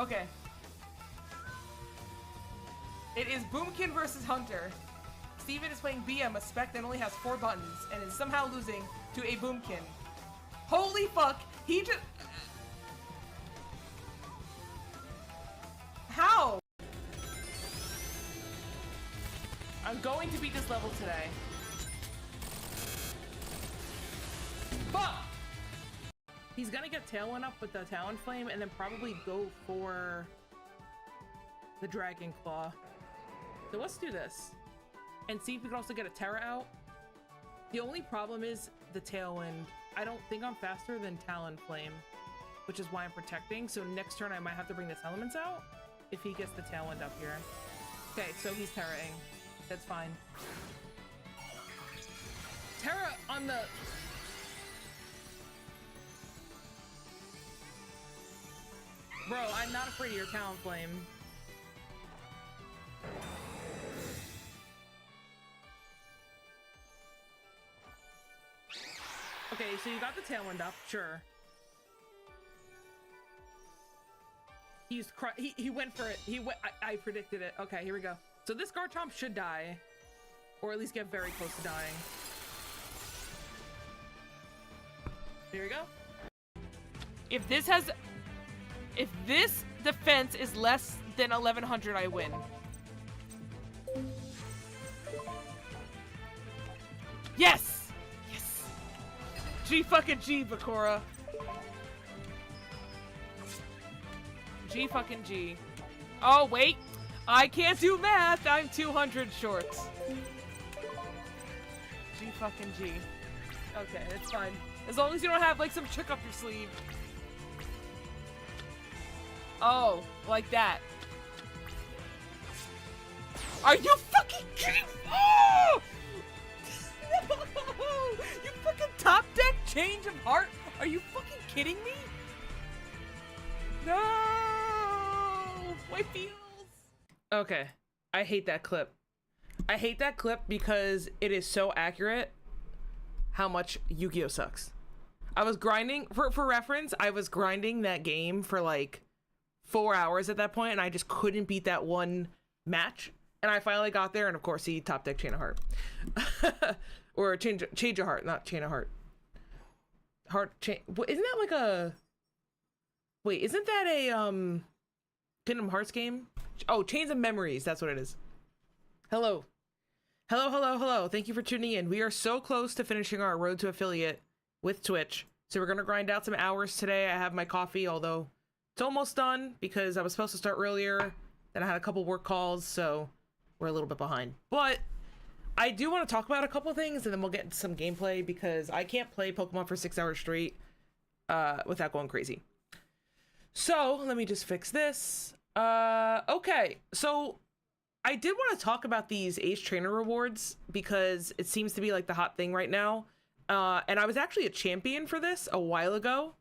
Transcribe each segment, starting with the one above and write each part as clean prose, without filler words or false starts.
Okay. It is Boomkin versus Hunter. Steven is playing BM, a spec that only has 4 buttons, and is somehow losing to a Boomkin. Holy fuck! He just... How? I'm going to beat this level today. Fuck! He's gonna get Tailwind up with the Talon Flame and then probably go for the Dragon Claw. So let's do this. And see if we can also get a Terra out. The only problem is the Tailwind. I don't think I'm faster than Talon Flame, which is why I'm protecting. So next turn I might have to bring this Elements out if he gets the Tailwind up here. Okay, so he's Terra-ing. That's fine. Terra on the... Bro, I'm not afraid of your Talon Flame. Okay, so you got the Tailwind up, sure. He went for it. I predicted it. Okay, here we go. So this Garchomp should die, or at least get very close to dying. Here we go. If this defense is less than 1100, I win. Yes! Yes! G fucking G, Bakura. G fucking G. Oh, wait. I can't do math. I'm 200 short. G fucking G. Okay, it's fine. As long as you don't have, like, some chick up your sleeve. Oh, like that. Are you fucking kidding? Oh! No! You fucking top deck change of heart? Are you fucking kidding me? No! My feels. Okay. I hate that clip. I hate that clip because it is so accurate how much Yu-Gi-Oh sucks. I was grinding, for reference, I was grinding that game for like 4 hours at that point, and I just couldn't beat that one match. And I finally got there, and of course he top deck Chain of Heart. Or change of Heart, not Chain of Heart. Isn't that like a... Wait, isn't that a Kingdom Hearts game? Oh, Chains of Memories, that's what it is. Hello. Hello, hello, hello. Thank you for tuning in. We are so close to finishing our road to affiliate with Twitch. So we're gonna grind out some hours today. I have my coffee, although it's almost done because I was supposed to start earlier. Then I had a couple work calls, so we're a little bit behind. But I do want to talk about a couple things, and then we'll get into some gameplay because I can't play Pokemon for 6 hours straight without going crazy. So let me just fix this. Okay, so I did want to talk about these Ace Trainer rewards because it seems to be like the hot thing right now. And I was actually a champion for this a while ago.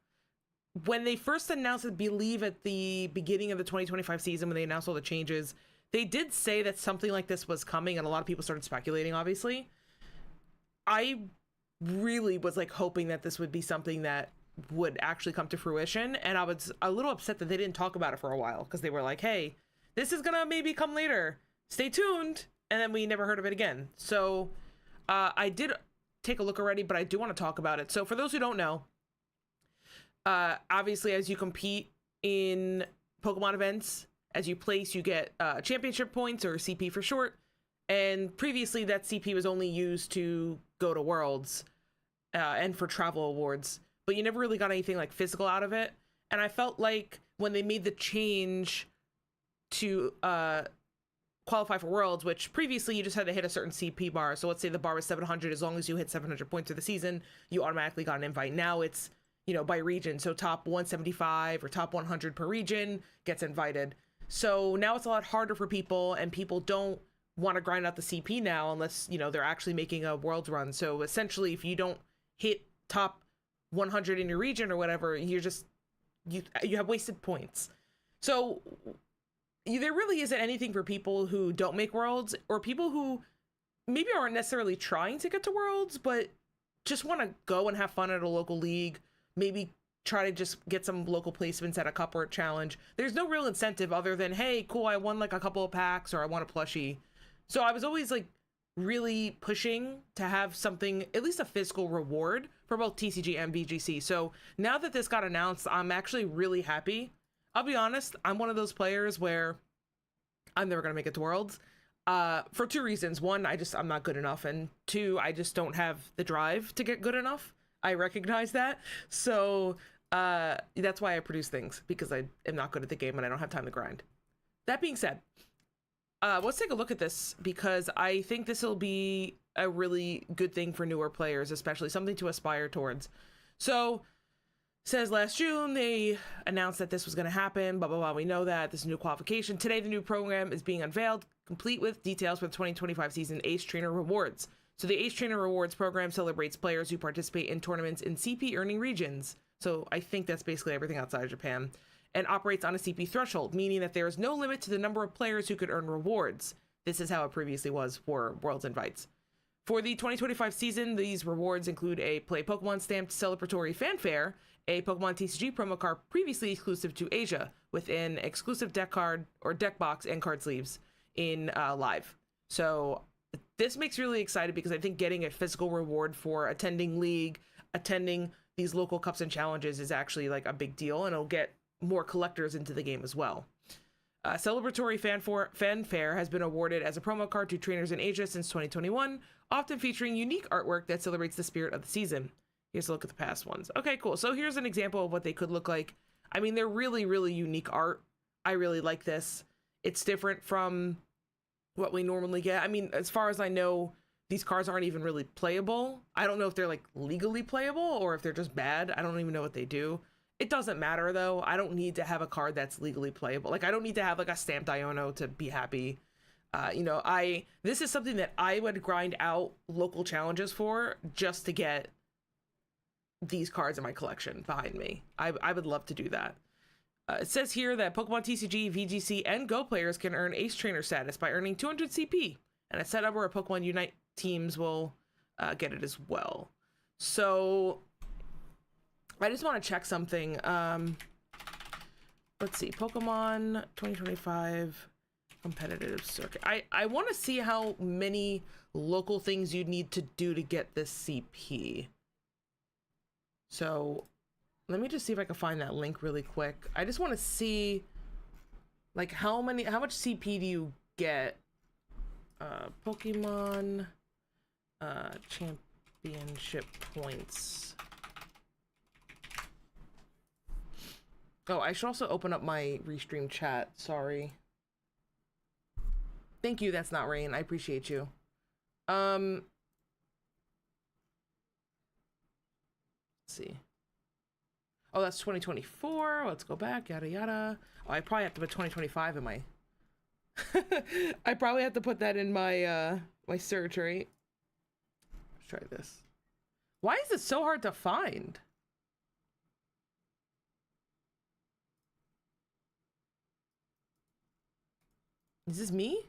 When they first announced it, I believe at the beginning of the 2025 season, when they announced all the changes, they did say that something like this was coming, and a lot of people started speculating, obviously. I really was like hoping that this would be something that would actually come to fruition, and I was a little upset that they didn't talk about it for a while, because they were like, hey, this is gonna maybe come later. Stay tuned. And then we never heard of it again. So I did take a look already, but I do want to talk about it. So for those who don't know, obviously as you compete in Pokemon events, as you place, you get championship points, or CP for short. And previously that CP was only used to go to Worlds and for travel awards, but you never really got anything like physical out of it. And I felt like when they made the change to qualify for Worlds, which previously you just had to hit a certain CP bar. So let's say the bar was 700. As long as you hit 700 points for the season, you automatically got an invite. Now it's, you know, by region. So top 175 or top 100 per region gets invited. So now it's a lot harder for people, and people don't want to grind out the CP now unless, you know, they're actually making a Worlds run. So essentially, if you don't hit top 100 in your region or whatever, you're just, you have wasted points. So there really isn't anything for people who don't make Worlds, or people who maybe aren't necessarily trying to get to Worlds, but just want to go and have fun at a local league, maybe try to just get some local placements at a cup or a challenge. There's no real incentive other than, hey, cool, I won like a couple of packs or I won a plushie. So I was always like really pushing to have something, at least a physical reward for both TCG and VGC. So now that this got announced, I'm actually really happy. I'll be honest, I'm one of those players where I'm never going to make it to Worlds for two reasons. One, I'm not good enough. And two, I just don't have the drive to get good enough. I recognize that. So that's why I produce things, because I am not good at the game and I don't have time to grind. That being said, let's take a look at this, because I think this will be a really good thing for newer players, especially something to aspire towards. So, says last June, they announced that this was going to happen, blah, blah, blah. We know that. This is a new qualification. Today, the new program is being unveiled, complete with details for the 2025 season Ace Trainer Rewards. So the Ace Trainer Rewards program celebrates players who participate in tournaments in CP earning regions. So I think that's basically everything outside of Japan, and operates on a CP threshold, meaning that there is no limit to the number of players who could earn rewards. This is how it previously was for Worlds Invites. For the 2025 season, these rewards include a Play Pokemon stamped celebratory fanfare, a Pokemon TCG promo card previously exclusive to Asia, with an exclusive deck card or deck box and card sleeves in live. So this makes me really excited, because I think getting a physical reward for attending League, attending these local cups and challenges is actually like a big deal, and it'll get more collectors into the game as well. Celebratory fanfare has been awarded as a promo card to trainers in Asia since 2021, often featuring unique artwork that celebrates the spirit of the season. Here's a look at the past ones. Okay, cool. So here's an example of what they could look like. I mean, they're really, really unique art. I really like this. It's different from what we normally get. I mean, as far as I know, these cards aren't even really playable. I don't know if they're like legally playable or if they're just bad. I don't even know what they do. It doesn't matter though. I don't need to have a card that's legally playable. Like, I don't need to have like a stamped Iono to be happy. This is something that I would grind out local challenges for, just to get these cards in my collection behind me. I would love to do that. It says here that Pokemon TCG, VGC, and Go players can earn Ace Trainer status by earning 200 CP, and a setup where Pokemon Unite teams will get it as well. So I just want to check something. Let's see, Pokemon 2025 competitive circuit. I want to see how many local things you'd need to do to get this CP. So let me just see if I can find that link really quick. I just want to see like how much CP do you get? Pokemon championship points. Oh, I should also open up my restream chat. Sorry. Thank you. That's not Rain. I appreciate you. Let's see. Oh, that's 2024. Let's go back. Yada yada. Oh, I probably have to put 2025 in my. I probably have to put that in my my search, right? Let's try this. Why is it so hard to find? Is this me?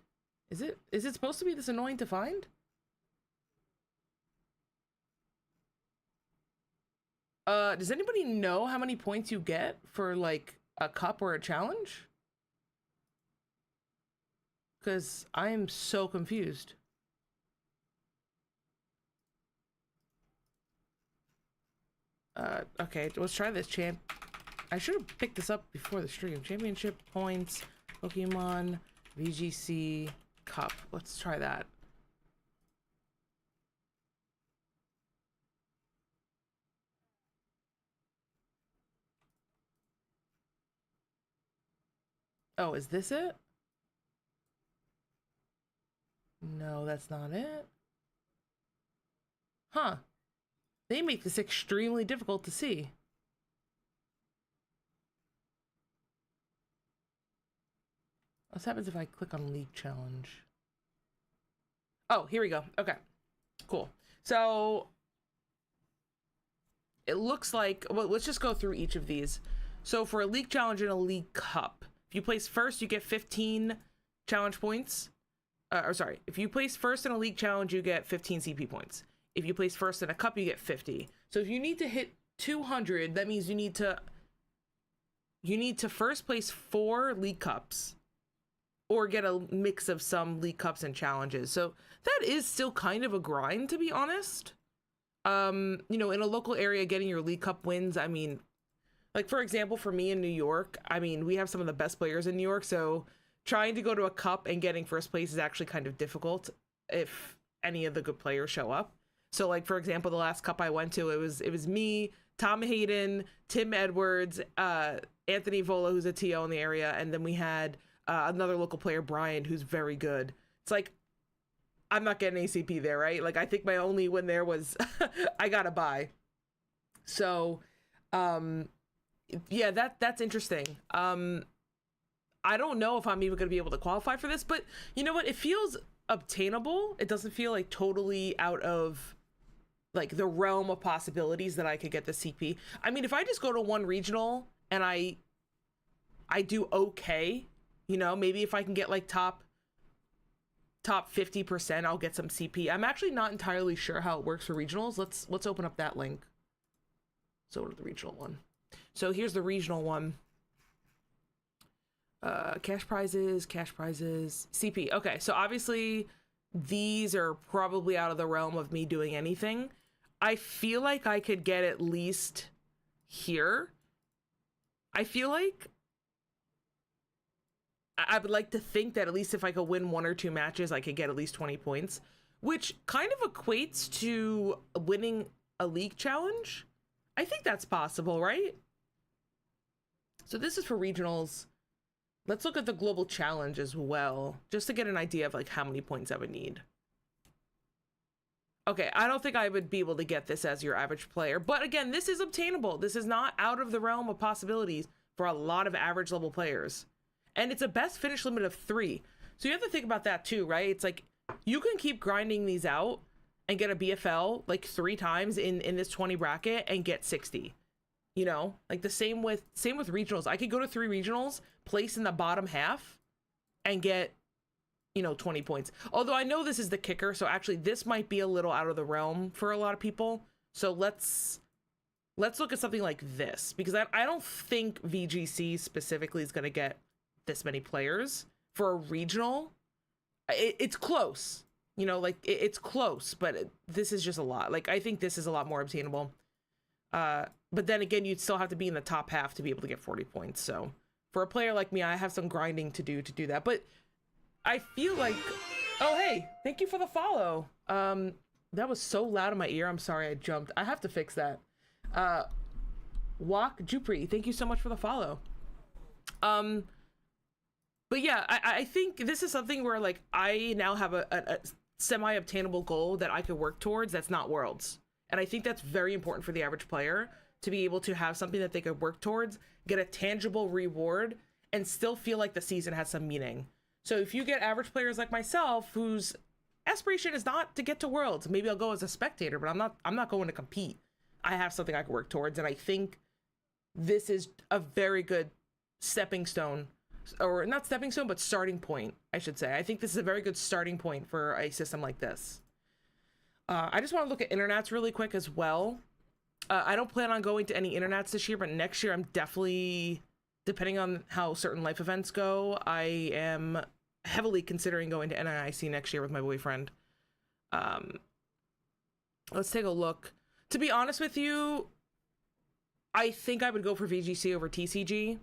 Is it supposed to be this annoying to find? Does anybody know how many points you get for like a cup or a challenge? Because I am so confused. Okay, let's try this. I should have picked this up before the stream. Championship points, Pokemon, VGC, Cup. Let's try that. Oh, is this it? No, that's not it. Huh. They make this extremely difficult to see. What happens if I click on League Challenge? Oh, here we go. Okay, cool. So it looks like, well, let's just go through each of these. So for a League Challenge and a League Cup, if you place first, you get 15 challenge points. If you place first in a League Challenge, you get 15 CP points. If you place first in a Cup, you get 50. So if you need to hit 200, that means you need to first place 4 League Cups or get a mix of some League Cups and challenges. So that is still kind of a grind, to be honest. You know, in a local area, getting your League Cup wins, I mean, like, for example, for me in New York, I mean, we have some of the best players in New York, so trying to go to a cup and getting first place is actually kind of difficult if any of the good players show up. So, like, for example, the last cup I went to, it was me, Tom Hayden, Tim Edwards, Anthony Vola, who's a TO in the area, and then we had another local player, Brian, who's very good. It's like, I'm not getting ACP there, right? Like, I think my only win there was I got a bye. So, yeah, that's interesting. I don't know if I'm even going to be able to qualify for this, but you know what? It feels obtainable. It doesn't feel like totally out of like the realm of possibilities that I could get the CP. I mean, if I just go to one regional and I do okay, you know, maybe if I can get like top 50%, I'll get some CP. I'm actually not entirely sure how it works for regionals. Let's open up that link. So to the regional one. So here's the regional one. Cash prizes, CP. Okay, so obviously these are probably out of the realm of me doing anything. I feel like I could get at least here. I feel like I would like to think that at least if I could win 1 or 2 matches, I could get at least 20 points, which kind of equates to winning a league challenge. I think that's possible, right? So this is for regionals. Let's look at the global challenge as well, just to get an idea of like how many points I would need. Okay, I don't think I would be able to get this as your average player, but again, this is obtainable. This is not out of the realm of possibilities for a lot of average level players. And it's a best finish limit of 3. So you have to think about that too, right? It's like you can keep grinding these out and get a BFL like 3 times in this 20 bracket and get 60. You know, like the same with regionals. I could go to 3 regionals, place in the bottom half, and get, you know, 20 points. Although I know this is the kicker, so actually this might be a little out of the realm for a lot of people. So let's look at something like this, because I don't think VGC specifically is going to get this many players for a regional. It's close, you know, like it's close, but this is just a lot. Like I think this is a lot more obtainable. But then again, you'd still have to be in the top half to be able to get 40 points. So for a player like me, I have some grinding to do that. But I feel like, oh, hey, thank you for the follow. That was so loud in my ear. I'm sorry I jumped. I have to fix that. Wak Jupri, thank you so much for the follow. But yeah, I think this is something where like I now have a semi-obtainable goal that I could work towards that's not Worlds. And I think that's very important for the average player to be able to have something that they could work towards, get a tangible reward, and still feel like the season has some meaning. So if you get average players like myself, whose aspiration is not to get to Worlds, maybe I'll go as a spectator, but I'm not going to compete. I have something I can work towards, and I think this is a very good stepping stone, or not stepping stone, but starting point, I should say. I think this is a very good starting point for a system like this. I just want to look at internets really quick as well. I don't plan on going to any internets this year, but next year I'm definitely, depending on how certain life events go, I am heavily considering going to NIIC next year with my boyfriend. Let's take a look. To be honest with you, I think I would go for VGC over TCG,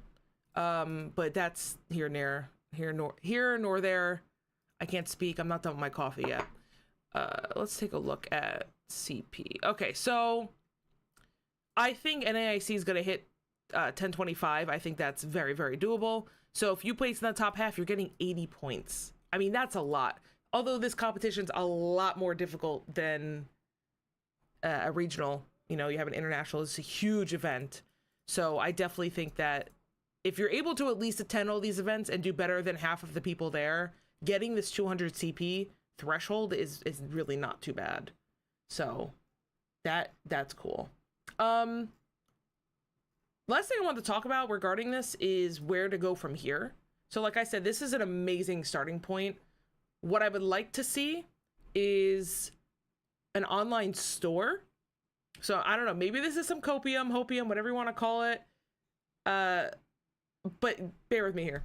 but that's here nor there. I can't speak. I'm not done with my coffee yet. Let's take a look at CP. Okay, so I think NAIC is going to hit 1025. I think that's very, very doable. So if you place in the top half, you're getting 80 points. I mean, that's a lot. Although this competition's a lot more difficult than a regional. You know, you have an international. It's a huge event. So I definitely think that if you're able to at least attend all these events and do better than half of the people there, getting this 200 CP threshold is really not too bad. So that's cool. Last thing I want to talk about regarding this is where to go from here. So like I said, this is an amazing starting point. What I would like to see is an online store So I don't know, maybe this is some copium, hopium, whatever you want to call it. But bear with me here.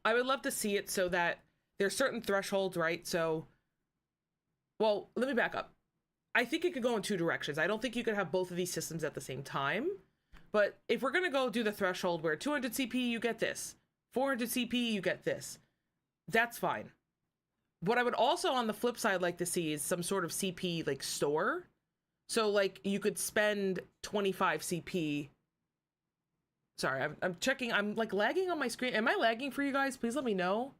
I would love to see it so that there's certain thresholds, right? So, well, let me back up. I think it could go in two directions. I don't think you could have both of these systems at the same time. But if we're going to go do the threshold where 200 CP, you get this. 400 CP, you get this. That's fine. What I would also, on the flip side, like to see is some sort of CP, like, store. So, like, you could spend 25 CP. Sorry, I'm checking. I'm, like, lagging on my screen. Am I lagging for you guys? Please let me know.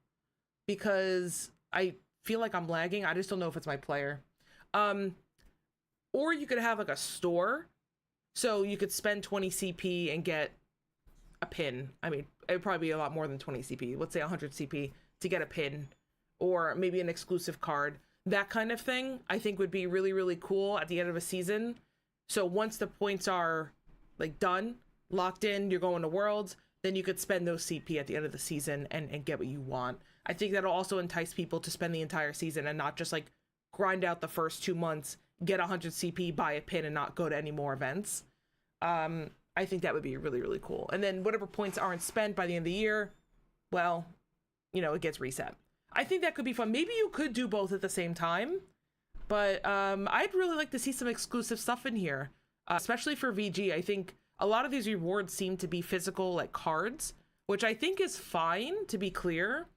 Because I feel like I'm lagging. I just don't know if it's my player. Or you could have, like, a store. So you could spend 20 CP and get a pin. I mean, it would probably be a lot more than 20 CP. Let's say 100 CP to get a pin. Or maybe an exclusive card. That kind of thing, I think, would be really, really cool at the end of a season. So once the points are, like, done, locked in, you're going to Worlds, then you could spend those CP at the end of the season and get what you want. I think that'll also entice people to spend the entire season and not just, like, grind out the first 2 months, get 100 CP, buy a pin, and not go to any more events. I think that would be really, really cool. And then whatever points aren't spent by the end of the year, well, you know, it gets reset. I think that could be fun. Maybe you could do both at the same time, but I'd really like to see some exclusive stuff in here, especially for VG. I think a lot of these rewards seem to be physical, like cards, which I think is fine, to be clear,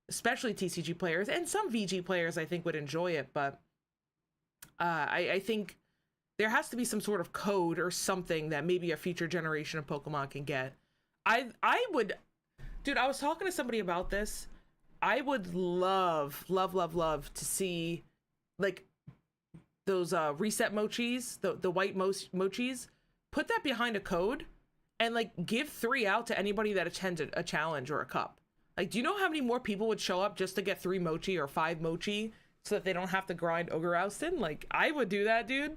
especially TCG players, and some VG players I think would enjoy it, but I think there has to be some sort of code or something that maybe a future generation of Pokemon can get. I would, dude, I was talking to somebody about this. I would love to see, like, those reset mochis, the white mochis, put that behind a code and, like, give 3 out to anybody that attends a challenge or a cup. Like, do you know how many more people would show up just to get 3 mochi or 5 mochi so that they don't have to grind Ogre Oustin? Like, I would do that, dude.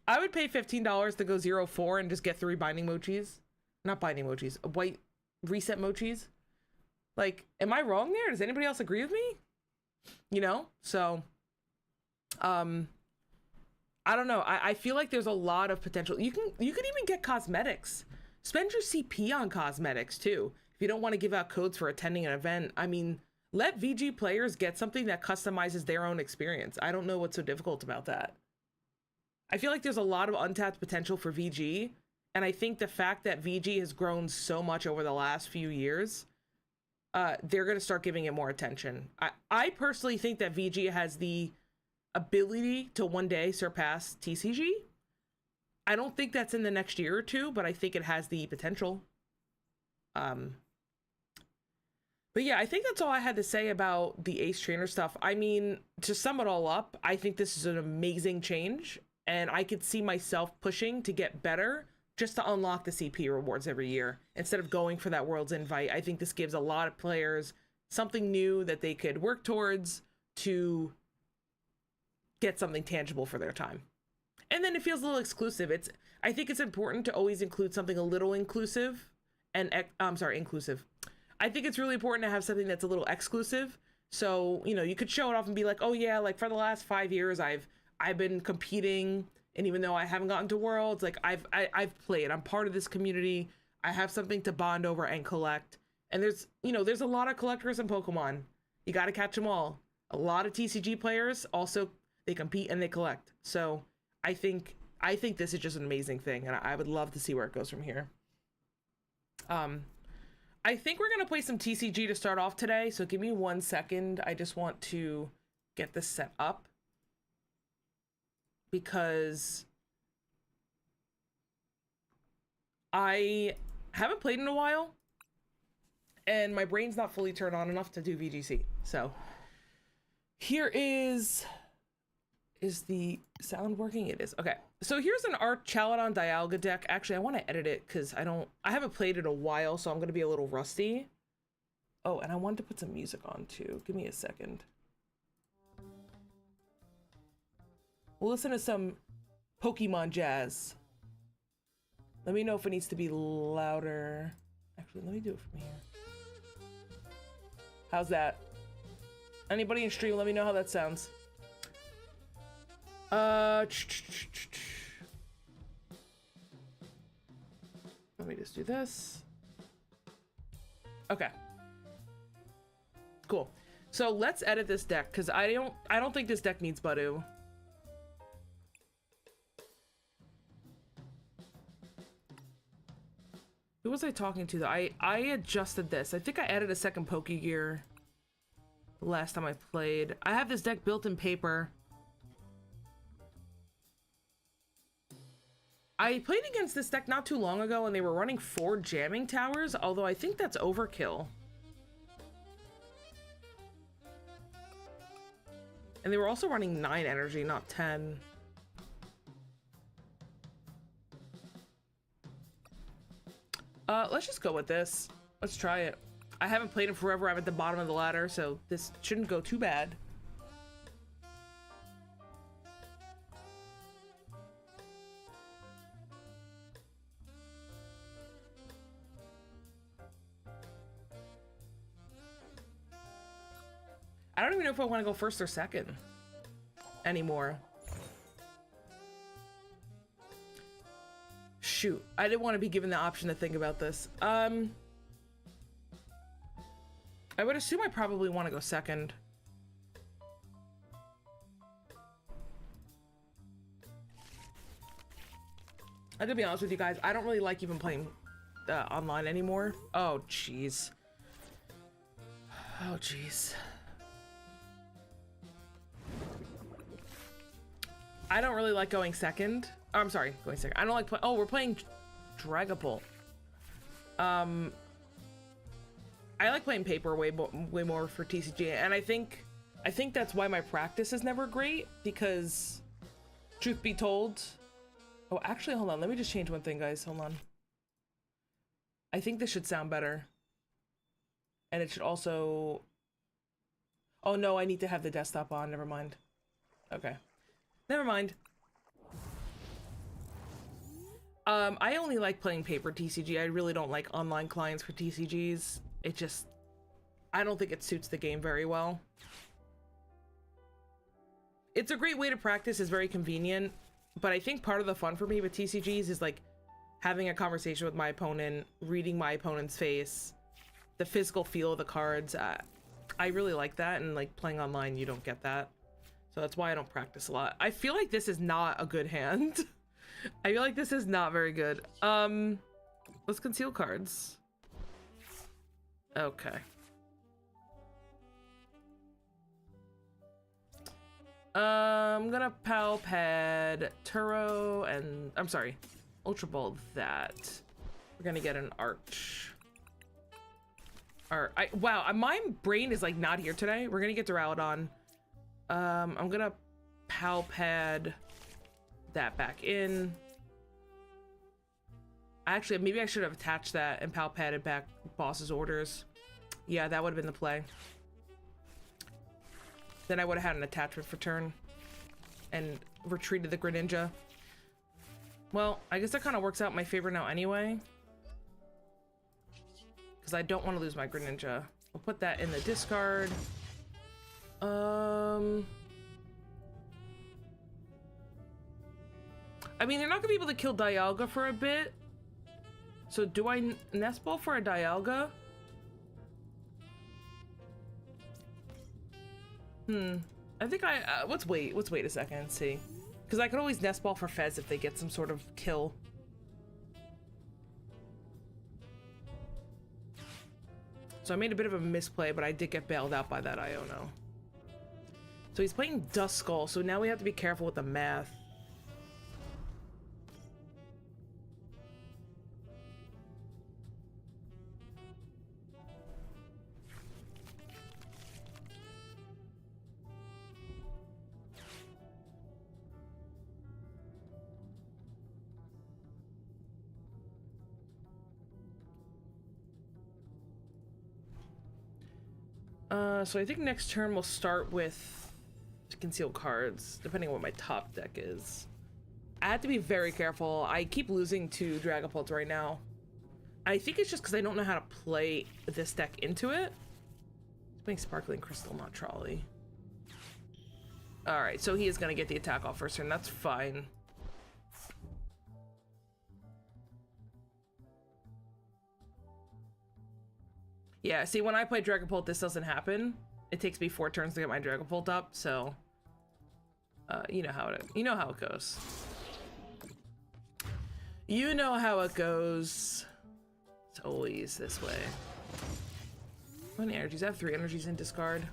I would pay $15 to go 0-4 and just get 3 binding mochis. Not binding mochis, white reset mochis. Like, am I wrong there? Does anybody else agree with me? You know? So, I don't know. I feel like there's a lot of potential. You could even get cosmetics. Spend your CP on cosmetics too. If you don't want to give out codes for attending an event, I mean, let VG players get something that customizes their own experience. I don't know what's so difficult about that. I feel like there's a lot of untapped potential for VG, and I think the fact that VG has grown so much over the last few years, they're going to start giving it more attention. I personally think that VG has the ability to one day surpass TCG. I don't think that's in the next year or two, but I think it has the potential. But yeah, I think that's all I had to say about the Ace Trainer stuff. I mean, to sum it all up, I think this is an amazing change, and I could see myself pushing to get better just to unlock the CP rewards every year instead of going for that World's Invite. I think this gives a lot of players something new that they could work towards to get something tangible for their time. And then it feels a little exclusive. I think it's important to always include something a little inclusive and inclusive. I think it's really important to have something that's a little exclusive. So, you know, you could show it off and be like, oh yeah, like for the last 5 years, I've been competing, and even though I haven't gotten to Worlds, like I've played. I'm part of this community. I have something to bond over and collect. And there's a lot of collectors in Pokemon. You got to catch them all. A lot of TCG players also, they compete and they collect. So I think this is just an amazing thing, and I would love to see where it goes from here. I think we're gonna play some TCG to start off today, so give me 1 second. I just want to get this set up because I haven't played in a while and my brain's not fully turned on enough to do VGC. So here is the sound working? It is. Okay. So here's an Archaludon Dialga deck. Actually, I want to edit it because I haven't played it in a while, so I'm going to be a little rusty. Oh, and I wanted to put some music on too. Give me a second. We'll listen to some Pokemon jazz. Let me know if it needs to be louder. Actually, let me do it from here. How's that? Anybody in stream, let me know how that sounds. me just do this. Okay. Cool. So let's edit this deck, because I don't think this deck needs Badu. Who was I talking to though? I adjusted this. I think I added a second Pokegear the last time I played. I have this deck built in paper. I played against this deck not too long ago and they were running 4 jamming towers, although I think that's overkill. And they were also running 9 energy, not 10. Let's just go with this. Let's try it. I haven't played in forever. I'm at the bottom of the ladder, so this shouldn't go too bad. I don't even know if I want to go first or second anymore. Shoot, I didn't want to be given the option to think about this. I would assume I probably want to go second. I gotta be honest with you guys, I don't really like even playing online anymore. Oh, jeez. Oh, jeez. I don't really like going second. Oh, I'm sorry, going second. I don't like oh, we're playing Dragapult. I like playing paper way more for TCG, and I think that's why my practice is never great, because truth be told, oh, actually, hold on, let me just change one thing, guys. Hold on. I think this should sound better, and it should also, oh no, I need to have the desktop on. Never mind. Okay. Never mind. I only like playing paper TCG. I really don't like online clients for TCGs. It just, I don't think it suits the game very well. It's a great way to practice, it's very convenient, but I think part of the fun for me with TCGs is like having a conversation with my opponent, reading my opponent's face, the physical feel of the cards. I really like that, and like playing online, you don't get that. So that's why I don't practice a lot. I feel like this is not a good hand. I feel like this is not very good. Let's conceal cards. Okay. I'm gonna Pal Pad Turo and I'm sorry, Ultra Ball that. We're gonna get an Arch. Wow, my brain is like not here today. We're gonna get Duraludon. I'm gonna Pal Pad that back in. Actually, maybe I should have attached that and Pal Padded back Boss's Orders. Yeah, that would have been the play. Then I would have had an attachment for turn and retreated the Greninja. Well, I guess that kind of works out in my favor now anyway, because I don't want to lose my Greninja. We'll put that in the discard. I mean, they're not gonna be able to kill Dialga for a bit. So do I Nest Ball for a Dialga? I think let's wait a second and see. Because I could always Nest Ball for Fez if they get some sort of kill. So I made a bit of a misplay, but I did get bailed out by that Iono. So he's playing Duskull, so now we have to be careful with the math. So I think next turn we'll start with concealed cards, depending on what my top deck is. I have to be very careful. I keep losing to Dragapult right now. I think it's just because I don't know how to play this deck into it. He's playing Sparkling Crystal, not Trolley. Alright, so he is going to get the attack off first turn. That's fine. Yeah, see, when I play Dragapult, this doesn't happen. It takes me 4 turns to get my Dragapult up, so... you know how it goes. You know how it goes. It's always this way. How many energies? I have 3 energies in discard.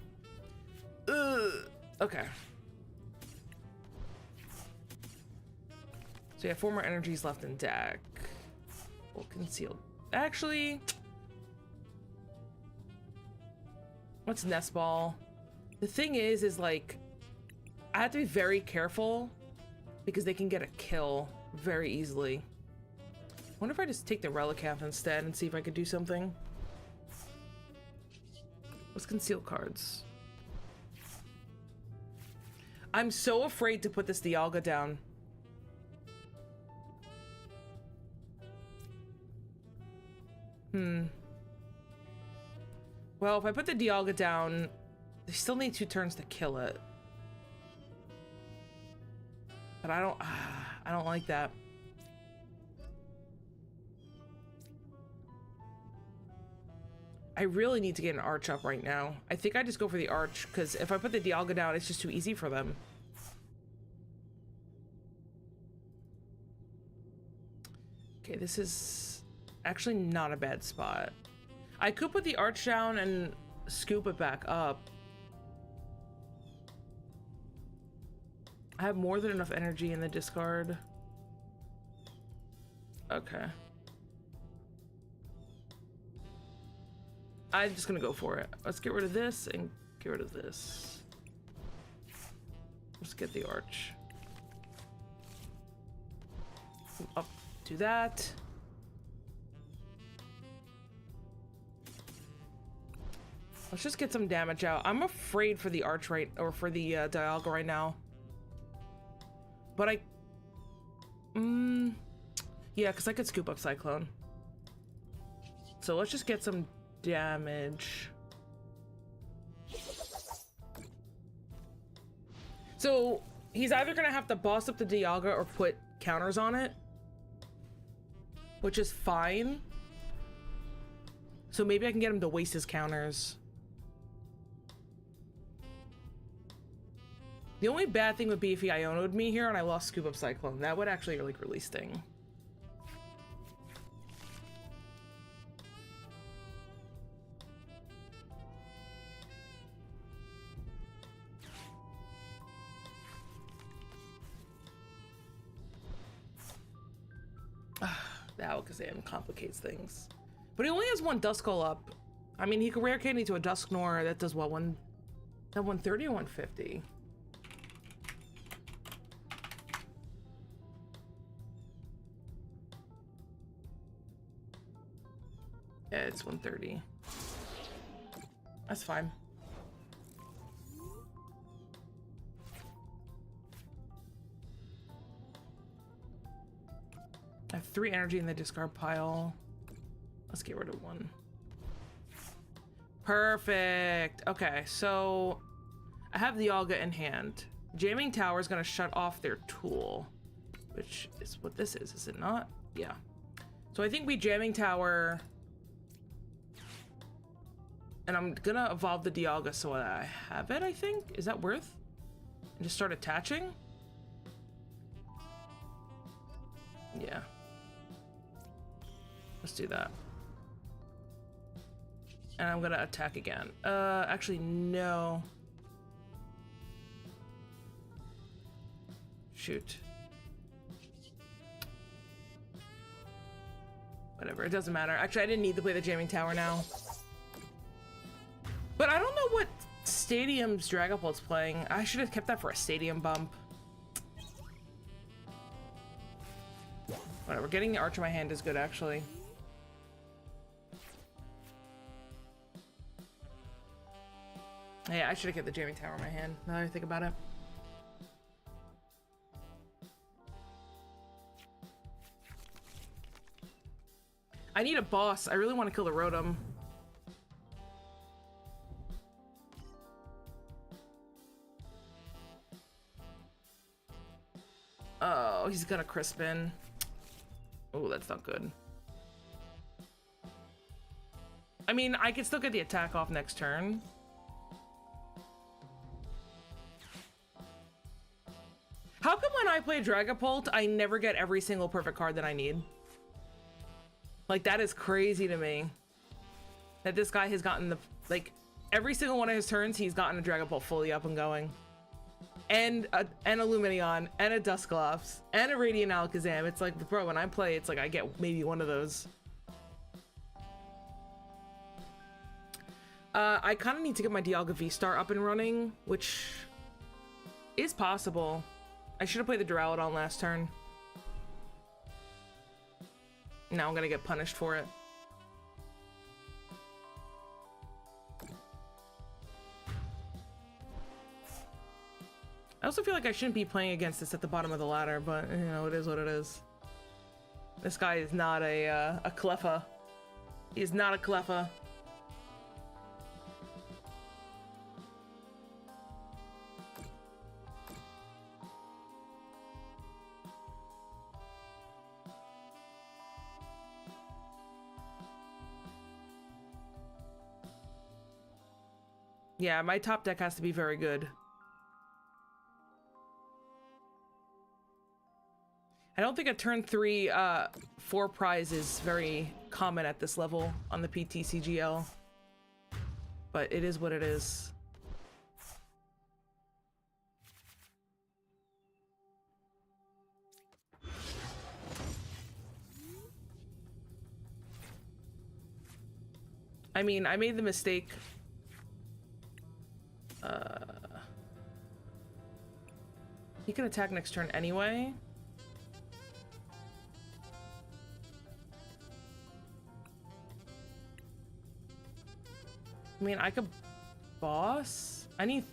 Ugh. Okay. So you have 4 more energies left in deck. Well, concealed. Actually... What's Nest Ball? The thing is like... I have to be very careful because they can get a kill very easily. Wonder if I just take the Relicanth instead and see if I could do something. What's concealed cards? I'm so afraid to put this Dialga down. Well, if I put the Dialga down, they still need 2 turns to kill it. But I don't like that. I really need to get an Arch up right now. I think I just go for the Arch, because if I put the Dialga down, it's just too easy for them. Okay, this is actually not a bad spot. I could put the Arch down and scoop it back up. I have more than enough energy in the discard. Okay. I'm just gonna go for it. Let's get rid of this and get rid of this. Let's get the Arch. Up, do that. Let's just get some damage out. I'm afraid for the Arch or for the Dialga right now. But yeah, because I could scoop up Cyclone. So let's just get some damage. So he's either gonna have to boss up the Dialga or put counters on it, which is fine. So maybe I can get him to waste his counters. The only bad thing would be if he Iono'd me here and I lost Scoop Up Cyclone. That would actually like really sting. The Alakazam complicates things. But he only has 1 Duskull up. I mean, he could rare candy to a Dusknoir that does what, 130 or 150? Yeah, it's 130. That's fine. I have 3 energy in the discard pile. Let's get rid of 1. Perfect. Okay, so I have the Dialga in hand. Jamming Tower is going to shut off their tool, which is what this is it not? Yeah. So I think we Jamming Tower, and I'm gonna evolve the Dialga so I have it, I think. Is that worth? And just start attaching? Yeah. Let's do that. And I'm gonna attack again. Actually, no. Shoot. Whatever, it doesn't matter. Actually, I didn't need to play the Jamming Tower now. But I don't know what Stadium's Dragapult's playing. I should have kept that for a Stadium bump. Whatever, getting the Arch in my hand is good, actually. Yeah, I should have kept the Jamming Tower in my hand, now that I think about it. I need a boss. I really want to kill the Rotom. Oh, he's got a Crispin. Oh, that's not good. I mean, I can still get the attack off next turn. How come when I play Dragapult, I never get every single perfect card that I need? Like, that is crazy to me. That this guy has gotten the, like, every single one of his turns, he's gotten a Dragapult fully up and going. And a Lumineon, and a Dusclops, and a Radiant Alakazam. It's like, bro, when I play, it's like I get maybe one of those. I kind of need to get my Dialga V-Star up and running, which is possible. I should have played the Duraludon last turn. Now I'm gonna get punished for it. I also feel like I shouldn't be playing against this at the bottom of the ladder, but, you know, it is what it is. This guy is not a Cleffa. He is not a Cleffa. Yeah, my top deck has to be very good. I don't think a turn 3 4 prize is very common at this level on the PTCGL, but it is what it is. I mean, I made the mistake. He can attack next turn anyway. I mean, I could boss. I need.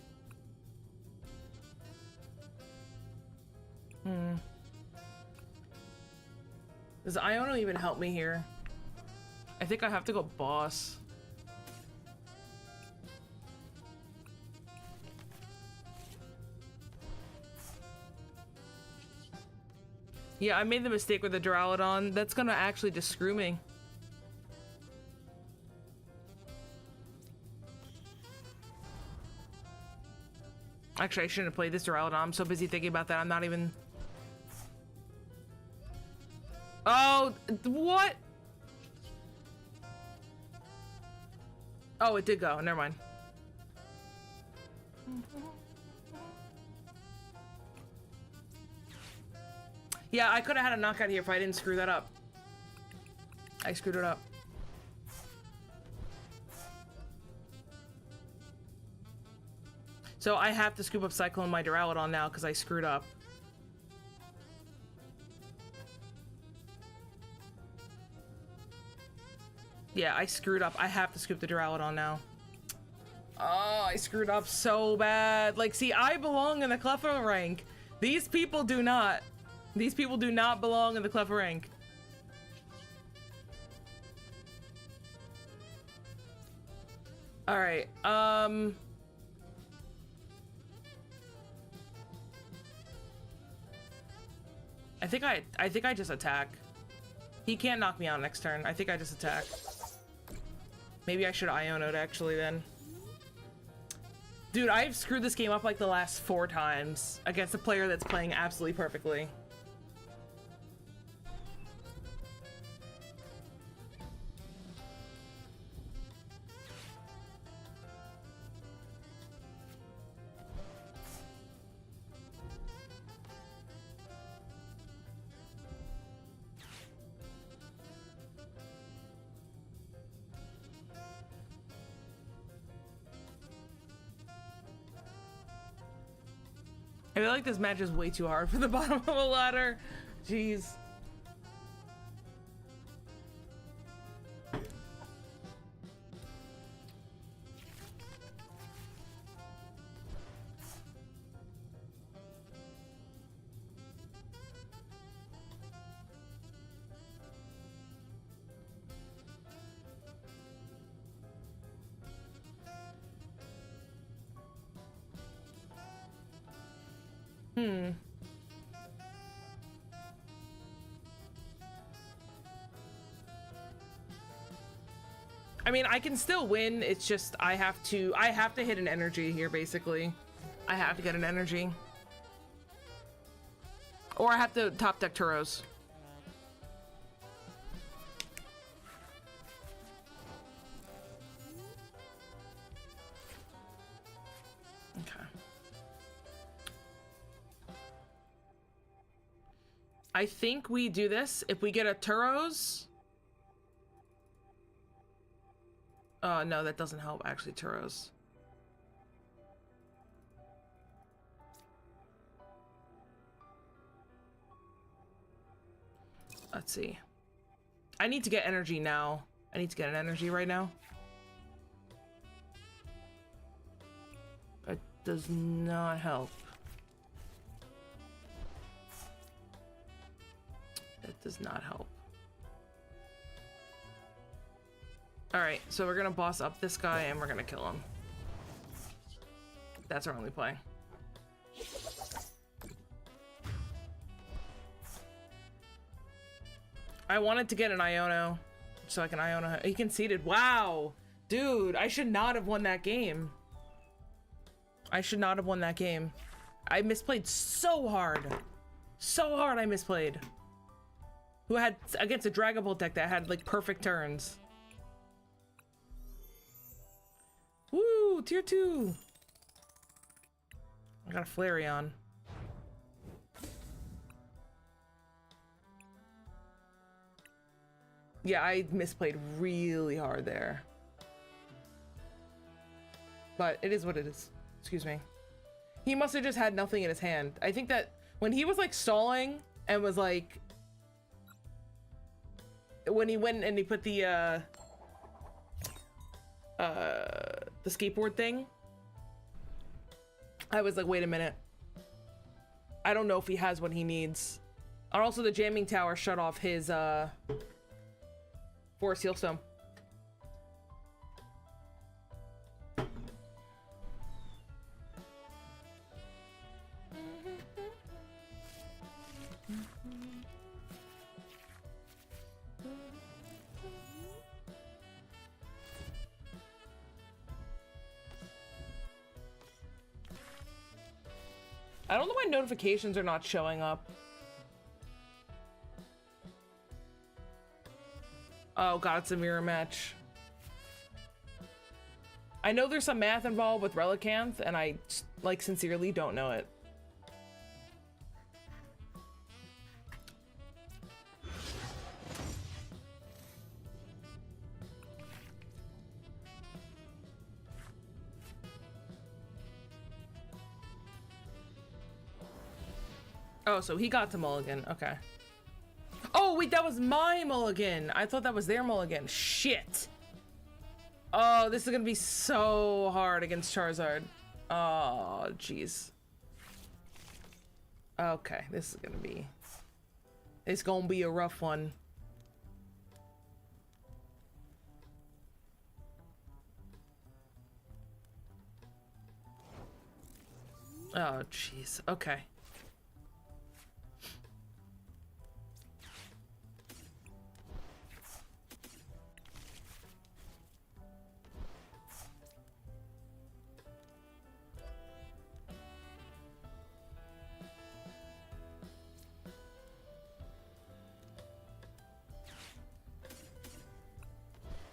Does Iono even help me here? I think I have to go boss. Yeah, I made the mistake with the Duraludon. That's gonna actually just screw me. Actually, I shouldn't have played this Duraludon. I'm so busy thinking about that. I'm not even... Oh, what? Oh, it did go. Never mind. Yeah, I could have had a knockout here if I didn't screw that up. I screwed it up. So I have to scoop up Cyclone my Duraludon now because I screwed up. Yeah, I screwed up. I have to scoop the Duraludon now. Oh, I screwed up so bad. Like, see, I belong in the Cleffa rank. These people do not. These people do not belong in the Cleffa rank. All right. I think I just attack. He can't knock me out next turn. I think I just attack. Maybe I should Iono'd actually then. Dude, I've screwed this game up like the last 4 times against a player that's playing absolutely perfectly. I feel like this match is way too hard for the bottom of a ladder. Jeez. I mean, I can still win. It's just I have to hit an energy here, basically. I have to get an energy. Or I have to top deck Turos. Okay. I think we do this if we get a Turos. No, that doesn't help, actually, Turos. Let's see. I need to get energy now. I need to get an energy right now. It does not help. It does not help. Alright, so we're gonna boss up this guy and we're gonna kill him. That's our only play. I wanted to get an Iono, so I can Iono. He conceded. Wow! Dude, I should not have won that game. I should not have won that game. I misplayed so hard. So hard I misplayed. Who had, against a Dragon Ball deck that had like perfect turns. Woo! Tier 2! I got a Flareon. Yeah, I misplayed really hard there. But it is what it is. Excuse me. He must have just had nothing in his hand. I think that when he was like stalling and was like... When he went and he put the skateboard thing, I was like, wait a minute. I don't know if he has what he needs. And also the jamming tower shut off his Forest Healstone. I don't know why notifications are not showing up. Oh god, it's a mirror match. I know there's some math involved with Relicanth, and I, like, sincerely don't know it. Oh, so he got to mulligan. Okay. Oh, wait, that was my mulligan. I thought that was their mulligan. Shit. Oh, this is gonna be so hard against Charizard. Oh, jeez. Okay, this is gonna be... It's gonna be a rough one. Oh, jeez. Okay.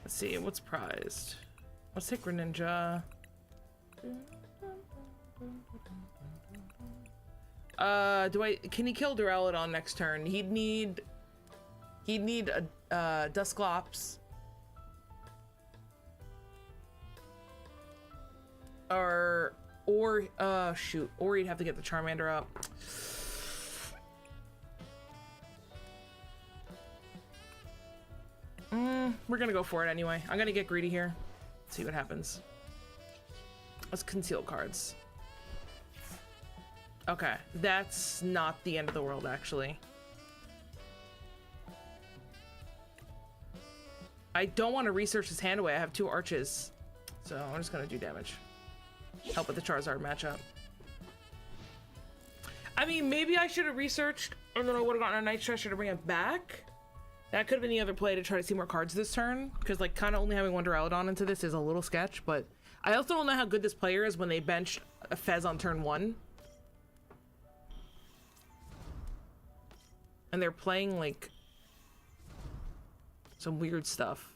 Let's see, what's prized? Let's take Greninja. Can he kill Duraludon next turn? He'd need a Dusclops. Shoot, or he'd have to get the Charmander up. We're gonna go for it anyway. I'm gonna get greedy here. See what happens. Let's conceal cards. Okay, that's not the end of the world, actually. I don't want to research his hand away. I have 2 arches. So I'm just gonna do damage. Help with the Charizard matchup. I mean, maybe I should have researched and then I would have gotten a Night Stress to bring it back. That could have been the other play to try to see more cards this turn, because like kind of only having one Duraludon into this is a little sketch, but I also don't know how good this player is when they bench a Fez on turn 1. And they're playing like some weird stuff.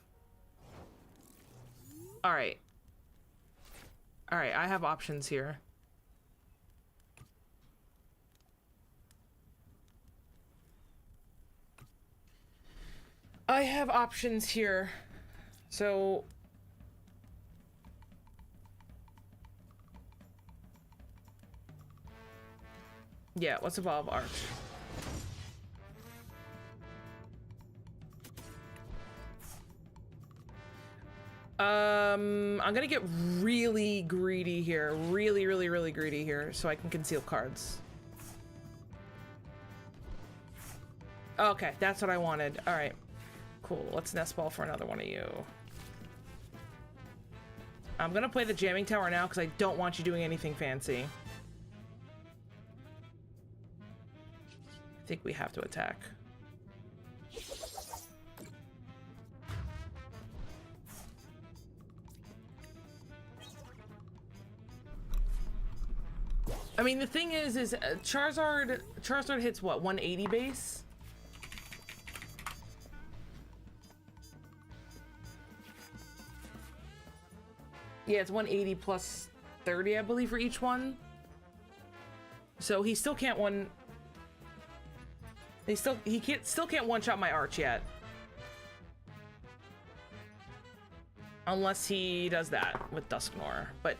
Alright. Alright, I have options here. I have options here. So yeah, let's evolve Arch. I'm gonna get really greedy here. Really greedy here so I can conceal cards. Okay, that's what I wanted. All right. Cool, let's nest ball for another one of you. I'm gonna play the jamming tower now because I don't want you doing anything fancy. I think we have to attack. I mean, the thing is Charizard hits what, 180 base? Yeah, it's 180 plus 30, I believe, for each one. So he still can't still can't one-shot my Arch yet. Unless he does that with Dusknoir. But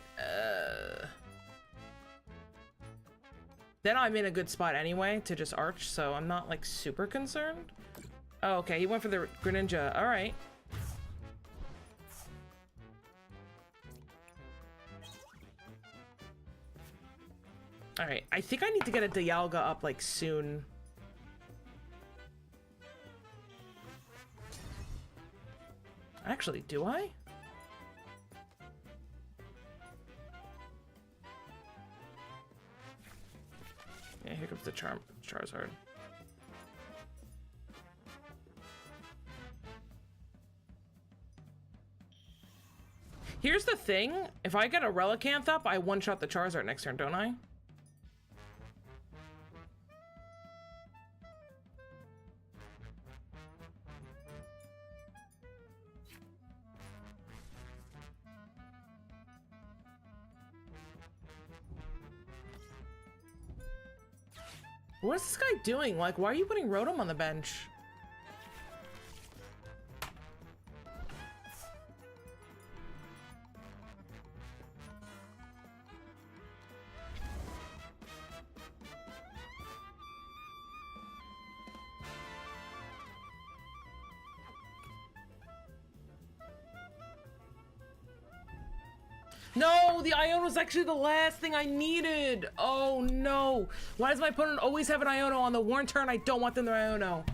then I'm in a good spot anyway to just Arch, so I'm not like super concerned. Oh, okay, he went for the Greninja. All right. All right, I think I need to get a Dialga up like soon. Actually, do I? Yeah, here comes the Charizard. Here's the thing, if I get a Relicanth up, I one-shot the Charizard next turn, don't I? What's this guy doing? Like, why are you putting Rotom on the bench? No, the Iono was actually the last thing I needed. Oh no. Why does my opponent always have an Iono on the worn turn? I don't want them to Iono.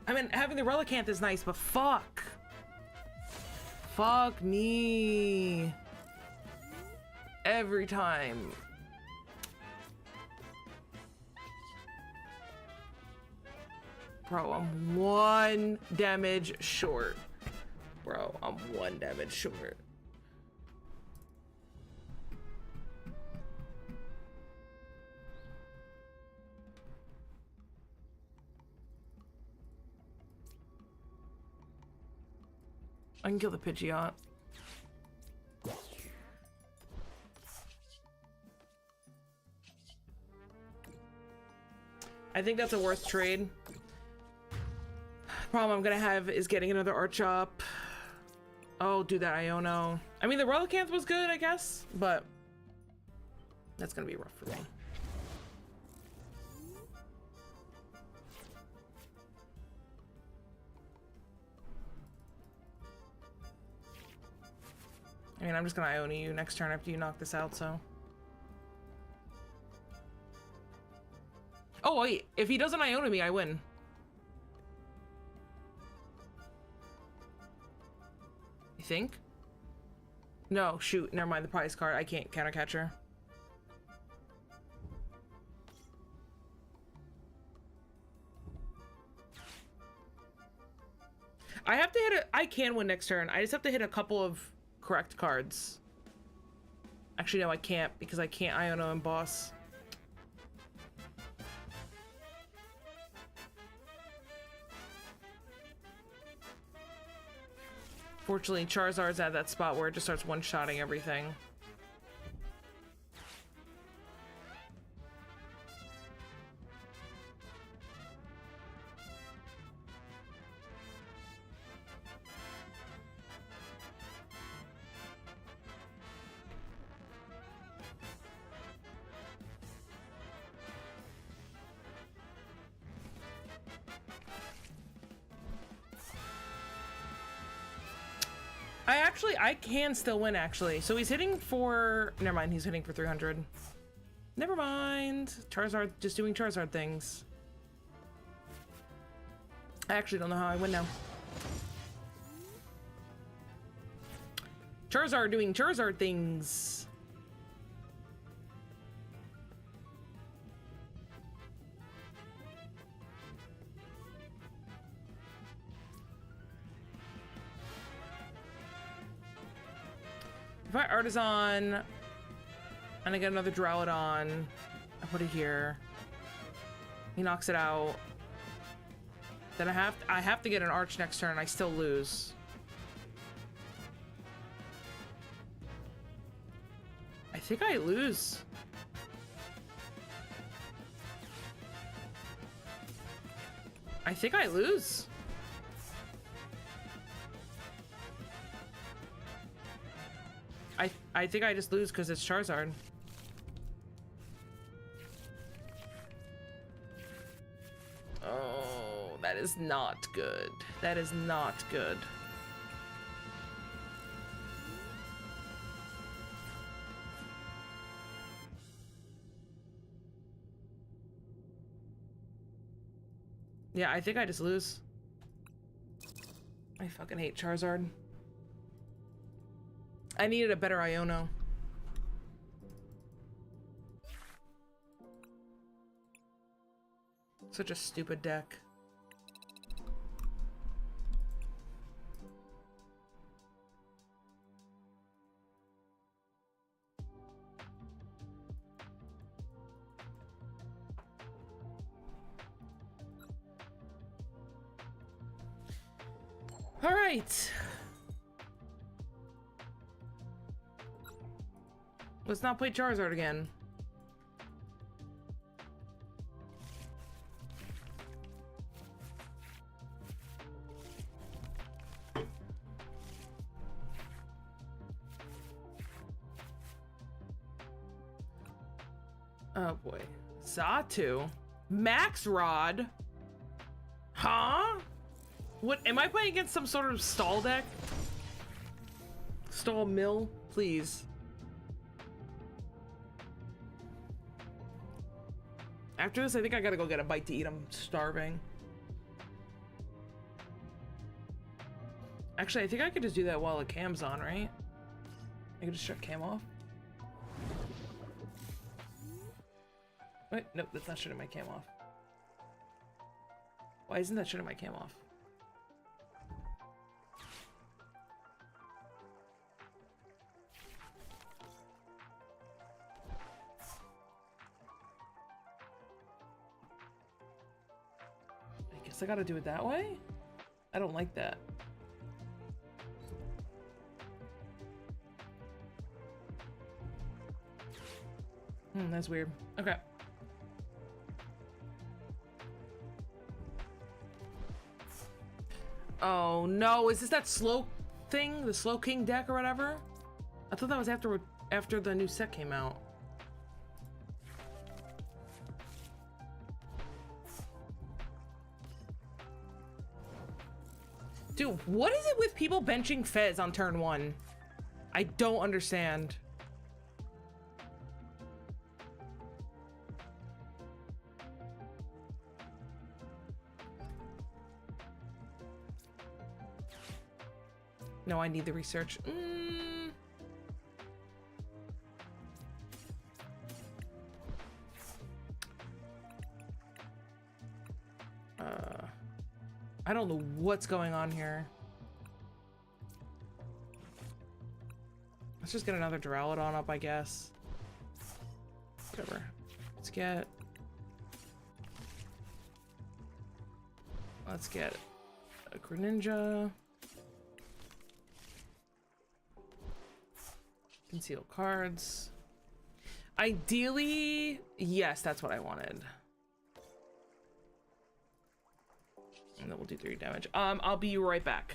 I mean, having the Relicanth is nice, but fuck. Fuck me. Every time. Bro, I'm 1 damage short. Bro, I'm 1 damage short. I can kill the Pidgeot. I think that's a worth trade. Problem I'm gonna have is getting another Arch up. Oh, do that Iono. I mean, the Relicanth was good, I guess, but that's gonna be rough for me. I mean, I'm just gonna Iona you next turn after you knock this out, so. Oh, wait. If he doesn't Iona me, I win. You think? No, shoot. Never mind the prize card. I can't counter catcher. I can win next turn. I just have to hit a couple of correct cards. Actually, no, I can't because I can't Iono and boss. Fortunately, Charizard's at that spot where it just starts one-shotting everything. I can still win, actually. So he's hitting for... Never mind, he's hitting for 300. Never mind. Charizard just doing Charizard things. I actually don't know how I win now. Charizard doing Charizard things. If I Artisan and I get another Drowlodon, I put it here. He knocks it out. Then I have to get an Arch next turn. I still lose. I think I lose. I think I lose. I think I just lose because it's Charizard. Oh, that is not good. That is not good. Yeah, I think I just lose. I fucking hate Charizard. I needed a better Iono. Such a stupid deck. All right. Let's not play Charizard again. Oh boy. Xatu? Max Rod? Huh? What, am I playing against some sort of stall deck? Stall mill? Please. After this, I think I gotta go get a bite to eat. I'm starving. Actually, I think I could just do that while the cam's on, right? I could just shut cam off. Wait, nope, that's not shutting my cam off. Why isn't that shutting my cam off? I guess I gotta do it that way? I don't like that. That's weird. Okay. Oh no, is this that slow thing? The Slow King deck or whatever? I thought that was after the new set came out. Dude, what is it with people benching Fez on turn 1? I don't understand. No, I need the research. I don't know what's going on here. Let's just get another Duraludon up, I guess. Whatever. Let's get a Greninja. Conceal cards. Ideally, yes, that's what I wanted. And then we'll do 3 damage. I'll be right back.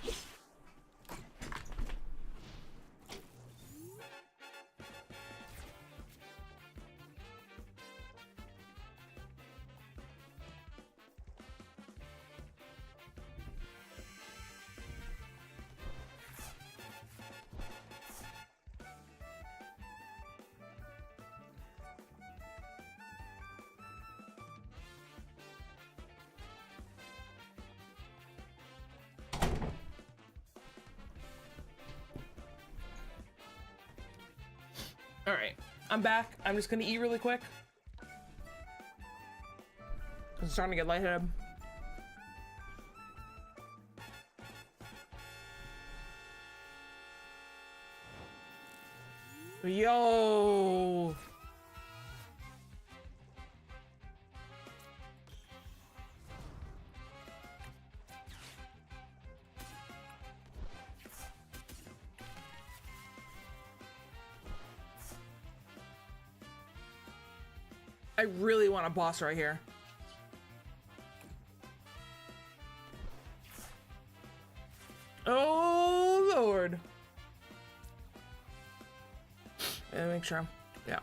All right, I'm back. I'm just gonna eat really quick. I'm starting to get lightheaded. Yo. I really want a boss right here. Oh, Lord. And make sure. Yeah.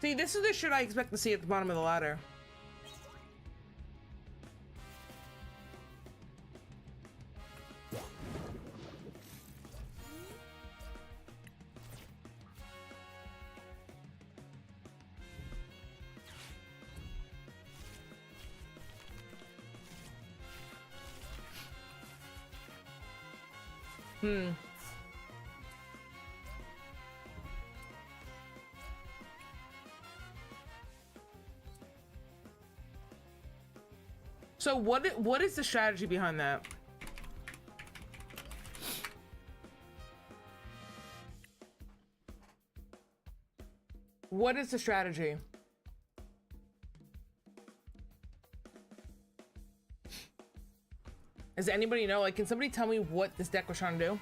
See, this is the shit I expect to see at the bottom of the ladder. So what is the strategy behind that? What is the strategy? Does anybody know? Like, can somebody tell me what this deck was trying to do?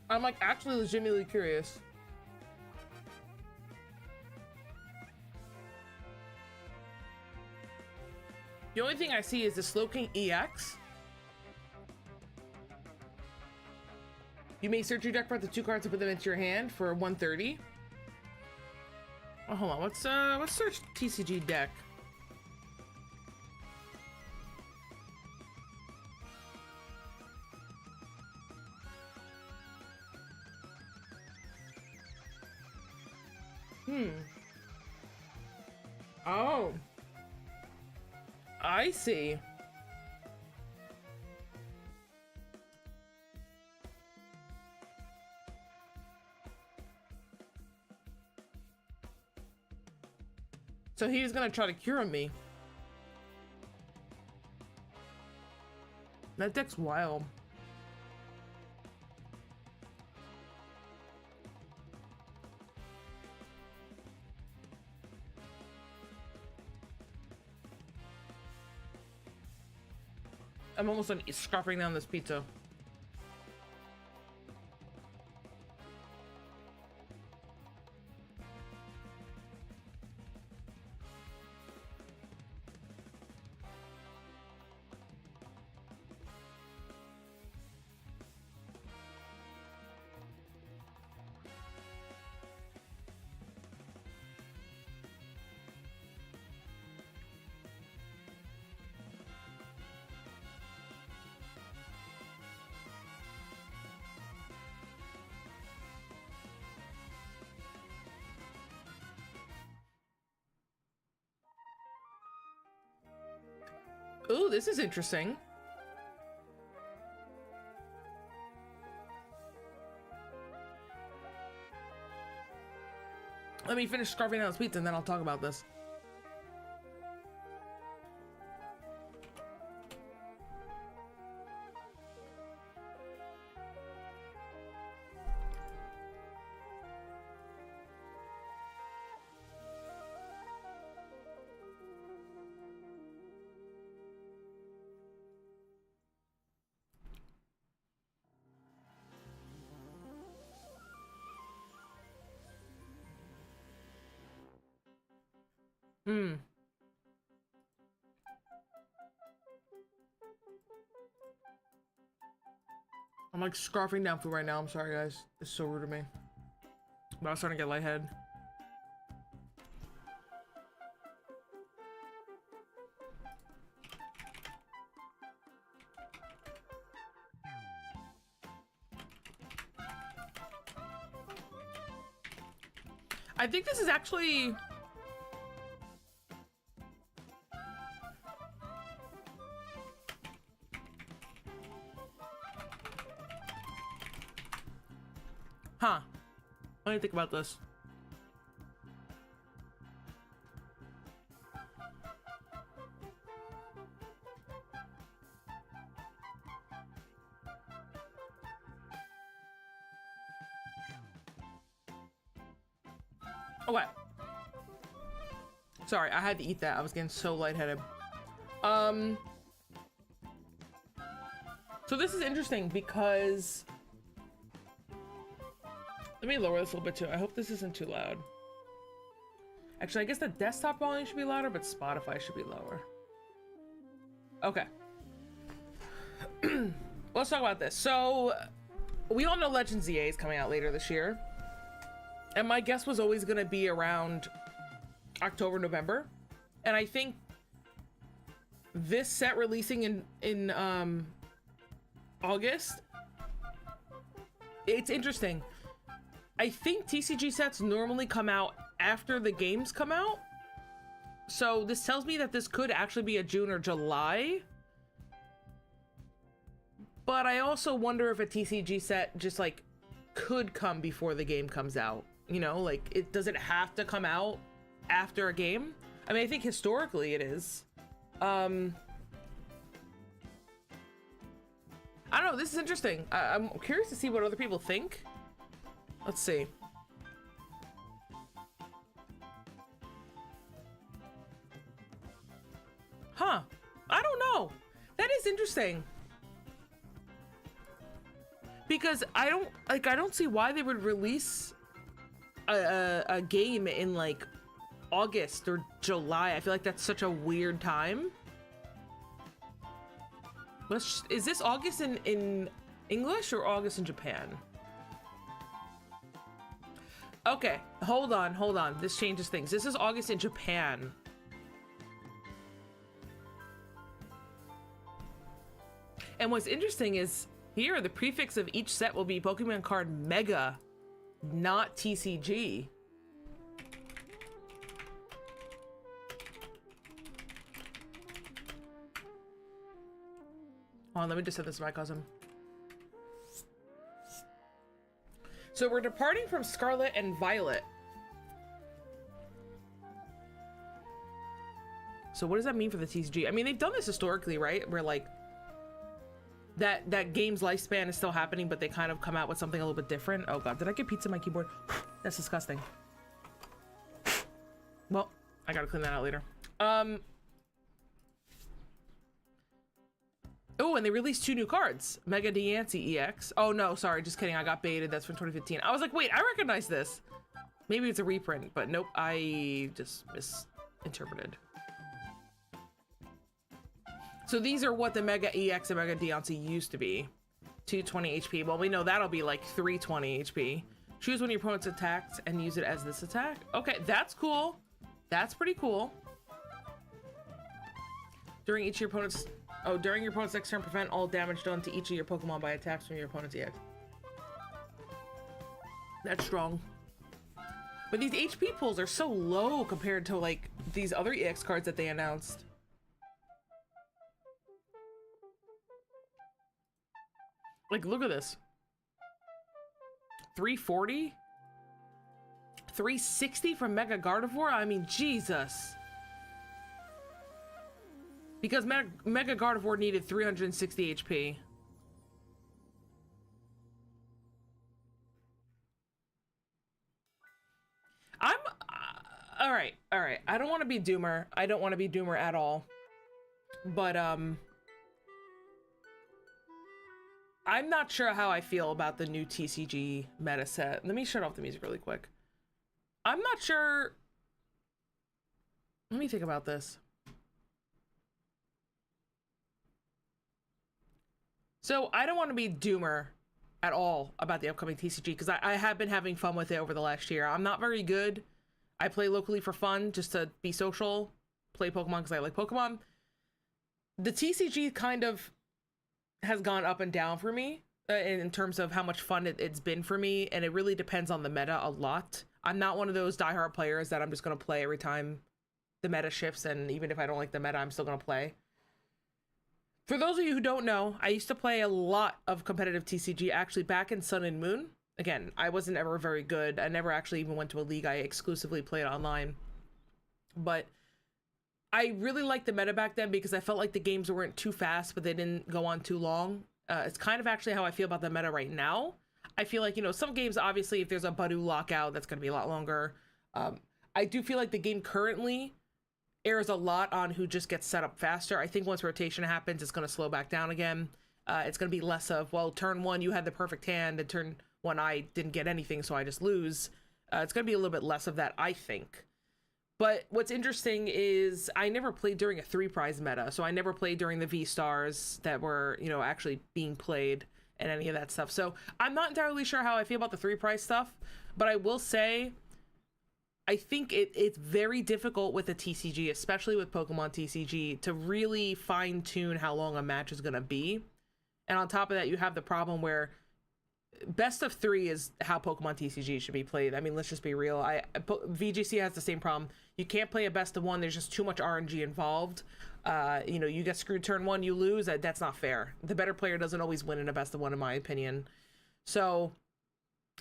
I'm like actually legitimately curious. The only thing I see is the Slowking EX. You may search your deck for the 2 cards and put them into your hand for 130. Oh, hold on. Let's search TCG deck. Oh. I see. So he's gonna try to cure me. That deck's wild. I'm almost done scarfing down this pizza. this is interesting. Let me finish scarfing down this pizza and then I'll talk about this. I'm like scarfing down food right now. I'm sorry, guys. It's so rude of me. But I was starting to get lightheaded. I think this is actually... Huh. Let me think about this. Okay. Sorry, I had to eat that. I was getting so lightheaded. So this is interesting because... Let me lower this a little bit too. I hope this isn't too loud. Actually, I guess the desktop volume should be louder, but Spotify should be lower. Okay. Let's talk about this. So, we all know Legends EA is coming out later this year. And my guess was always going to be around October, November. And I think this set releasing in August, it's interesting. I think TCG sets normally come out after the games come out. So this tells me that this could actually be a June or July. But I also wonder if a TCG set just like could come before the game comes out. You know, like does it have to come out after a game? I mean, I think historically it is. I don't know, this is interesting. I'm curious to see what other people think. Let's see. Huh. I don't know. That is interesting. Because I don't see why they would release a game in like August or July. I feel like that's such a weird time. Is this August in English or August in Japan? Okay, hold on. This changes things. This is August in Japan. And what's interesting is here, the prefix of each set will be Pokemon card Mega, not TCG. Hold on, let me just set this microcosm. So we're departing from Scarlet and Violet. So what does that mean for the TCG? I mean, they've done this historically, right? Where like that game's lifespan is still happening, but they kind of come out with something a little bit different. Oh god, did I get pizza on my keyboard? That's disgusting. Well, I gotta clean that out later. Oh, and they released 2 new cards. Mega Diancie EX. Oh no, sorry, just kidding. I got baited. That's from 2015. I was like, wait, I recognize this. Maybe it's a reprint, but nope, I just misinterpreted. So these are what the Mega EX and Mega Diancie used to be. 220 HP. Well, we know that'll be like 320 HP. Choose when your opponent's attacked and use it as this attack. Okay, that's cool. That's pretty cool. During each of your opponent's... Oh, during your opponent's next turn, prevent all damage done to each of your Pokemon by attacks from your opponent's EX. That's strong. But these HP pulls are so low compared to, like, these other EX cards that they announced. Like, look at this. 340? 360 from Mega Gardevoir? I mean, Jesus. Because Mega Gardevoir needed 360 HP. I'm... Alright. I don't want to be Doomer. I don't want to be Doomer at all. But, I'm not sure how I feel about the new TCG meta set. Let me shut off the music really quick. I'm not sure... Let me think about this. So, I don't want to be Doomer at all about the upcoming TCG, because I have been having fun with it over the last year. I'm not very good. I play locally for fun, just to be social. Play Pokemon because I like Pokemon. The TCG kind of has gone up and down for me in terms of how much fun it's been for me, and it really depends on the meta a lot. I'm not one of those diehard players that I'm just going to play every time the meta shifts, and even if I don't like the meta, I'm still going to play. For those of you who don't know, I used to play a lot of competitive TCG actually back in Sun and Moon. Again, I wasn't ever very good. I never actually even went to a league. I exclusively played online. But I really liked the meta back then because I felt like the games weren't too fast, but they didn't go on too long. It's kind of actually how I feel about the meta right now. I feel like, you know, some games, obviously, if there's a Badu lockout, that's going to be a lot longer. I do feel like the game currently errs a lot on who just gets set up faster. I think once rotation happens, it's going to slow back down again. It's going to be less of, well, turn one, you had the perfect hand, and turn one, I didn't get anything, so I just lose. It's going to be a little bit less of that, I think. But what's interesting is I never played during a 3-prize meta, so I never played during the V-Stars that were, you know, actually being played and any of that stuff. So I'm not entirely sure how I feel about the 3-prize stuff, but I will say I think it's very difficult with a TCG, especially with Pokemon TCG, to really fine-tune how long a match is going to be. And on top of that, you have the problem where best of 3 is how Pokemon TCG should be played. I mean, let's just be real. VGC has the same problem. You can't play a best of 1. There's just too much RNG involved. You know, you get screwed turn 1, you lose. That's not fair. The better player doesn't always win in a best of 1, in my opinion. So,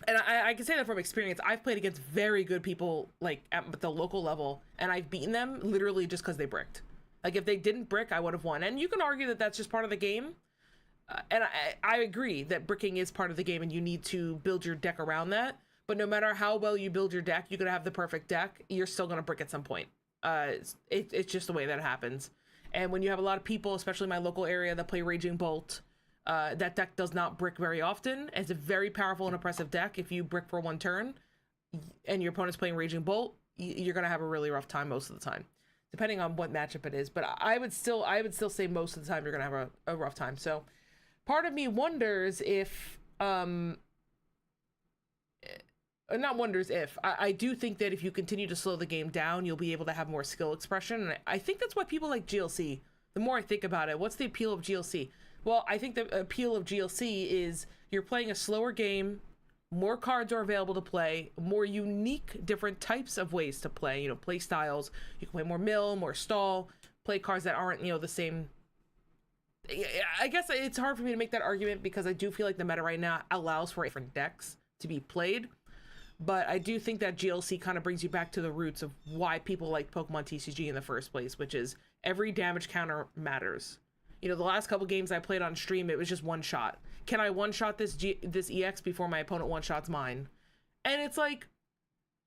and I can say that from experience. I've played against very good people, like, at the local level, and I've beaten them literally just because they bricked. Like, if they didn't brick, I would have won. And you can argue that that's just part of the game. And I agree that bricking is part of the game and you need to build your deck around that. But no matter how well you build your deck, you're going to have the perfect deck. You're still going to brick at some point. It's just the way that happens. And when you have a lot of people, especially in my local area, that play Raging Bolt, that deck does not brick very often. It's a very powerful and oppressive deck. If you brick for 1 turn and your opponent's playing Raging Bolt, you're going to have a really rough time most of the time, depending on what matchup it is. But I would still say most of the time you're going to have a rough time. So part of me wonders if, not wonders if, I do think that if you continue to slow the game down, you'll be able to have more skill expression. And I think that's why people like GLC. The more I think about it, what's the appeal of GLC? Well, I think the appeal of GLC is you're playing a slower game, more cards are available to play, more unique different types of ways to play, you know, play styles. You can play more mill, more stall, play cards that aren't, you know, the same. I guess it's hard for me to make that argument because I do feel like the meta right now allows for different decks to be played. But I do think that GLC kind of brings you back to the roots of why people like Pokemon TCG in the first place, which is every damage counter matters. You know, the last couple games I played on stream, it was just one shot. Can I one-shot this EX before my opponent one-shots mine? And it's like,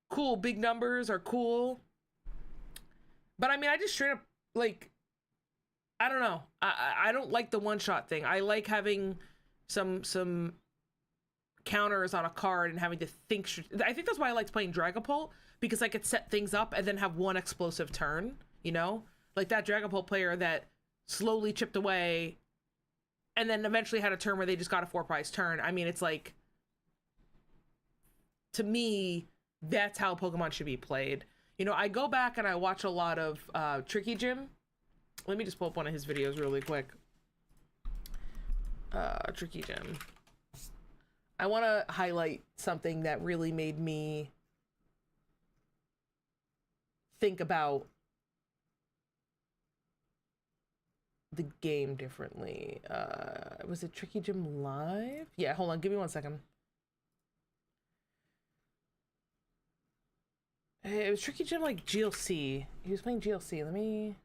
cool, big numbers are cool. But I mean, I just straight up, like, I don't know. I don't like the one-shot thing. I like having some counters on a card and having to think. I think that's why I liked playing Dragapult, because I could set things up and then have one explosive turn, you know? Like that Dragapult player that slowly chipped away and then eventually had a turn where they just got a 4-prize turn. I mean, it's like, to me, that's how Pokemon should be played. You know, I go back and I watch a lot of Tricky Jim. Let me just pull up one of his videos really quick. Tricky Jim. I want to highlight something that really made me think about the game differently. Was it Tricky Gym Live? Yeah, hold on, give me 1 second. It was Tricky Gym like GLC. He was playing GLC. Let me...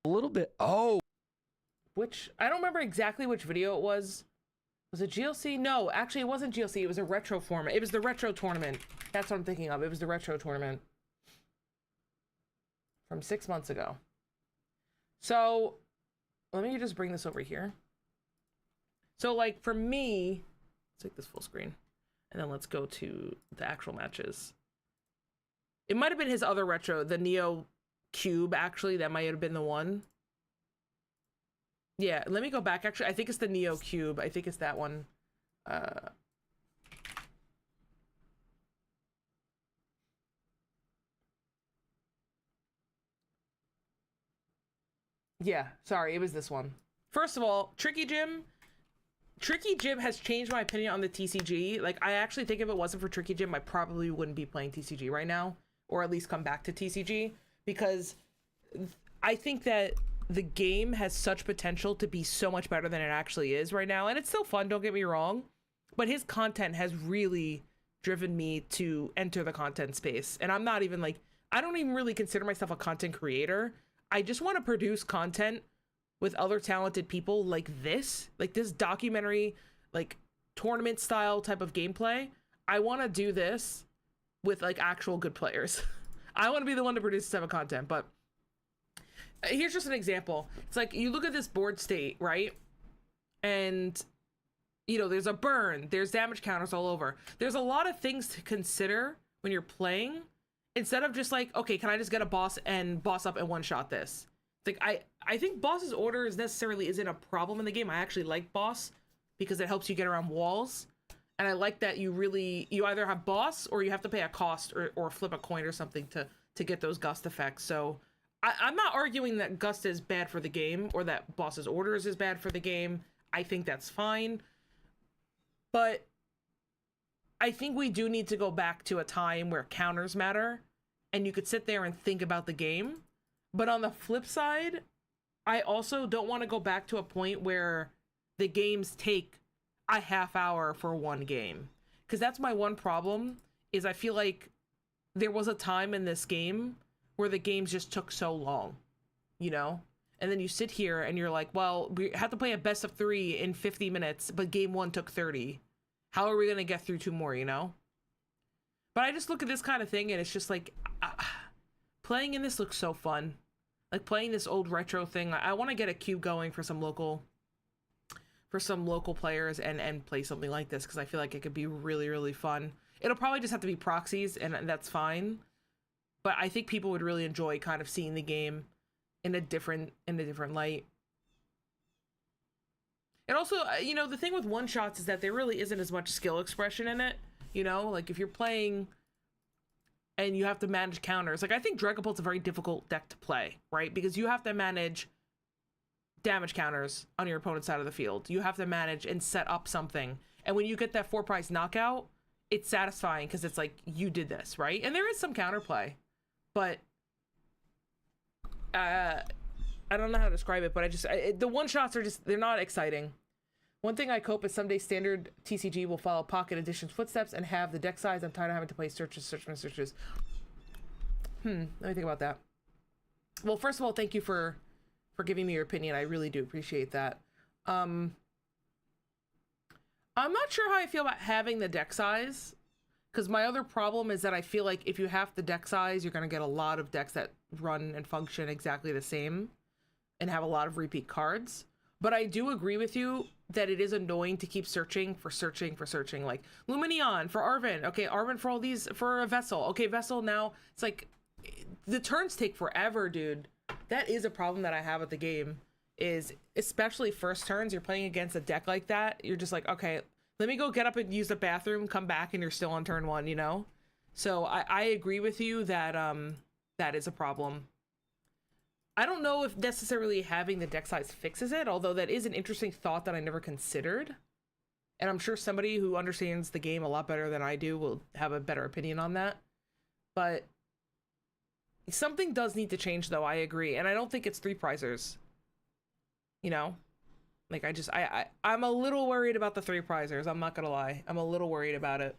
A little bit. Oh. Which, I don't remember exactly which video it was. Was it GLC? No, actually it wasn't GLC. It was a retro format. It was the retro tournament. That's what I'm thinking of. It was the retro tournament. From 6 months ago. So, let me just bring this over here. So, like, for me... Let's take this full screen. And then let's go to the actual matches. It might have been his other retro, the Neo Cube, actually. That might have been the one. Yeah, let me go back. Actually, I think it's the Neo Cube. I think it's that one. Yeah, sorry, it was this one. First of all, Tricky Gym has changed my opinion on the TCG. Like, I actually think if it wasn't for Tricky Gym, I probably wouldn't be playing TCG right now, or at least come back to TCG, because I think that the game has such potential to be so much better than it actually is right now. And it's still fun, don't get me wrong, but his content has really driven me to enter the content space. And I'm not even like, I don't even really consider myself a content creator. I just want to produce content with other talented people like this documentary, like tournament style type of gameplay. I want to do this with like actual good players. I want to be the one to produce this type of content. But here's just an example. It's like, you look at this board state, right? And, you know, there's a burn, there's damage counters all over. There's a lot of things to consider when you're playing, instead of just like, okay, can I just get a boss and boss up and one shot this? It's like, I think boss's orders necessarily isn't a problem in the game. I actually like boss because it helps you get around walls. And I like that you either have boss or you have to pay a cost or flip a coin or something to get those gust effects. So I'm not arguing that gust is bad for the game or that boss's orders is bad for the game. I think that's fine. But I think we do need to go back to a time where counters matter and you could sit there and think about the game. But on the flip side, I also don't want to go back to a point where the games take a half hour for one game. Because that's my one problem, is I feel like there was a time in this game where the games just took so long, you know? And then you sit here and you're like, well, we have to play a best of 3 in 50 minutes, but game 1 took 30. How are we going to get through 2 more, you know? But I just look at this kind of thing and it's just like, playing in this looks so fun. Like playing this old retro thing. I want to get a cube going for some local players and play something like this, because I feel like it could be really, really fun. It'll probably just have to be proxies, and that's fine. But I think people would really enjoy kind of seeing the game in a different light. And also, you know, the thing with one shots is that there really isn't as much skill expression in it. You know, like if you're playing and you have to manage counters, like I think Dragapult's a very difficult deck to play, right? Because you have to manage damage counters on your opponent's side of the field. You have to manage and set up something. And when you get that 4 prize knockout, it's satisfying because it's like, you did this, right? And there is some counterplay, but I don't know how to describe it, but the one shots are just, they're not exciting. One thing I hope is someday standard TCG will follow Pocket Edition's footsteps and have the deck size. I'm tired of having to play searches. Let me think about that. Well, first of all, thank you for giving me your opinion. I really do appreciate that. I'm not sure how I feel about having the deck size, because my other problem is that I feel like if you have the deck size, you're going to get a lot of decks that run and function exactly the same and have a lot of repeat cards. But I do agree with you that it is annoying to keep searching. Like Luminion for Arvin. Okay, Arvin for all these, for a Vessel. Okay, Vessel now. It's like, the turns take forever, dude. That is a problem that I have with the game, is especially first turns. You're playing against a deck like that. You're just like, okay, let me go get up and use the bathroom, come back, and you're still on turn 1, you know? So I agree with you that that is a problem. I don't know if necessarily having the deck size fixes it, although that is an interesting thought that I never considered. And I'm sure somebody who understands the game a lot better than I do will have a better opinion on that. But Something does need to change, though. I agree, and I don't think it's 3 prizers. You know, like I'm a little worried about the 3 prizers. I'm not gonna lie. I'm a little worried about it.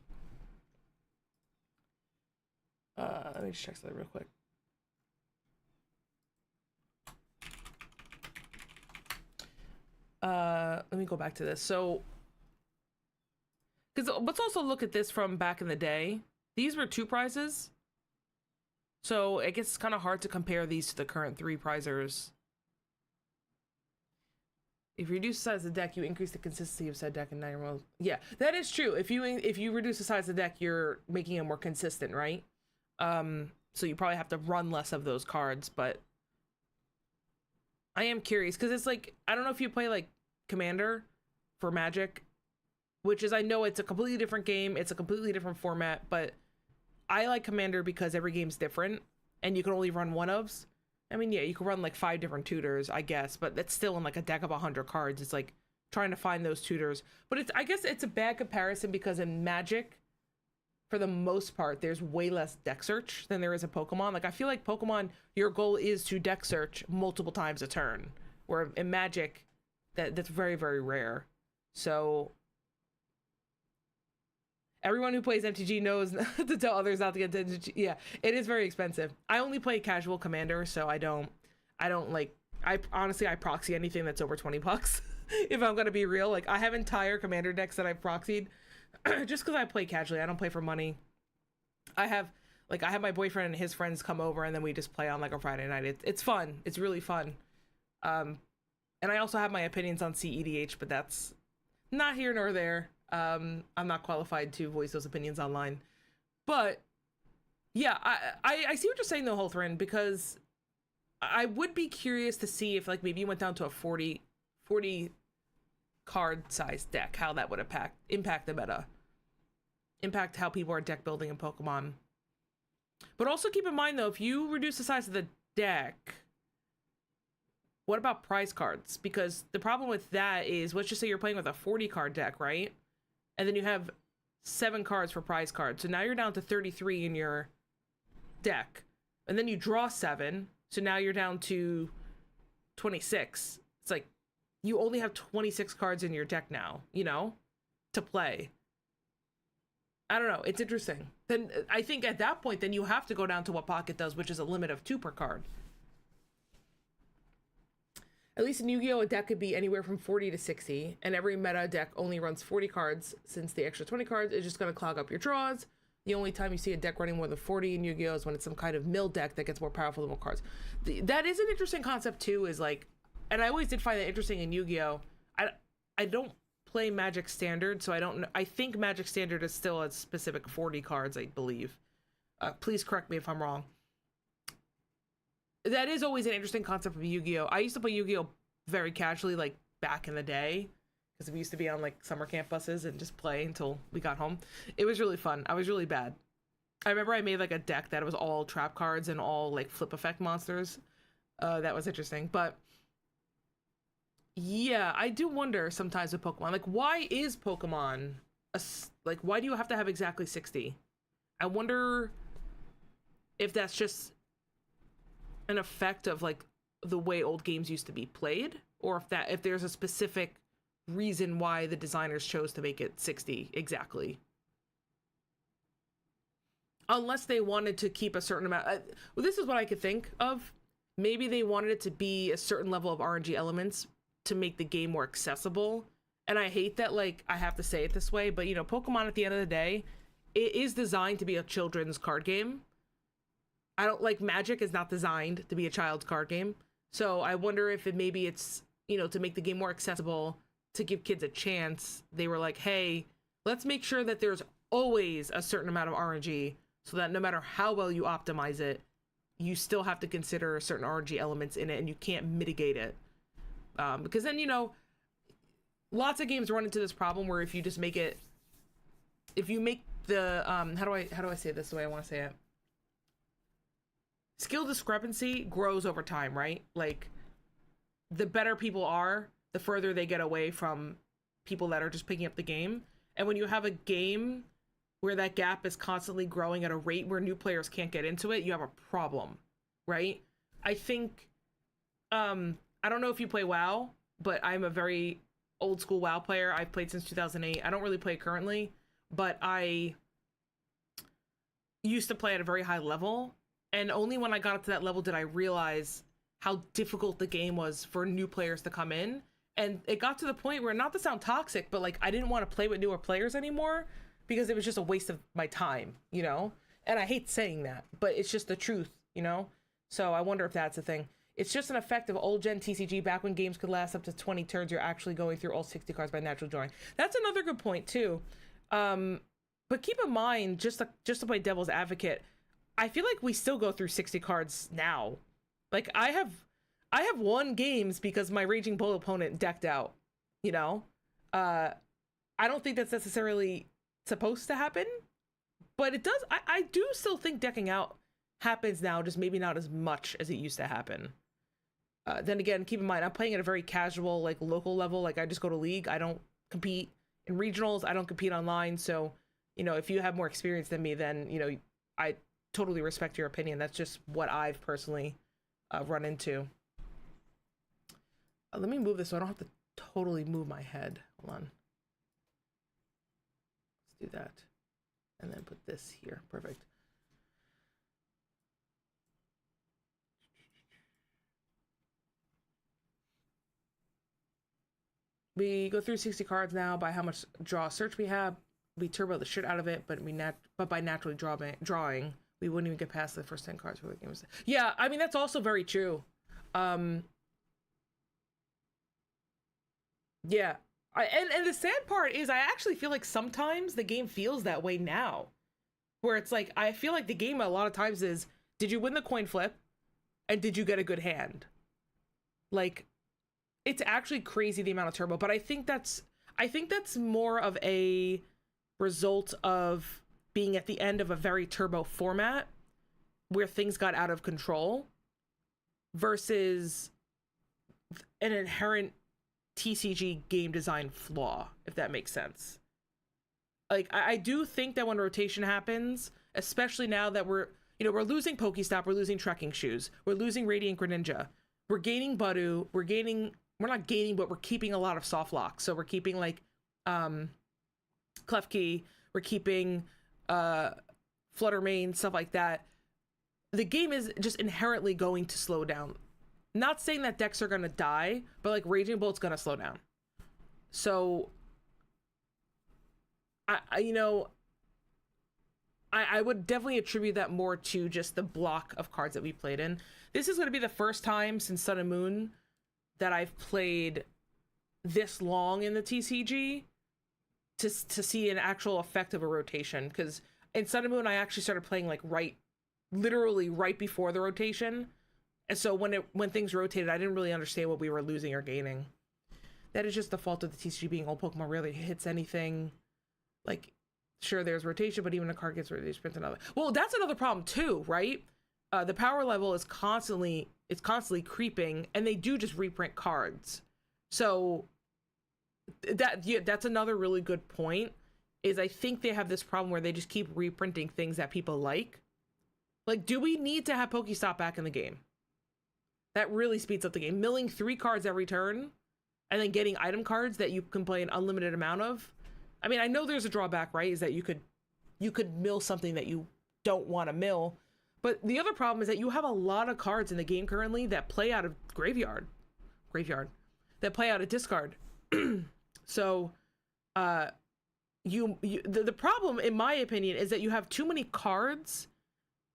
Let me just check something real quick. Let me go back to this. So, because let's also look at this from back in the day. These were 2 prizes. So I guess it's kind of hard to compare these to the current 3 prizers. If you reduce the size of the deck, you increase the consistency of said deck, and now you're more... Yeah, that is true. If you reduce the size of the deck, you're making it more consistent, right? So you probably have to run less of those cards, but I am curious because it's like, I don't know if you play like Commander for Magic, which is, I know it's a completely different game, it's a completely different format, but I like Commander because every game's different and you can only run one ofs. I mean, yeah, you can run like 5 different tutors, I guess, but that's still in like a deck of 100 cards. It's like trying to find those tutors. But it's, I guess it's a bad comparison because in Magic, for the most part, there's way less deck search than there is in Pokemon. Like, I feel like Pokemon, your goal is to deck search multiple times a turn, where in Magic, that's very, very rare. So everyone who plays MTG knows to tell others not to get MTG. Yeah, it is very expensive. I only play casual Commander, so I don't like, I honestly, I proxy anything that's over 20 bucks. If I'm gonna be real, like, I have entire Commander decks that I've proxied just because I play casually. I don't play for money. I have my boyfriend and his friends come over, and then we just play on like a Friday night. It's fun. It's really fun. And I also have my opinions on CEDH, but that's not here nor there. I'm not qualified to voice those opinions online. But yeah, I see what you're saying though, Holthrin, because I would be curious to see if like maybe you went down to a 40 card size deck, how that would impact the meta, impact how people are deck building in Pokemon. But also keep in mind though, if you reduce the size of the deck, what about prize cards? Because the problem with that is, let's just say you're playing with a 40 card deck, right? And then you have 7 cards for prize cards. So now you're down to 33 in your deck. And then you draw 7. So now you're down to 26. It's like, you only have 26 cards in your deck now, you know, to play. I don't know. It's interesting. Then I think at that point, then you have to go down to what Pocket does, which is a limit of 2 per card. At least in Yu-Gi-Oh! A deck could be anywhere from 40 to 60, and every meta deck only runs 40 cards, since the extra 20 cards is just going to clog up your draws. The only time you see a deck running more than 40 in Yu-Gi-Oh! Is when it's some kind of mill deck that gets more powerful than more cards. That is an interesting concept too, is like, and I always did find that interesting in Yu-Gi-Oh! I don't play Magic Standard, so I don't know. I think Magic Standard is still a specific 40 cards, I believe. Please correct me if I'm wrong. That is always an interesting concept of Yu-Gi-Oh! I used to play Yu-Gi-Oh! Very casually, like back in the day, because we used to be on like summer camp buses and just play until we got home. It was really fun. I was really bad. I remember I made like a deck that was all trap cards and all like flip effect monsters. That was interesting. But yeah, I do wonder sometimes with Pokemon, like, why is Pokemon like, why do you have to have exactly 60? I wonder if that's just an effect of like the way old games used to be played, or if there's a specific reason why the designers chose to make it 60 exactly. Unless they wanted to keep a certain amount. Well, this is what I could think of. Maybe they wanted it to be a certain level of RNG elements to make the game more accessible. And I hate that, like, I have to say it this way, but you know, Pokemon at the end of the day, it is designed to be a children's card game. I don't like, Magic is not designed to be a child's card game. So I wonder if maybe it's, you know, to make the game more accessible, to give kids a chance. They were like, hey, let's make sure that there's always a certain amount of RNG, so that no matter how well you optimize it, you still have to consider certain RNG elements in it, and you can't mitigate it. Because then, you know, lots of games run into this problem where if you just make it, if you make the, how do I say this the way I want to say it? Skill discrepancy grows over time, right? Like, the better people are, the further they get away from people that are just picking up the game. And when you have a game where that gap is constantly growing at a rate where new players can't get into it, you have a problem. right? I think, I don't know if you play WoW, but I'm a very old school WoW player. I've played since 2008. I don't really play currently, but I used to play at a very high level. And only when I got up to that level did I realize how difficult the game was for new players to come in. And it got to the point where, not to sound toxic, but like I didn't want to play with newer players anymore because it was just a waste of my time, you know? And I hate saying that, but it's just the truth, you know? So I wonder if that's a thing. It's just an effect of old gen TCG. Back when games could last up to 20 turns, you're actually going through all 60 cards by natural drawing. That's another good point too. But keep in mind, just to play devil's advocate, I feel like we still go through 60 cards now. Like I have won games because my Raging Bull opponent decked out, you know? I don't think that's necessarily supposed to happen, but it does. I do still think decking out happens now, just maybe not as much as it used to happen. Then again, keep in mind, I'm playing at a very casual, like local level. Like I just go to league. I don't compete in regionals. I don't compete online. So, you know, if you have more experience than me, then, you know, I totally respect your opinion. That's just what I've personally run into. Let me move this so I don't have to totally move my head. Hold on. Let's do that. And then put this here. Perfect. We go through 60 cards now by how much draw search we have. We turbo the shit out of it, but by naturally drawing, we wouldn't even get past the first 10 cards for the game. Yeah, I mean, that's also very true. Yeah. And the sad part is I actually feel like sometimes the game feels that way now. Where it's like, I feel like the game a lot of times is, did you win the coin flip? And did you get a good hand? Like, it's actually crazy the amount of turbo, but I think that's more of a result of being at the end of a very turbo format where things got out of control versus an inherent TCG game design flaw, if that makes sense. Like, I do think that when rotation happens, especially now that we're losing Pokestop, we're losing Trekking Shoes, we're losing Radiant Greninja, we're gaining Budu, we're not gaining, but we're keeping a lot of soft locks. So we're keeping like Klefki, we're keeping Fluttermane, stuff like that. The game is just inherently going to slow down. Not saying that decks are going to die, but like Raging Bolt's going to slow down. So I would definitely attribute that more to just the block of cards that we played in. This is going to be the first time since Sun and Moon that I've played this long in the TCG to see an actual effect of a rotation. Because in Sun and Moon, I actually started playing like literally right before the rotation. And so when things rotated, I didn't really understand what we were losing or gaining. That is just the fault of the TCG being old. Pokemon rarely hits anything. Like, sure, there's rotation, but even a card gets rid of these print another. Well, that's another problem too, right? The power level is constantly creeping, and they do just reprint cards. So that's another really good point. Is I think they have this problem where they just keep reprinting things that people like. Like, do we need to have Pokestop back in the game? That really speeds up the game. Milling 3 cards every turn, and then getting item cards that you can play an unlimited amount of. I mean, I know there's a drawback, right? Is that you could mill something that you don't want to mill. But the other problem is that you have a lot of cards in the game currently that play out of graveyard, that play out of discard. So, the problem, in my opinion, is that you have too many cards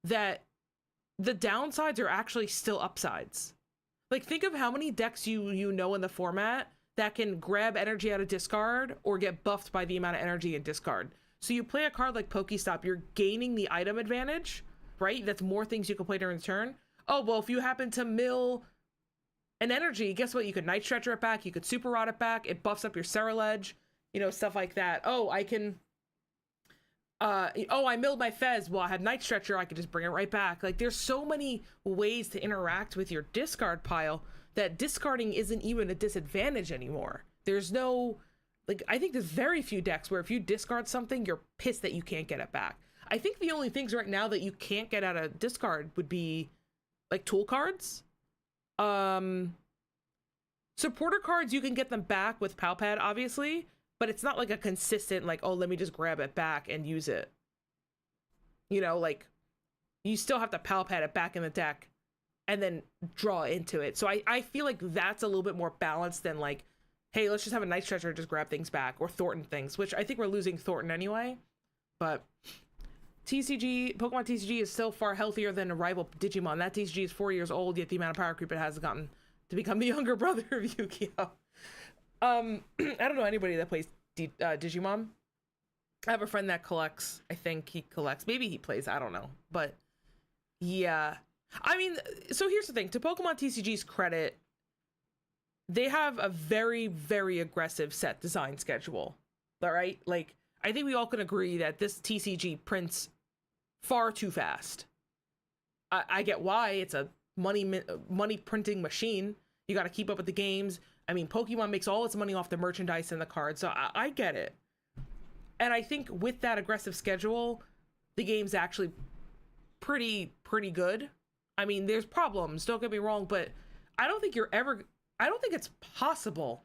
that the downsides are actually still upsides. Like, think of how many decks you know in the format that can grab energy out of discard or get buffed by the amount of energy in discard. So you play a card like Pokestop, you're gaining the item advantage, right? That's more things you can play during the turn. Oh, well, if you happen to mill an energy, guess what? You could Night Stretcher it back, you could Super Rod it back, it buffs up your Ceruledge, stuff like that. Oh, I can... I milled my Fez. Well, I have Night Stretcher, I could just bring it right back. Like, there's so many ways to interact with your discard pile that discarding isn't even a disadvantage anymore. There's no... Like, I think there's very few decks where if you discard something, you're pissed that you can't get it back. I think the only things right now that you can't get out of discard would be like tool cards. Um, Supporter cards, you can get them back with Palpad, obviously, but it's not like a consistent, like, oh, let me just grab it back and use it. You know, like, you still have to Palpad it back in the deck and then draw into it. So I feel like that's a little bit more balanced than like, hey, let's just have a nice treasure, just grab things back, or Thornton things, which I think we're losing Thornton anyway. But TCG, Pokemon TCG is still far healthier than a rival Digimon. That TCG is 4 years old, yet the amount of power creep it has gotten to become the younger brother of Yu-Gi-Oh! I don't know anybody that plays Digimon. I have a friend that collects. I think he collects. Maybe he plays. I don't know. But yeah. I mean, so here's the thing. To Pokemon TCG's credit, they have a very, very aggressive set design schedule. All right? Like, I think we all can agree that this TCG prints far too fast. I get why. It's a money printing machine. You got to keep up with the games. I mean, Pokemon makes all its money off the merchandise and the cards, so I get it. And I think with that aggressive schedule, the game's actually pretty good. I mean, there's problems, don't get me wrong, but I don't think it's possible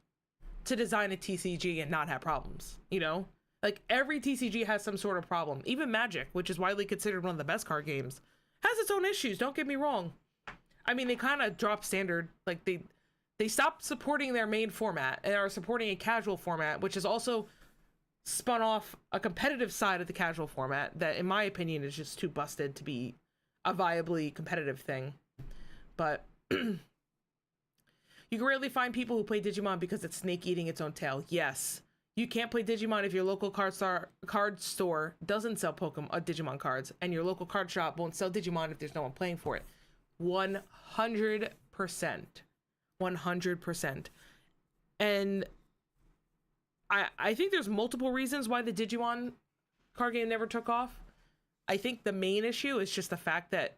to design a TCG and not have problems, you know? Like, every TCG has some sort of problem. Even Magic, which is widely considered one of the best card games, has its own issues, don't get me wrong. I mean, they kind of dropped standard. Like, they stopped supporting their main format and are supporting a casual format, which is also spun off a competitive side of the casual format that, in my opinion, is just too busted to be a viably competitive thing. But you can rarely find people who play Digimon because it's snake eating its own tail. Yes. You can't play Digimon if your local card store doesn't sell Digimon cards, and your local card shop won't sell Digimon if there's no one playing for it. 100%. 100%. And I think there's multiple reasons why the Digimon card game never took off. I think the main issue is just the fact that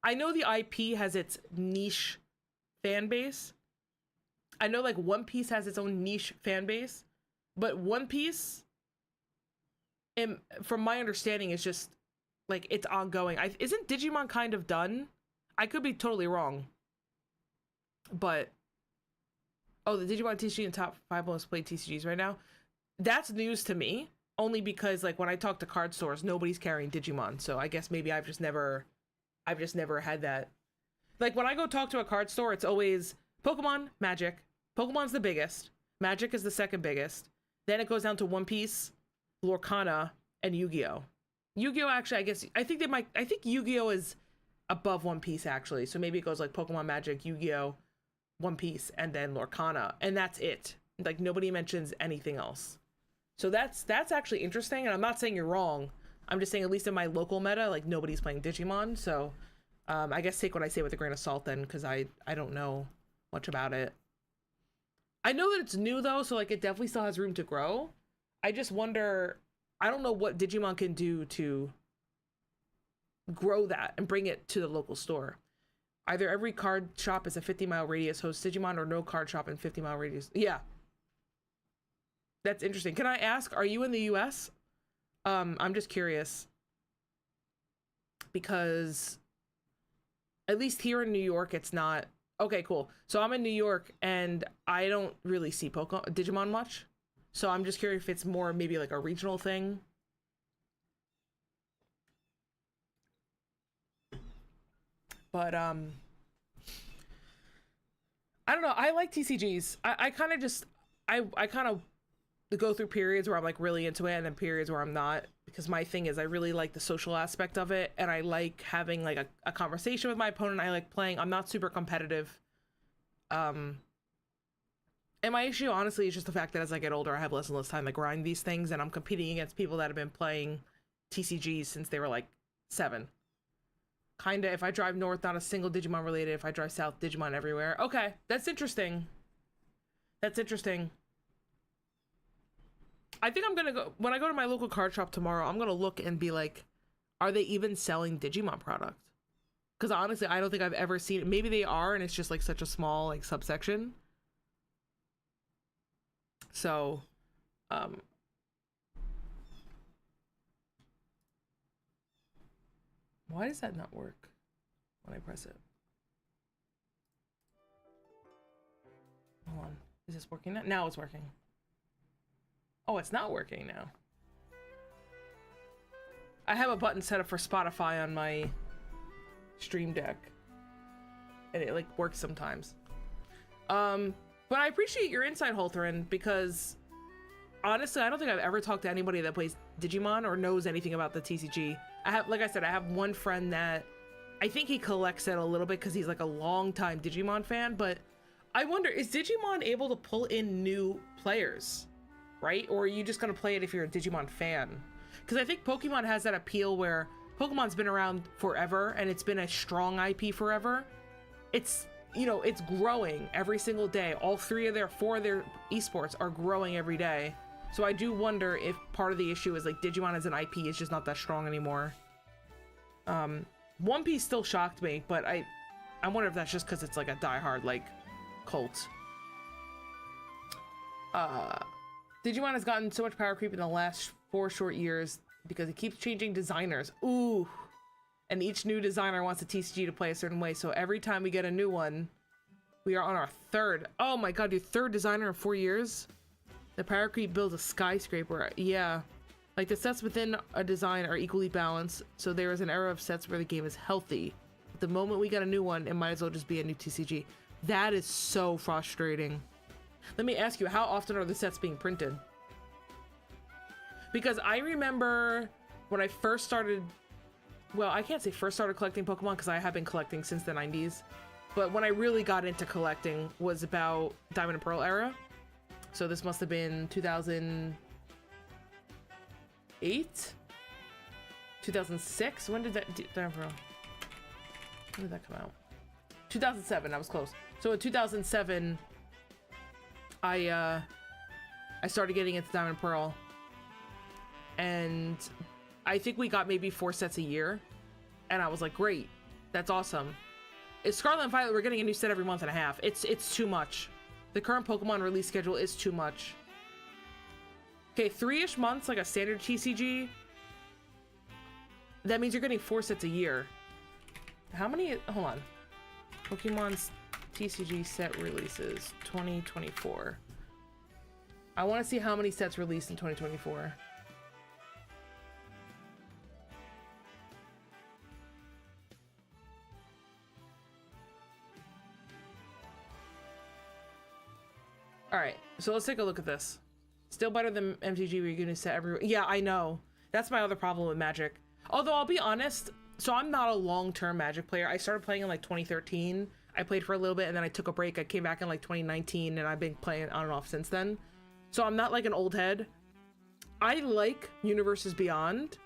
I know the IP has its niche fan base. I know like One Piece has its own niche fan base, but One Piece, from my understanding, is just like it's ongoing. Isn't Digimon kind of done? I could be totally wrong. But oh, the Digimon TCG in top 5 most played TCGs right now. That's news to me, only because like when I talk to card stores, nobody's carrying Digimon. So I guess maybe I've just never had that. Like when I go talk to a card store, it's always Pokemon, Magic. Pokemon's the biggest. Magic is the second biggest. Then it goes down to One Piece, Lorcana, and Yu-Gi-Oh. Yu-Gi-Oh actually, I think Yu-Gi-Oh is above One Piece actually. So maybe it goes like Pokemon, Magic, Yu-Gi-Oh, One Piece, and then Lorcana, and that's it. Like nobody mentions anything else. So that's actually interesting, and I'm not saying you're wrong. I'm just saying, at least in my local meta, like nobody's playing Digimon. So I guess take what I say with a grain of salt then, because I don't know much about it. I know that it's new though, so like it definitely still has room to grow. I just wonder, I don't know what Digimon can do to grow that and bring it to the local store. Either every card shop is a 50-mile radius hosts Digimon, or no card shop in 50-mile radius. Yeah. That's interesting. Can I ask, are you in the US? I'm just curious. Because at least here in New York, it's not. Okay, cool. So I'm in New York and I don't really see Digimon much. So I'm just curious if it's more maybe like a regional thing. But I don't know. I like TCGs. I kind of just I kind of go through periods where I'm like really into it, and then periods where I'm not, because my thing is I really like the social aspect of it, and I like having like a conversation with my opponent. I like playing. I'm not super competitive. And my issue honestly is just the fact that as I get older, I have less and less time to grind these things, and I'm competing against people that have been playing TCGs since they were like 7. Kinda, if I drive north, not a single Digimon related. If I drive south, Digimon everywhere. Okay, that's interesting. That's interesting. I think I'm gonna go, when I go to my local card shop tomorrow, I'm gonna look and be like, are they even selling Digimon product? Because honestly, I don't think I've ever seen it. Maybe they are, and it's just like such a small like subsection. So, why does that not work? when I press it. Hold on. Is this working now? Now it's working. Oh, it's not working now. I have a button set up for Spotify on my Stream Deck. And it like works sometimes. But I appreciate your insight, Holtherin, because honestly, I don't think I've ever talked to anybody that plays Digimon or knows anything about the TCG. I have, like I said, I have one friend that I think he collects it a little bit because he's like a long-time Digimon fan, but I wonder, is Digimon able to pull in new players, right? Or are you just gonna play it if you're a Digimon fan? Because I think Pokemon has that appeal where Pokemon's been around forever and it's been a strong IP forever. It's, you know, it's growing every single day. All four of their esports are growing every day. So I do wonder if part of the issue is like Digimon as an IP is just not that strong anymore. One Piece still shocked me, but I wonder if that's just because it's like a diehard like cult. Digimon has gotten so much power creep in the last 4 short years because it keeps changing designers. Ooh. And each new designer wants a TCG to play a certain way. So every time we get a new one, we are on our third. Oh my god, dude, third designer in 4 years? The power creep builds a skyscraper. Yeah. Like the sets within a design are equally balanced. So there is an era of sets where the game is healthy. But the moment we get a new one, it might as well just be a new TCG. That is so frustrating. Let me ask you, how often are the sets being printed? Because I remember when I first started, well, I can't say first started collecting Pokemon because I have been collecting since the 90s. But when I really got into collecting was about Diamond and Pearl era. So this must have been 2008? 2006? When did that, Diamond and Pearl? When did that come out? 2007, I was close. So in 2007, I started getting into Diamond and Pearl. And I think we got maybe 4 sets a year. And I was like, great, that's awesome. It's Scarlet and Violet, we're getting a new set every month and a half. It's too much. The current Pokemon release schedule is too much. Okay, 3-ish months, like a standard TCG. That means you're getting 4 sets a year. How many, hold on. Pokemon's TCG set releases, 2024. I want to see how many sets released in 2024. Alright, so let's take a look at this. Still better than MTG where you're gonna set every... Yeah, I know. That's my other problem with Magic. Although, I'll be honest, so I'm not a long-term Magic player. I started playing in like 2013. I played for a little bit and then I took a break. I came back in like 2019 and I've been playing on and off since then. So I'm not like an old head. I like Universes Beyond,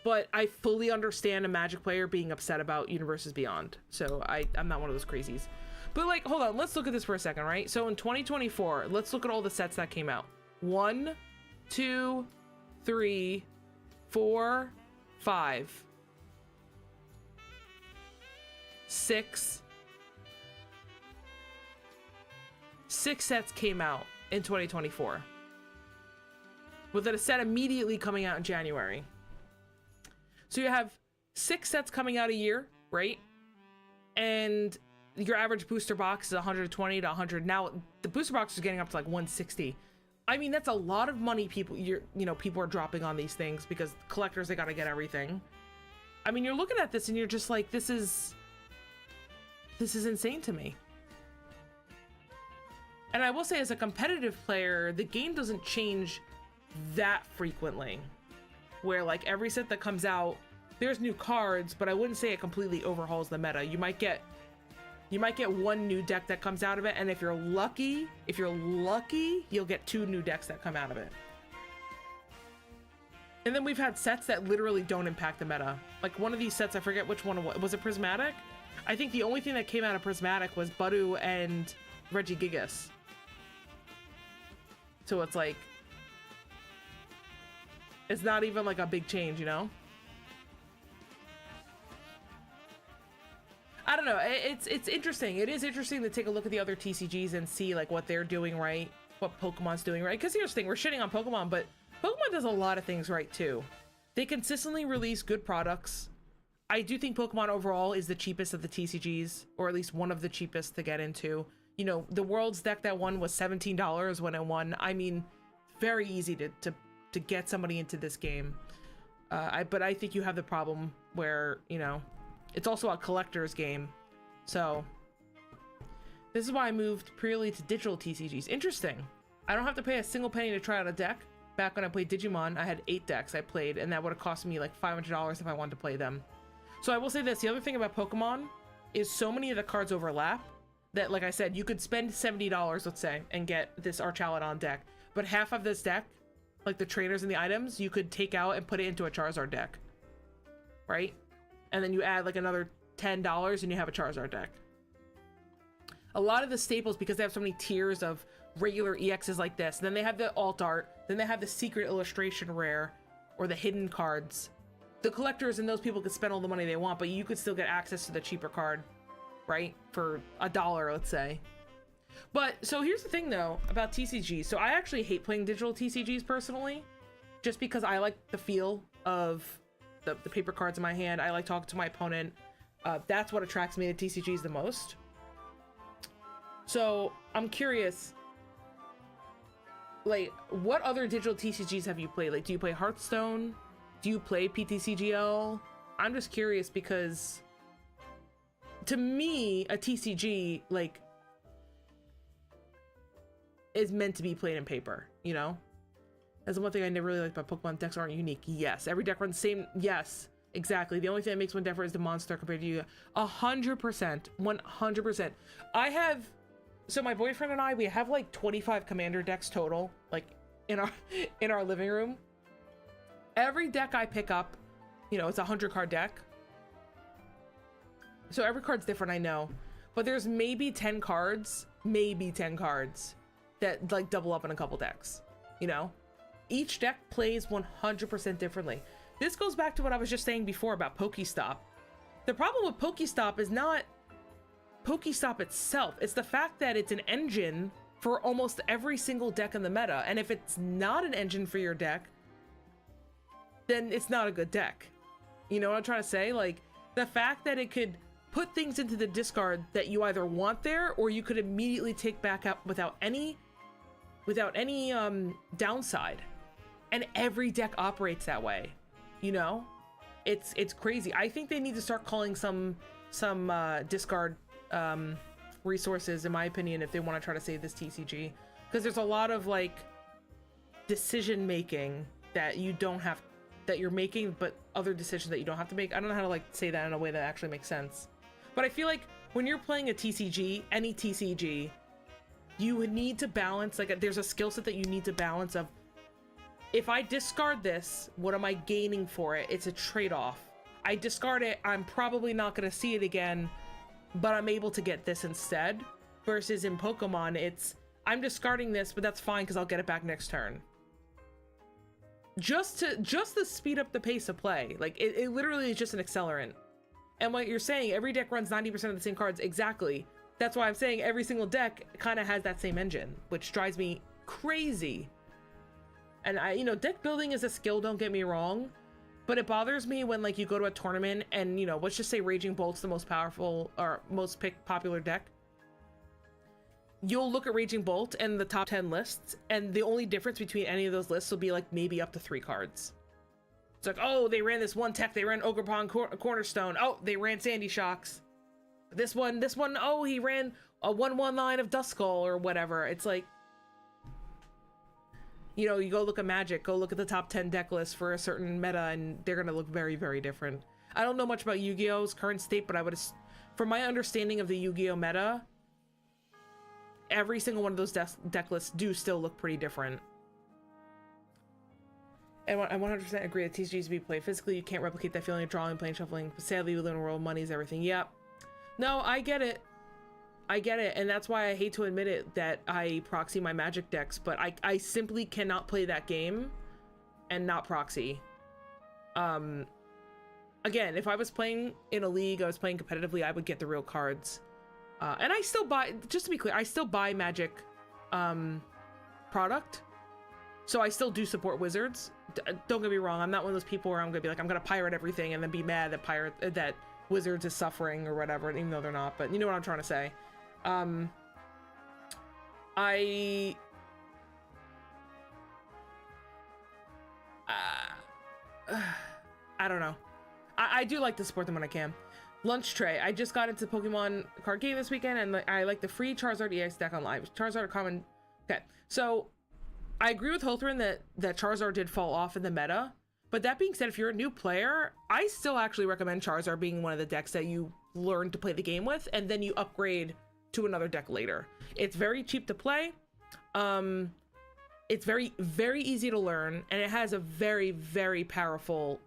but I fully understand a Magic player being upset about Universes Beyond. So I'm not one of those crazies. But like, hold on, let's look at this for a second, right? So in 2024, let's look at all the sets that came out. 1, 2, 3, 4, 5, 6. 6 sets came out in 2024. With a set immediately coming out in January. So you have 6 sets coming out a year, right? And your average booster box is 120 to 100. Now the booster box is getting up to like 160. I mean, that's a lot of money people are dropping on these things because collectors, they got to get everything. I mean, you're looking at this and you're just like, this is insane to me. And I will say, as a competitive player, the game doesn't change that frequently. Where like every set that comes out, there's new cards, but I wouldn't say it completely overhauls the meta. You might get one new deck that comes out of it, and if you're lucky, you'll get 2 new decks that come out of it. And then we've had sets that literally don't impact the meta. Like one of these sets, I forget which one was it. Prismatic? I think the only thing that came out of Prismatic was Budu and Regigigas. So it's like, it's not even like a big change, you know? I don't know. It's interesting. It is interesting to take a look at the other TCGs and see like what they're doing right, what Pokemon's doing right. Because here's the thing, we're shitting on Pokemon, but Pokemon does a lot of things right too. They consistently release good products. I do think Pokemon overall is the cheapest of the TCGs, or at least one of the cheapest to get into. You know, the Worlds deck that won was $17 when it won. I mean, very easy to get somebody into this game. But I think you have the problem where, you know, it's also a collector's game. So this is why I moved purely to digital TCGs. Interesting. I don't have to pay a single penny to try out a deck. Back when I played Digimon, I had 8 decks I played, and that would have cost me like $500 if I wanted to play them. So I will say this, the other thing about Pokemon is so many of the cards overlap that, like I said, you could spend $70, let's say, and get this Archaludon deck. But half of this deck, like the trainers and the items, you could take out and put it into a Charizard deck. Right? And then you add like another $10 and you have a Charizard deck. A lot of the staples, because they have so many tiers of regular EXs like this, then they have the alt art, then they have the secret illustration rare, or the hidden cards. The collectors and those people could spend all the money they want, but you could still get access to the cheaper card, right? For $1, let's say. But, so here's the thing though, about TCGs. So I actually hate playing digital TCGs personally, just because I like the feel of the paper cards in my hand. I like talking to my opponent. That's what attracts me to TCGs the most. So I'm curious, like, what other digital TCGs have you played? Like, do you play Hearthstone? Do you play PTCGL? I'm just curious because to me, a TCG, like, is meant to be played in paper, you know? That's the one thing I never really liked about Pokemon. Decks aren't unique. Yes. Every deck runs the same. Yes, exactly. The only thing that makes one different is the monster compared to you. 100%. 100%. So my boyfriend and I, we have like 25 commander decks total, like in our living room. Every deck I pick up, you know, it's a 100-card deck. So every card's different, I know. But there's maybe 10 cards that like double up in a couple decks, you know? Each deck plays 100% differently. This goes back to what I was just saying before about Pokestop. The problem with Pokestop is not Pokestop itself. It's the fact that it's an engine for almost every single deck in the meta. And if it's not an engine for your deck, then it's not a good deck. You know what I'm trying to say? Like, the fact that it could put things into the discard that you either want there or you could immediately take back up without any downside. And every deck operates that way, you know? It's crazy. I think they need to start calling some discard resources, in my opinion, if they want to try to save this TCG, because there's a lot of like decision making that you're making, but other decisions that you don't have to make. I don't know how to like say that in a way that actually makes sense, but I feel like when you're playing a TCG, any TCG, you would need to balance, like, there's a skill set that you need to balance of, if I discard this, what am I gaining for it? It's a trade-off. I discard it, I'm probably not going to see it again, but I'm able to get this instead. Versus in Pokemon, it's, I'm discarding this, but that's fine because I'll get it back next turn. Just to speed up the pace of play. Like, it literally is just an accelerant. And what you're saying, every deck runs 90% of the same cards. Exactly. That's why I'm saying every single deck kind of has that same engine, which drives me crazy. And you know, deck building is a skill, don't get me wrong, but it bothers me when, like, you go to a tournament and, you know, let's just say Raging Bolt's the most powerful or most popular deck. You'll look at Raging Bolt and the top 10 lists, and the only difference between any of those lists will be like maybe up to 3 cards. It's like, oh, they ran this one tech, they ran Ogerpon Cornerstone, oh, they ran Sandy Shocks. This one, oh, he ran a 1/1 line of Duskull or whatever. It's like, you know, you go look at Magic, go look at the top 10 deck list for a certain meta, and they're going to look very, very different. I don't know much about Yu-Gi-Oh's current state, but from my understanding of the Yu-Gi-Oh meta, every single one of those deck lists do still look pretty different. And I 100% agree that TCGs to be played physically. You can't replicate that feeling of drawing, playing, shuffling. But sadly, we live in a world, money is everything. Yep. No, I get it. I get it, and that's why I hate to admit it that I proxy my Magic decks, but I simply cannot play that game and not proxy. Again, if I was playing in a league, I was playing competitively, I would get the real cards. And I still buy, just to be clear, I still buy Magic product. So I still do support wizards. Don't get me wrong, I'm not one of those people where I'm gonna be like, I'm gonna pirate everything and then be mad that wizards is suffering or whatever, even though they're not, but you know what I'm trying to say. I don't know. I do like to support them when I can. Lunch tray. I just got into Pokemon card game this weekend, and I like the free Charizard EX deck on live. Charizard are common. Okay, so I agree with Holthrin that Charizard did fall off in the meta. But that being said, if you're a new player, I still actually recommend Charizard being one of the decks that you learn to play the game with, and then you upgrade to another deck later. It's very cheap to play. It's very, very easy to learn, and it has a very, very powerful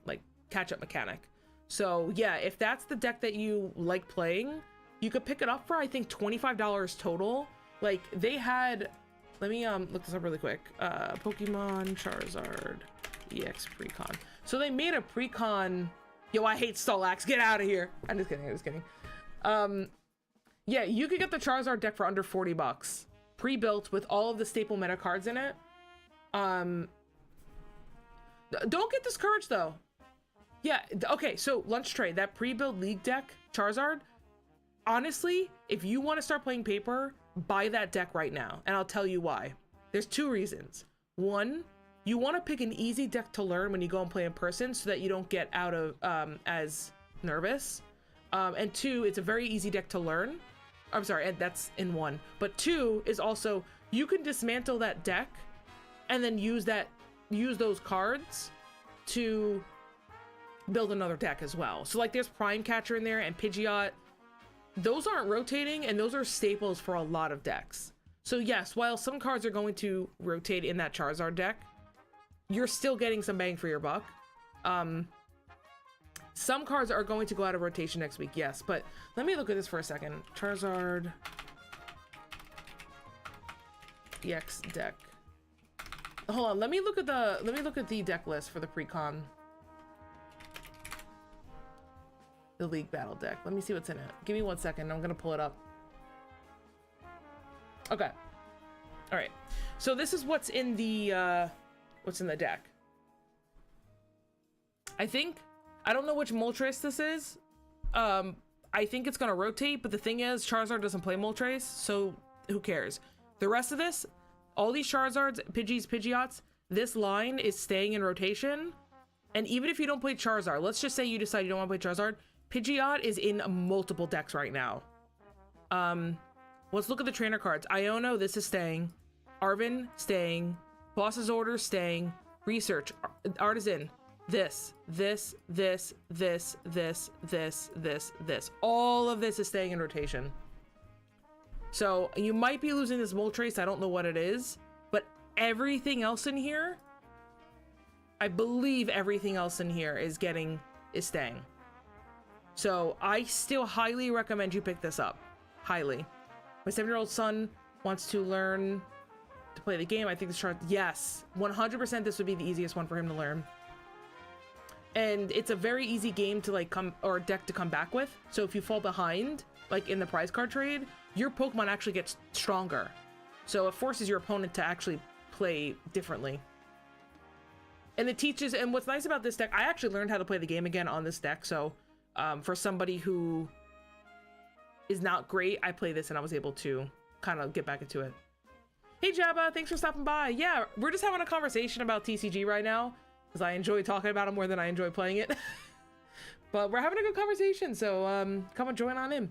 like catch-up mechanic. So yeah, if that's the deck that you like playing, you could pick it up for, I think, $25 total. Like, they had, let me look this up really quick. Pokemon Charizard EX Precon. So they made a Precon. Yo, I hate Stellax. Get out of here. I'm just kidding. Yeah, you could get the Charizard deck for under 40 bucks. Pre-built with all of the staple meta cards in it. Don't get discouraged though. Yeah, okay, so Lunch Tray, that pre-built League deck, Charizard, honestly, if you want to start playing paper, buy that deck right now, and I'll tell you why. There's two reasons. One, you want to pick an easy deck to learn when you go and play in person so that you don't get out of as nervous. And two, it's a very easy deck to learn. I'm sorry, and that's in one. But two is also, you can dismantle that deck and then use those cards to build another deck as well. So like there's Prime Catcher in there and Pidgeot. Those aren't rotating, and those are staples for a lot of decks. So yes, while some cards are going to rotate in that Charizard deck, you're still getting some bang for your buck. Some cards are going to go out of rotation next week, yes, but let me look at this for a second. Charizard EX deck. Hold on, let me look at the deck list for the Precon. The League Battle deck. Let me see what's in it. Give me 1 second. I'm gonna pull it up. Okay. All right. So this is what's in the deck. I don't know which Moltres this is. I think it's gonna rotate, but the thing is, Charizard doesn't play Moltres, so who cares? The rest of this, all these Charizards, Pidgeys, Pidgeots, this line is staying in rotation. And even if you don't play Charizard, let's just say you decide you don't want to play Charizard, Pidgeot is in multiple decks right now. Let's look at the trainer cards. Iono, this is staying. Arven, staying. Boss's Order, staying. Research, Artisan, this. All of this is staying in rotation. So you might be losing this Moltres. I don't know what it is, but everything else in here, I believe everything else in here is staying. So I still highly recommend you pick this up. Highly. My 7-year-old son wants to learn to play the game. I think this chart, yes, 100% this would be the easiest one for him to learn. And it's a very easy game to deck to come back with. So if you fall behind, like in the prize card trade, your Pokemon actually gets stronger. So it forces your opponent to actually play differently. And it teaches, and what's nice about this deck, I actually learned how to play the game again on this deck. So for somebody who is not great, I play this and I was able to kind of get back into it. Hey Jabba, thanks for stopping by. Yeah, we're just having a conversation about TCG right now because I enjoy talking about it more than I enjoy playing it. But we're having a good conversation, so come and join on in.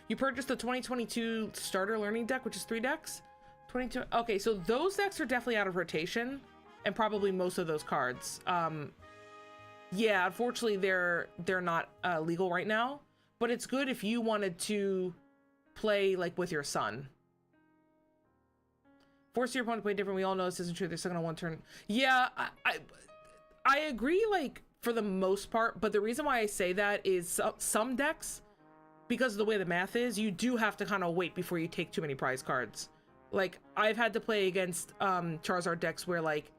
You purchased the 2022 starter learning deck, which is 3 decks. 22. Okay, so those decks are definitely out of rotation, and probably most of those cards. Yeah, unfortunately, they're not legal right now, but it's good if you wanted to play like with your son. Force your opponent to play different. We all know this isn't true. They're still gonna one turn. Yeah, I agree, like for the most part, but the reason why I say that is some decks, because of the way the math is, you do have to kind of wait before you take too many prize cards. Like I've had to play against Charizard decks where like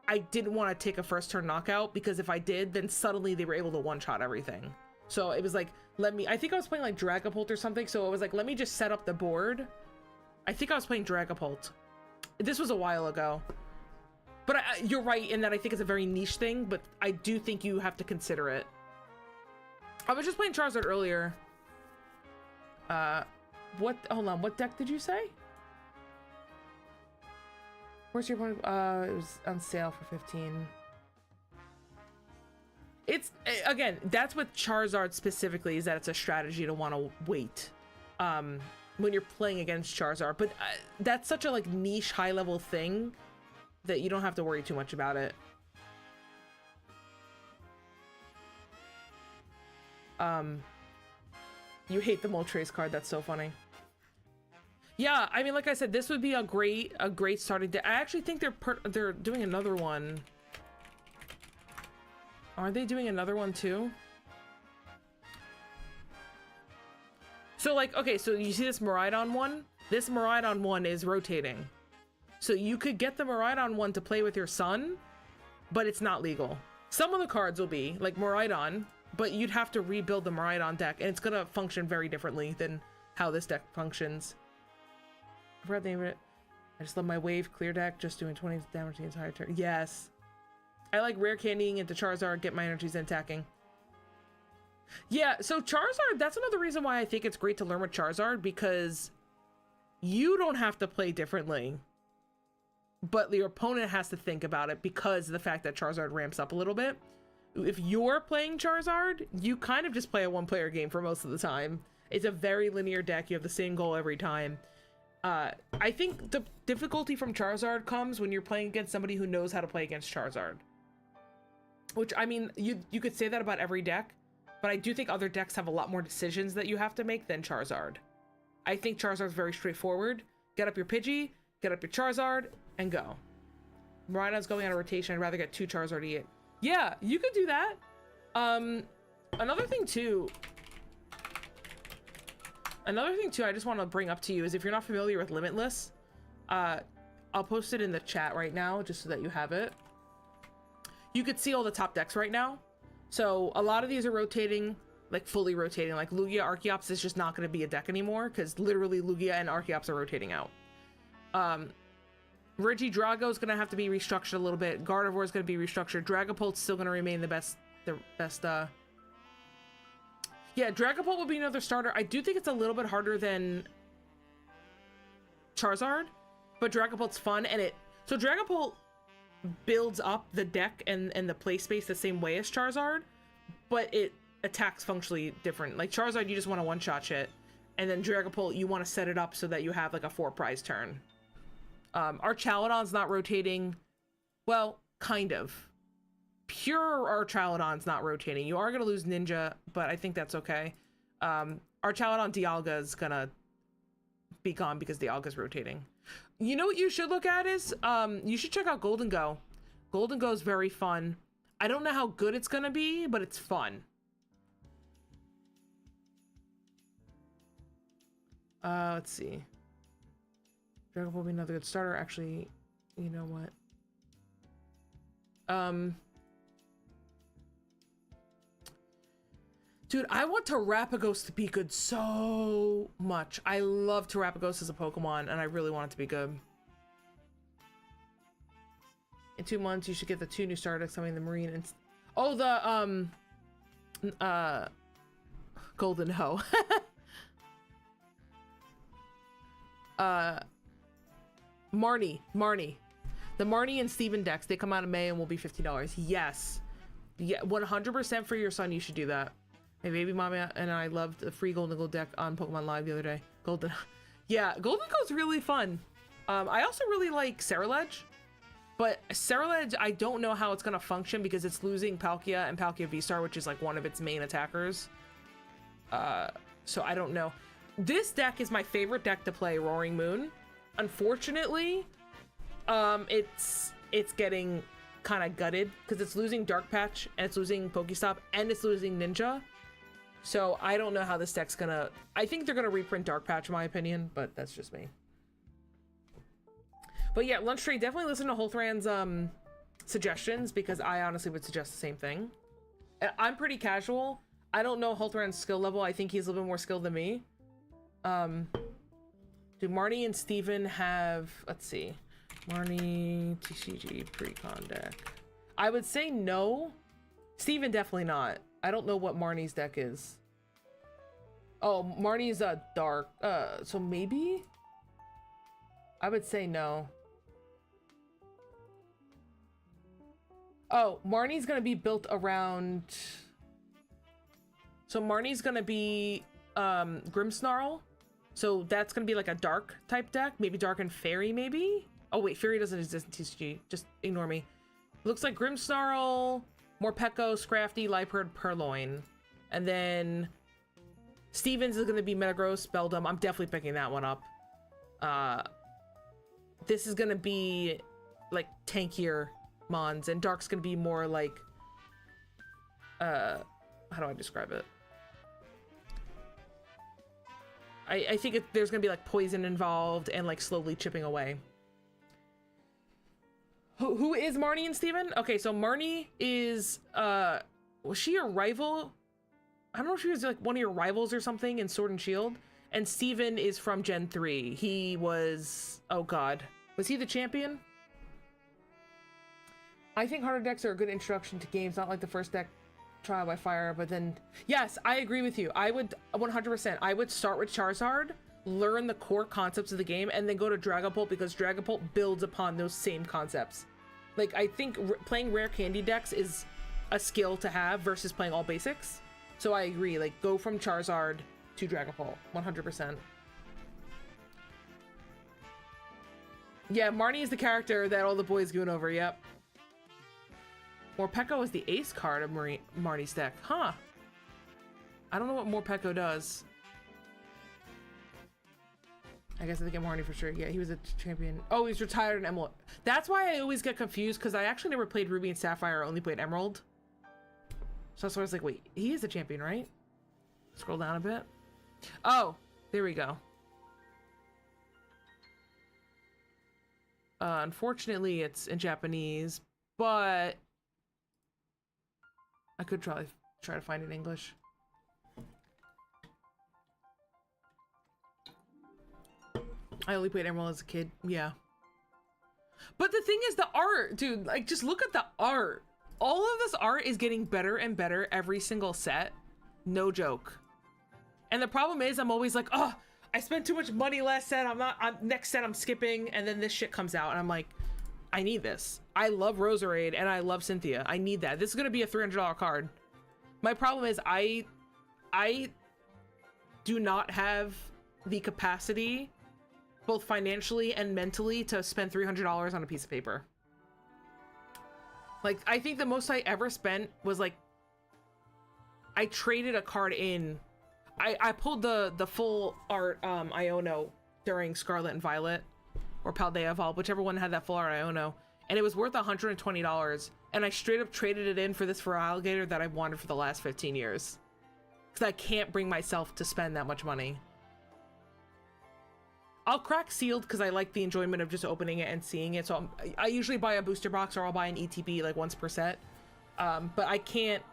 I didn't want to take a first turn knockout, because if I did, then suddenly they were able to one-shot everything. So it was like, I think I was playing like Dragapult or something, so it was like, let me just set up the board. I think I was playing Dragapult. This was a while ago. But you're right in that I think it's a very niche thing, but I do think you have to consider it. I was just playing Charizard earlier. Hold on, what deck did you say? Where's your opponent? It was on sale for 15. It's, again, that's with Charizard specifically, is that it's a strategy to want to wait. When you're playing against Charizard, but that's such a like niche high level thing that you don't have to worry too much about it. You hate the Moltres card. That's so funny. Yeah, I mean, like I said, this would be a great starting deck. I actually think they're doing another one. Are they doing another one too? So like, okay, so you see this Miraidon one? This Miraidon one is rotating. So you could get the Miraidon one to play with your son, but it's not legal. Some of the cards will be, like Miraidon, but you'd have to rebuild the Miraidon deck, and it's gonna function very differently than how this deck functions. I forgot the name of it. I just love my wave clear deck, just doing 20 damage the entire turn. Yes. I like rare candying into Charizard, get my energies and attacking. Yeah, so Charizard, that's another reason why I think it's great to learn with Charizard, because you don't have to play differently, but your opponent has to think about it because of the fact that Charizard ramps up a little bit. If you're playing Charizard, you kind of just play a one-player game for most of the time. It's a very linear deck. You have the same goal every time. I think the difficulty from Charizard comes when you're playing against somebody who knows how to play against Charizard. Which, I mean, you could say that about every deck, but I do think other decks have a lot more decisions that you have to make than Charizard. I think Charizard's very straightforward. Get up your Pidgey, get up your Charizard, and go. Miraidon's going on a rotation. I'd rather get 2 Charizard to eat. Yeah, you could do that. Another thing too I just want to bring up to you is, if you're not familiar with Limitless, I'll post it in the chat right now just so that you have it. You could see all the top decks right now. So a lot of these are rotating, like fully rotating. Like Lugia Archeops is just not going to be a deck anymore because literally Lugia and Archeops are rotating out. Regidrago is going to have to be restructured a little bit. Gardevoir is going to be restructured. Dragapult's still going to remain the best. Yeah, Dragapult will be another starter. I do think it's a little bit harder than Charizard, but Dragapult's fun, and so Dragapult builds up the deck and the play space the same way as Charizard, but it attacks functionally different. Like Charizard, you just want to one-shot shit, and then Dragapult, you want to set it up so that you have like a 4-prize turn. Archaludon's not rotating. Well, kind of. Pure Archaludon's not rotating. You are going to lose Ninja, but I think that's okay. Archaludon Dialga is going to be gone because Dialga's rotating. You know what you should look at is, you should check out Golden Go. Golden Go is very fun. I don't know how good it's going to be, but it's fun. Let's see. Dragon will be another good starter. Actually, you know what? Dude, I want Terapagos to be good so much. I love Terapagos as a Pokemon, and I really want it to be good. In 2 months, you should get the 2 new starter decks, I mean the Marine and... Oh, the, Golden Ho. Marnie. The Marnie and Steven decks, they come out in May and will be $50. Yes. Yeah, 100% for your son, you should do that. My baby mama and I loved the free Golden Go deck on Pokemon Live the other day. Yeah, Golden Go's really fun. I also really like Ceruledge, but Ceruledge, I don't know how it's gonna function because it's losing Palkia and Palkia V-Star, which is like one of its main attackers. So I don't know. This deck is my favorite deck to play, Roaring Moon. Unfortunately, it's getting kind of gutted because it's losing Dark Patch and it's losing Pokestop and it's losing Ninja. So I don't know how this deck's gonna... I think they're gonna reprint Dark Patch in my opinion, but that's just me. But yeah, Lunch Trade, definitely listen to Holthran's suggestions because I honestly would suggest the same thing. I'm pretty casual. I don't know Holthran's skill level. I think he's a little bit more skilled than me. Do Marnie and Steven have... Let's see. Marnie, TCG, pre-con deck. I would say no. Steven, definitely not. I don't know what Marnie's deck is. Oh, Marnie's dark. So maybe? I would say no. Oh, Marnie's gonna be built around... So Marnie's gonna be Grimmsnarl. So that's gonna be like a dark type deck. Maybe Dark and Fairy, maybe? Oh wait, Fairy doesn't exist in TCG. Just ignore me. Looks like Grimmsnarl, Morpeko, Scrafty, Liepard, Purloin. And then Stevens is gonna be Metagross, Beldum. I'm definitely picking that one up. This is gonna be like tankier Mons, and Dark's gonna be more like how do I describe it? I think there's gonna be like poison involved and like slowly chipping away. Who is Marnie and Steven? Okay, so Marnie is was she your rival? I don't know if she was like one of your rivals or something in Sword and Shield. And Steven is from Gen 3. He was, oh god, was he the champion? I think harder decks are a good introduction to games, not like the first deck trial by fire, but then yes, I agree with you. I would 100%. I would start with Charizard, learn the core concepts of the game, and then go to Dragapult, because Dragapult builds upon those same concepts. Like, I think playing rare candy decks is a skill to have versus playing all basics. So I agree, like, go from Charizard to Dragapult, 100%. Yeah, Marnie is the character that all the boys goon over, yep. Morpeko is the ace card of Marnie's deck, huh? I don't know what Morpeko does. I guess I think I'm Marnie for sure. Yeah, he was a champion. Oh, he's retired in Emerald. That's why I always get confused, because I actually never played Ruby and Sapphire. I only played Emerald. So that's why I was like, wait, he is a champion, right? Scroll down a bit. Oh, there we go. Unfortunately, it's in Japanese, but I could try to find it in English. I only played Emerald as a kid, yeah. But the thing is, the art, dude, like, just look at the art. All of this art is getting better and better every single set. No joke. And the problem is, I'm always like, oh, I spent too much money last set. Next set I'm skipping. And then this shit comes out and I'm like, I need this. I love Roserade and I love Cynthia. I need that. This is going to be a $300 card. My problem is I do not have the capacity, both financially and mentally, to spend $300 on a piece of paper. Like, I think the most I ever spent was like, I traded a card in. I pulled the full art Iono during Scarlet and Violet, or Paldea Evolve, whichever one had that full art Iono, and it was worth $120. And I straight up traded it in for this alligator that I've wanted for the last 15 years. Because I can't bring myself to spend that much money. I'll crack sealed because I like the enjoyment of just opening it and seeing it. So I usually buy a booster box, or I'll buy an ETB like once per set. But I can't,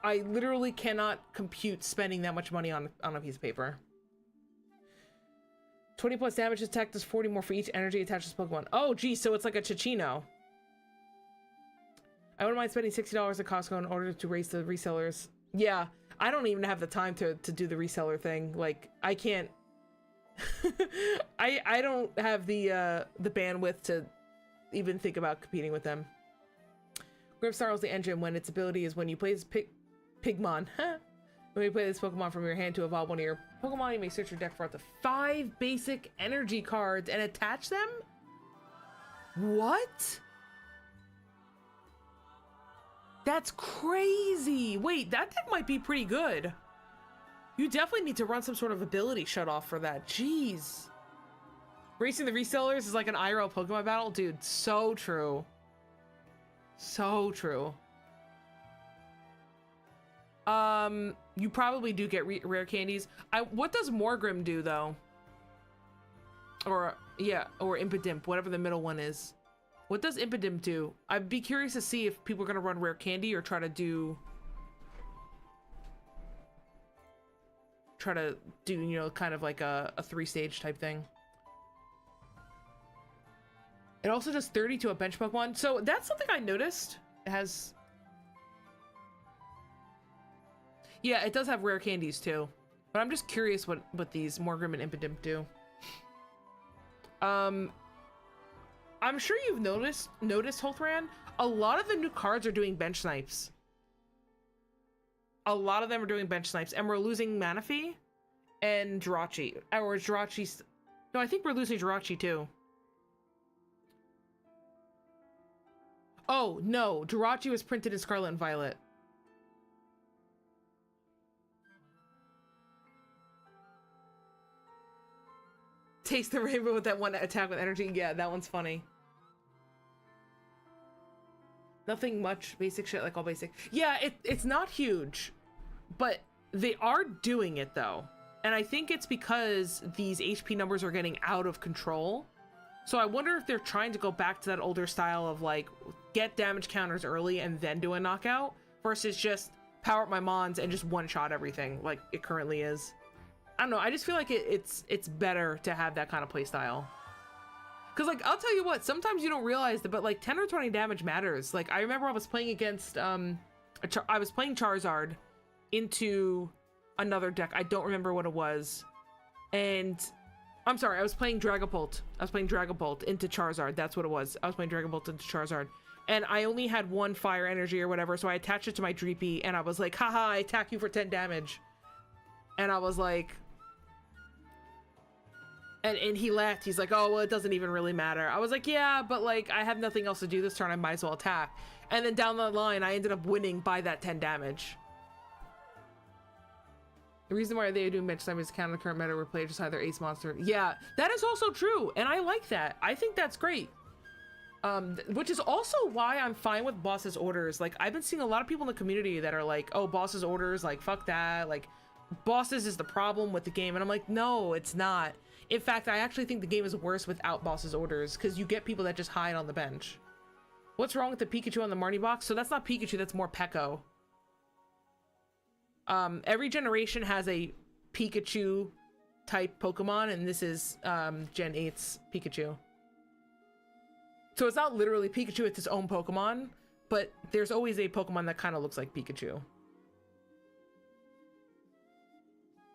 I literally cannot compute spending that much money on a piece of paper. 20 plus damage attack does 40 more for each energy attached to Pokemon. Oh, geez, so it's like a Chichino. I wouldn't mind spending $60 at Costco in order to raise the resellers. Yeah, I don't even have the time to do the reseller thing. Like, I can't. I don't have the bandwidth to even think about competing with them. Grimmsnarl is the engine when its ability is when you play this Pigmon. When you play this Pokemon from your hand to evolve one of your Pokemon, you may search your deck for up to 5 basic energy cards and attach them? What? That's crazy. Wait, that deck might be pretty good. You definitely need to run some sort of ability shut off for that. Jeez. Racing the resellers is like an IRL Pokemon battle? Dude, so true. So true. You probably do get rare candies. What does Morgrim do, though? Or, yeah, or Impidimp, whatever the middle one is. What does Impidimp do? I'd be curious to see if people are going to run rare candy or try to do, you know, kind of like a 3-stage type thing. It also does 30 to a bench Pokemon. So that's something I noticed. It has... Yeah, it does have rare candies too. But I'm just curious what these Morgrim and Impidimp do. I'm sure you've noticed, Holthran, a lot of the new cards are doing bench snipes. A lot of them are doing bench snipes, and we're losing Manaphy and Jirachi. Or Jirachi's... No, I think we're losing Jirachi too. Oh, no. Jirachi was printed in Scarlet and Violet. Taste the rainbow with that one attack with energy. Yeah, that one's funny. Nothing much. Basic shit, like all basic. Yeah, it's not huge. But they are doing it, though. And I think it's because these HP numbers are getting out of control. So I wonder if they're trying to go back to that older style of, like, get damage counters early and then do a knockout, versus just power up my Mons and just one-shot everything, like it currently is. I don't know, I just feel like it's better to have that kind of play style. Because, like, I'll tell you what, sometimes you don't realize that, but, like, 10 or 20 damage matters. Like, I remember I was playing against, I was playing Charizard into another deck. I don't remember what it was. And... I'm sorry, I was playing Dragapult. I was playing Dragapult into Charizard. That's what it was. I was playing Dragapult into Charizard. And I only had one fire energy or whatever, so I attached it to my Dreepy, and I was like, haha, I attack you for 10 damage. And I was like... And he laughed. He's like, oh, well, it doesn't even really matter. I was like, yeah, but, like, I have nothing else to do this turn. I might as well attack. And then down the line, I ended up winning by that 10 damage. The reason why they do bench snipe is counter the current meta where players just either ace monster. Yeah, that is also true, and I like that. I think that's great. Which is also why I'm fine with boss's orders. Like, I've been seeing a lot of people in the community that are like, oh, boss's orders, like, fuck that. Like, bosses is the problem with the game. And I'm like, no, it's not. In fact, I actually think the game is worse without boss's orders, because you get people that just hide on the bench. What's wrong with the Pikachu on the Marnie box? So that's not Pikachu, that's more Pekko. Every generation has a Pikachu type Pokemon, and this is Gen 8's Pikachu. So it's not literally Pikachu, it's its own Pokemon, but there's always a Pokemon that kind of looks like Pikachu.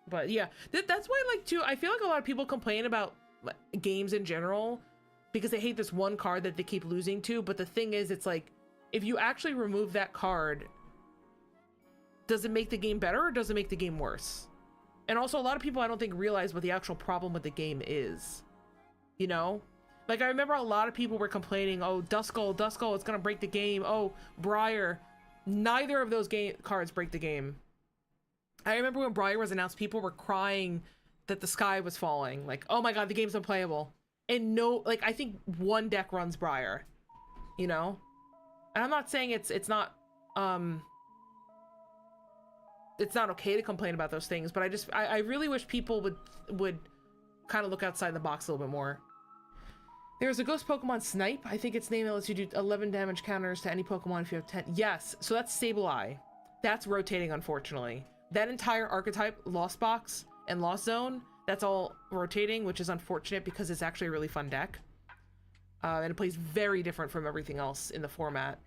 But yeah, that's why, like, too, I feel like a lot of people complain about games in general because they hate this one card that they keep losing to, but the thing is, it's like, if you actually remove that card, does it make the game better or does it make the game worse? And also, a lot of people I don't think realize what the actual problem with the game is. You know? Like, I remember a lot of people were complaining, oh, Duskull, it's gonna break the game. Oh, Briar. Neither of those cards break the game. I remember when Briar was announced, people were crying that the sky was falling. Like, oh my god, the game's unplayable. And no, like, I think one deck runs Briar. You know? And I'm not saying it's not okay to complain about those things, but I really wish people would kind of look outside the box a little bit more. There's a ghost Pokemon Snipe. I think its name that lets you do 11 damage counters to any Pokemon if you have 10. Yes, so that's Sableye. That's rotating, unfortunately. That entire archetype, Lost Box and Lost Zone, that's all rotating, which is unfortunate because it's actually a really fun deck. And it plays very different from everything else in the format.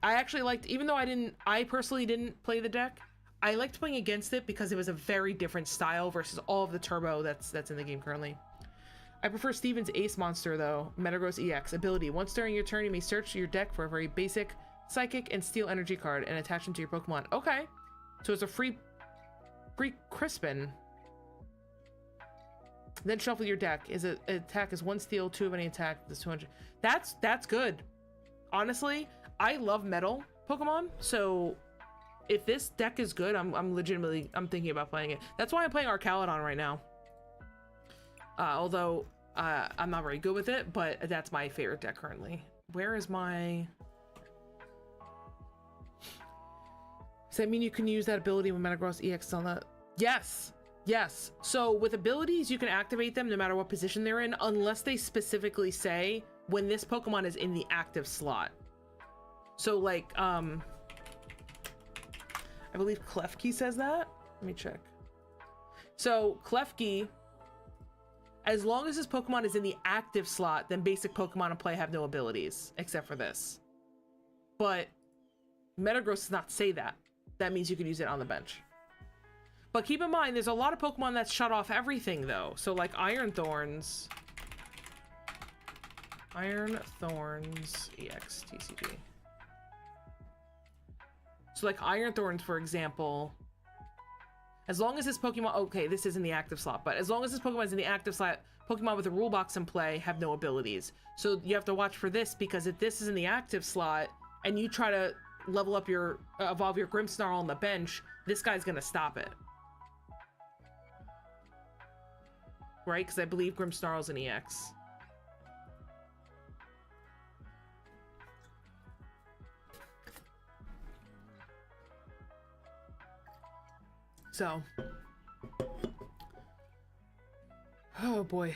I actually liked, even though I personally didn't play the deck, I liked playing against it because it was a very different style versus all of the turbo that's in the game currently. I prefer Steven's Ace Monster though. Metagross EX. Ability. Once during your turn, you may search your deck for a very basic Psychic and Steel Energy card and attach them to your Pokemon. Okay. So it's a free Crispin. Then shuffle your deck. An attack is 1 steel, 2 of any attack. This 200. That's good. Honestly, I love metal Pokemon, so if this deck is good, I'm legitimately thinking about playing it. That's why I'm playing Arcaludon right now. Although I'm not very good with it, but that's my favorite deck currently. Where is my... Does that mean you can use that ability when Metagross EX on that? Yes. Yes. So with abilities, you can activate them no matter what position they're in, unless they specifically say when this Pokemon is in the active slot. So like, I believe Klefki says that. Let me check. So Klefki, As long as this Pokemon is in the active slot, then basic Pokemon in play have no abilities, except for this. But Metagross does not say that. That means you can use it on the bench. But keep in mind, there's a lot of Pokemon that shut off everything, though. So, like, Iron Thorns EX TCG. So, like, Iron Thorns, for example, as long as this Pokemon... Okay, this is in the active slot, but as long as this Pokemon is in the active slot, Pokemon with a rule box in play have no abilities. So you have to watch for this, because if this is in the active slot, and you try to level up your... evolve your Grimmsnarl on the bench, this guy's gonna stop it. Right? Because I believe Grimmsnarl's an EX. So. Oh boy.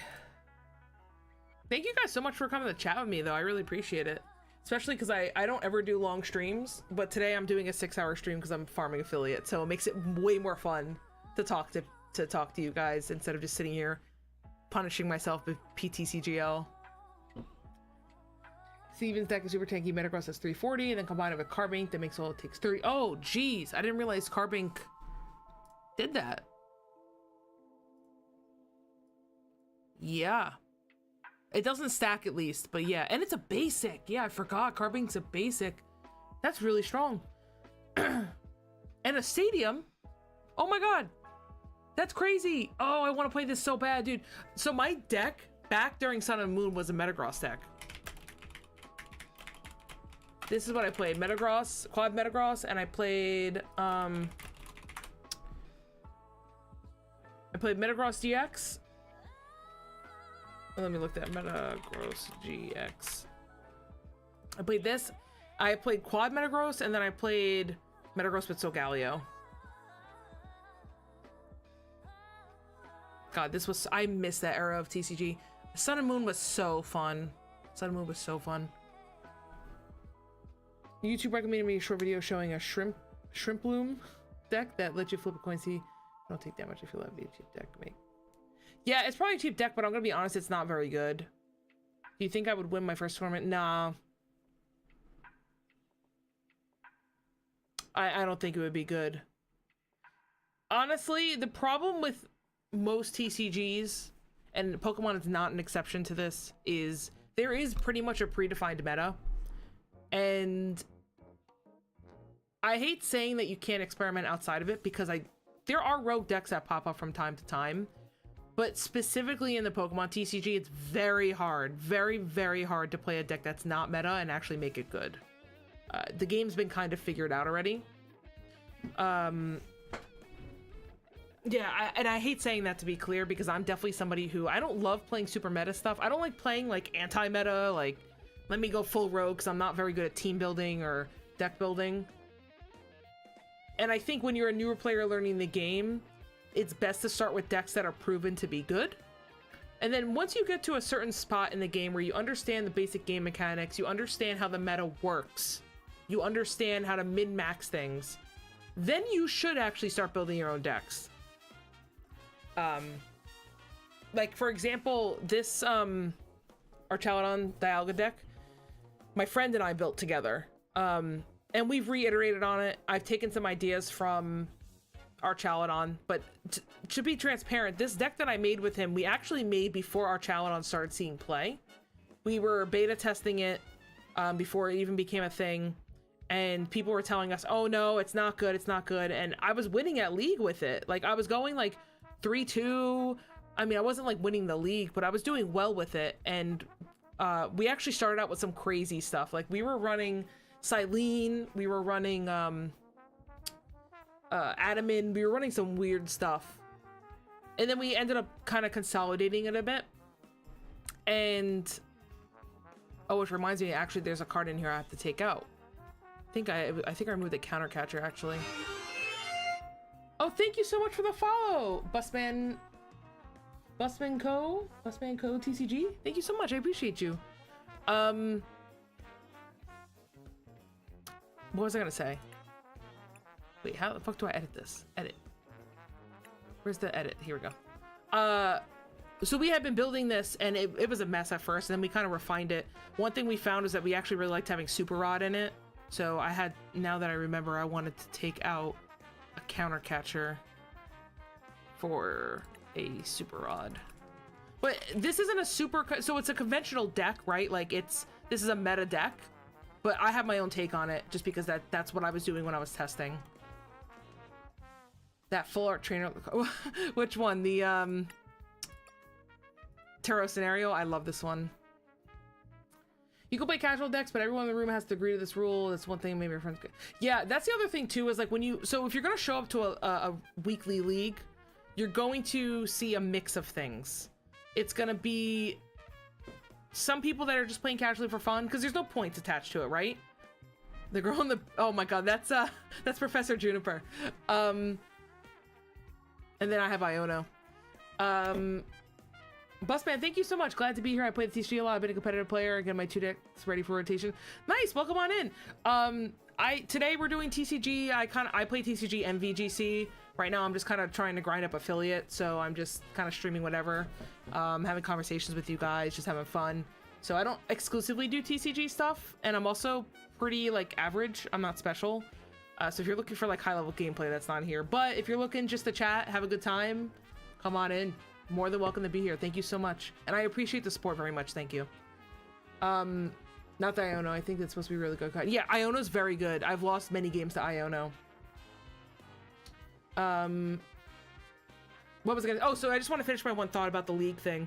Thank you guys so much for coming to chat with me, though. I really appreciate it. Especially because I don't ever do long streams, but today I'm doing a 6-hour stream because I'm farming affiliate, so it makes it way more fun to talk to you guys instead of just sitting here punishing myself with PTCGL. Steven's deck is super tanky. Metagross has 340, and then combine it with Carbink, that makes all it takes 30. Oh, geez, I didn't realize Carbink did that. Yeah. It doesn't stack at least, but yeah. And it's a basic. Yeah, I forgot. Carbink's a basic. That's really strong. And a stadium. Oh my god. That's crazy. Oh, I want to play this so bad, dude. So my deck back during Sun and Moon was a Metagross deck. This is what I played. Metagross, Quad Metagross, and I played Metagross GX. Let me look at Metagross GX. I played this. I played Quad Metagross, and then I played Metagross with Solgaleo. God, this was... I miss that era of TCG. Sun and Moon was so fun. Sun and Moon was so fun. YouTube recommended me a short video showing a shrimp bloom deck that lets you flip a coin. See, don't take damage if you let me cheap deck make. Yeah, it's probably a cheap deck, but I'm gonna be honest, it's not very good. Do you think I would win my first tournament? Nah. I don't think it would be good. Honestly, the problem with most TCGs, and Pokemon is not an exception to this, is there is pretty much a predefined meta. And I hate saying that you can't experiment outside of it, because there are rogue decks that pop up from time to time. But specifically in the Pokemon TCG, it's very hard, very, very hard to play a deck that's not meta and actually make it good. The game's been kind of figured out already. Yeah, and I hate saying that, to be clear, because I'm definitely somebody who... I don't love playing super meta stuff. I don't like playing, like, anti-meta, like, let me go full rogue, because I'm not very good at team building or deck building. And I think when you're a newer player learning the game, it's best to start with decks that are proven to be good. And then once you get to a certain spot in the game where you understand the basic game mechanics, you understand how the meta works, you understand how to min-max things, then you should actually start building your own decks. Like, for example, this Archaludon Dialga deck, my friend and I built together. And we've reiterated on it. I've taken some ideas from Archaludon, but to be transparent, this deck that I made with him, we actually made before Archaludon started seeing play. We were beta testing it before it even became a thing, and people were telling us, oh no, it's not good, it's not good. And I was winning at League with it. Like, I was going like 3-2. I mean, I wasn't like winning the league, but I was doing well with it. And we actually started out with some crazy stuff. Like, we were running Silene, we were running Adamin, we were running some weird stuff. And then we ended up kind of consolidating it a bit. And oh, which reminds me, actually there's a card in here I have to take out. I think I removed the counter catcher, actually. Oh, thank you so much for the follow, Busman Co TCG. Thank you so much. I appreciate you. What was I gonna say? Wait, how the fuck do I edit this? Edit. Where's the edit? Here we go. So we had been building this, and it was a mess at first, and then we kind of refined it. One thing we found is that we actually really liked having Super Rod in it. So I had, now that I remember, I wanted to take out a counter catcher for a Super Rod. But this isn't a super, so it's a conventional deck, right? Like this is a meta deck, but I have my own take on it just because that's what I was doing when I was testing. That full art trainer, which one? The Tarot Scenario, I love this one. You can play casual decks, but everyone in the room has to agree to this rule. That's one thing maybe your friends could. Yeah, that's the other thing too, is like when you, so if you're gonna show up to a weekly league, you're going to see a mix of things. It's gonna be some people that are just playing casually for fun, because there's no points attached to it, right? The girl in the, oh my god, that's Professor Juniper. And then I have Iono. Busman, thank you so much. Glad to be here. I played the TCG a lot. I've been a competitive player. Again, my 2 decks ready for rotation. Nice, welcome on in. Today we're doing TCG. I play TCG and VGC. Right now I'm just kind of trying to grind up affiliate, so I'm just kind of streaming whatever. Having conversations with you guys, just having fun. So I don't exclusively do TCG stuff, and I'm also pretty like average. I'm not special. So if you're looking for like high level gameplay, that's not here. But if you're looking just to chat, have a good time, come on in. More than welcome to be here. Thank you so much. And I appreciate the support very much. Thank you. Not the Iono. I think that's supposed to be really good. Yeah, Iono's very good. I've lost many games to Iono. What was I gonna... Oh, so I just want to finish my one thought about the league thing.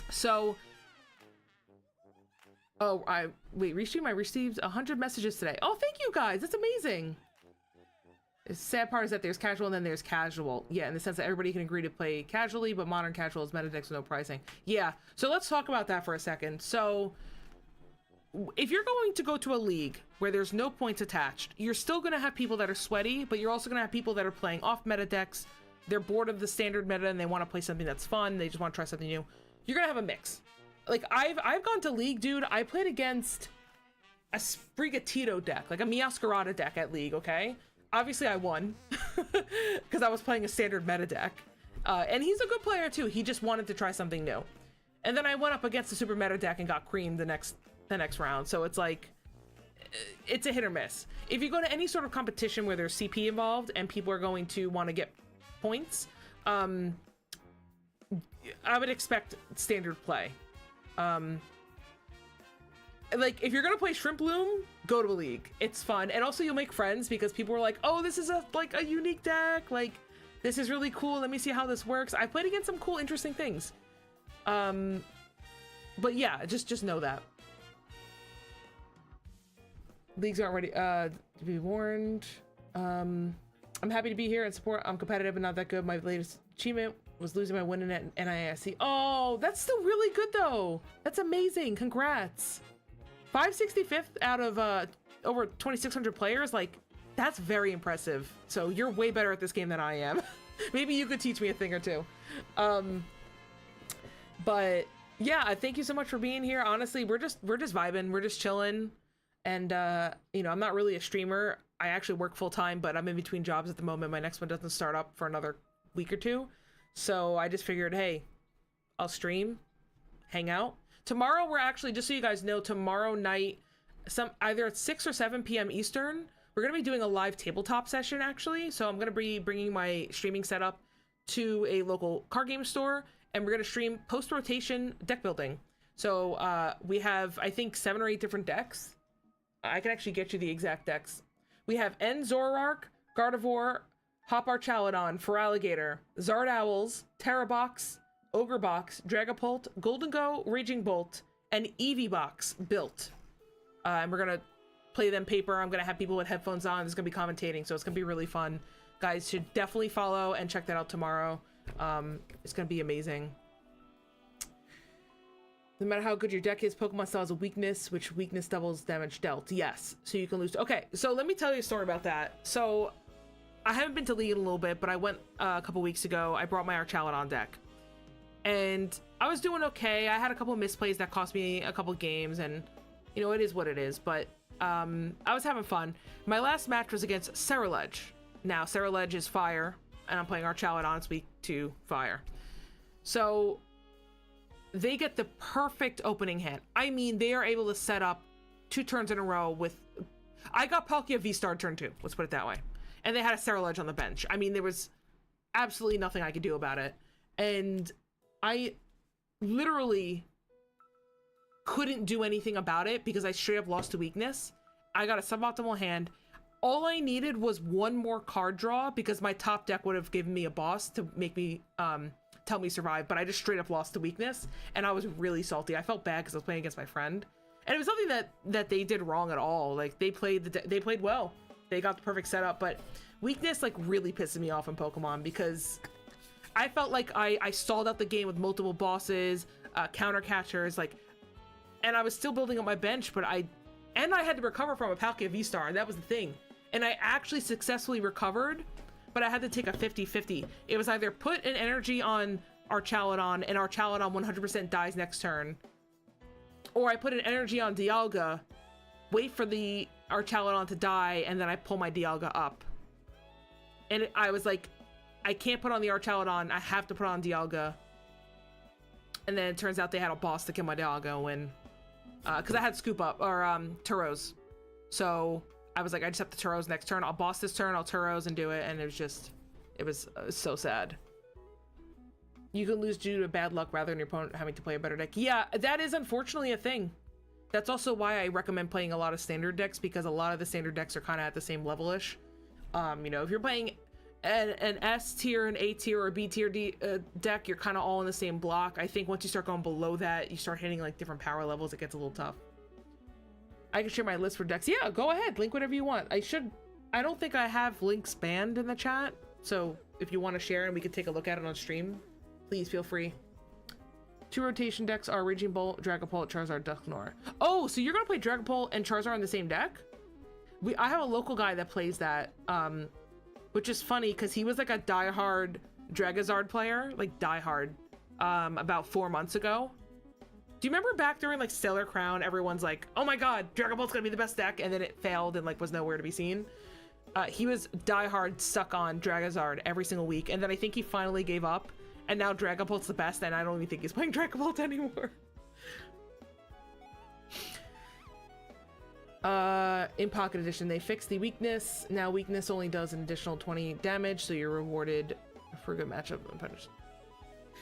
So... Oh, wait, restream, I received 100 messages today. Oh, thank you guys. That's amazing. The sad part is that there's casual and then there's casual. Yeah, in the sense that everybody can agree to play casually, but modern casual is meta decks with no pricing. Yeah, so let's talk about that for a second. So if you're going to go to a league where there's no points attached, you're still going to have people that are sweaty, but you're also going to have people that are playing off meta decks. They're bored of the standard meta and they want to play something that's fun. They just want to try something new. You're going to have a mix. Like I've gone to league, dude. I played against a Sprigatito deck, like a Miascarada deck at league, okay? Obviously I won because I was playing a standard meta deck. And he's a good player too. He just wanted to try something new. And then I went up against the super meta deck and got creamed the next round. So it's like, it's a hit or miss. If you go to any sort of competition where there's CP involved and people are going to want to get points, I would expect standard play. Like if you're gonna play Shrimp Loom, go to a league. It's fun, and also you'll make friends because people are like, "Oh, this is a unique deck. Like, this is really cool. Let me see how this works." I played against some cool, interesting things. But yeah, just know that leagues aren't ready to be warned. I'm happy to be here and support. I'm competitive but not that good. My latest achievement was losing my win in NISC. Oh, that's still really good though. That's amazing. Congrats. 565th out of over 2,600 players. Like, that's very impressive. So you're way better at this game than I am. Maybe you could teach me a thing or two. But yeah, thank you so much for being here. Honestly, we're just vibing. We're just chilling. And you know, I'm not really a streamer. I actually work full time, but I'm in between jobs at the moment. My next one doesn't start up for another week or two. So I just figured, hey, I'll stream, hang out. Tomorrow we're actually, just so you guys know, tomorrow night, either at 6 or 7 p.m. Eastern, we're going to be doing a live tabletop session actually. So I'm going to be bringing my streaming setup to a local card game store, and we're going to stream post-rotation deck building. So we have, I think, 7 or 8 different decks. I can actually get you the exact decks. We have Zoroark, Gardevoir, Hop Archaludon, Feraligatr, Zard Owls, Terrabox, Ogre Box, Dragapult, Golden Go, Raging Bolt, and Eevee Box built. And we're gonna play them paper. I'm gonna have people with headphones on. There's gonna be commentating, so it's gonna be really fun. Guys should definitely follow and check that out tomorrow. It's gonna be amazing. No matter how good your deck is, Pokemon still has a weakness, which weakness doubles damage dealt. Yes, so you can lose. Okay, so let me tell you a story about that. So I haven't been to League in a little bit, but I went a couple weeks ago. I brought my Archaludon deck. And I was doing okay. I had a couple of misplays that cost me a couple games, and you know, it is what it is, but I was having fun. My last match was against Ceruledge. Now, Ceruledge is fire, and I'm playing Archaludon, it's weak to fire. So they get the perfect opening hand. I mean, they are able to set up 2 turns in a row with... I got Palkia V-Star turn 2, let's put it that way. And they had a Ceruledge on the bench. I mean, there was absolutely nothing I could do about it. And I literally couldn't do anything about it because I straight up lost to weakness. I got a suboptimal hand. All I needed was 1 more card draw because my top deck would have given me a boss to make me tell me survive, but I just straight up lost to weakness, and I was really salty. I felt bad because I was playing against my friend, and it was nothing that they did wrong at all. Like, they played well. They got the perfect setup, but weakness like really pisses me off in Pokemon because I felt like I stalled out the game with multiple bosses, counter catchers, like, and I was still building up my bench, but I had to recover from a Palkia V-Star, and that was the thing. And I actually successfully recovered, but I had to take a 50-50. It was either put an energy on Archaludon, and Archaludon 100% dies next turn, or I put an energy on Dialga, wait for the Archaludon to die, and then I pull my Dialga up. And I was like, I can't put on the Archaludon, I have to put on Dialga. And then it turns out they had a boss to kill my Dialga when... because I had Scoop Up, or Turos. So I was like, I just have to Turos next turn. I'll boss this turn, I'll Turos and do it. And it was so sad. You can lose due to bad luck rather than your opponent having to play a better deck. Yeah, that is unfortunately a thing. That's also why I recommend playing a lot of standard decks, because a lot of the standard decks are kind of at the same level-ish. You know, if you're playing an S tier, an A tier, or a B tier deck, you're kind of all in the same block. I think once you start going below that, you start hitting like different power levels, it gets a little tough. I can share my list for decks. Yeah, go ahead, link whatever you want. I don't think I have links banned in the chat, so if you want to share and we could take a look at it on stream, please feel free. 2 rotation decks are Raging Bolt, Dragapult, Charizard, Dusknoir. Oh, so you're gonna play Dragapult and Charizard in the same deck? I have a local guy that plays that, which is funny because he was like a diehard Dragazard player, like diehard, about 4 months ago. Do you remember back during like Stellar Crown, everyone's like, oh my god, Dragapult's gonna be the best deck, and then it failed and like was nowhere to be seen? He was diehard stuck on Dragazard every single week, and then I think he finally gave up, and now Dragapult's the best, and I don't even think he's playing Dragapult anymore. In Pocket Edition, they fixed the weakness. Now weakness only does an additional 20 damage, so you're rewarded for a good matchup.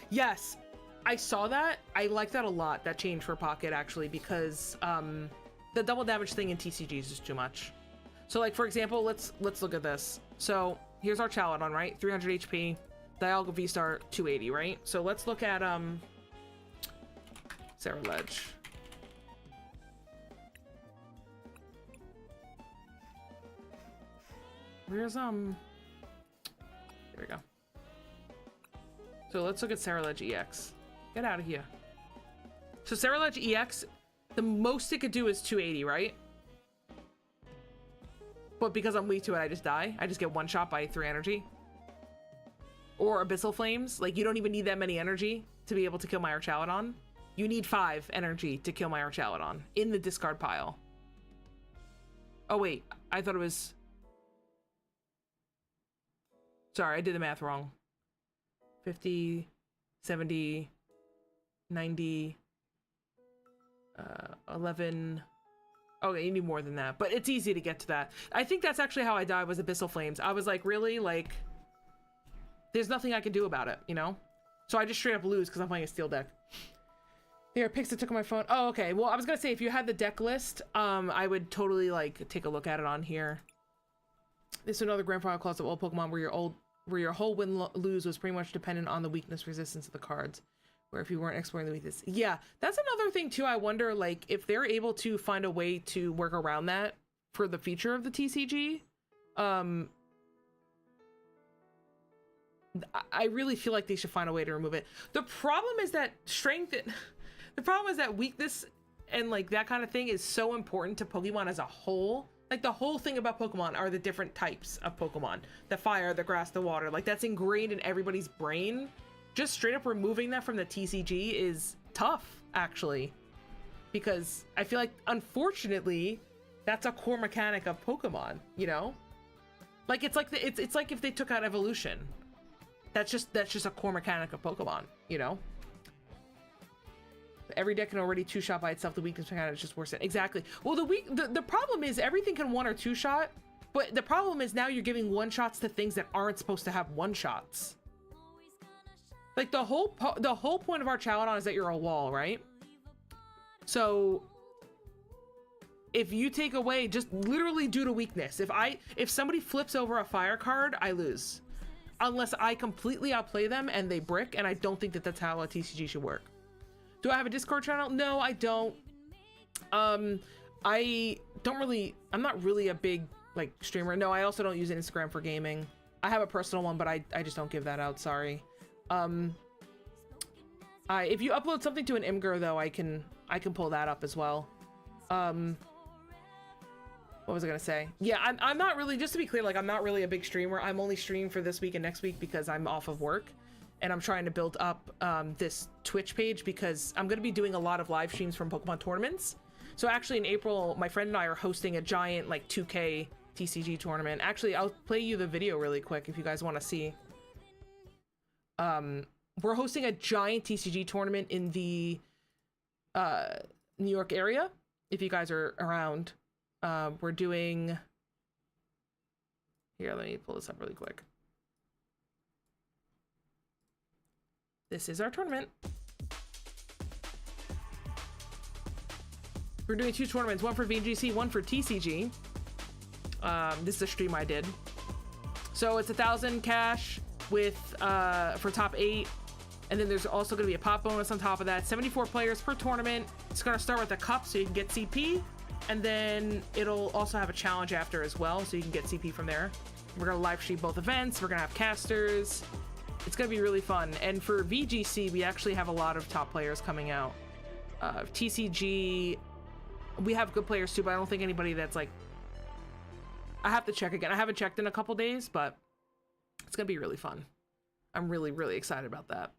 Yes, I saw that. I like that a lot, that change for Pocket, actually, because the double damage thing in TCG is just too much. So, like, for example, let's look at this. So, here's our Chaladon, right? 300 HP. Dialga V-Star, 280, right? So, let's look at, Ceruledge. Where's, There we go. So, let's look at Ceruledge EX. Get out of here. So, Ceruledge EX, the most it could do is 280, right? But because I'm weak to it, I just die. I just get one shot by 3 energy. Or Abyssal Flames. Like, you don't even need that many energy to be able to kill my Archaludon. You need 5 energy to kill my Archaludon in the discard pile. Oh, wait. I thought it was... Sorry, I did the math wrong. 50, 70, 90, 11... Okay, you need more than that, but it's easy to get to that. I think that's actually how I died, was Abyssal Flames. I was like, really? Like, there's nothing I can do about it, you know? So I just straight up lose because I'm playing a steel deck. Here, Pixel took on my phone. Oh, okay. Well, I was gonna say, if you had the deck list, I would totally, like, take a look at it on here. This is another grandfather clause of old Pokemon where your whole win-lose was pretty much dependent on the weakness resistance of the cards. Where if you weren't exploring the weakness. Yeah, that's another thing too. I wonder, like, if they're able to find a way to work around that for the future of the TCG. I really feel like they should find a way to remove it. The problem is that the problem is that weakness and like that kind of thing is so important to Pokemon as a whole. Like, the whole thing about Pokemon are the different types of Pokemon. The fire, the grass, the water. Like, that's ingrained in everybody's brain. Just straight up removing that from the TCG is tough, actually, because I feel like, unfortunately, that's a core mechanic of Pokemon, you know? Like, it's like it's like if they took out evolution. That's just a core mechanic of Pokemon, you know? Every deck can already two-shot by itself. The weakness mechanic is just worse. Exactly. Well, the problem is everything can one or two-shot, but the problem is now you're giving one-shots to things that aren't supposed to have one-shots. Like the whole point of our Chaladon is that you're a wall, right? So if you take away, just literally due to weakness, if somebody flips over a fire card, I lose. Unless I completely outplay them and they brick, and I don't think that that's how a TCG should work. Do I have a Discord channel? No, I don't. I'm not really a big like streamer. No, I also don't use Instagram for gaming. I have a personal one, but I just don't give that out, sorry. If you upload something to an Imgur though, I can pull that up as well. What was I gonna say? Yeah, I'm not really, just to be clear, like I'm not really a big streamer. I'm only streaming for this week and next week because I'm off of work, and I'm trying to build up this Twitch page because I'm gonna be doing a lot of live streams from Pokemon tournaments. So actually in April, my friend and I are hosting a giant like 2K TCG tournament. Actually, I'll play you the video really quick if you guys want to see. We're hosting a giant TCG tournament in the New York area. If you guys are around, we're doing, here, let me pull this up really quick. This is our tournament. We're doing 2 tournaments, one for VGC, one for TCG. This is a stream I did. So it's 1,000 cash with for top 8, and then there's also going to be a pop bonus on top of that. 74 players per tournament. It's going to start with a cup so you can get CP, and then it'll also have a challenge after as well so you can get CP from there. We're going to live stream both events. We're going to have casters. It's going to be really fun. And for VGC, we actually have a lot of top players coming out. TCG, we have good players too, but I don't think anybody that's like, I have to check again. I haven't checked in a couple days, but it's gonna be really fun. I'm really, really excited about that.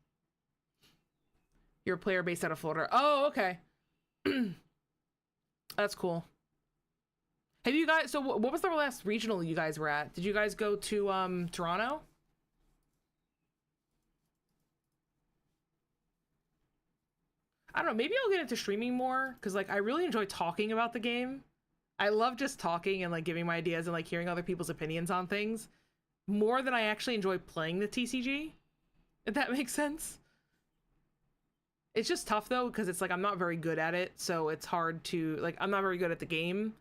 You're a player based out of Florida. Oh, okay. That's cool. Have you guys, so what was the last regional you guys were at? Did you guys go to Toronto? I don't know, maybe I'll get into streaming more, because like I really enjoy talking about the game. I love just talking and like giving my ideas and like hearing other people's opinions on things more than I actually enjoy playing the TCG, if that makes sense. It's just tough though, because it's like I'm not very good at it, so it's hard to like, I'm not very good at the game,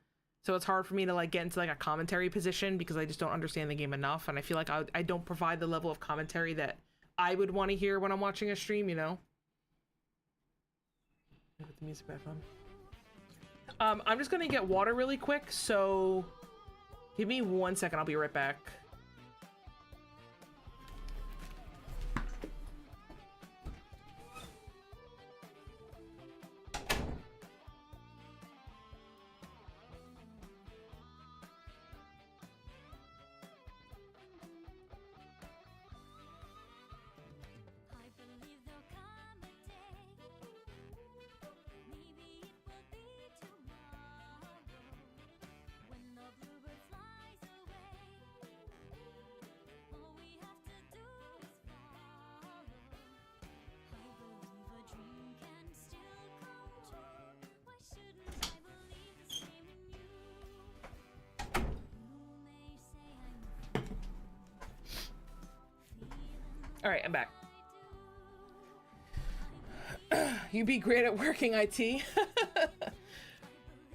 so it's hard for me to like get into like a commentary position because I just don't understand the game enough, and I feel like I don't provide the level of commentary that I would want to hear when I'm watching a stream, you know? Put the music back on. I'm just gonna get water really quick, so give me 1 second, I'll be right back. All right, I'm back. You'd be great at working IT.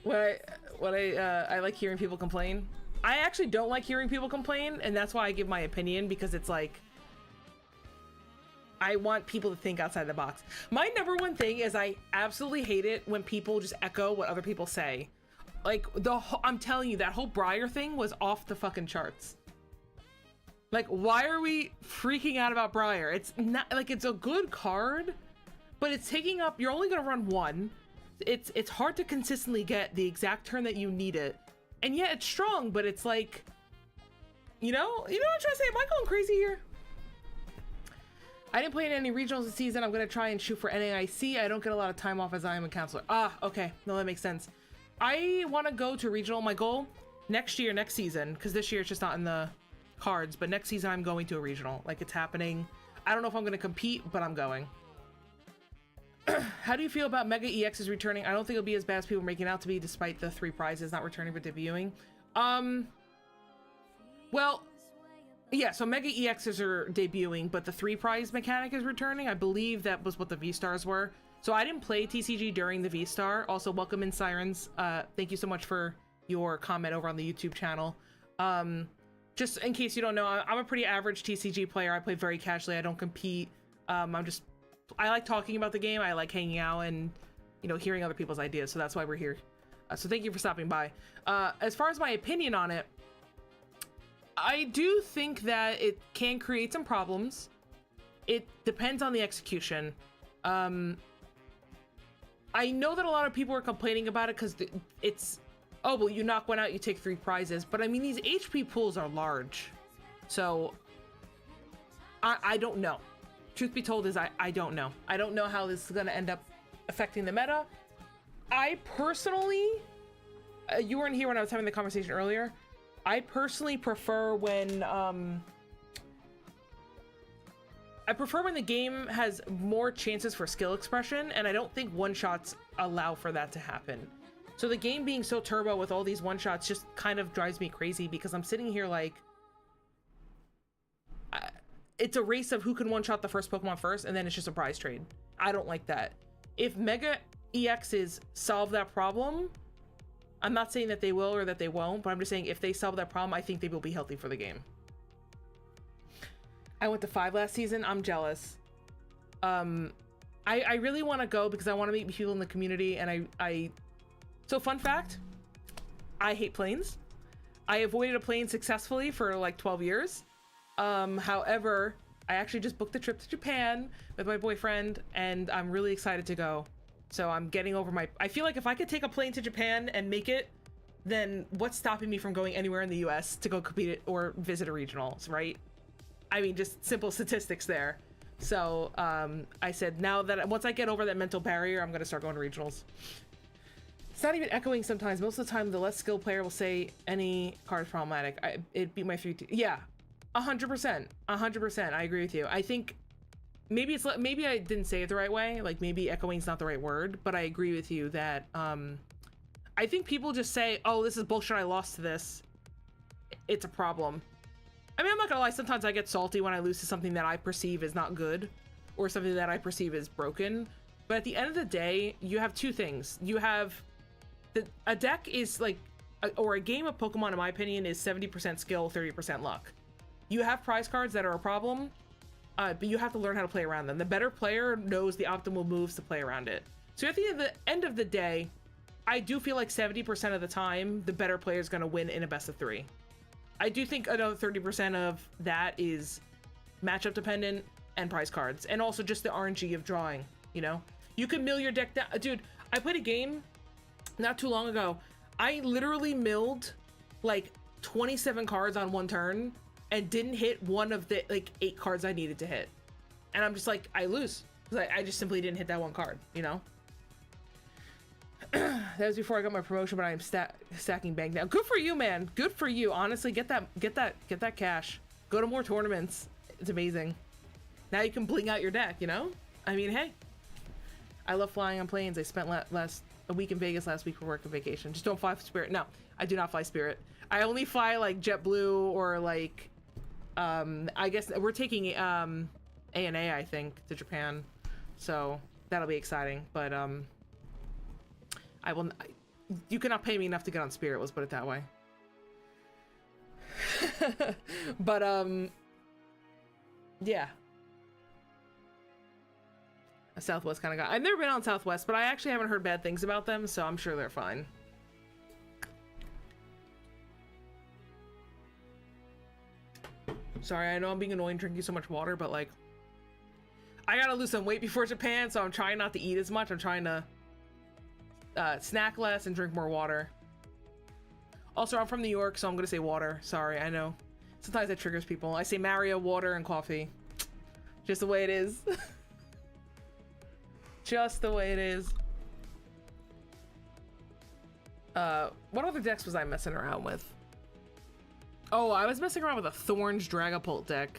I like hearing people complain. I actually don't like hearing people complain, and that's why I give my opinion, because it's like, I want people to think outside the box. My number one thing is I absolutely hate it when people just echo what other people say. Like, I'm telling you, that whole Briar thing was off the fucking charts. Like, why are we freaking out about Briar? It's not, like, it's a good card, but it's taking up, you're only gonna run one. It's hard to consistently get the exact turn that you need it. And yeah, it's strong, but it's like, you know what I'm trying to say? Am I going crazy here? I didn't play in any regionals this season. I'm gonna try and shoot for NAIC. I don't get a lot of time off as I am a counselor. Ah, okay, no, that makes sense. I wanna go to regional. My goal next season, because this year it's just not in the cards, but next season I'm going to a regional. Like, it's happening. I don't know if I'm gonna compete, but I'm going. How do you feel about Mega EXs returning? I don't think it'll be as bad as people are making out to be, despite the 3 prizes not returning but debuting. Well, yeah, so Mega EXs are debuting, but the 3 prize mechanic is returning. I believe that was what the V-Stars were. So I didn't play TCG during the V-Star. Also, welcome in, Sirens. Thank you so much for your comment over on the YouTube channel. Just in case you don't know, I'm a pretty average TCG player. I play very casually. I don't compete. I like talking about the game. I like hanging out and, you know, hearing other people's ideas. So that's why we're here. So thank you for stopping by. As far as my opinion on it, I do think that it can create some problems. It depends on the execution. I know that a lot of people are complaining about it because it's, oh, well, you knock one out, you take 3 prizes. But I mean, these HP pools are large. So I don't know. Truth be told is I don't know. I don't know how this is going to end up affecting the meta. I personally, you weren't here when I was having the conversation earlier. I personally prefer when the game has more chances for skill expression, and I don't think one-shots allow for that to happen. So the game being so turbo with all these one-shots just kind of drives me crazy, because I'm sitting here like, it's a race of who can one-shot the first Pokemon first, and then it's just a prize trade. I don't like that. If Mega EXs solve that problem, I'm not saying that they will or that they won't, but I'm just saying if they solve that problem, I think they will be healthy for the game. I went to 5 last season. I'm jealous. I really want to go because I want to meet people in the community, and so fun fact, I hate planes. I avoided a plane successfully for like 12 years. However, I actually just booked a trip to Japan with my boyfriend, and I'm really excited to go. So I'm getting over I feel like if I could take a plane to Japan and make it, then what's stopping me from going anywhere in the US to go compete or visit a regionals, right? I mean, just simple statistics there. So I said, now that once I get over that mental barrier, I'm going to start going to regionals. It's not even echoing sometimes. Most of the time, the less skilled player will say any card is problematic. It beat my 3. Yeah, 100%. 100%. I agree with you. I think maybe I didn't say it the right way. Like maybe echoing is not the right word, but I agree with you that I think people just say, oh, this is bullshit, I lost to this. It's a problem. I mean, I'm not gonna lie, sometimes I get salty when I lose to something that I perceive is not good or something that I perceive is broken. But at the end of the day, you have 2 things. You have a deck is like, or a game of Pokemon, in my opinion, is 70% skill, 30% luck. You have prize cards that are a problem, but you have to learn how to play around them. The better player knows the optimal moves to play around it. So at the end of the day, I do feel like 70% of the time, the better player is going to win in a best of 3. I do think another 30% of that is matchup dependent and prize cards, and also just the RNG of drawing, you know? You can mill your deck down. Dude, I played a game not too long ago. I literally milled like 27 cards on one turn and didn't hit one of the like 8 cards I needed to hit. And I'm just like, I lose. I just simply didn't hit that one card, you know? That was before I got my promotion, but I am stacking bank now. Good for you, man. Good for you. Honestly, get that cash. Go to more tournaments. It's amazing. Now you can bling out your deck, you know? I mean, hey. I love flying on planes. I spent a week in Vegas last week for work and vacation. Just don't fly Spirit. No, I do not fly Spirit. I only fly like JetBlue or like I guess we're taking ANA, I think, to Japan. So that'll be exciting. But you cannot pay me enough to get on Spirit, let's put it that way. But yeah, a Southwest kind of guy. I've never been on Southwest, but I actually haven't heard bad things about them, so I'm sure they're fine. Sorry, I know I'm being annoying drinking so much water, but like, I gotta lose some weight before Japan, so I'm trying not to eat as much. I'm trying to snack less and drink more water. Also, I'm from New York, so I'm gonna say water. Sorry, I know. Sometimes that triggers people. I say Mario, water, and coffee. Just the way it is. Just the way it is. What other decks was I messing around with? Oh, I was messing around with a Thorns Dragapult deck.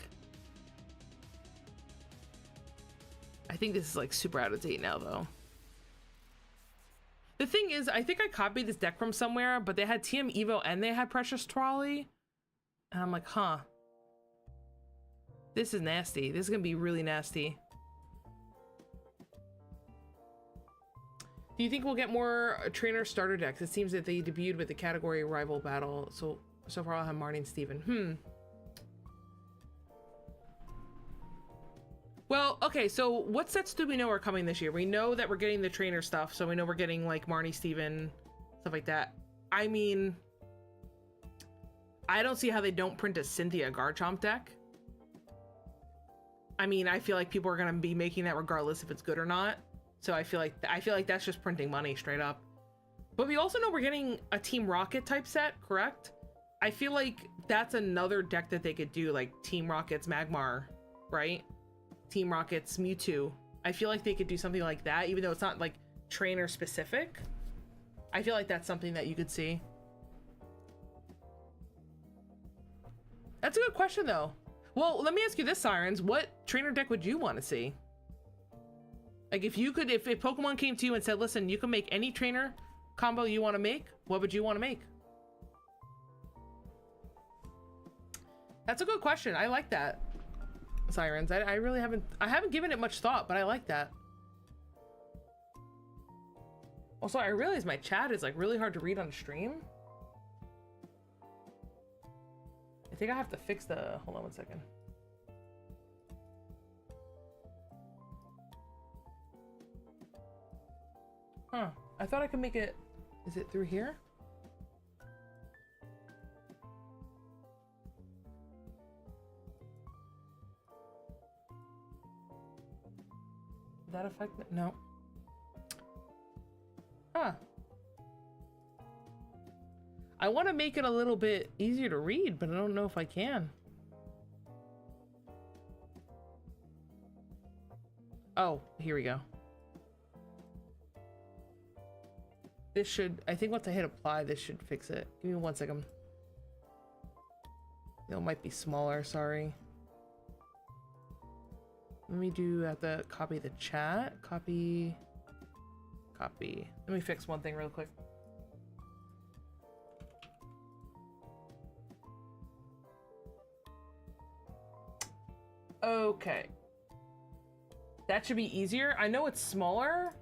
I think this is like super out of date now though. The thing is, I think I copied this deck from somewhere, but they had TM Evo and they had Precious Trolley. And I'm like, huh. This is nasty. This is gonna be really nasty. Do you think we'll get more trainer starter decks? It seems that they debuted with the category rival battle. So far I'll have Marty and Steven. Well, okay, so what sets do we know are coming this year? We know that we're getting the trainer stuff, so we know we're getting like Marnie, Steven, stuff like that. I mean, I don't see how they don't print a Cynthia Garchomp deck. I mean, I feel like people are gonna be making that regardless if it's good or not. So I feel like that's just printing money straight up. But we also know we're getting a Team Rocket type set, correct? I feel like that's another deck that they could do, like Team Rocket's Magmar, right? Team Rocket's Mewtwo. I feel like they could do something like that, even though it's not like trainer specific. I feel like that's something that you could see. That's a good question though. Well, let me ask you this, Sirens. What trainer deck would you want to see? Like if you could, if Pokemon came to you and said, listen, you can make any trainer combo you want to make, what would you want to make? That's a good question. I like that, Sirens. I really haven't given it much thought, but I like that. Also, I realize my chat is like really hard to read on stream. I think I have to fix the, hold on one second. Huh, I thought I could make it, is it through here? Did that affect it? No. Huh. I want to make it a little bit easier to read, but I don't know if I can. Oh, here we go. This should, I think once I hit apply, this should fix it. Give me 1 second. It might be smaller, sorry. Let me do, I have to copy the chat. Copy. Let me fix one thing real quick. Okay. That should be easier. I know it's smaller,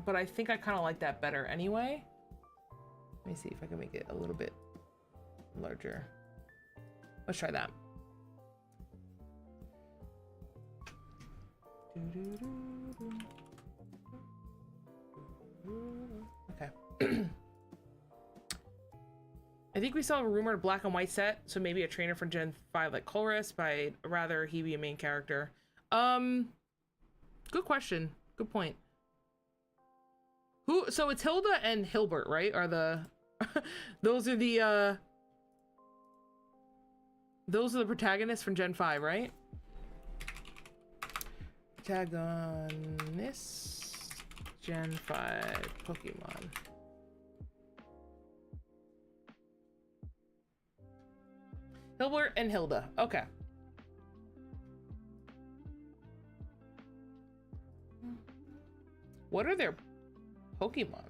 but I think I kind of like that better anyway. Let me see if I can make it a little bit larger. Let's try that. Okay. I think we saw a rumored black and white set, so maybe a trainer from Gen 5 like Colress, but I'd rather he be a main character. Good question. Good point. Who? So it's Hilda and Hilbert, right? Are the those are the protagonists from Gen 5, right? Protagonists Gen 5 Pokemon. Hilbert and Hilda. Okay. What are their Pokemon?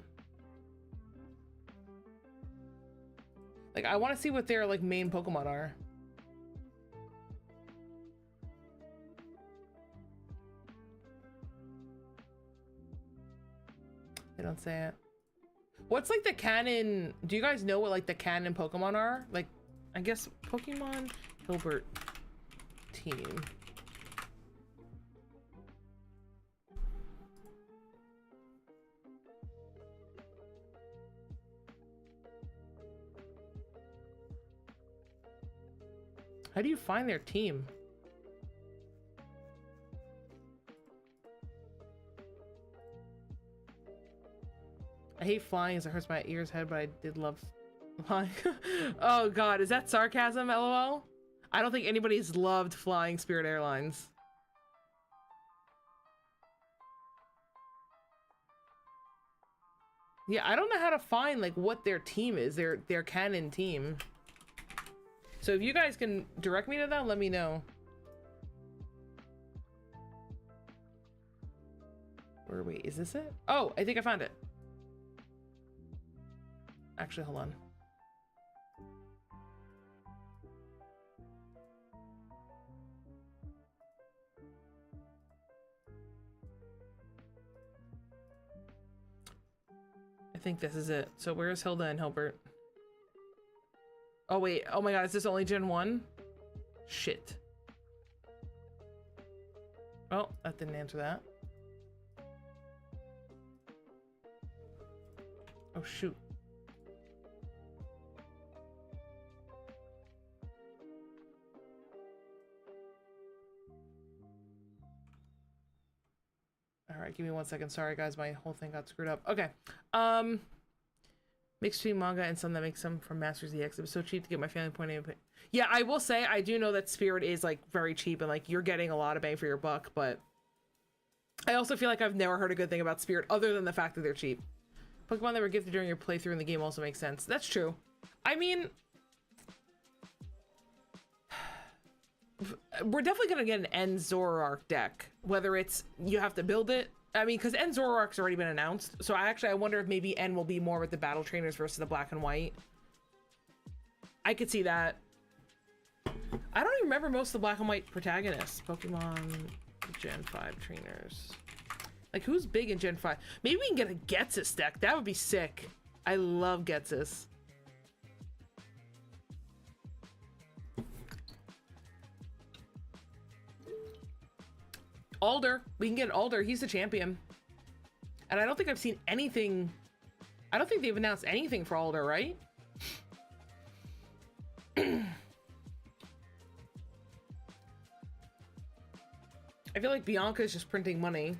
Like, I want to see what their like main Pokemon are. They don't say it. What's like the canon? Do you guys know what like the canon Pokemon are? Like, I guess Pokemon Hilbert team. How do you find their team? I hate flying as it hurts my ears, head, but I did love flying. Oh god, is that sarcasm, lol? I don't think anybody's loved flying Spirit Airlines. Yeah, I don't know how to find like what their team is, their canon team. So if you guys can direct me to that, let me know. this it? Oh, I think I found it. Actually, hold on. I think this is it. So where's Hilda and Hilbert? Oh wait, oh my god, is this only Gen 1? Shit. Oh, that didn't answer that. Oh shoot. Alright, give me 1 second. Sorry guys, my whole thing got screwed up. Okay. Mixed between manga and some that make some from Masters EX. It was so cheap to get my family point in. Yeah, I will say I do know that Spirit is like very cheap and like you're getting a lot of bang for your buck, but I also feel like I've never heard a good thing about Spirit other than the fact that they're cheap. Pokemon that were gifted during your playthrough in the game also makes sense. That's true. I mean, we're definitely gonna get an End Zoroark deck, whether it's you have to build it. I mean, because End Zoroark's already been announced, so I wonder if maybe N will be more with the battle trainers versus the black and white. I could see that. I don't even remember most of the black and white protagonists. Pokemon Gen 5 trainers. Like, who's big in Gen 5? Maybe we can get a Getsus deck. That would be sick. I love Getsus. Alder. We can get Alder. He's the champion. And I don't think I've seen anything. I don't think they've announced anything for Alder, right? I feel like Bianca is just printing money.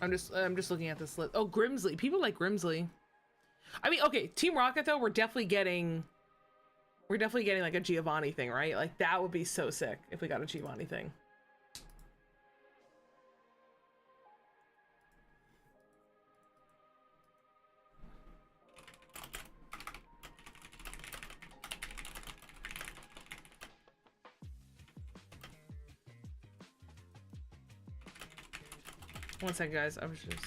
I'm just looking at this list. Oh, Grimsley. People like Grimsley. I mean, okay, Team Rocket though, we're definitely getting like a Giovanni thing, right? Like that would be so sick if we got a Giovanni thing. One second, guys. I was just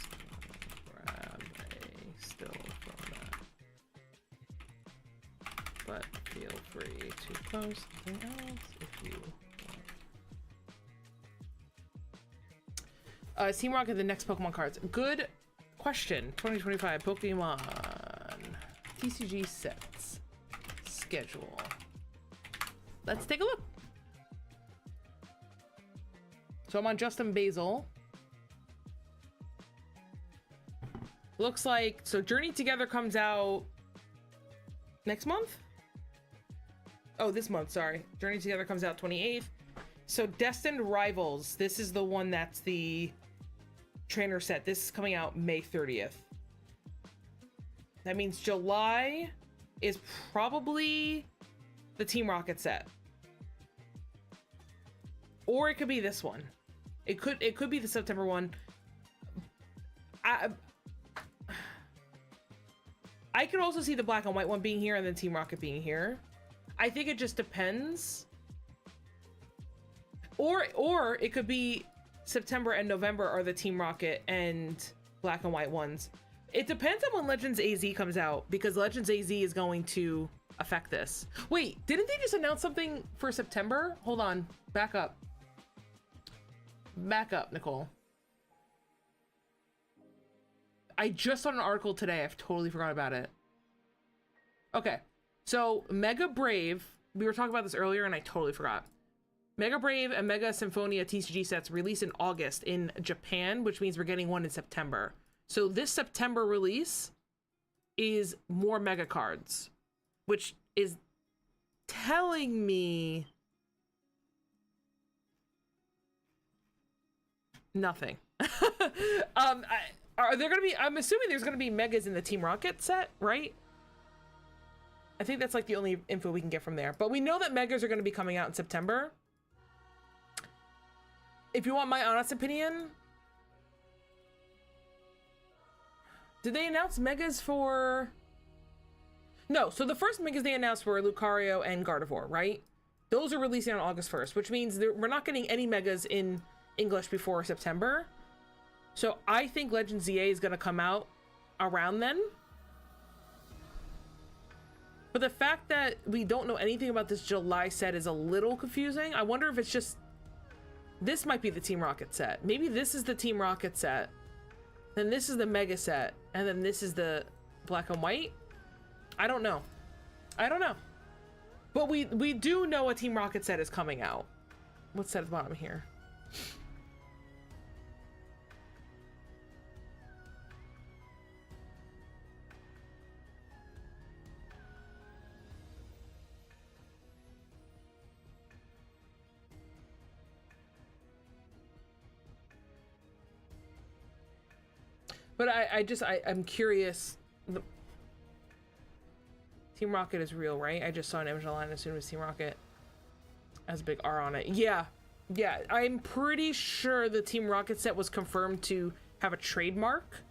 grab a still from that. But feel free to post something else if you want. Team Rocket, the next Pokemon cards. Good question. 2025 Pokemon TCG sets schedule. Let's take a look. So I'm on Justin Basil. Looks like, so Journey Together comes out next month? Oh, this month, sorry. Journey Together comes out 28th. So Destined Rivals, this is the one that's the trainer set. This is coming out May 30th. That means July is probably the Team Rocket set. Or it could be this one. It could be the September one. I could also see the black and white one being here and then Team Rocket being here. I think it just depends. Or it could be September and November are the Team Rocket and black and white ones. It depends on when Legends AZ comes out because Legends AZ is going to affect this. Wait, didn't they just announce something for September? Hold on, back up. Back up, Nicole. I just saw an article today. I've totally forgot about it. Okay. So Mega Brave, we were talking about this earlier and I totally forgot. Mega Brave and Mega Symphonia TCG sets release in August in Japan, which means we're getting one in September. So this September release is more Mega cards, which is telling me nothing. Are there gonna be, I'm assuming there's gonna be Megas in the Team Rocket set, right? I think that's like the only info we can get from there. But we know that Megas are gonna be coming out in September. If you want my honest opinion, did they announce Megas for... No, so the first megas they announced were Lucario and Gardevoir, right? Those are releasing on August 1st, which means we're not getting any megas in English before September. So I think Legend ZA is going to come out around then. But the fact that we don't know anything about this July set is a little confusing. I wonder if it's just... This might be the Team Rocket set. Maybe this is the Team Rocket set. Then this is the Mega set. And then this is the Black and White. I don't know. I don't know. But we do know a Team Rocket set is coming out. What's set at the bottom here? But I'm curious. Team Rocket is real, right? I just saw an image online as soon as Team Rocket has a big R on it. Yeah. Yeah, I'm pretty sure the Team Rocket set was confirmed to have a trademark.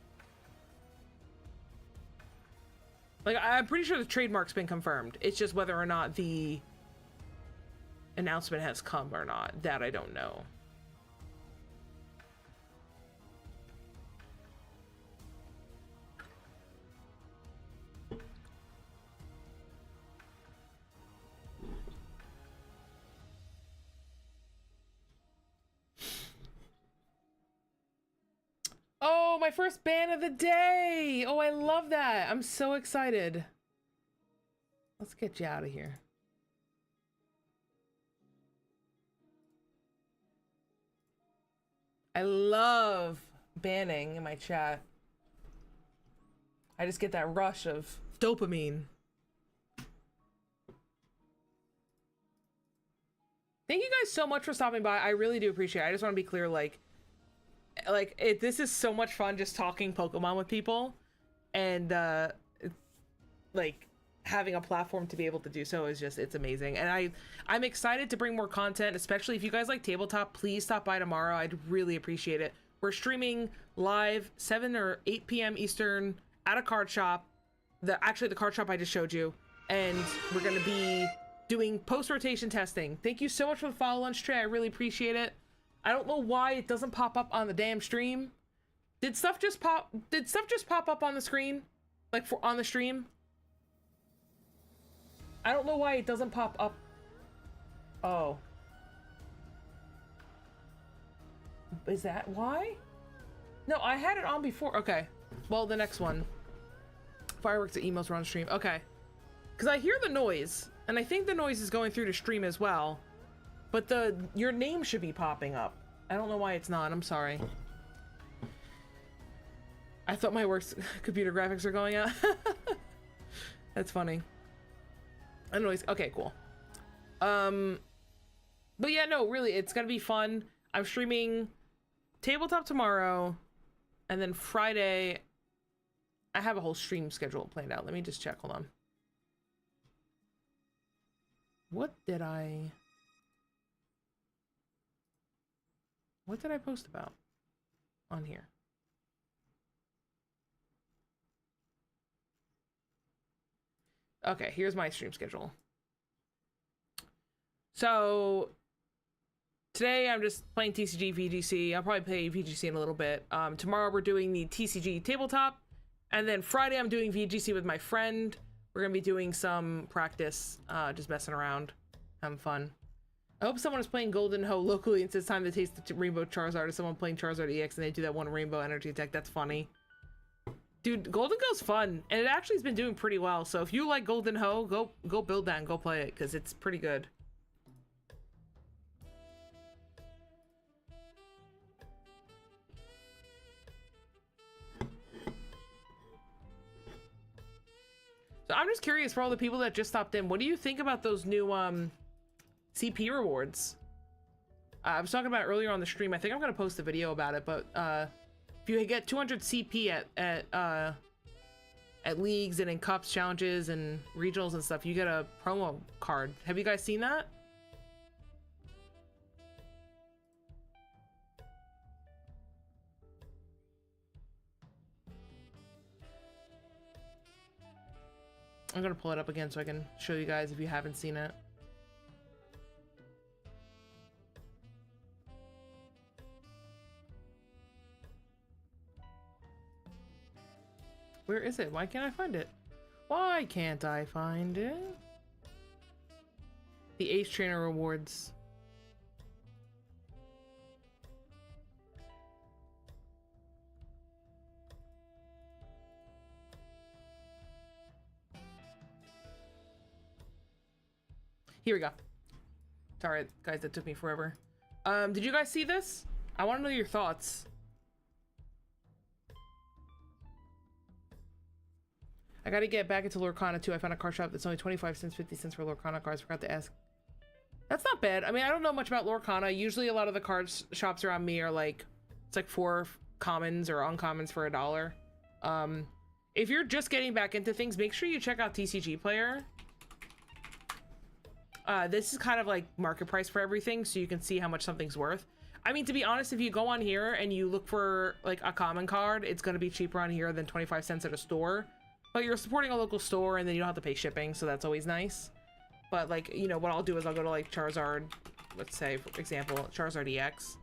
Like, I'm pretty sure the trademark's been confirmed. It's just whether or not the announcement has come or not. That I don't know. Oh, my first ban of the day! Oh, I love that! I'm so excited. Let's get you out of here. I love banning in my chat. I just get that rush of dopamine. Thank you guys so much for stopping by. I really do appreciate it. I just want to be clear, this is so much fun just talking Pokemon with people, and it's like having a platform to be able to do so is just, it's amazing. And I'm excited to bring more content, especially if you guys like tabletop. Please stop by tomorrow. I'd really appreciate it. We're streaming live 7 or 8 p.m. Eastern at a card shop, actually the card shop I just showed you, and we're gonna be doing post-rotation testing. Thank you so much for the follow lunch tray. I really appreciate it. I don't know why it doesn't pop up on the damn stream. Did stuff just pop up on the screen? Like on the stream? I don't know why it doesn't pop up. Oh. Is that why? No, I had it on before. Okay. Well, the next one. Fireworks at Emos are on stream. Okay. Because I hear the noise, and I think the noise is going through the stream as well. But your name should be popping up. I don't know why it's not. I'm sorry. I thought my work's computer graphics are going out. That's funny. Anyways, okay, cool. But yeah, no, really, it's gonna be fun. I'm streaming tabletop tomorrow, and then Friday, I have a whole stream schedule planned out. Let me just check. Hold on. What did I post about on here? Okay, here's my stream schedule. So today I'm just playing TCG, VGC. I'll probably play VGC in a little bit. Tomorrow we're doing the TCG tabletop, and then Friday I'm doing VGC with my friend. We're gonna be doing some practice, just messing around, having fun. I hope someone is playing Golden Ho locally and it's time to taste the Rainbow Charizard, or someone playing Charizard EX and they do that one Rainbow Energy attack. That's funny. Dude, Golden Go's fun, and it actually has been doing pretty well. So if you like Golden Ho, go build that and go play it, because it's pretty good. So I'm just curious, for all the people that just stopped in, what do you think about those new CP rewards? I was talking about it earlier on the stream. I think I'm gonna post a video about it, but if you get 200 CP at leagues and in cups, challenges, and regionals and stuff, you get a promo card. Have you guys seen that? I'm gonna pull it up again so I can show you guys if you haven't seen it. Where is it? Why can't I find it? Why can't I find it? The Ace Trainer rewards. Here we go. Sorry, guys, that took me forever. Did you guys see this? I want to know your thoughts. I gotta get back into Lorcana too. I found a card shop that's only 25 cents, 50 cents for Lorcana cards. Forgot to ask. That's not bad. I mean, I don't know much about Lorcana. Usually a lot of the card shops around me are like, it's like 4 commons or uncommons for $1. If you're just getting back into things, make sure you check out TCG Player. This is kind of like market price for everything, so you can see how much something's worth. I mean, to be honest, if you go on here and you look for like a common card, it's going to be cheaper on here than 25 cents at a store. But you're supporting a local store, and then you don't have to pay shipping, so that's always nice. But like, you know, what I'll do is I'll go to like Charizard, let's say, for example, Charizard EX.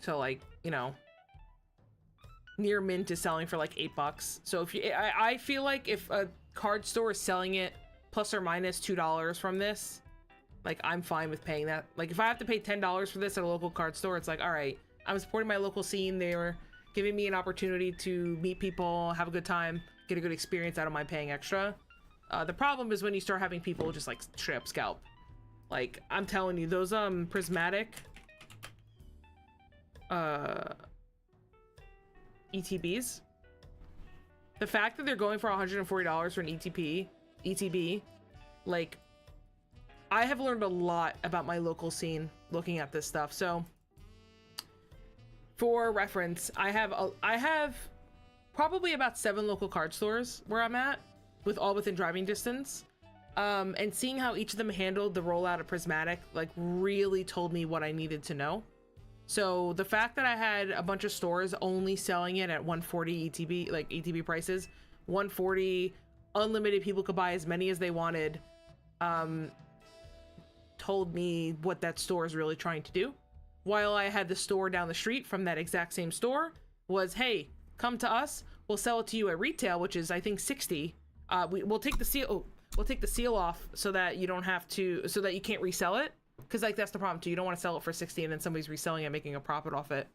So like, you know, near mint is selling for like $8. So if you, I feel like if a card store is selling it plus or minus $2 from this, like I'm fine with paying that. Like if I have to pay $10 for this at a local card store, it's like, all right, I'm supporting my local scene. They're giving me an opportunity to meet people, have a good time, get a good experience out of my paying extra. The problem is when you start having people just like straight up scalp. Like I'm telling you, those prismatic ETBs, the fact that they're going for $140 for an ETB, like I have learned a lot about my local scene looking at this stuff. So for reference, I have probably about 7 local card stores where I'm at, with all within driving distance. And seeing how each of them handled the rollout of Prismatic, like really told me what I needed to know. So the fact that I had a bunch of stores only selling it at 140 ETB, like ETB prices, 140, unlimited, people could buy as many as they wanted, told me what that store is really trying to do. While I had the store down the street from that exact same store was, hey, come to us, we'll sell it to you at retail, which is I think 60. We'll take the seal off so that you don't have to, so that you can't resell it, because like that's the problem too. You don't want to sell it for 60 and then somebody's reselling it, making a profit off it.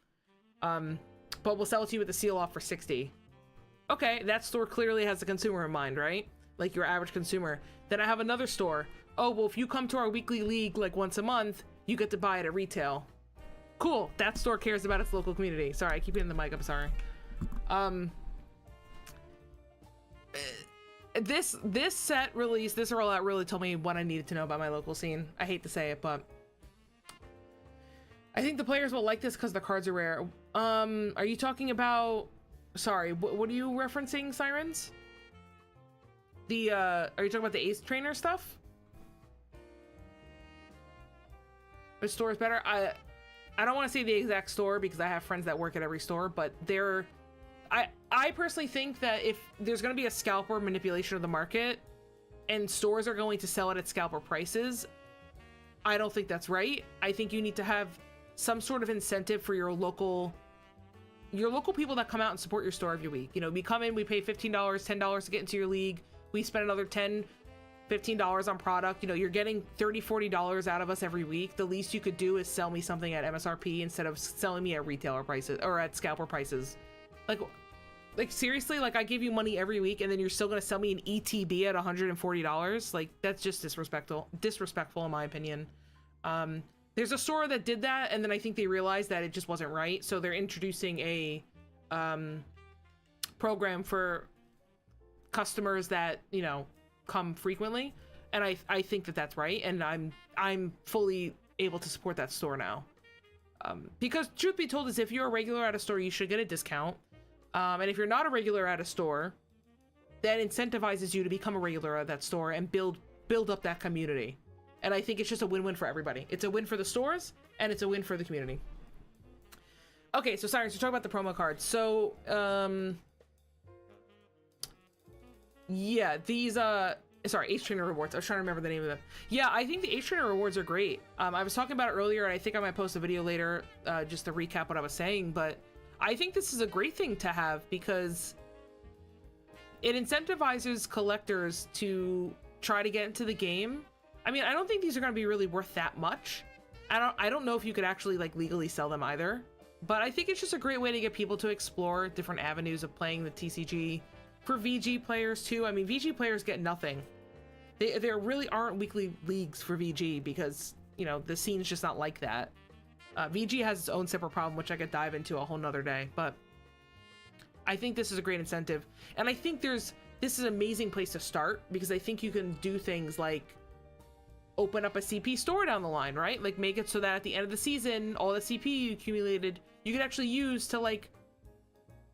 But we'll sell it to you with the seal off for 60. Okay, that store clearly has the consumer in mind, right? Like your average consumer. Then I have another store. Oh, well, if you come to our weekly league like once a month, you get to buy it at retail. Cool, that store cares about its local community. Sorry, I keep hitting the mic, I'm sorry. This set release, this rollout really told me what I needed to know about my local scene. I hate to say it, but I think the players will like this because the cards are rare. Are you talking about, sorry, what are you referencing, Sirens? Are you talking about the Ace Trainer stuff? Which store is better? I don't want to say the exact store because I have friends that work at every store, but I personally think that if there's going to be a scalper manipulation of the market and stores are going to sell it at scalper prices, I don't think that's right. I think you need to have some sort of incentive for your local people that come out and support your store every week. You know, we come in, we pay $15, $10 to get into your league. We spend another $10, $15 on product. You know, you're getting $30, $40 out of us every week. The least you could do is sell me something at MSRP instead of selling me at retailer prices or at scalper prices. Like seriously, like I give you money every week and then you're still gonna sell me an ETB at $140? Like that's just disrespectful in my opinion. There's a store that did that and then I think they realized that it just wasn't right, so they're introducing a program for customers that, you know, come frequently, and I think that that's right, and I'm fully able to support that store now, because truth be told is if you're a regular at a store, you should get a discount, and if you're not a regular at a store, that incentivizes you to become a regular at that store and build up that community. And I think it's just a win-win for everybody. It's a win for the stores and it's a win for the community. Okay, so sorry, so talk about the promo cards. So Yeah, these sorry, Ace Trainer rewards. I was trying to remember the name of them. Yeah, I think the Ace Trainer rewards are great. I was talking about it earlier, and I think I might post a video later just to recap what I was saying, but I think this is a great thing to have because it incentivizes collectors to try to get into the game. I mean, I don't think these are going to be really worth that much. I don't know if you could actually like legally sell them either, but I think it's just a great way to get people to explore different avenues of playing the TCG. For VG players too, I mean, VG players get nothing. There really aren't weekly leagues for VG because, you know, the scene's just not like that. VG has its own separate problem, which I could dive into a whole nother day, but I think this is a great incentive. And I think this is an amazing place to start because I think you can do things like open up a CP store down the line, right? Like make it so that at the end of the season, all the CP you accumulated, you can actually use to like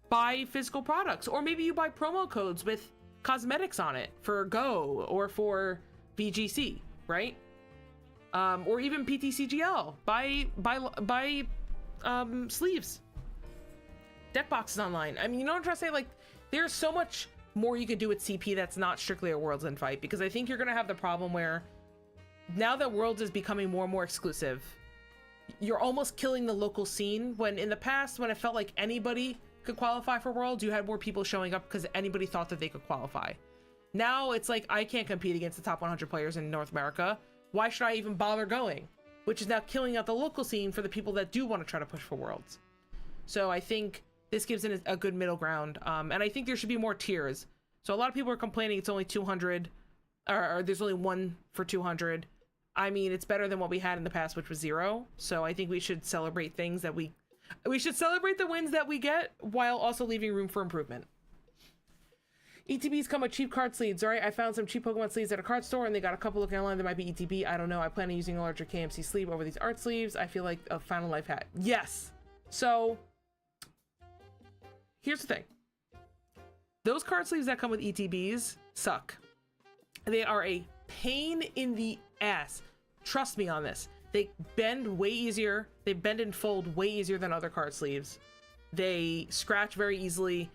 buy physical products, or maybe you buy promo codes with cosmetics on it for Go or for VGC, right? Or even PTCGL. Buy sleeves, deck boxes online. I mean, you know what I'm trying to say? Like, there's so much more you could do with CP that's not strictly a Worlds End fight, because I think you're gonna have the problem where now that Worlds is becoming more and more exclusive, you're almost killing the local scene. When in the past, when it felt like anybody could qualify for Worlds, you had more people showing up because anybody thought that they could qualify. Now it's like, I can't compete against the top 100 players in North America. Why should I even bother going? Which is now killing out the local scene for the people that do want to try to push for Worlds. So I think this gives it a good middle ground. And I think there should be more tiers. So a lot of people are complaining it's only 200, or there's only one for 200. I mean, it's better than what we had in the past, which was 0. So I think we should celebrate things that we should celebrate the wins that we get while also leaving room for improvement. ETBs come with cheap card sleeves. All right, I found some cheap Pokemon sleeves at a card store and they got a couple looking online that might be ETB. I don't know. I plan on using a larger KMC sleeve over these art sleeves. I feel like a Final Life hat. Yes. So here's the thing. Those card sleeves that come with ETBs suck. They are a pain in the ass. Trust me on this. They bend way easier. They bend and fold way easier than other card sleeves. They scratch very easily.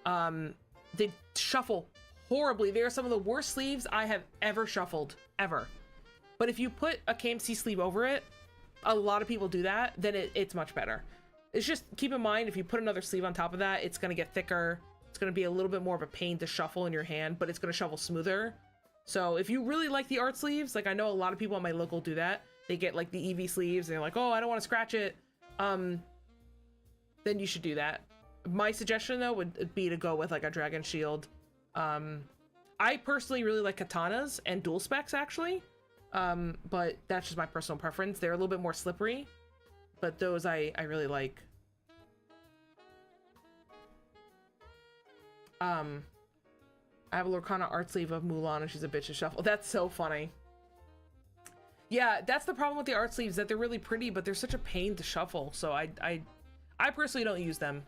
They shuffle horribly. They are some of the worst sleeves I have ever shuffled, ever. But if you put a KMC sleeve over it, a lot of people do that, then it's much better. It's just, keep in mind, if you put another sleeve on top of that, it's going to get thicker. It's going to be a little bit more of a pain to shuffle in your hand, but it's going to shuffle smoother. So if you really like the art sleeves, like I know a lot of people at my local do that. They get like the EV sleeves and they're like, oh, I don't want to scratch it. Then you should do that. My suggestion though would be to go with like a Dragon Shield. I personally really like katanas and dual specs actually. But that's just my personal preference. They're a little bit more slippery, but those I really like. I have a Lorcana art sleeve of Mulan and she's a bitch to shuffle. That's so funny. Yeah, that's the problem with the art sleeves, that they're really pretty, but they're such a pain to shuffle. So I personally don't use them.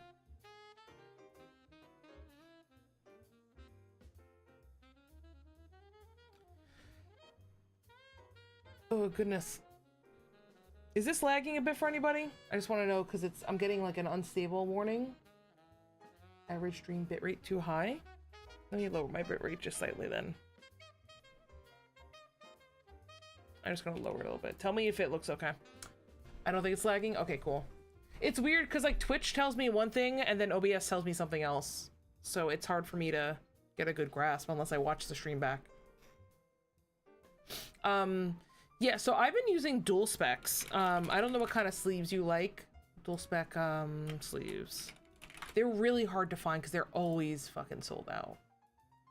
Oh goodness. Is this lagging a bit for anybody? I just want to know because I'm getting like an unstable warning. Average stream bitrate too high. Let me lower my bitrate just slightly then. I'm just gonna lower it a little bit. Tell me if it looks okay. I don't think it's lagging. Okay, cool. It's weird because like Twitch tells me one thing and then OBS tells me something else. So it's hard for me to get a good grasp unless I watch the stream back. Yeah, so I've been using dual specs. I don't know what kind of sleeves you like. Dual spec sleeves. They're really hard to find because they're always fucking sold out.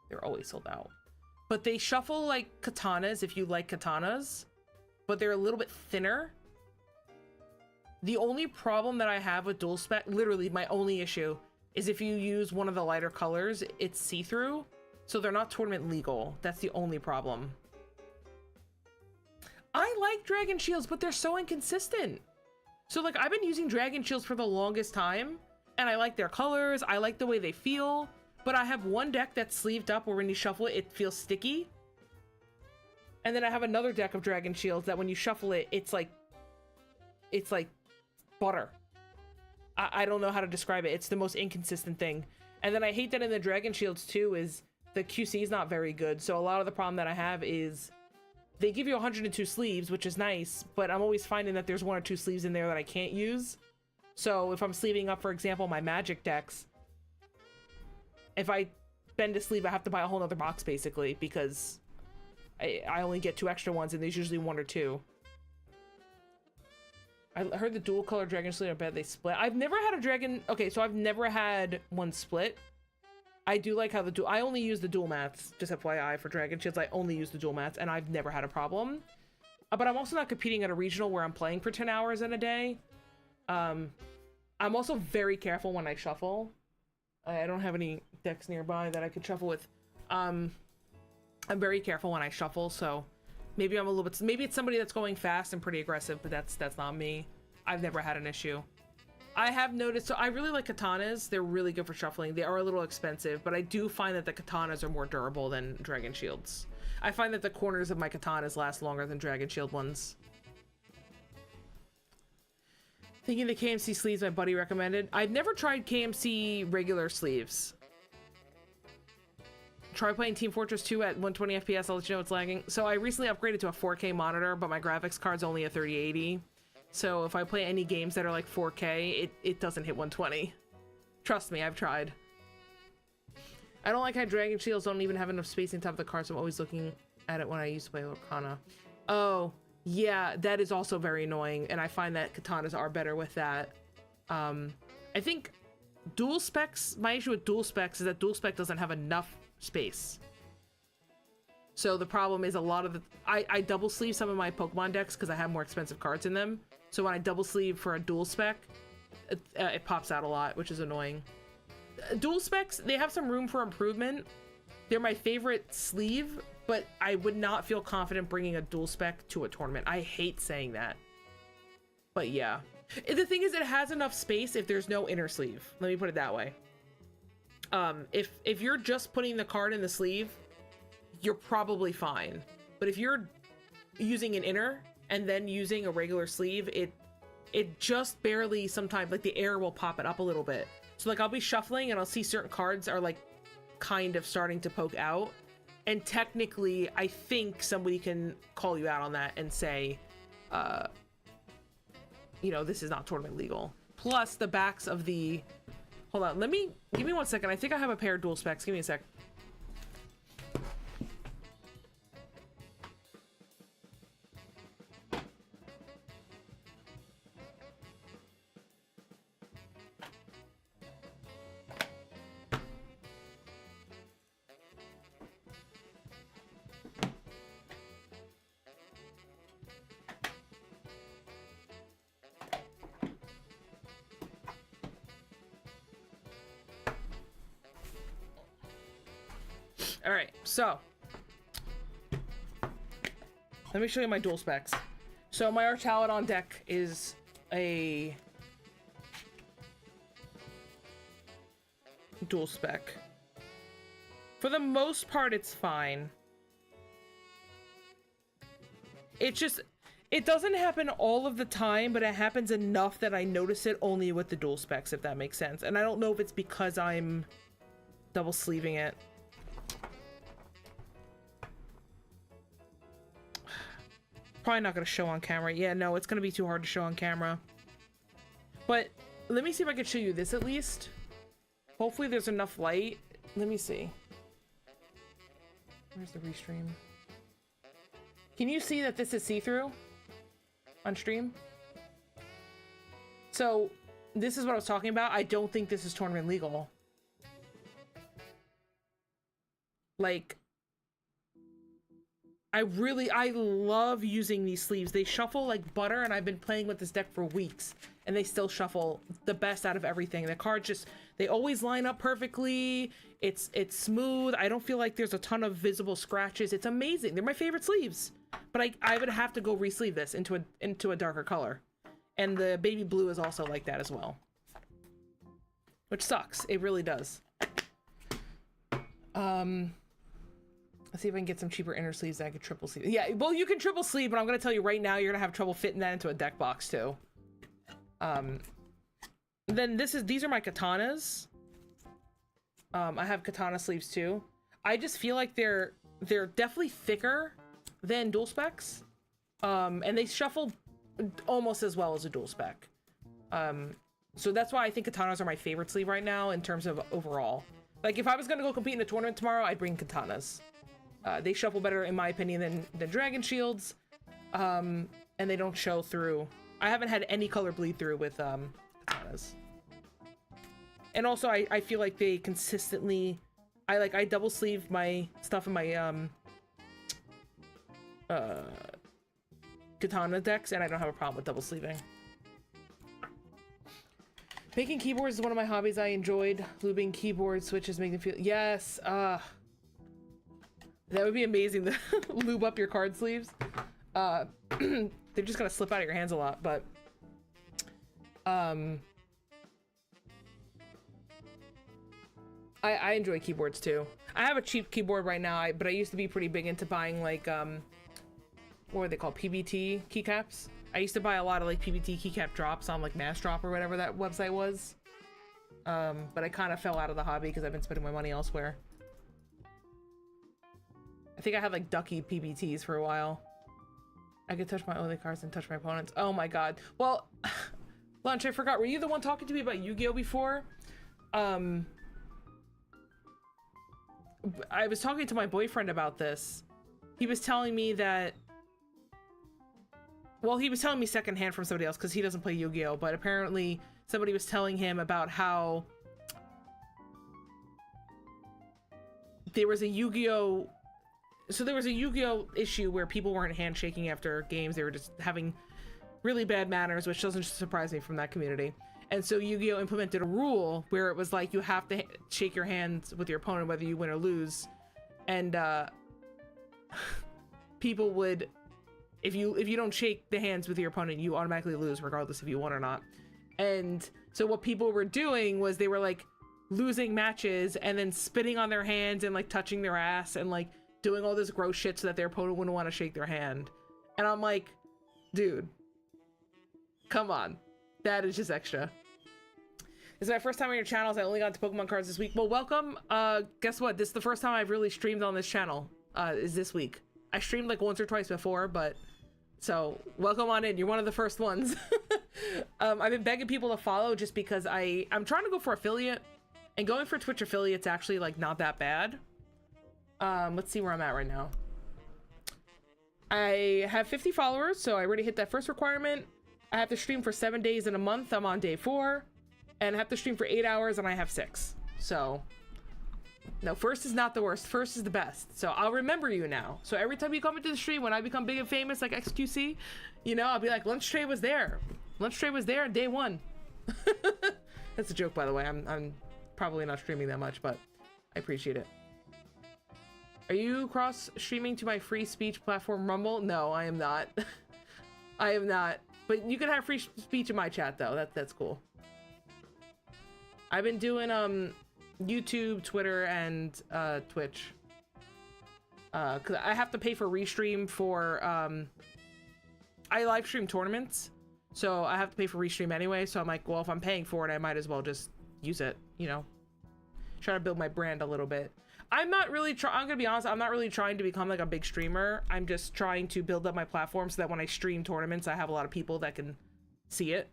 They're always sold out. But they shuffle like katanas if you like katanas, but they're a little bit thinner. The only problem that I have with dual spec, literally my only issue, is if you use one of the lighter colors, it's see-through, so they're not tournament legal. That's the only problem. I like Dragon Shields, but they're so inconsistent. So like I've been using Dragon Shields for the longest time, and I like their colors, I like the way they feel. But I have one deck that's sleeved up where when you shuffle it, it feels sticky. And then I have another deck of Dragon Shields that when you shuffle it, it's like butter. I don't know how to describe it. It's the most inconsistent thing. And then I hate that in the Dragon Shields too is the QC is not very good. So a lot of the problem that I have is they give you 102 sleeves, which is nice, but I'm always finding that there's 1 or 2 sleeves in there that I can't use. So if I'm sleeving up, for example, my Magic decks, if I bend a sleeve, I have to buy a whole nother box, basically, because I only get 2 extra ones, and there's usually 1 or 2. I heard the dual color dragon sleeve, I bet they split. I've never had a dragon... Okay, so I've never had one split. I do like how the dual... I only use the dual mats, just FYI, for dragon shields. I only use the dual mats, and I've never had a problem. But I'm also not competing at a regional where I'm playing for 10 hours in a day. I'm also very careful when I shuffle. I don't have any decks nearby that I could shuffle with. I'm very careful when I shuffle, so maybe I'm a little bit... Maybe it's somebody that's going fast and pretty aggressive, but that's not me. I've never had an issue. I have noticed... So I really like katanas. They're really good for shuffling. They are a little expensive, but I do find that the katanas are more durable than dragon shields. I find that the corners of my katanas last longer than dragon shield ones. Thinking the KMC sleeves my buddy recommended. I've never tried KMC regular sleeves. Try playing Team Fortress 2 at 120 FPS, I'll let you know it's lagging. So I recently upgraded to a 4K monitor, but my graphics card's only a 3080. So if I play any games that are like 4K, it doesn't hit 120. Trust me, I've tried. I don't like how Dragon Shields don't even have enough space on top of the card, so I'm always looking at it when I used to play Lorcana. Oh, yeah, that is also very annoying, and I find that katanas are better with that. I think dual specs, my issue with dual specs is that dual spec doesn't have enough space. So the problem is a lot of the... I double sleeve some of my Pokemon decks because I have more expensive cards in them. So when I double sleeve for a dual spec, it pops out a lot, which is annoying. Dual specs, they have some room for improvement. They're my favorite sleeve, but I would not feel confident bringing a dual spec to a tournament. I hate saying that. But yeah. The thing is, it has enough space if there's no inner sleeve. Let me put it that way. If you're just putting the card in the sleeve, you're probably fine. But if you're using an inner and then using a regular sleeve, it just barely sometimes, like the air will pop it up a little bit. So like I'll be shuffling and I'll see certain cards are like kind of starting to poke out. And technically, I think somebody can call you out on that and say, you know, this is not tournament legal. Plus the backs of the... Hold on, give me 1 second. I think I have a pair of dual specs. Give me a sec. All right, so let me show you my dual specs. So my Archaludon deck is a dual spec. For the most part, it's fine. It doesn't happen all of the time, but it happens enough that I notice it only with the dual specs, if that makes sense. And I don't know if it's because I'm double sleeving it. Probably not going to show on camera. Yeah, no, it's going to be too hard to show on camera. But let me see if I can show you this at least. Hopefully there's enough light. Let me see. Where's the restream? Can you see that this is see-through on stream? So this is what I was talking about. I don't think this is tournament legal. Like... I love using these sleeves. They shuffle like butter, and I've been playing with this deck for weeks, and they still shuffle the best out of everything. The cards just, they always line up perfectly. It's smooth. I don't feel like there's a ton of visible scratches. It's amazing. They're my favorite sleeves. But I would have to go re-sleeve this into a darker color. And the baby blue is also like that as well. Which sucks. It really does. Let's see if I can get some cheaper inner sleeves that I could triple sleeve. Yeah, well, you can triple sleeve, but I'm going to tell you right now, you're going to have trouble fitting that into a deck box, too. Then these are my katanas. I have katana sleeves, too. I just feel like they're definitely thicker than dual specs, and they shuffle almost as well as a dual spec. So that's why I think katanas are my favorite sleeve right now in terms of overall. Like if I was gonna go compete in a tournament tomorrow, I'd bring katanas. They shuffle better in my opinion than dragon shields, and they don't show through. I haven't had any color bleed through with katanas. And also I feel like they consistently, I double sleeve my stuff in my katana decks, and I don't have a problem with double sleeving. Making keyboards is one of my hobbies I enjoyed. Lubing keyboard switches make them feel, yes, that would be amazing to lube up your card sleeves. They're just gonna slip out of your hands a lot, but I enjoy keyboards too. I have a cheap keyboard right now, but I used to be pretty big into buying like what were they called, PBT keycaps. I used to buy a lot of like PBT keycap drops on like Mass Drop or whatever that website was, but I kind of fell out of the hobby because I've been spending my money elsewhere. I think I had like Ducky PBTs for a while. I could touch my other cards and touch my opponents. Oh my god. Well, Lunch, I forgot, were you the one talking to me about Yu-Gi-Oh before? I was talking to my boyfriend about this. He was telling me that, well, he was telling me secondhand from somebody else because he doesn't play Yu-Gi-Oh, but apparently somebody was telling him about how there was a Yu-Gi-Oh, so there was a Yu-Gi-Oh issue where people weren't handshaking after games. They were just having really bad manners, which doesn't surprise me from that community. And so Yu-Gi-Oh implemented a rule where it was like you have to shake your hands with your opponent whether you win or lose. And people would, if you don't shake the hands with your opponent, you automatically lose regardless if you won or not. And so what people were doing was they were like losing matches and then spitting on their hands and like touching their ass and like doing all this gross shit so that their opponent wouldn't want to shake their hand. And I'm like, dude, come on. That is just extra. This is my first time on your channels. I only got to Pokemon cards this week. Well, welcome. Guess what? This is the first time I've really streamed on this channel, is this week. I streamed like once or twice before, but so welcome on in. You're one of the first ones. I've been begging people to follow just because I'm trying to go for affiliate, and going for Twitch affiliate's actually like not that bad. Let's see where I'm at right now. I have 50 followers, so I already hit that first requirement. I have to stream for 7 days in a month. I'm on day 4. And I have to stream for 8 hours, and I have 6. So, no, first is not the worst. First is the best. So I'll remember you now. So every time you come into the stream, when I become big and famous like XQC, you know, I'll be like, Lunch Tray was there. Lunch Tray was there on day 1. That's a joke, by the way. I'm probably not streaming that much, but I appreciate it. Are you cross-streaming to my free speech platform Rumble? No, I am not. I am not. But you can have free speech in my chat, though. That's cool. I've been doing YouTube, Twitter, and Twitch. Cause I have to pay for restream for I live stream tournaments, so I have to pay for restream anyway. So I'm like, well, if I'm paying for it, I might as well just use it, you know. Try to build my brand a little bit. I'm not really I'm gonna be honest, I'm not really trying to become like a big streamer. I'm just trying to build up my platform so that when I stream tournaments, I have a lot of people that can see it.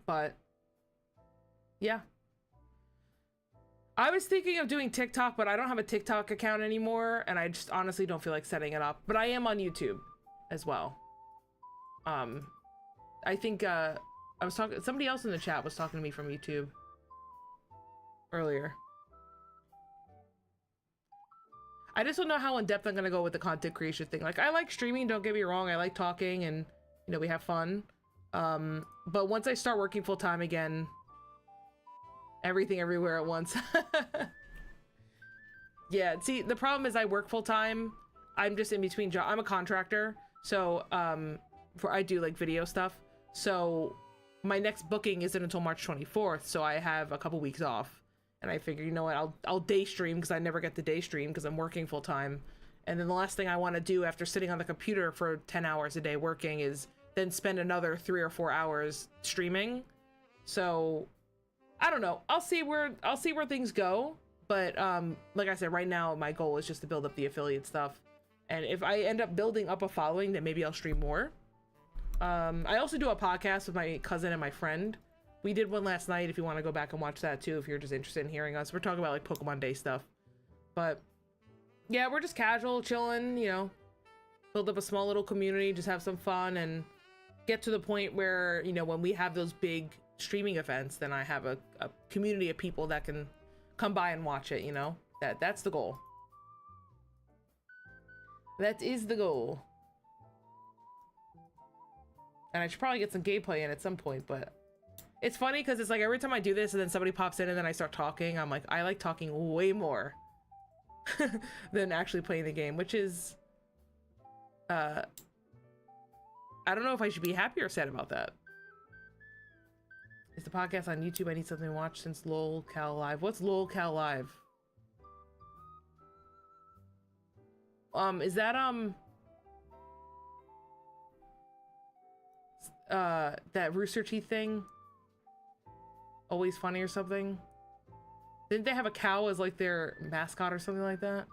But yeah, I was thinking of doing TikTok, but I don't have a TikTok account anymore, and I just honestly don't feel like setting it up. But I am on YouTube as well. I think I was talking, somebody else in the chat was talking to me from YouTube earlier. I just don't know how in depth I'm gonna go with the content creation thing. Like, I like streaming, don't get me wrong, I like talking, and you know, we have fun. But once I start working full time again, everything everywhere at once. Yeah, see, the problem is I work full time. I'm just in between jobs. I'm a contractor, so I do like video stuff. So my next booking isn't until March 24th, so I have a couple weeks off. And I figure, you know what, I'll day stream because I never get to day stream because I'm working full time. And then the last thing I want to do after sitting on the computer for 10 hours a day working is then spend another 3 or 4 hours streaming. So I don't know. I'll see where things go. But like I said, right now my goal is just to build up the affiliate stuff. And if I end up building up a following, then maybe I'll stream more. I also do a podcast with my cousin and my friend. We did one last night if you want to go back and watch that too, if you're just interested in hearing us. We're talking about like Pokemon Day stuff. But yeah, we're just casual, chilling, you know, build up a small little community, just have some fun and get to the point where, you know, when we have those big streaming events, then I have a community of people that can come by and watch it, you know? That's the goal. That is the goal. And I should probably get some gameplay in at some point, but it's funny because it's like every time I do this and then somebody pops in and then I start talking, I'm like, I like talking way more than actually playing the game, which is, I don't know if I should be happy or sad about that. Is the podcast on YouTube? I need something to watch since LOLCal Live. What's LOLCal Live? Is that, that Rooster Teeth thing? Always Funny or something? Didn't they have a cow as like their mascot or something like that?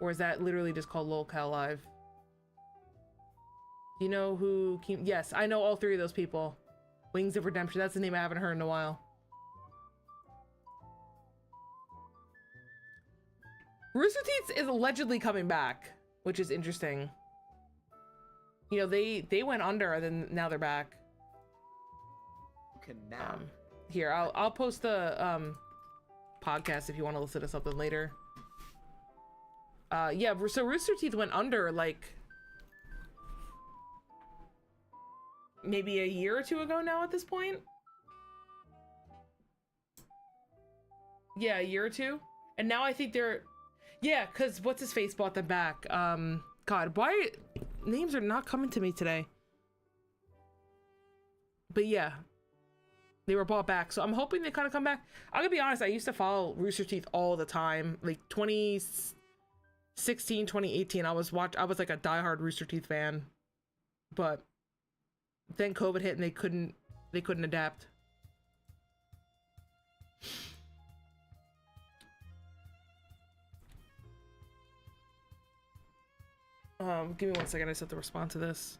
Or is that literally just called LOLCal Live? Do you know who came? Yes, I know all three of those people. Wings of Redemption, that's the name I haven't heard in a while. Rooster Teeth is allegedly coming back, which is interesting. You know, they went under and then now they're back. Here, I'll post the podcast if you want to listen to something later. Yeah, so Rooster Teeth went under like maybe a year or two ago now at this point. Yeah, a year or two. And now I think they're, yeah, because what's his face bought them back. God, why names are not coming to me today. But yeah, they were bought back, so I'm hoping they kind of come back. I'm gonna be honest, I used to follow Rooster Teeth all the time, like 2016, 2018. I was like a diehard Rooster Teeth fan, but then COVID hit and they couldn't adapt. Give me 1 second, I just have to respond to this.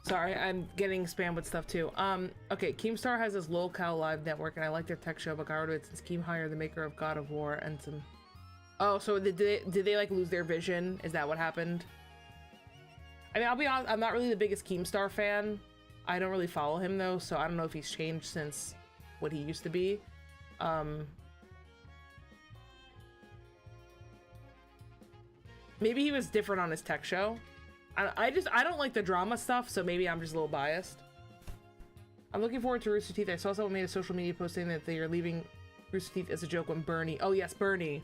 Sorry, I'm getting spammed with stuff too. Okay, Keemstar has this LOLCal Live network, and I like their tech show, but got rid of it since Keem hired the maker of God of War and some... Oh, so did they like lose their vision? Is that what happened? I mean, I'll be honest, I'm not really the biggest Keemstar fan. I don't really follow him though, so I don't know if he's changed since what he used to be. Maybe he was different on his tech show. I don't like the drama stuff, so maybe I'm just a little biased. I'm looking forward to Rooster Teeth. I saw someone made a social media post saying that they are leaving Rooster Teeth as a joke when Bernie... Oh yes, Bernie.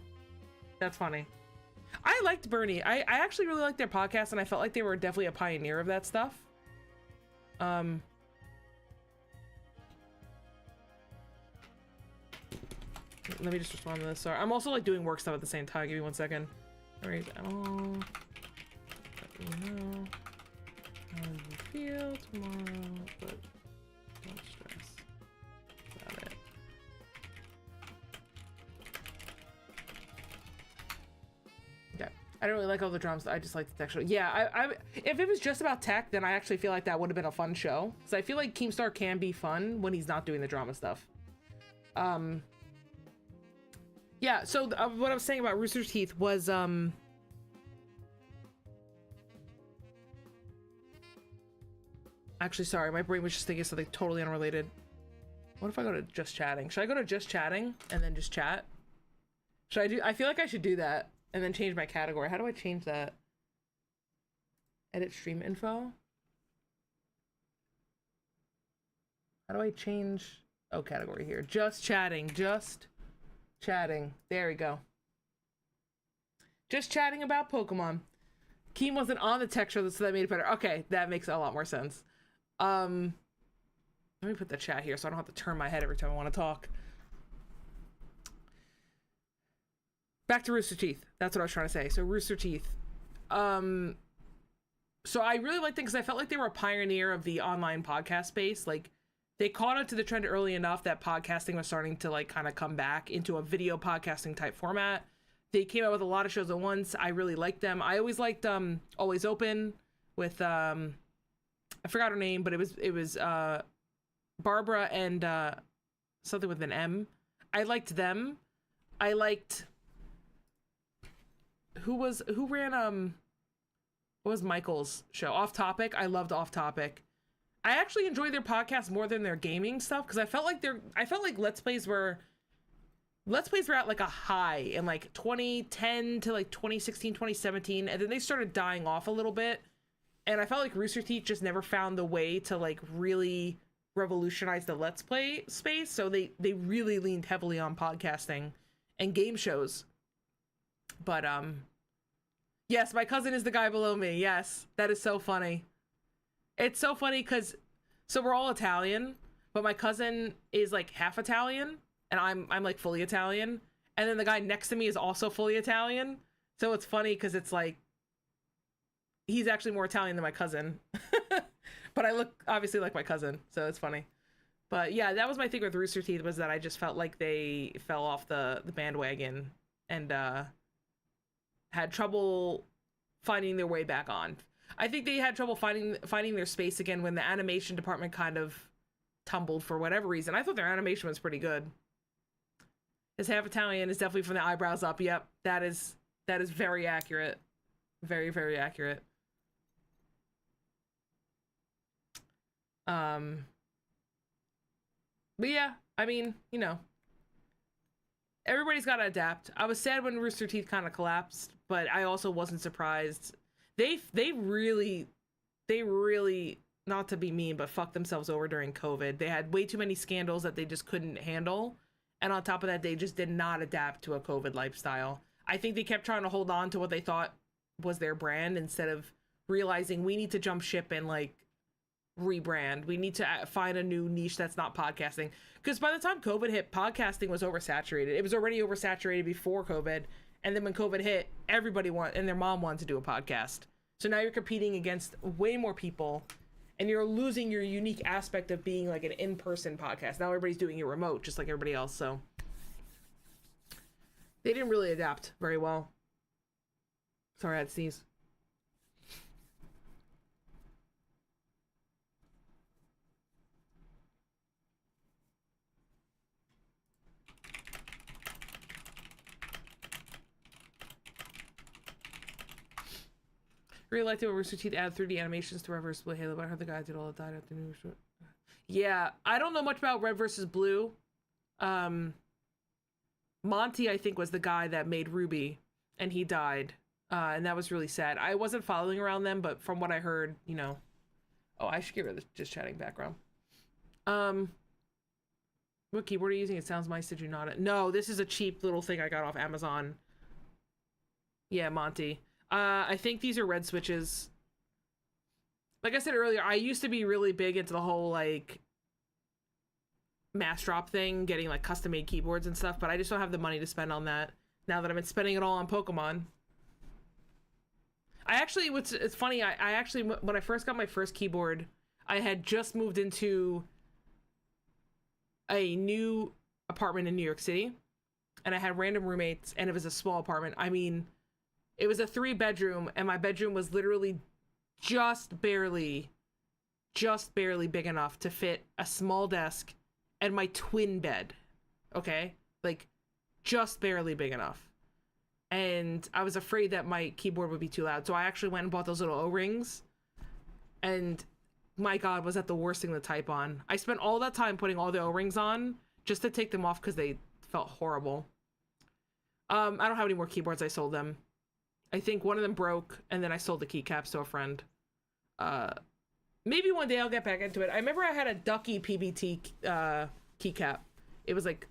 That's funny. I liked Bernie. I actually really liked their podcast, and I felt like they were definitely a pioneer of that stuff. Let me just respond to this. Sorry. I'm also like doing work stuff at the same time. Give me 1 second. Alright, I'll let you know how you feel tomorrow, but don't stress about it. Yeah, I don't really like all the drums. I just like the tech show. Yeah, I if it was just about tech, then I actually feel like that would have been a fun show. So I feel like Keemstar can be fun when he's not doing the drama stuff. Yeah, so what I was saying about Rooster Teeth was, actually, sorry, my brain was just thinking something totally unrelated. What if I go to just chatting? Should I go to just chatting and then just chat? Should I do? I feel like I should do that and then change my category. How do I change that? Edit stream info. How do I change? Oh, category here. Just chatting. Just chatting. There we go. Just chatting about Pokemon. Keem wasn't on the tech show, so that made it better. Okay, that makes a lot more sense. Let me put the chat here so I don't have to turn my head every time I want to talk. Back to Rooster Teeth. That's what I was trying to say. So Rooster Teeth. So I really liked it because I felt like they were a pioneer of the online podcast space. Like, they caught up to the trend early enough that podcasting was starting to like kind of come back into a video podcasting type format. They came out with a lot of shows at once. I really liked them. I always liked Always Open with I forgot her name, but it was Barbara and something with an M. I liked them. I liked who ran what was Michael's show? Off Topic. I loved Off Topic. I actually enjoyed their podcast more than their gaming stuff because I felt like Let's Plays were at like a high in like 2010 to like 2016, 2017, and then they started dying off a little bit. And I felt like Rooster Teeth just never found the way to like really revolutionize the Let's Play space. So they really leaned heavily on podcasting and game shows. But yes, my cousin is the guy below me. Yes, that is so funny. It's so funny because so we're all Italian, but my cousin is like half Italian and I'm like fully Italian. And then the guy next to me is also fully Italian. So it's funny because it's like he's actually more Italian than my cousin. But I look obviously like my cousin, so it's funny. But yeah, that was my thing with Rooster Teeth, was that I just felt like they fell off the bandwagon and had trouble finding their way back on. I think they had trouble finding their space again when the animation department kind of tumbled for whatever reason. I thought their animation was pretty good. His half Italian is definitely from the eyebrows up. Yep, that is very accurate. Very, very accurate. But yeah, I mean, you know, everybody's got to adapt. I was sad when Rooster Teeth kind of collapsed, but I also wasn't surprised. They really, not to be mean, but fucked themselves over during COVID. They had way too many scandals that they just couldn't handle. And on top of that, they just did not adapt to a COVID lifestyle. I think they kept trying to hold on to what they thought was their brand instead of realizing we need to jump ship and like rebrand. We need to find a new niche that's not podcasting. Because by the time COVID hit, podcasting was oversaturated. It was already oversaturated before COVID. And then when COVID hit, everybody and their mom wanted to do a podcast. So now you're competing against way more people and you're losing your unique aspect of being like an in-person podcast. Now everybody's doing it remote, just like everybody else. So they didn't really adapt very well. Sorry, I had to sneeze. Really liked it when Rooster Teeth added 3D animations to Red vs. Blue Halo, but I heard the guy did all the died after new short. Yeah, I don't know much about Red vs. Blue. Monty, I think, was the guy that made Ruby, and he died. And that was really sad. I wasn't following around them, but from what I heard, you know. Oh, I should get rid of the just chatting background. What keyboard are you using? It sounds nice. Did you not? No, this is a cheap little thing I got off Amazon. Yeah, Monty. I think these are red switches. Like I said earlier, I used to be really big into the whole, like, mass drop thing, getting, like, custom-made keyboards and stuff, but I just don't have the money to spend on that now that I've been spending it all on Pokemon. It's funny, I actually, when I first got my first keyboard, I had just moved into a new apartment in New York City, and I had random roommates, and it was a small apartment. I mean, it was a 3-bedroom, and my bedroom was literally just barely big enough to fit a small desk and my twin bed. Okay? Like, just barely big enough. And I was afraid that my keyboard would be too loud, so I actually went and bought those little O-rings. And my God, was that the worst thing to type on. I spent all that time putting all the O-rings on just to take them off because they felt horrible. I don't have any more keyboards. I sold them. I think one of them broke, and then I sold the keycaps to a friend. Maybe one day I'll get back into it. I remember I had a Ducky PBT keycap. It was like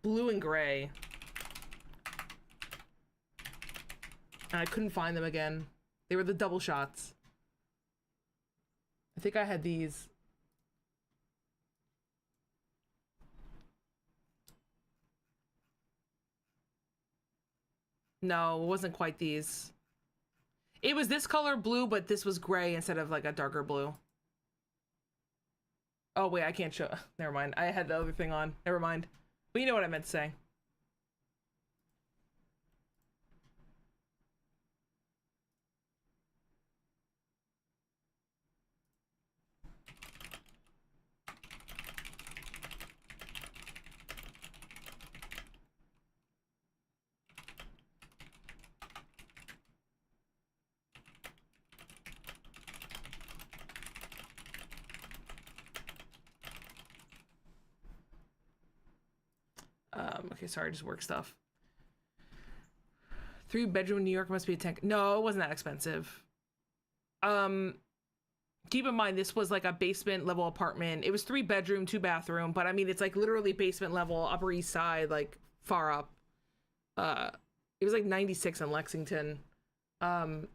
blue and gray. And I couldn't find them again. They were the double shots. I think I had these. No, it wasn't quite these. It was this color blue, but this was gray instead of like a darker blue. Oh wait, I can't show. Never mind. I had the other thing on. Never mind. But you know what I meant to say. Okay, sorry, just work stuff. 3-bedroom New York must be a 10. No, it wasn't that expensive. Keep in mind, this was like a basement level apartment. It was 3-bedroom, 2-bathroom, but I mean, it's like literally basement level, Upper East Side, like far up. It was like 96 in Lexington. It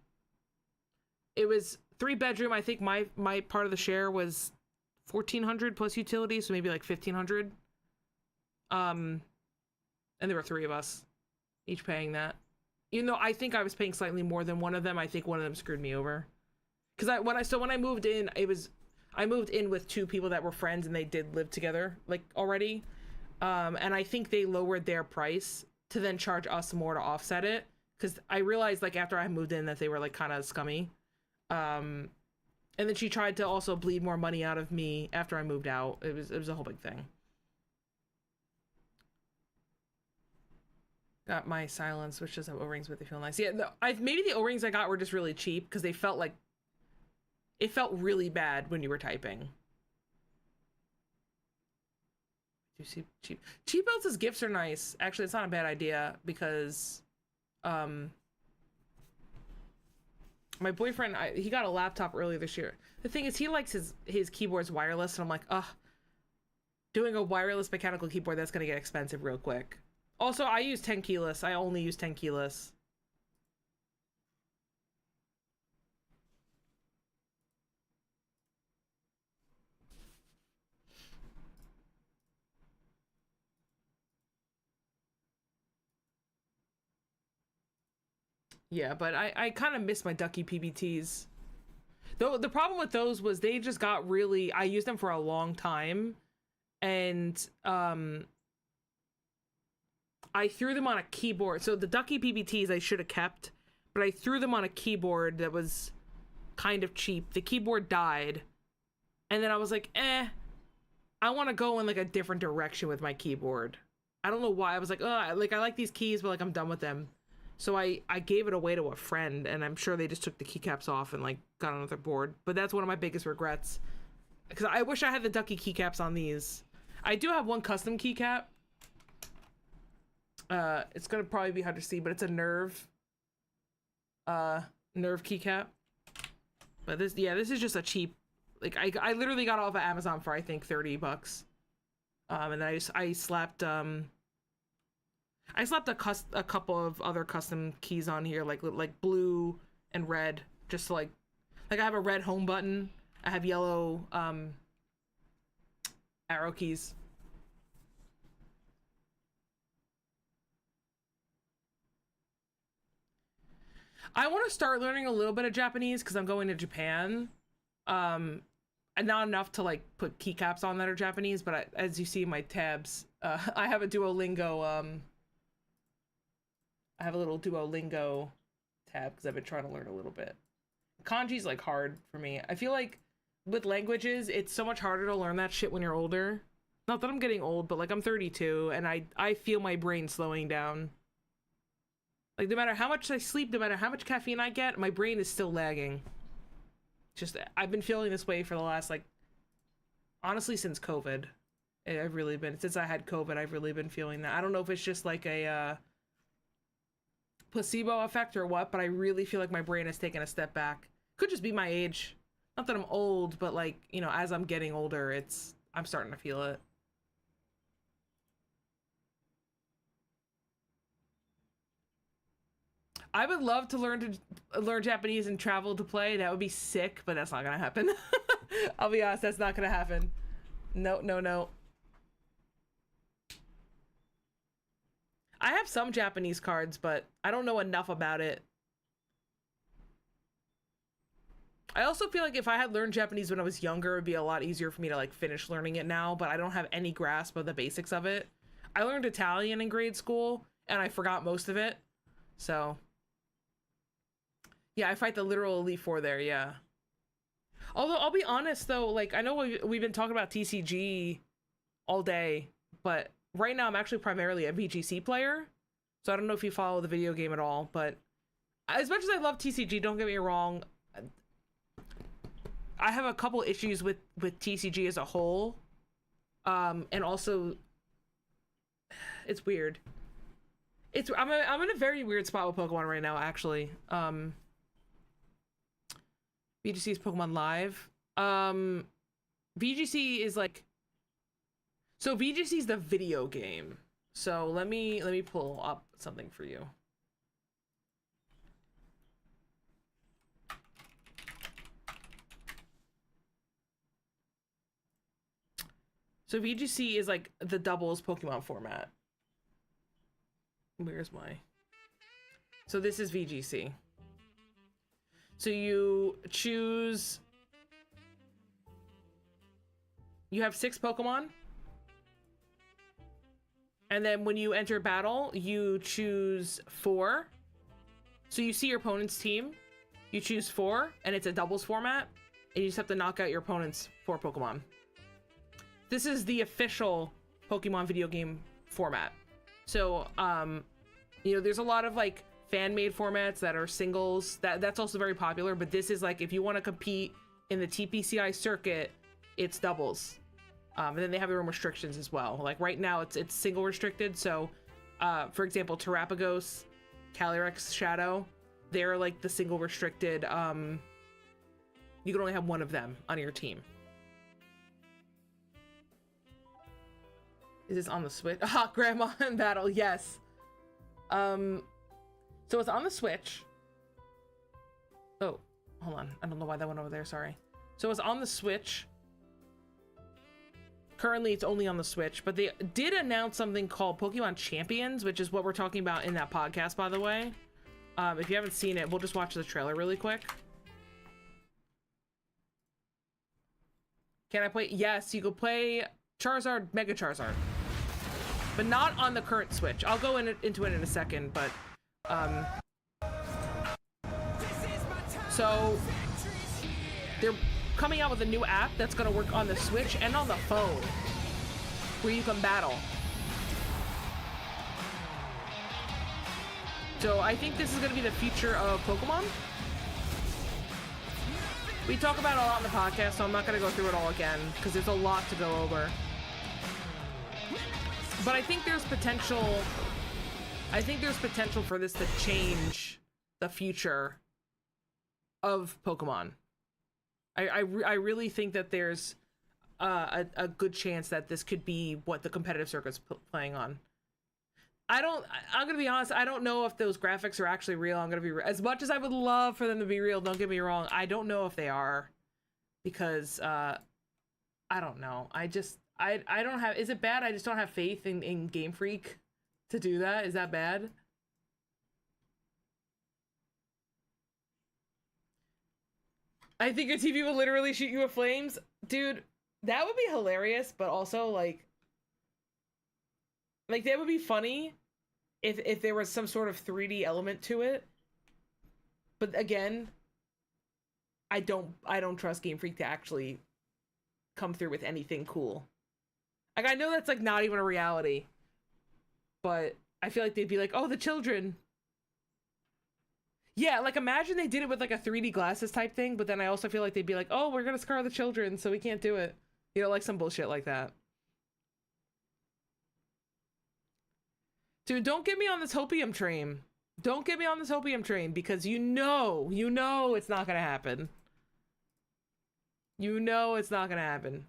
was 3-bedroom. I think my part of the share was 1,400 plus utilities, so maybe like 1,500. And there were 3 of us, each paying that. Even though I think I was paying slightly more than one of them, I think one of them screwed me over. Because when I moved in, I moved in with 2 people that were friends and they did live together like already. And I think they lowered their price to then charge us more to offset it. Because I realized like after I moved in that they were like kind of scummy. And then she tried to also bleed more money out of me after I moved out. It was a whole big thing. Got my silence, which does have O-rings, but they feel nice. Yeah, maybe the O-rings I got were just really cheap because they felt like it felt really bad when you were typing. Do you see cheap builds as gifts are nice. Actually, it's not a bad idea because my boyfriend, he got a laptop earlier this year. The thing is, he likes his keyboards wireless, and I'm like, ugh, doing a wireless mechanical keyboard, that's gonna get expensive real quick. Also, I use 10 keyless. I only use 10 keyless. Yeah, but I kind of miss my Ducky PBTs. Though the problem with those was they just got really, I used them for a long time, and I threw them on a keyboard. So the Ducky PBTs I should have kept, but I threw them on a keyboard that was kind of cheap. The keyboard died, and then I was like, I want to go in like a different direction with my keyboard. I don't know why. I was like, I like these keys, but like I'm done with them. So I gave it away to a friend, and I'm sure they just took the keycaps off and like got another board. But that's one of my biggest regrets, because I wish I had the Ducky keycaps on these. I do have one custom keycap. It's gonna probably be hard to see, but it's a Nerve keycap. But this is just a cheap, like I literally got off of Amazon for I think $30. And then I slapped a couple of other custom keys on here, like blue and red, just to like I have a red home button. I have yellow arrow keys. I want to start learning a little bit of Japanese because I'm going to Japan. And not enough to like put keycaps on that are Japanese, but as you see in my tabs, I have a Duolingo. I have a little Duolingo tab because I've been trying to learn a little bit. Kanji's like hard for me. I feel like with languages, it's so much harder to learn that shit when you're older. Not that I'm getting old, but like I'm 32 and I feel my brain slowing down. Like no matter how much I sleep, no matter how much caffeine I get, my brain is still lagging. Just I've been feeling this way for the last like honestly since COVID. I've really been since I had COVID. I've really been feeling that. I don't know if it's just like a placebo effect or what, but I really feel like my brain has taken a step back. Could just be my age. Not that I'm old, but like, you know, as I'm getting older, I'm starting to feel it. I would love to learn Japanese and travel to play. That would be sick, but that's not gonna happen. I'll be honest, that's not gonna happen. No, no, no. I have some Japanese cards, but I don't know enough about it. I also feel like if I had learned Japanese when I was younger, it'd be a lot easier for me to like finish learning it now, but I don't have any grasp of the basics of it. I learned Italian in grade school, and I forgot most of it. So, yeah, I fight the literal Elite Four there, yeah. Although, I'll be honest, though, like, I know we've been talking about TCG all day, but right now I'm actually primarily a VGC player, so I don't know if you follow the video game at all, but as much as I love TCG, don't get me wrong, I have a couple issues with TCG as a whole, and also, it's weird. I'm in a very weird spot with Pokemon right now, actually. VGC is Pokemon Live. VGC is like, so VGC is the video game. So let me pull up something for you. So VGC is like the doubles Pokemon format. Where's my... So this is VGC. So you choose... You have 6 Pokemon. And then when you enter battle, you choose 4. So you see your opponent's team. You choose 4, and it's a doubles format. And you just have to knock out your opponent's 4 Pokemon. This is the official Pokemon video game format. So, you know, there's a lot of like fan-made formats that are singles. That's also very popular, but this is like if you want to compete in the TPCI circuit, it's doubles. And then they have their own restrictions as well. Like right now, it's single restricted. So, for example, Terrapagos, Calyrex, Shadow, they're like the single restricted. You can only have one of them on your team. Is this on the Switch? Ah, Grandma in Battle, yes. So it's on the Switch. Oh, hold on. I don't know why that went over there, sorry. So it's on the Switch. Currently, it's only on the Switch, but they did announce something called Pokemon Champions, which is what we're talking about in that podcast, by the way. If you haven't seen it, we'll just watch the trailer really quick. Can I play? Yes, you can play Charizard, Mega Charizard. But not on the current Switch. I'll go into it in a second, but so they're coming out with a new app that's going to work on the Switch and on the phone where you can battle. So I think this is going to be the future of Pokemon. We talk about it a lot on the podcast, so I'm not going to go through it all again because there's a lot to go over. But I think there's potential. I think there's potential for this to change the future of Pokemon. I really think that there's a good chance that this could be what the competitive circuit's playing on. I'm gonna be honest. I don't know if those graphics are actually real. I'm gonna be as much as I would love for them to be real. Don't get me wrong. I don't know if they are, because I don't know. I don't have. Is it bad? I just don't have faith in Game Freak to do that. Is that bad? I think your TV will literally shoot you with flames, dude. That would be hilarious, but also like that would be funny if there was some sort of 3D element to it. But again, I don't trust Game Freak to actually come through with anything cool. Like, I know that's like not even a reality, but I feel like they'd be like, oh, the children. Yeah, like imagine they did it with like a 3D glasses type thing, but then I also feel like they'd be like, oh, we're gonna scar the children, so we can't do it. You know, like some bullshit like that. Dude, don't get me on this hopium train. Don't get me on this hopium train because you know it's not gonna happen. You know it's not gonna happen.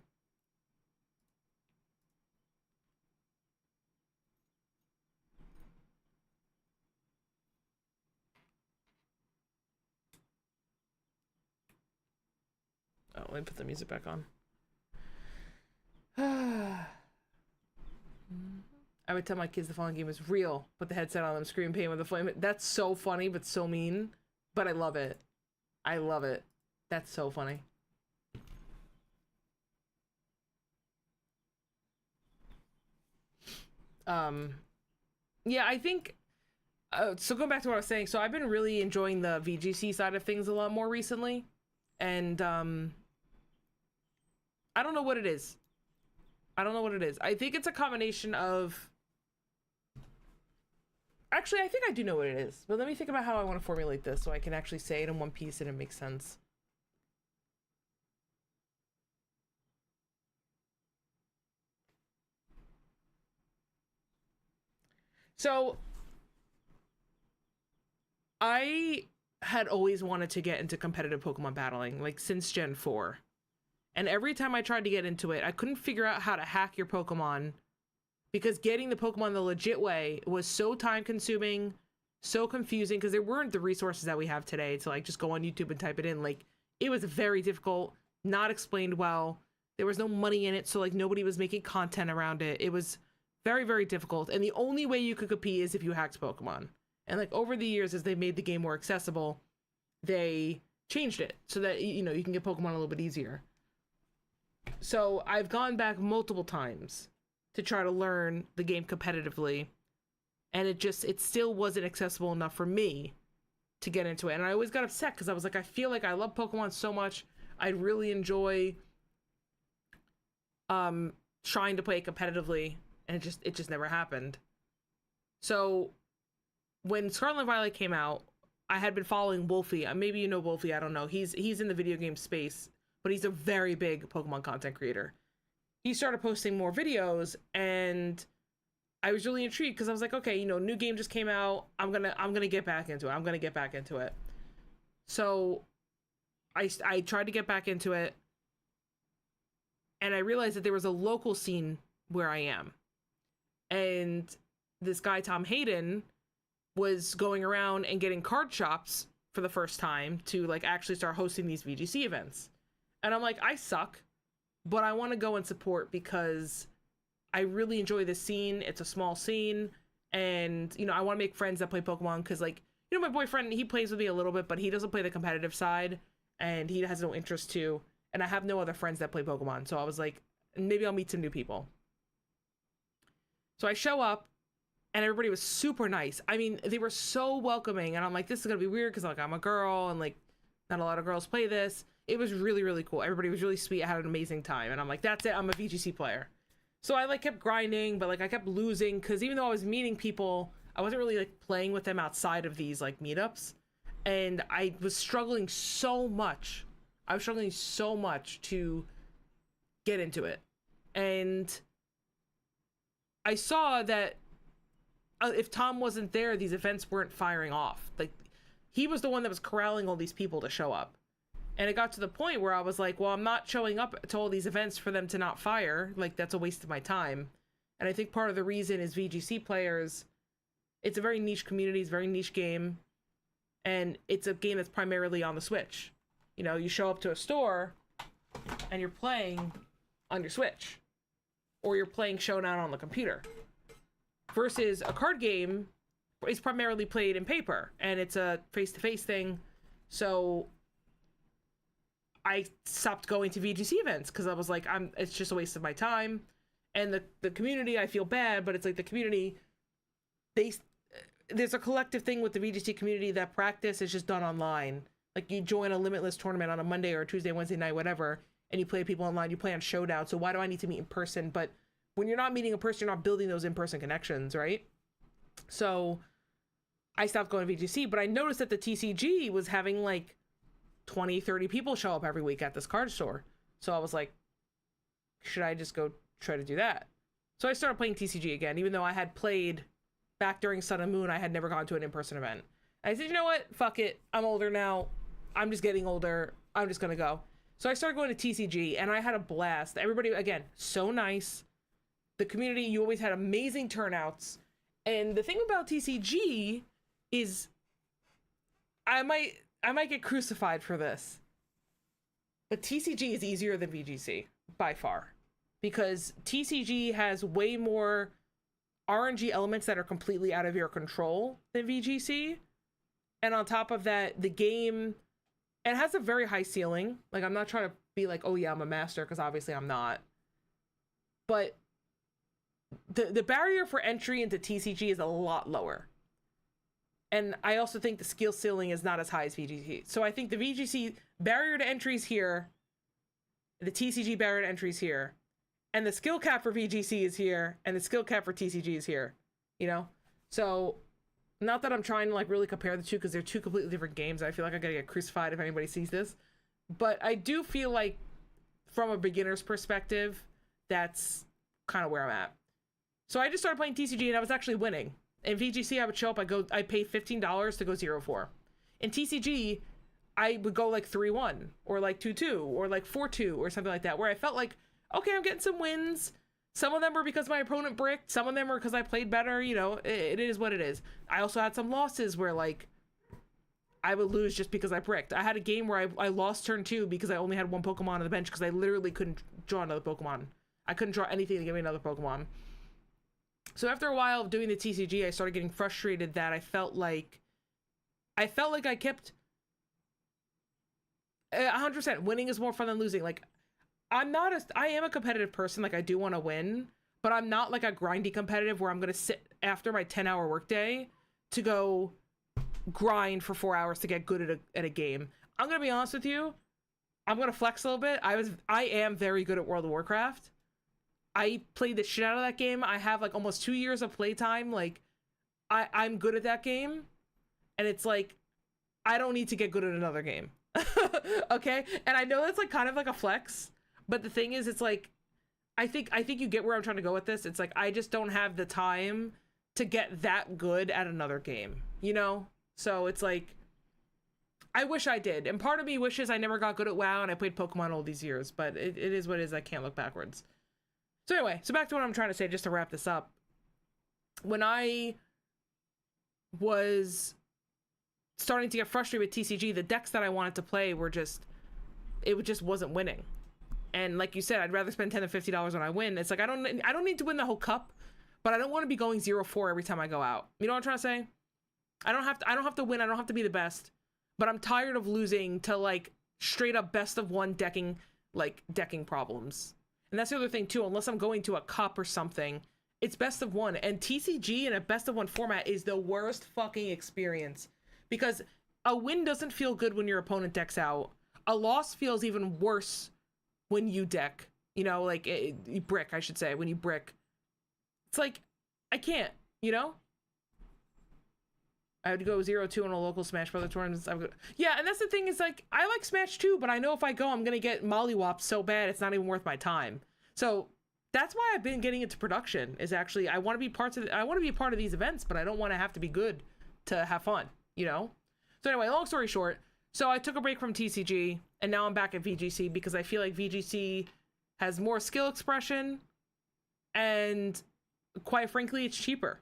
Oh, let me put the music back on. I would tell my kids the following game is real. Put the headset on them, scream pain with the flame. That's so funny, but so mean. But I love it. I love it. That's so funny. Yeah, I think so going back to what I was saying, so I've been really enjoying the VGC side of things a lot more recently. And I don't know what it is. I don't know what it is. I think it's a combination of actually, I think I do know what it is. But let me think about how I want to formulate this so I can actually say it in one piece and it makes sense. So I had always wanted to get into competitive Pokemon battling, like since Gen 4. And every time I tried to get into it, I couldn't figure out how to hack your Pokemon because getting the Pokemon the legit way was so time consuming, so confusing because there weren't the resources that we have today to like just go on YouTube and type it in. Like it was very difficult, not explained well. There was no money in it, so like nobody was making content around it. It was very, very difficult. And the only way you could compete is if you hacked Pokemon. And like over the years, as they made the game more accessible, they changed it so that you know you can get Pokemon a little bit easier. So I've gone back multiple times to try to learn the game competitively, and it still wasn't accessible enough for me to get into it. And I always got upset because I was like, I feel like I love Pokemon so much. I'd really enjoy trying to play it competitively, and it just never happened. So when Scarlet and Violet came out, I had been following Wolfie. Maybe you know Wolfie, I don't know. He's in the video game space, but he's a very big Pokemon content creator. He started posting more videos, and I was really intrigued because I was like, okay, you know, new game just came out. I'm gonna get back into it. I'm gonna get back into it. So I tried to get back into it, and I realized that there was a local scene where I am, and this guy Tom Hayden was going around and getting card shops for the first time to like actually start hosting these VGC events. And I'm like, I suck, but I want to go and support because I really enjoy this scene. It's a small scene, and you know, I want to make friends that play Pokemon because like, you know, my boyfriend, he plays with me a little bit, but he doesn't play the competitive side and he has no interest to, and I have no other friends that play Pokemon. So I was like, maybe I'll meet some new people. So I show up and everybody was super nice. I mean, they were so welcoming, and I'm like, this is gonna be weird because like I'm a girl and like not a lot of girls play this. It was really, really cool. Everybody was really sweet. I had an amazing time, and I'm like, that's it. I'm a VGC player. So I like kept grinding, but like I kept losing because even though I was meeting people, I wasn't really like playing with them outside of these like meetups, and I was struggling so much. I was struggling so much to get into it, and I saw that if Tom wasn't there, these events weren't firing off. Like, he was the one that was corralling all these people to show up. And it got to the point where I was like, well, I'm not showing up to all these events for them to not fire. Like, that's a waste of my time. And I think part of the reason is VGC players, it's a very niche community, it's a very niche game. And it's a game that's primarily on the Switch. You know, you show up to a store and you're playing on your Switch. Or you're playing Showdown on the computer. Versus a card game is primarily played in paper, and it's a face-to-face thing. So I stopped going to VGC events because I was like, it's just a waste of my time. And the community, I feel bad, but it's like the community, there's a collective thing with the VGC community that practice is just done online. Like, you join a Limitless tournament on a Monday or a Tuesday, Wednesday night, whatever, and you play people online, you play on Showdown. So why do I need to meet in person? But when you're not meeting a person, you're not building those in-person connections, right? So I stopped going to VGC, but I noticed that the TCG was having like 20, 30 people show up every week at this card store. So I was like, should I just go try to do that? So I started playing TCG again, even though I had played back during Sun and Moon. I had never gone to an in-person event. I said, you know what? Fuck it. I'm older now. I'm just getting older. I'm just going to go. So I started going to TCG, and I had a blast. Everybody, again, so nice. The community, you always had amazing turnouts. And the thing about TCG is I might get crucified for this, but TCG is easier than VGC by far, because TCG has way more RNG elements that are completely out of your control than VGC. And on top of that, the game, it has a very high ceiling. Like, I'm not trying to be like, oh yeah, I'm a master, because obviously I'm not. But the barrier for entry into TCG is a lot lower. And I also think the skill ceiling is not as high as VGC. So I think the VGC barrier to entry is here, the TCG barrier to entry is here, and the skill cap for VGC is here, and the skill cap for TCG is here, you know? So, not that I'm trying to like really compare the two, because they're two completely different games. I feel like I'm gonna get crucified if anybody sees this. But I do feel like, from a beginner's perspective, that's kind of where I'm at. So I just started playing TCG, and I was actually winning. In VGC, I would show up, I pay $15 to go 0-4. In TCG, I would go like 3-1, or like 2-2, or like 4-2, or something like that, where I felt like, okay, I'm getting some wins. Some of them were because my opponent bricked, some of them were because I played better, you know, it is what it is. I also had some losses where, like, I would lose just because I bricked. I had a game where I lost turn 2 because I only had one Pokemon on the bench, because I literally couldn't draw another Pokemon. I couldn't draw anything to give me another Pokemon. So after a while of doing the TCG, I started getting frustrated that I felt like I kept 100%. Winning is more fun than losing. Like, I am a competitive person. Like, I do want to win, but I'm not like a grindy competitive where I'm going to sit after my 10-hour workday to go grind for 4 hours to get good at a game. I'm going to be honest with you. I'm going to flex a little bit. I am very good at World of Warcraft. I played the shit out of that game. I have like almost 2 years of playtime. Like, I'm good at that game. And it's like, I don't need to get good at another game. Okay? And I know that's like kind of like a flex. But the thing is, it's like, I think you get where I'm trying to go with this. It's like, I just don't have the time to get that good at another game, you know? So it's like, I wish I did. And part of me wishes I never got good at WoW and I played Pokemon all these years. But it is what it is. I can't look backwards. So anyway, so back to what I'm trying to say, just to wrap this up. When I was starting to get frustrated with TCG, the decks that I wanted to play were just wasn't winning. And like you said, I'd rather spend $10 to $50 when I win. It's like, I don't need to win the whole cup, but I don't want to be going 0-4 every time I go out. You know what I'm trying to say? I don't have to win. I don't have to be the best, but I'm tired of losing to like straight up best of one decking problems. And that's the other thing too, unless I'm going to a cup or something, it's best of one. And TCG in a best of one format is the worst fucking experience, because a win doesn't feel good when your opponent decks out. A loss feels even worse when you deck, you know, like you brick, I should say, when you brick. It's like, I can't, you know? I would go 0-2 in a local Smash Brothers tournament. Yeah, and that's the thing, is like, I like Smash too, but I know if I go, I'm gonna get mollywopped so bad it's not even worth my time. So that's why I've been getting into production. Is actually, I want to be a part of these events, but I don't want to have to be good to have fun, you know? So anyway, long story short, so I took a break from TCG, and now I'm back at VGC because I feel like VGC has more skill expression, and quite frankly, it's cheaper.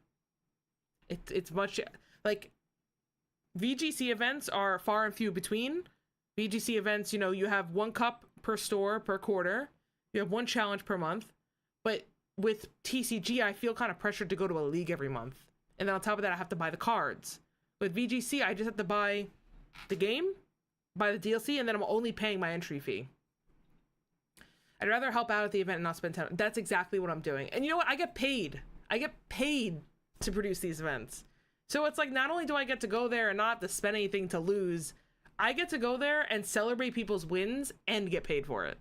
It's much, like, VGC events are far and few between. VGC events, you know, you have one cup per store per quarter. You have one challenge per month. But with TCG, I feel kind of pressured to go to a league every month. And then on top of that, I have to buy the cards. With VGC, I just have to buy the game, buy the DLC, and then I'm only paying my entry fee. I'd rather help out at the event and not spend time. That's exactly what I'm doing. And you know what? I get paid. I get paid to produce these events. So it's like, not only do I get to go there and not have to spend anything to lose, I get to go there and celebrate people's wins and get paid for it.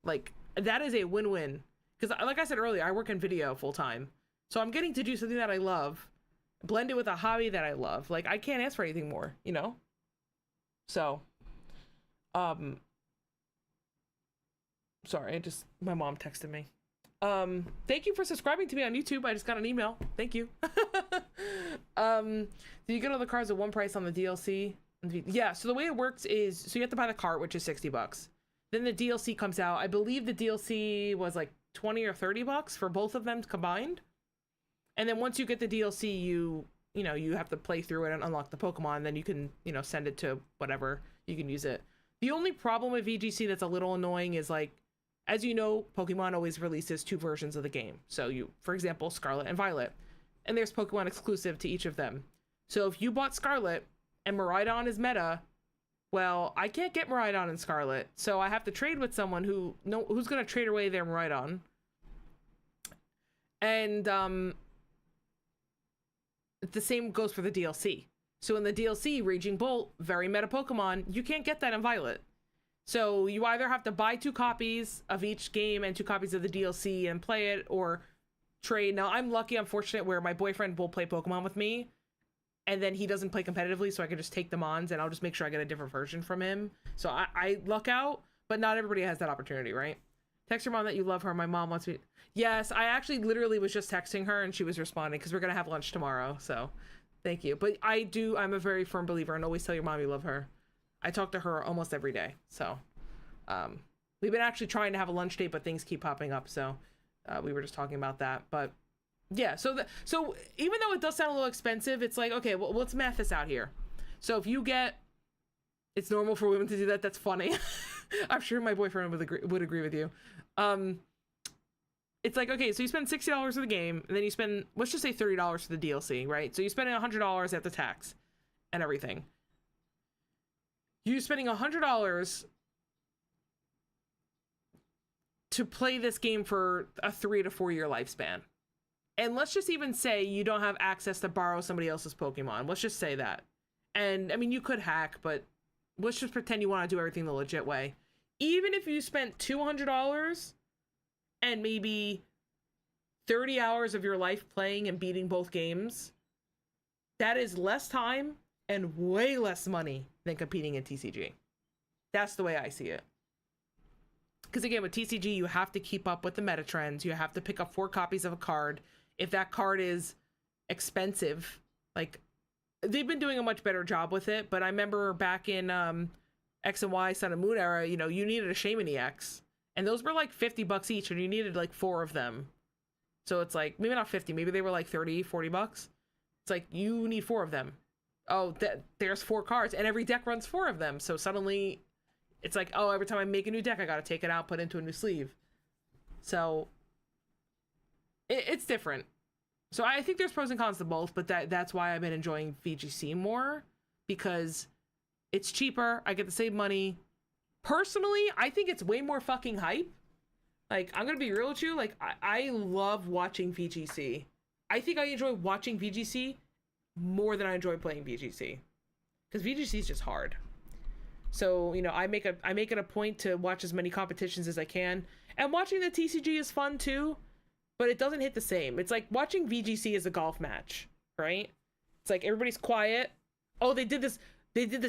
Like, that is a win-win. Because like I said earlier, I work in video full-time. So I'm getting to do something that I love. blend it with a hobby that I love. Like, I can't ask for anything more, you know? So, sorry, my mom texted me. Thank you for subscribing to me on YouTube. I just got an email. Thank you. Do you get all the cards at one price on the DLC? Yeah, so the way it works is, so you have to buy the cart, which is $60. Then the DLC comes out. I believe the DLC was like 20 or 30 bucks for both of them combined. And then once you get the DLC, you have to play through it and unlock the Pokemon. Then you can, send it to whatever. You can use it. The only problem with VGC that's a little annoying is, like, as you know, Pokemon always releases 2 versions of the game. So for example, Scarlet and Violet. And there's Pokemon exclusive to each of them. So if you bought Scarlet and Miraidon is meta, well, I can't get Miraidon in Scarlet. So I have to trade with someone who's going to trade away their Miraidon. And the same goes for the DLC. So in the DLC, Raging Bolt, very meta Pokemon, you can't get that in Violet. So you either have to buy 2 copies of each game and 2 copies of the DLC and play it, or trade. Now, I'm lucky, I'm fortunate, where my boyfriend will play Pokemon with me, and then he doesn't play competitively, so I can just take the Mons, and I'll just make sure I get a different version from him. So I luck out, but not everybody has that opportunity, right? Text your mom that you love her. My mom wants me... Yes, I actually literally was just texting her, and she was responding, because we're going to have lunch tomorrow, so thank you. But I'm a very firm believer, and always tell your mom you love her. I talk to her almost every day, so we've been actually trying to have a lunch date, but things keep popping up, so we were just talking about that. But yeah, so even though it does sound a little expensive, it's like, okay, well, let's math this out here. So if you get, it's normal for women to do that. That's funny. I'm sure my boyfriend would agree with you. It's like, okay, so you spend $60 for the game, and then you spend, let's just say $30 for the DLC, right? So you're spending $100 at the tax and everything. You're spending $100 to play this game for a 3 to 4 year lifespan. And let's just even say you don't have access to borrow somebody else's Pokemon. Let's just say that. And I mean, you could hack, but let's just pretend you want to do everything the legit way. Even if you spent $200 and maybe 30 hours of your life playing and beating both games, that is less time and way less money than competing in TCG. That's the way I see it. Because again, with TCG, you have to keep up with the meta trends. You have to pick up 4 copies of a card. If that card is expensive, like, they've been doing a much better job with it. But I remember back in X and Y Sun and Moon era, you needed a Shaman EX. And those were like $50 each, and you needed like 4 of them. So it's like, maybe not 50, maybe they were like 30, $40. It's like, you need 4 of them. Oh, there's 4 cards, and every deck runs 4 of them. So suddenly, it's like, oh, every time I make a new deck, I gotta take it out, put it into a new sleeve. So it's different. So I think there's pros and cons to both, but that's why I've been enjoying VGC more, because it's cheaper. I get to save money. Personally, I think it's way more fucking hype. Like, I'm gonna be real with you. Like, I love watching VGC. I think I enjoy watching VGC more than I enjoy playing VGC, because VGC is just hard. So, I make it a point to watch as many competitions as I can, and watching the TCG is fun too, but it doesn't hit the same. It's like watching VGC as a golf match, right? It's like everybody's quiet. Oh, they did this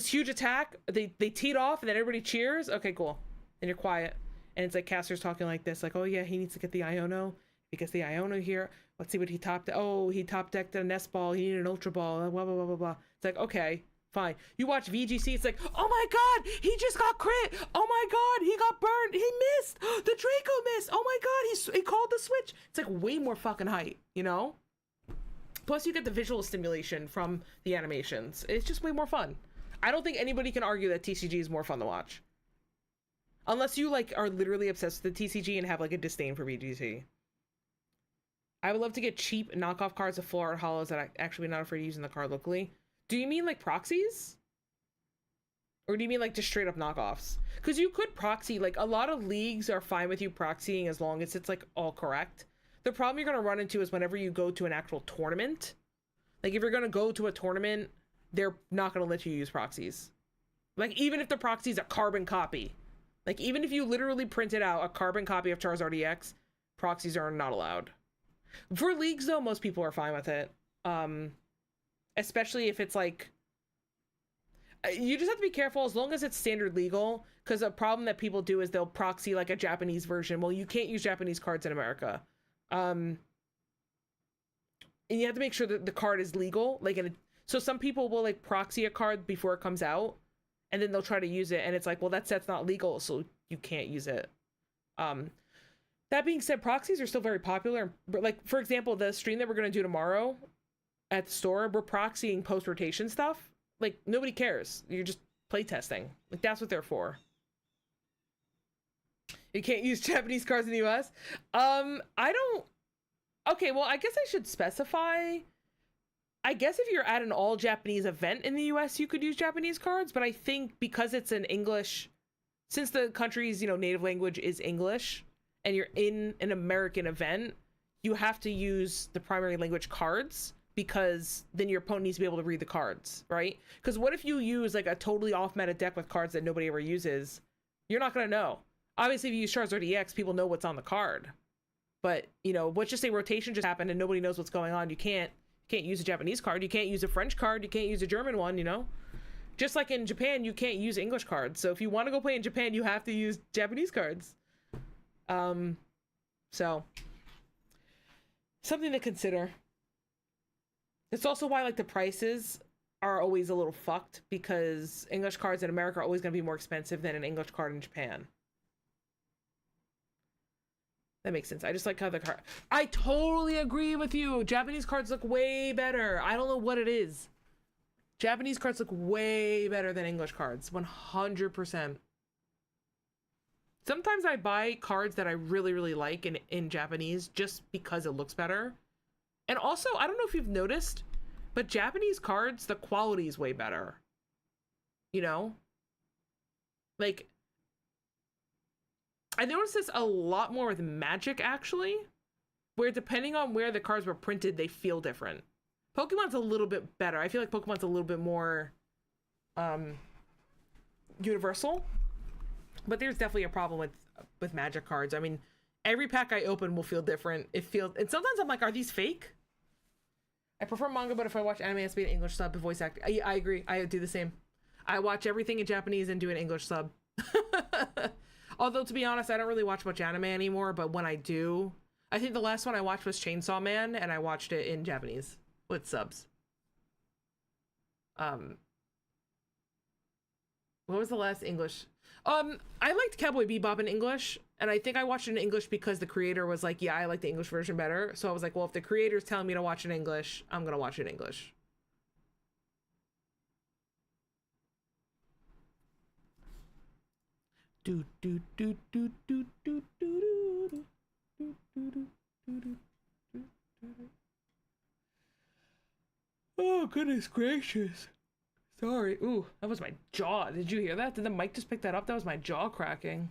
huge attack. They teed off, and then everybody cheers. Okay, cool. And you're quiet, and it's like casters talking like this, like, oh yeah, he needs to get the Iono. Because the Iono here, let's see what he topped. Oh, he top decked a Nest Ball. He needed an Ultra Ball. Blah, blah, blah, blah, blah. It's like, okay, fine. You watch VGC, it's like, oh my god, he just got crit. Oh my god, he got burned. He missed. The Draco missed. Oh my god, he called the switch. It's like way more fucking hype, Plus, you get the visual stimulation from the animations. It's just way more fun. I don't think anybody can argue that TCG is more fun to watch. Unless you, like, are literally obsessed with the TCG and have, like, a disdain for VGC. I would love to get cheap knockoff cards of full art hollows that I actually not afraid of using the card locally. Do you mean like proxies? Or do you mean like just straight up knockoffs? Because you could proxy, like a lot of leagues are fine with you proxying as long as it's like all correct. The problem you're going to run into is whenever you go to an actual tournament. Like if you're going to go to a tournament, they're not going to let you use proxies. Like even if the proxy is a carbon copy. Like even if you literally printed out a carbon copy of Charizard EX, proxies are not allowed. For leagues, though, most people are fine with it. especially if it's like, you just have to be careful as long as it's standard legal, because a problem that people do is they'll proxy like a Japanese version. Well, you can't use Japanese cards in America. And you have to make sure that the card is legal. Like, so some people will like proxy a card before it comes out, and then they'll try to use it, and it's like, well, that set's not legal, so you can't use it. That being said, proxies are still very popular. Like, for example, the stream that we're going to do tomorrow at the store, we're proxying post-rotation stuff. Like, nobody cares. You're just playtesting. Like, that's what they're for. You can't use Japanese cards in the US? I don't... Okay, well, I guess I should specify... I guess if you're at an all-Japanese event in the US, you could use Japanese cards, but I think because it's an English... Since the country's, native language is English, and you're in an American event, you have to use the primary language cards, because then your opponent needs to be able to read the cards, right? Because what if you use like a totally off-meta deck with cards that nobody ever uses? You're not going to know. Obviously, if you use Charizard EX, people know what's on the card. But, let's just say rotation just happened and nobody knows what's going on. You can't use a Japanese card. You can't use a French card. You can't use a German one, Just like in Japan, you can't use English cards. So if you want to go play in Japan, you have to use Japanese cards. So something to consider. It's also why like the prices are always a little fucked, because English cards in America are always going to be more expensive than an English card in Japan. That makes sense. I just like how the card... I totally agree with you. Japanese cards look way better. I don't know what it is. Japanese cards look way better than English cards. 100%. Sometimes I buy cards that I really, really like in Japanese just because it looks better. And also, I don't know if you've noticed, but Japanese cards, the quality is way better. Like, I noticed this a lot more with Magic, actually, where depending on where the cards were printed, they feel different. Pokemon's a little bit better. I feel like Pokemon's a little bit more universal, but there's definitely a problem with Magic cards. I mean, every pack I open will feel different. And sometimes I'm like, are these fake? I prefer manga, but if I watch anime, it has to be an English sub, a voice actor. I agree. I do the same. I watch everything in Japanese and do an English sub. Although, to be honest, I don't really watch much anime anymore, but when I do, I think the last one I watched was Chainsaw Man, and I watched it in Japanese with subs. What was the last English? I liked Cowboy Bebop in English, and I think I watched it in English because the creator was like, yeah, I like the English version better. So I was like, well, if the creator's telling me to watch it in English, I'm gonna watch it in English. Oh, goodness gracious. Sorry. Ooh, that was my jaw. Did you hear that? Did the mic just pick that up? That was my jaw cracking.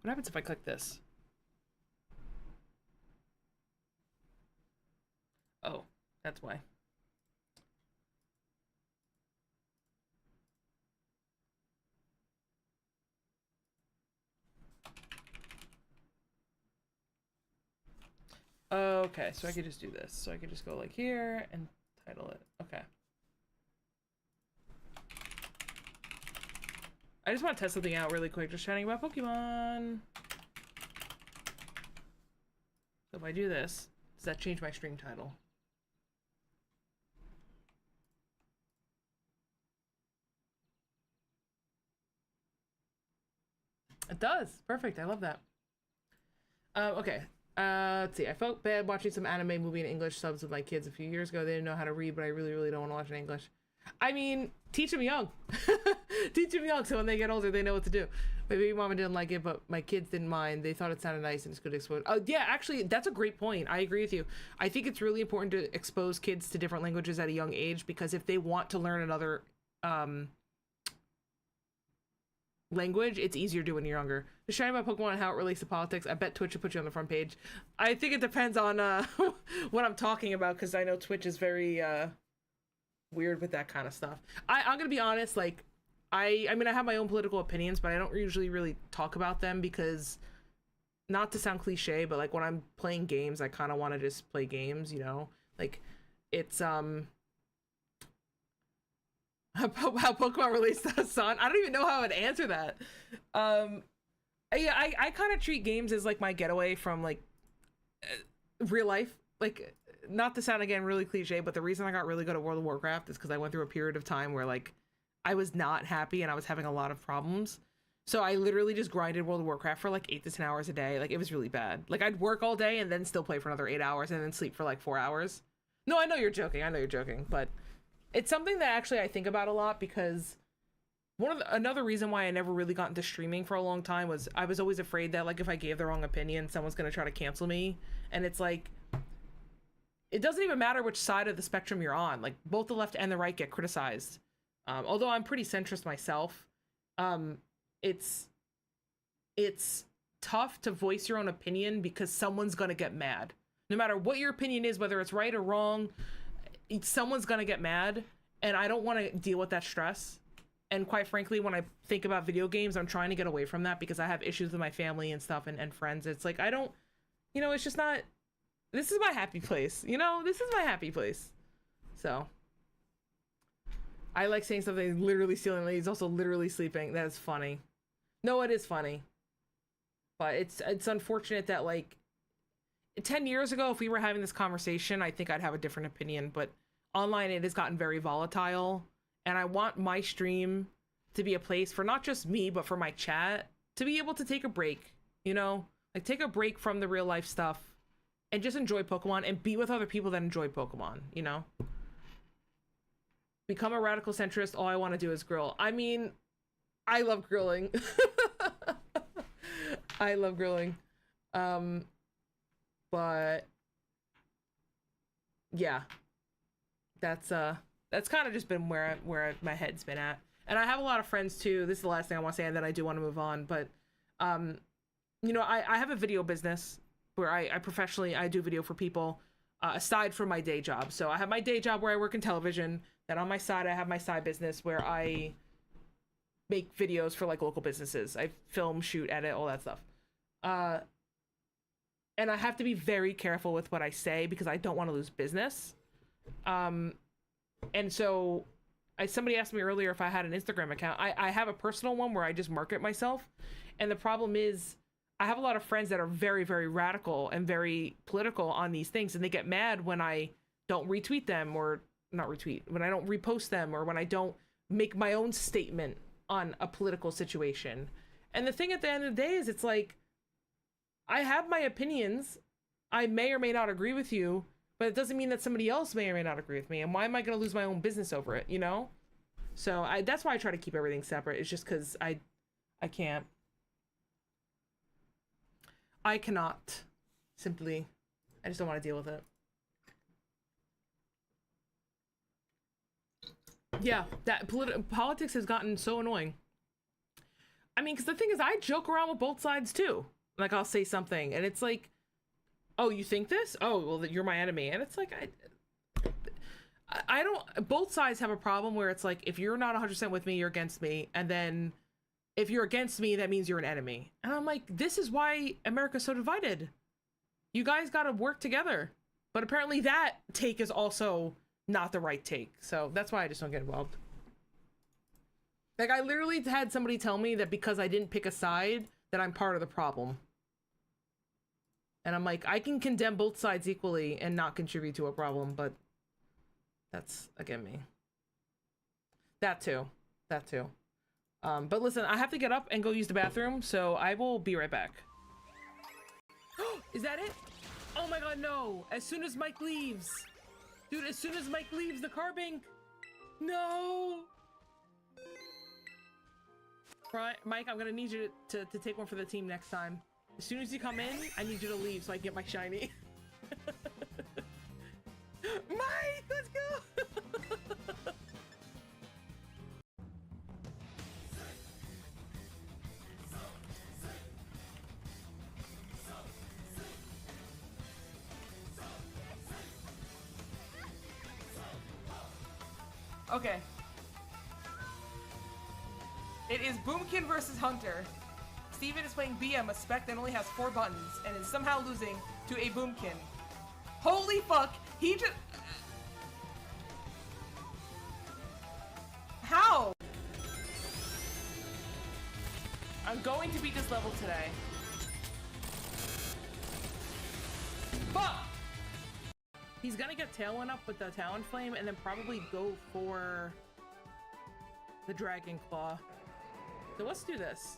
What happens if I click this? Oh, that's why. Okay, so I could just do this. So I could just go like here and title it. Okay. I just want to test something out really quick. Just chatting about Pokemon. So if I do this, does that change my stream title? It does. Perfect. I love that. Okay. Let's see. I felt bad watching some anime movie in English subs with my kids a few years ago. They didn't know how to read, but I really, really don't want to watch in English. I mean, teach them young. Teach them young so when they get older, they know what to do. My baby mama didn't like it, but my kids didn't mind. They thought it sounded nice and it's good to expose. Oh, yeah, actually, that's a great point. I agree with you. I think it's really important to expose kids to different languages at a young age, because if they want to learn another language, it's easier to do when you're younger. The shiny about Pokemon and how it relates to politics, I bet Twitch will put you on the front page. I think it depends on what I'm talking about, because I know Twitch is very weird with that kind of stuff. I'm gonna be honest, like, I mean, I have my own political opinions, but I don't usually really talk about them because, not to sound cliche, but like when I'm playing games, I kind of want to just play games, you know? Like, it's, how Pokemon relates to Hassan. I don't even know how I would answer that. Yeah, I kind of treat games as like my getaway from like real life. Like, not to sound again really cliche, but the reason I got really good at World of Warcraft is because I went through a period of time where like I was not happy and I was having a lot of problems. So I literally just grinded World of Warcraft for like 8 to 10 hours a day. Like, it was really bad. Like, I'd work all day and then still play for another 8 hours and then sleep for like 4 hours. No, I know you're joking. I know you're joking, but it's something that actually I think about a lot because another reason why I never really got into streaming for a long time was I was always afraid that like if I gave the wrong opinion, someone's gonna try to cancel me. And it's like, it doesn't even matter which side of the spectrum you're on. Like, both the left and the right get criticized. Although I'm pretty centrist myself, it's tough to voice your own opinion because someone's gonna get mad. No matter what your opinion is, whether it's right or wrong, someone's gonna get mad, and I don't want to deal with that stress. And quite frankly, when I think about video games, I'm trying to get away from that because I have issues with my family and stuff and friends. It's like, I don't, you know, it's just not, this is my happy place, you know? This is my happy place. So, I like saying something literally stealing, he's also literally sleeping. That is funny. No, it is funny. But it's unfortunate that, like, 10 years ago, if we were having this conversation, I think I'd have a different opinion. But online, it has gotten very volatile. And I want my stream to be a place for not just me, but for my chat to be able to take a break, you know? Like, take a break from the real life stuff and just enjoy Pokemon and be with other people that enjoy Pokemon, you know? Become a radical centrist, all I want to do is grill. I mean, I love grilling. I love grilling. But yeah, that's kind of just been where my head's been at. And I have a lot of friends too. This is the last thing I want to say, and then I do want to move on. But, you know, I have a video business where I professionally, I do video for people, aside from my day job. So I have my day job where I work in television. Then on my side, I have my side business where I make videos for like local businesses. I film, shoot, edit, all that stuff. And I have to be very careful with what I say because I don't want to lose business. And so somebody asked me earlier if I had an Instagram account. I have a personal one where I just market myself. And the problem is I have a lot of friends that are very, very radical and very political on these things. And they get mad when I don't retweet them or not retweet, when I don't repost them or when I don't make my own statement on a political situation. And the thing at the end of the day is it's like, I have my opinions. I may or may not agree with you, but it doesn't mean that somebody else may or may not agree with me. And why am I going to lose my own business over it, you know? So that's why I try to keep everything separate. It's just because I can't. I cannot. Simply, I just don't want to deal with it. Yeah, that politics has gotten so annoying. I mean, because the thing is, I joke around with both sides too. Like, I'll say something, and it's like, oh, you think this? Oh, well, you're my enemy. And it's like, I don't, both sides have a problem where it's like, if you're not 100% with me, you're against me. And then if you're against me, that means you're an enemy. And I'm like, this is why America's so divided. You guys got to work together. But apparently that take is also not the right take. So that's why I just don't get involved. Like, I literally had somebody tell me that because I didn't pick a side, that I'm part of the problem. And I'm like, I can condemn both sides equally and not contribute to a problem, but that's, again, me. That too. But listen, I have to get up and go use the bathroom, so I will be right back. Is that it? Oh my god, no! As soon as Mike leaves! Dude, as soon as Mike leaves, the carbink! No! Right, Mike, I'm gonna need you to take one for the team next time. As soon as you come in, I need you to leave so I can get my shiny. Mike, let's go! Okay. It is Boomkin versus Hunter. Steven is playing BM, a spec that only has 4 buttons, and is somehow losing to a Boomkin. Holy fuck! He just... How? I'm going to beat this level today. Fuck! He's gonna get Tailwind up with the Talon Flame and then probably go for the Dragon Claw. So let's do this.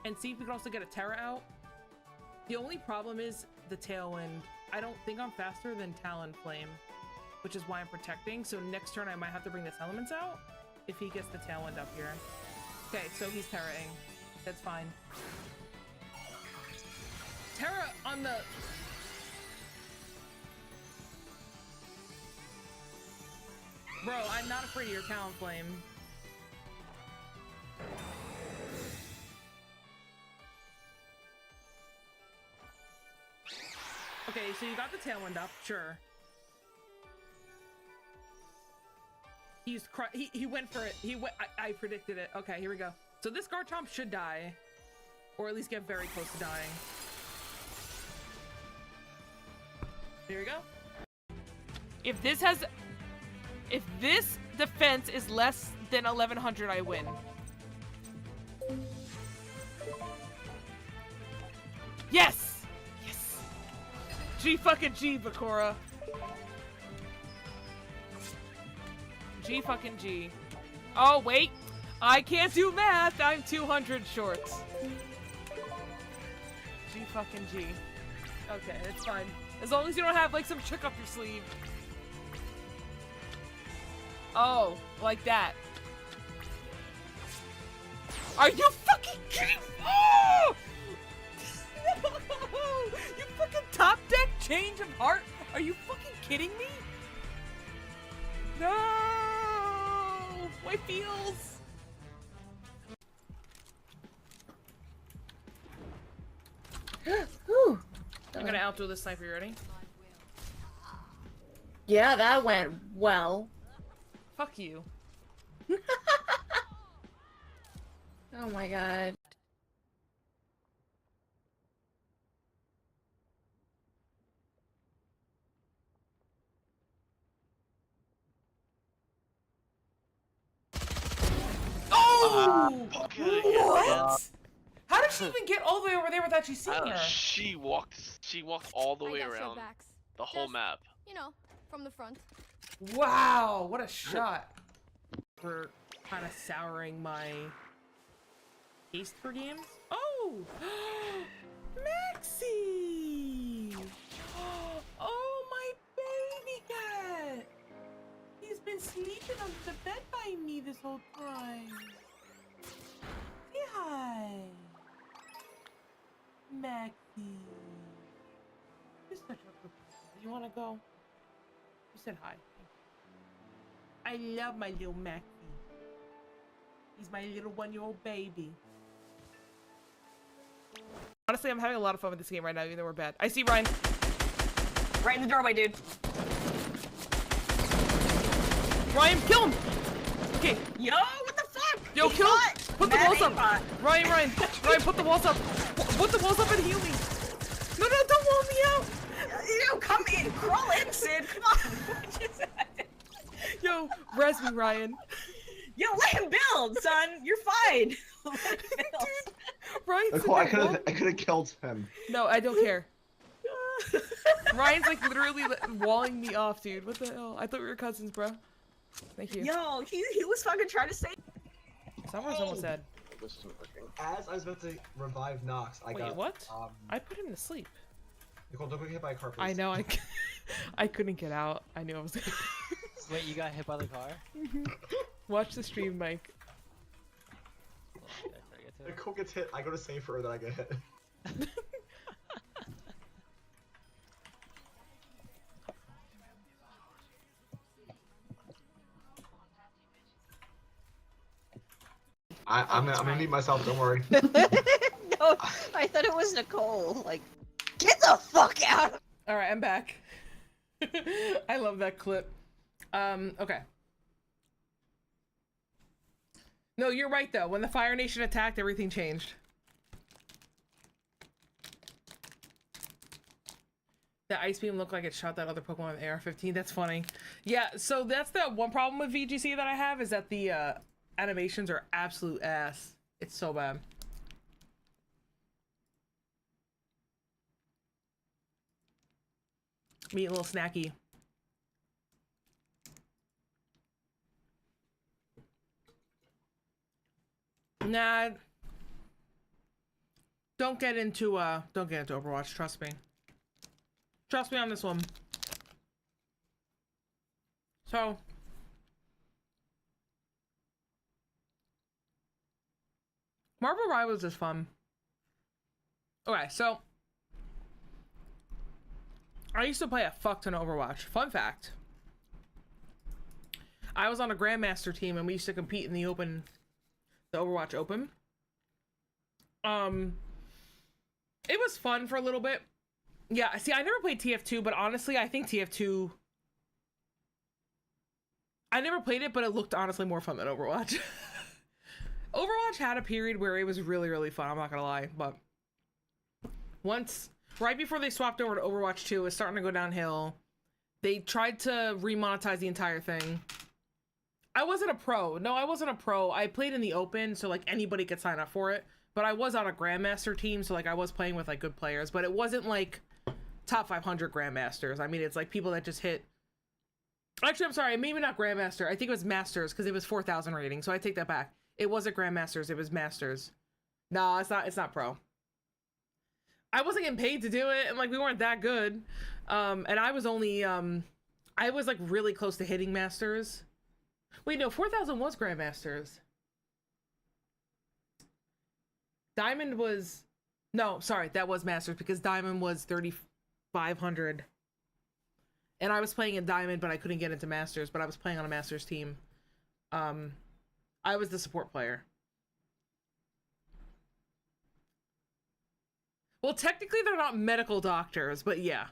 And see if we can also get a Terra out. The only problem is the Tailwind. I don't think I'm faster than Talon Flame, which is why I'm protecting. So next turn I might have to bring this Elements out if he gets the Tailwind up here. Okay, so he's Terraing. That's fine. Terra on the... Bro, I'm not afraid of your Talon Flame. Okay, so you got the Tailwind up, sure. He went for it. I predicted it. Okay, here we go. So this Garchomp should die, or at least get very close to dying. Here we go. If this defense is less than 1100, I win. Yes! Yes! G fucking G, Bakura. G fucking G. Oh, wait. I can't do math. I'm 200 short. G fucking G. Okay, it's fine. As long as you don't have, like, some trick up your sleeve. Oh, like that. Are you fucking kidding? Oh! No! You fucking top deck change of heart? Are you fucking kidding me? No! My feels! I'm gonna outdo this sniper, you ready? Yeah, that went well. Fuck you. Oh my god. Oh! What? How did she even get all the way over there without you seeing her? She walked all the way I got your around backs. the whole Just, map. You know, from the front. Wow, what a shot. For kind of souring my taste for games. Oh! Maxie! Oh, my baby cat! He's been sleeping on the bed by me this whole time. Say hi. Maxie. You're such a good person. You wanna go? You said hi. I love my little Maxie. He's my little 1-year-old baby. Honestly, I'm having a lot of fun with this game right now, even though we're bad. I see Ryan. Right in the doorway, dude. Ryan, kill him! Okay. Yo, what the fuck? Yo, He kill him! fought. Put the Mad walls up! aimbot. Ryan, put the walls up! Put the walls up and heal me! No, don't wall me out! Yo, come in! Crawl in, Sid! Come on! What just happened? Yo, res me, Ryan. Yo, let him build, son! You're fine! Let him build. Dude, Ryan's Nicole, I could have killed him. No, I don't care. Ryan's like literally walling me off, dude. What the hell? I thought we were cousins, bro. Thank you. Yo, he was fucking trying to save. Someone's almost dead. This isn't working. As I was about to revive Nox, I Wait, got what? I put him to sleep. Nicole, don't get hit by a car, please. I know, I couldn't get out. I knew I was gonna... Wait, you got hit by the car? Watch the stream, Mike. Nicole gets hit, I go to save her, then I get hit. I'm gonna mute myself, don't worry. No, I thought it was Nicole. Like, get the fuck out! Alright, I'm back. I love that clip. Okay. No, you're right though. When the Fire Nation attacked, everything changed. The Ice Beam looked like it shot that other Pokemon with AR-15. That's funny. Yeah, so that's the one problem with VGC that I have, is that the animations are absolute ass. It's so bad. Me a little snacky. Nah. Don't get into Overwatch, trust me. Trust me on this one. So Marvel Rivals is fun. Okay, so I used to play a fuck ton of Overwatch. Fun fact. I was on a Grandmaster team and we used to compete in the Overwatch Open. It was fun for a little bit. Yeah, see, I never played TF2, but honestly, I think TF2... I never played it, but it looked honestly more fun than Overwatch. Overwatch had a period where it was really, really fun, I'm not gonna lie, but... right before they swapped over to Overwatch 2, it was starting to go downhill. They tried to remonetize the entire thing. I wasn't a pro. No, I wasn't a pro. I played in the open, so like anybody could sign up for it. But I was on a Grandmaster team, so like I was playing with like good players, but it wasn't like top 500 Grandmasters. I mean, it's like people that just hit... Actually, I'm sorry, maybe not Grandmaster. I think it was Masters, because it was 4,000 rating, so I take that back. It wasn't Grandmasters, it was Masters. No, it's not pro. I wasn't getting paid to do it, and like we weren't that good. And I was only I was like really close to hitting Masters. Wait, no, 4,000 was Grandmasters. Diamond was... No, sorry, that was Masters, because Diamond was 3,500. And I was playing in Diamond, but I couldn't get into Masters, but I was playing on a Masters team. I was the support player. Well, technically they're not medical doctors, but yeah.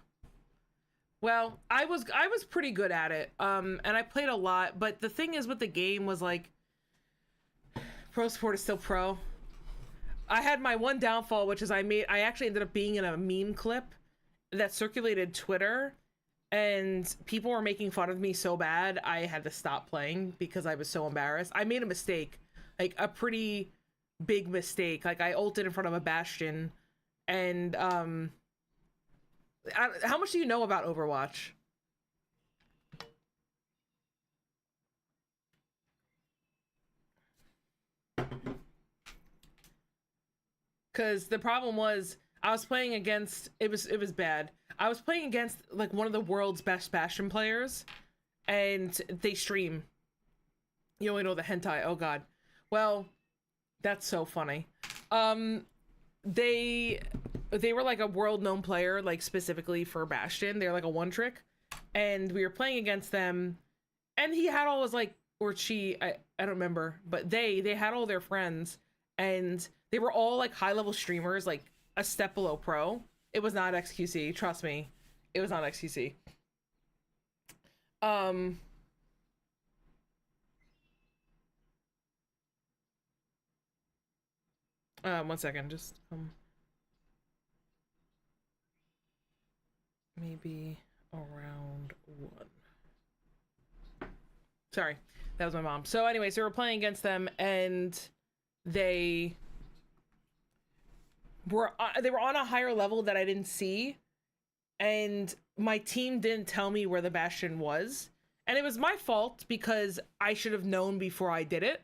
Well, I was pretty good at it. And I played a lot, but the thing is with the game was like, pro support is still pro. I had my one downfall, which is I actually ended up being in a meme clip that circulated Twitter, and people were making fun of me so bad I had to stop playing because I was so embarrassed. I made a mistake, like a pretty big mistake. Like I ulted in front of a Bastion, and how much do you know about Overwatch? Because the problem was I was playing against, it was bad. I was playing against like one of the world's best Bastion players, and they stream. You only know the hentai. Oh god. Well, that's so funny. They were like a world known player, like specifically for Bastion. They're like a one trick, and we were playing against them, and he had all his like, or she, I don't remember, but they had all their friends, and they were all like high level streamers, like a step below pro. It was not XQC, trust me. It was not XQC. One second, just maybe around 1. Sorry, that was my mom. So anyways, we were playing against them, and they were on a higher level that I didn't see, and my team didn't tell me where the Bastion was, and it was my fault because I should have known before I did it.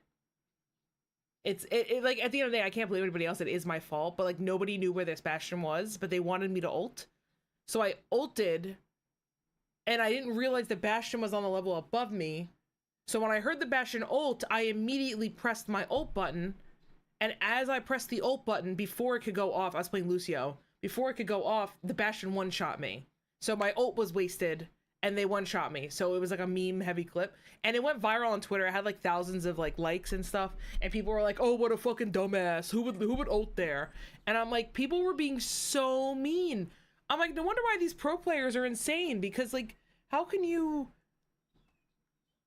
It's like at the end of the day, I can't believe anybody else. It is my fault, but like nobody knew where this Bastion was, but they wanted me to ult, so I ulted, and I didn't realize the Bastion was on the level above me. So when I heard the Bastion ult, I immediately pressed my ult button. And as I pressed the ult button, before it could go off, I was playing Lucio. Before it could go off, the Bastion one-shot me. So my ult was wasted, and they one-shot me. So it was like a meme-heavy clip. And it went viral on Twitter. It had like thousands of like likes and stuff. And people were like, oh, what a fucking dumbass. Who would ult there? And I'm like, people were being so mean. I'm like, no wonder why these pro players are insane. Because like, how can you...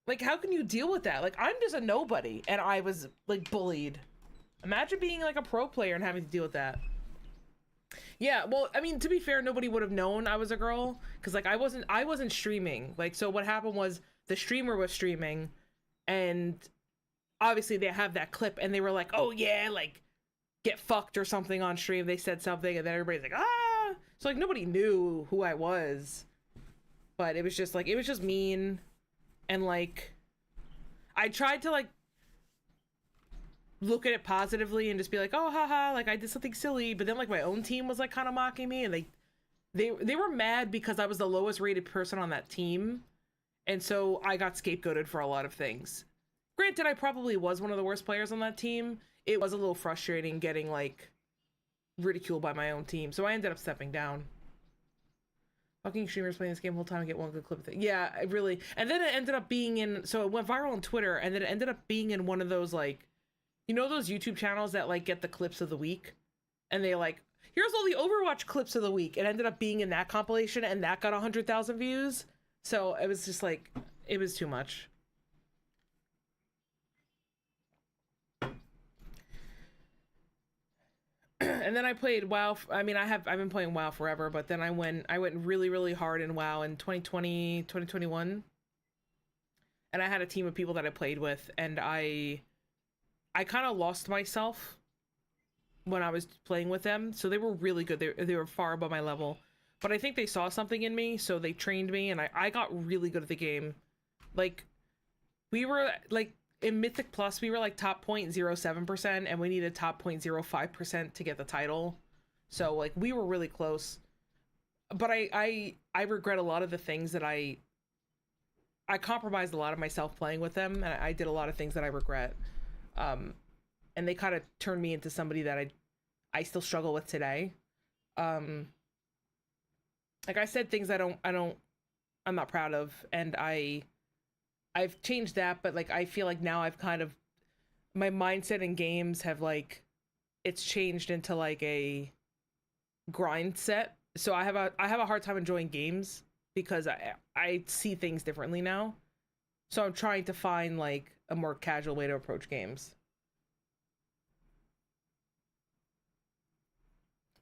Like, how can you deal with that? Like, I'm just a nobody, and I was, like, bullied. Imagine being, like, a pro player and having to deal with that. Yeah, well, I mean, to be fair, nobody would have known I was a girl, because, like, I wasn't streaming. Like, so what happened was, the streamer was streaming, and obviously they have that clip, and they were like, oh, yeah, like, get fucked or something on stream. They said something, and then everybody's like, ah! So, like, nobody knew who I was. But it was just, like, it was just mean. And, like, I tried to, like, look at it positively and just be like, oh, haha, like, I did something silly. But then, like, my own team was, like, kind of mocking me. And they were mad because I was the lowest rated person on that team. And so I got scapegoated for a lot of things. Granted, I probably was one of the worst players on that team. It was a little frustrating getting, like, ridiculed by my own team. So I ended up stepping down. Fucking streamers playing this game the whole time and get one good clip of it. Yeah, I really. And then it ended up being in. So it went viral on Twitter, and then it ended up being in one of those, like, you know, those YouTube channels that, like, get the clips of the week, and they, like, here's all the Overwatch clips of the week. It ended up being in that compilation, and that got 100,000 views. So it was just like, it was too much. And then I played WoW. I mean, I've been playing WoW forever, but then I went really, really hard in WoW in 2020, 2021. And I had a team of people that I played with, and I kind of lost myself when I was playing with them. So they were really good. They were far above my level. But I think they saw something in me, so they trained me, and I got really good at the game. Like, we were, like, in Mythic Plus, we were, like, top 0.07%, and we needed top 0.05% to get the title. So, like, we were really close. But I regret a lot of the things that I compromised a lot of myself playing with them, and I did a lot of things that I regret. And they kind of turned me into somebody that I still struggle with today. Like, I said things I'm not proud of, and I've changed that, but, like, I feel like now I've kind of, my mindset in games have, like, it's changed into, like, a grind set. So I have a hard time enjoying games because I see things differently now. So I'm trying to find, like, a more casual way to approach games.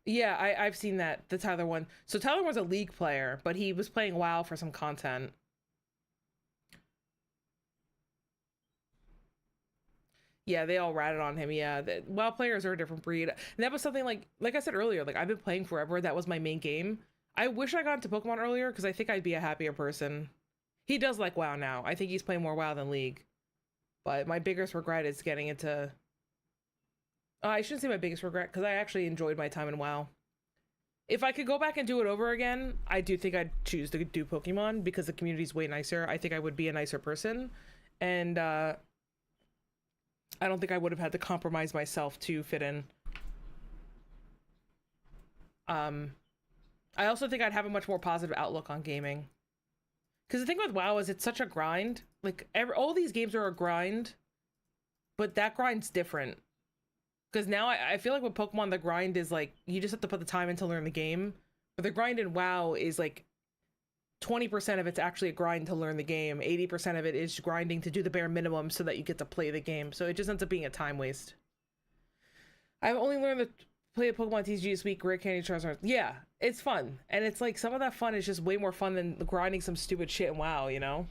Yeah, I've seen that, the Tyler one. So Tyler was a League player, but he was playing WoW for some content. Yeah, they all ratted on him. Yeah, WoW players are a different breed. And that was something like I said earlier, like, I've been playing forever. That was my main game. I wish I got into Pokemon earlier because I think I'd be a happier person. He does like WoW now. I think he's playing more WoW than League. But my biggest regret is getting into... I shouldn't say my biggest regret because I actually enjoyed my time in WoW. If I could go back and do it over again, I do think I'd choose to do Pokemon because the community's way nicer. I think I would be a nicer person. And, I don't think I would have had to compromise myself to fit in. I also think I'd have a much more positive outlook on gaming. Because the thing with WoW is it's such a grind. Like, all these games are a grind, but that grind's different. Because now I feel like with Pokemon, the grind is like, you just have to put the time in to learn the game. But the grind in WoW is like, 20% of it's actually a grind to learn the game. 80% of it is grinding to do the bare minimum so that you get to play the game. So it just ends up being a time waste. I've only learned to play a Pokemon TCG this week. Rare Candy Charizard. Yeah, it's fun. And it's like, some of that fun is just way more fun than grinding some stupid shit in WoW, you know?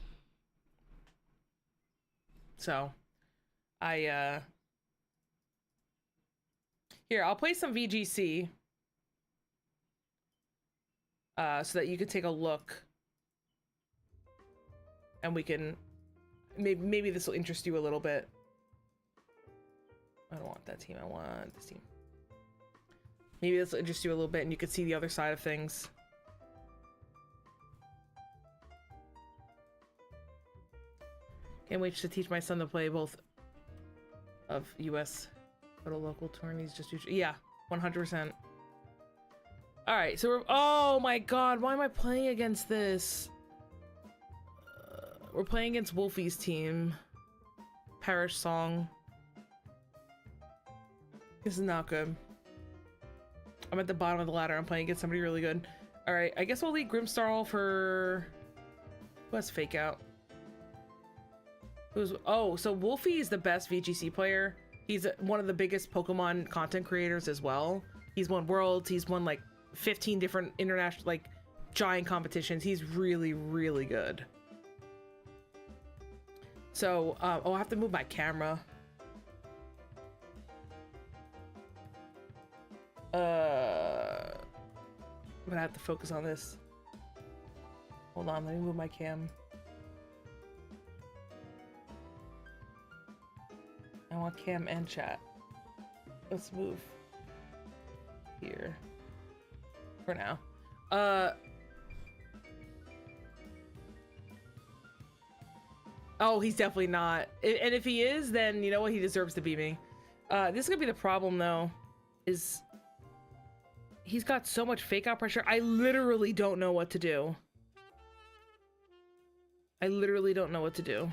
So, here, I'll play some VGC. So that you can take a look. And we can... Maybe this will interest you a little bit. I don't want that team. I want this team. Maybe this will interest you a little bit and you can see the other side of things. Can't wait to teach my son to play both of US but a local tourneys just usually. Yeah, 100%. Alright, so we're... Oh my god, why am I playing against this? We're playing against Wolfie's team. Parish Song. This is not good. I'm at the bottom of the ladder. I'm playing against somebody really good. Alright, I guess we'll lead Grimstarl for... Who has Fake Out? So Wolfie is the best VGC player. He's one of the biggest Pokemon content creators as well. He's won Worlds. He's won like 15 different international, like, giant competitions. He's really, really good. So, oh, I have to move my camera. I'm gonna have to focus on this. Hold on, let me move my cam. I want cam and chat. Let's move here for now. Oh, he's definitely not. And if he is, then you know what? He deserves to be me. This is gonna be the problem though, is he's got so much fake out pressure. I literally don't know what to do. I literally don't know what to do.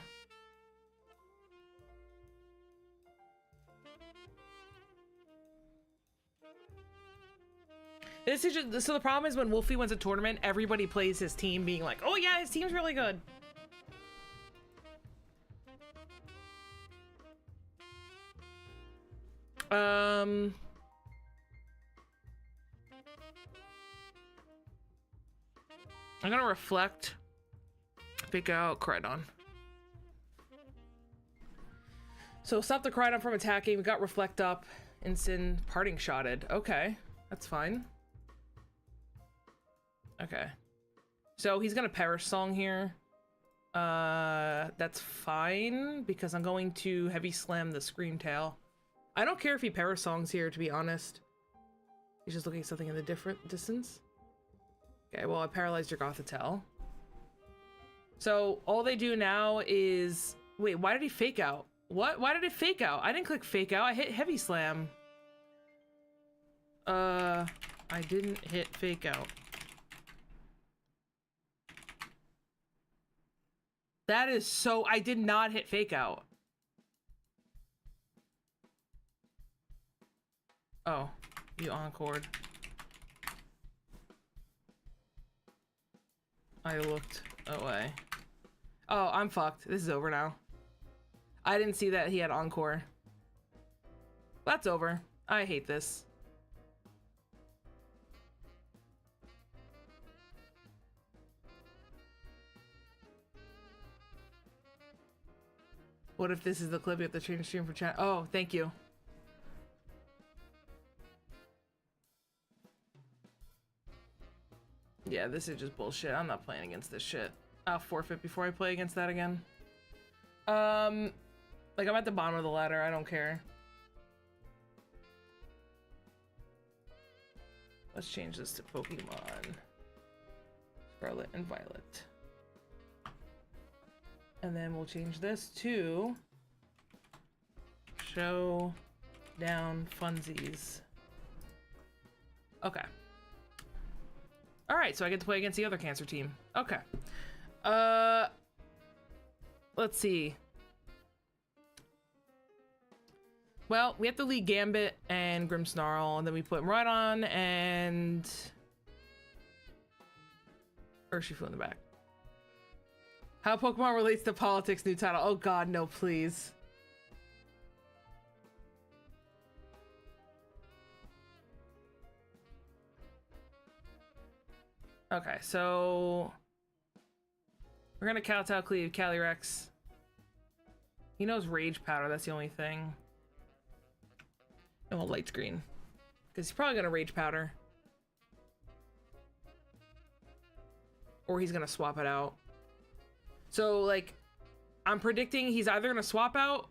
This is just, so the problem is when Wolfie wins a tournament, everybody plays his team being like, oh yeah, his team's really good. I'm gonna reflect, pick out Crydon. So stop the Crydon from attacking. We got reflect up, Ensign parting shotted. Okay, that's fine. Okay, so he's gonna perish song here. That's fine because I'm going to heavy slam the Scream Tail. I don't care if he perish songs here, to be honest. He's just looking at something in the different distance. Okay, well, I paralyzed your Gothitelle. So all they do now is, wait, why did he fake out? What? Why did it fake out? I didn't click fake out. I hit heavy slam. I didn't hit fake out. That is so, I did not hit fake out. Oh, you encored. I looked away. Oh, I'm fucked. This is over now. I didn't see that he had encore. That's over. I hate this. What if this is the clip you have to change stream for chat? Oh, thank you. Yeah, this is just bullshit. I'm not playing against this shit. I'll forfeit before I play against that again. Like, I'm at the bottom of the ladder. I don't care. Let's change this to Pokemon Scarlet and Violet. And then we'll change this to Show Down Funsies. Okay. Alright, so I get to play against the other cancer team. Okay. Let's see. Well, we have to lead Gambit and Grimmsnarl, and then we put Miraidon and Urshifu in the back. How Pokemon relates to politics, new title. Oh god, no, please. Okay, so we're gonna Kowtow Cleave, Calyrex. He knows Rage Powder, that's the only thing. Oh, Light Screen. Because he's probably gonna Rage Powder. Or he's gonna swap it out. So, like, I'm predicting he's either gonna swap out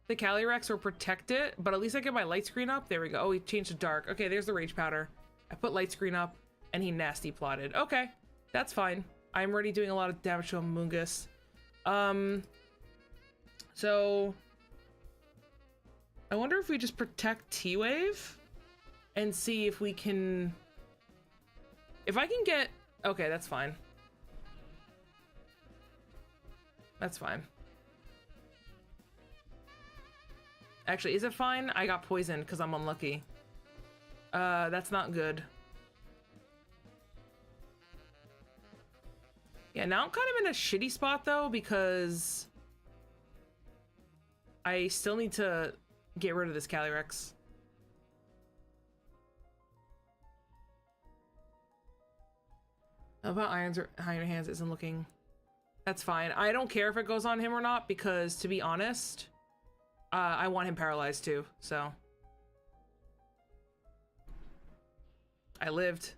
the Calyrex or protect it, but at least I get my Light Screen up. There we go. Oh, he changed to Dark. Okay, there's the Rage Powder. I put Light Screen up, and he nasty plotted. Okay, that's fine. I'm already doing a lot of damage to Amoonguss. So I wonder if we just protect T-Wave and see if we can... If I can get... Okay, that's fine. That's fine. Actually, is it fine? I got poisoned because I'm unlucky. That's not good. Yeah, now I'm kind of in a shitty spot though because I still need to get rid of this Calyrex. How about Iron Hands isn't looking... That's fine. I don't care if it goes on him or not, because to be honest, I want him paralyzed too, so. I lived.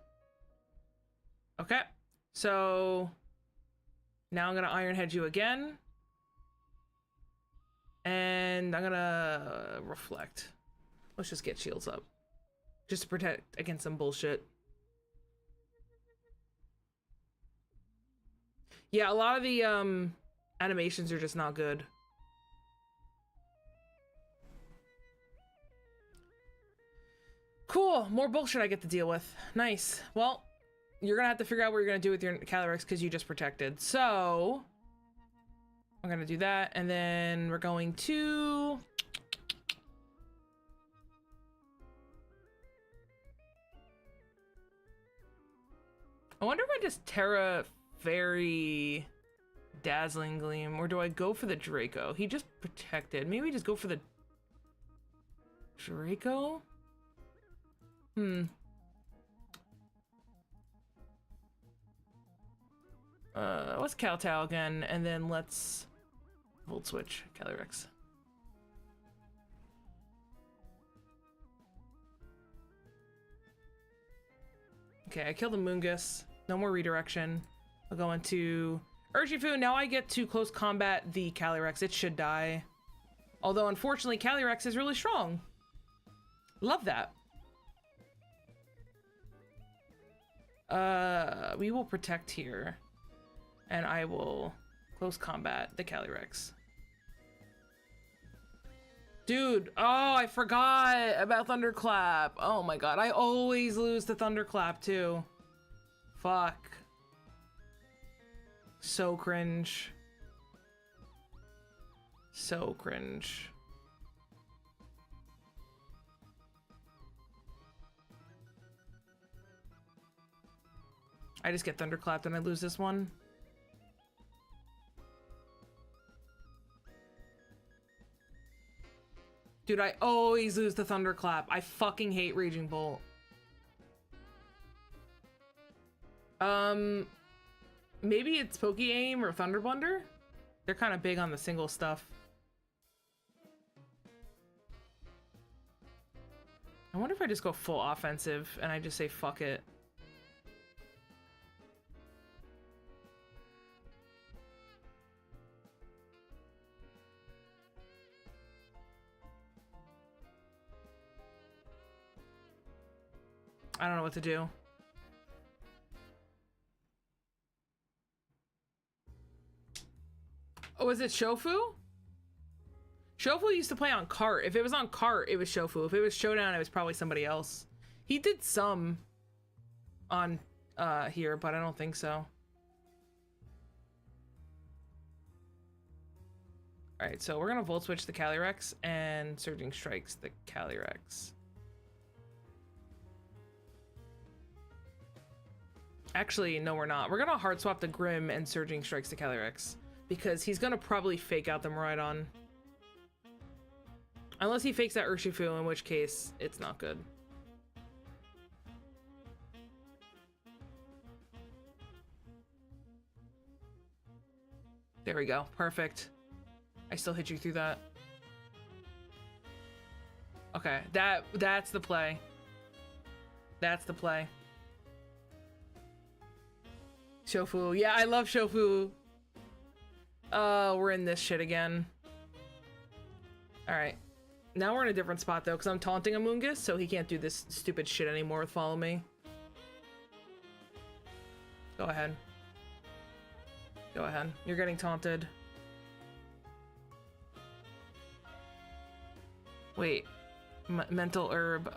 Okay, so now I'm gonna Iron Head you again. And I'm gonna reflect. Let's just get shields up. Just to protect against some bullshit. Yeah, a lot of the animations are just not good. Cool, more bullshit I get to deal with. Nice. Well, you're gonna have to figure out what you're gonna do with your Calyrex because you just protected. So I'm gonna do that, and then we're going to... I wonder if I just Terra Fairy Dazzling Gleam, or do I go for the Draco? He just protected. Maybe just go for the Draco? Let's Kowtow again, and then let's Volt Switch Calyrex. Okay, I killed the Moongus. No more redirection. I'll go into Urshifu. Now I get to close combat the Calyrex. It should die. Although, unfortunately, Calyrex is really strong. Love that. We will protect here. And I will close combat the Calyrex. Dude, oh, I forgot about Thunderclap. Oh my god, I always lose to Thunderclap too. Fuck. So cringe. So cringe. I just get Thunderclapped and I lose this one. Dude, I always lose the Thunderclap. I fucking hate Raging Bolt. Maybe it's Poke-Aim or Thunder Blunder? They're kind of big on the single stuff. I wonder if I just go full offensive and I just say fuck it. I don't know what to do. Oh, is it Shofu? Shofu used to play on cart. If it was on cart, it was Shofu. If it was Showdown, it was probably somebody else. He did some on here, but I don't think so. Alright, so we're gonna Volt Switch the Calyrex and Surging Strikes the Calyrex. Actually, no, we're not. We're gonna hard swap the Grim and Surging Strikes the Calyrex because he's gonna probably fake out the Miraidon. Unless he fakes out Urshifu, in which case it's not good. There we go. Perfect. I still hit you through that. Okay, that's the play. That's the play. Shofu. Yeah, I love Shofu. We're in this shit again. Alright. Now we're in a different spot, though, because I'm taunting Amoonguss, so he can't do this stupid shit anymore with Follow Me. Go ahead. Go ahead. You're getting taunted. Wait. Mental Herb.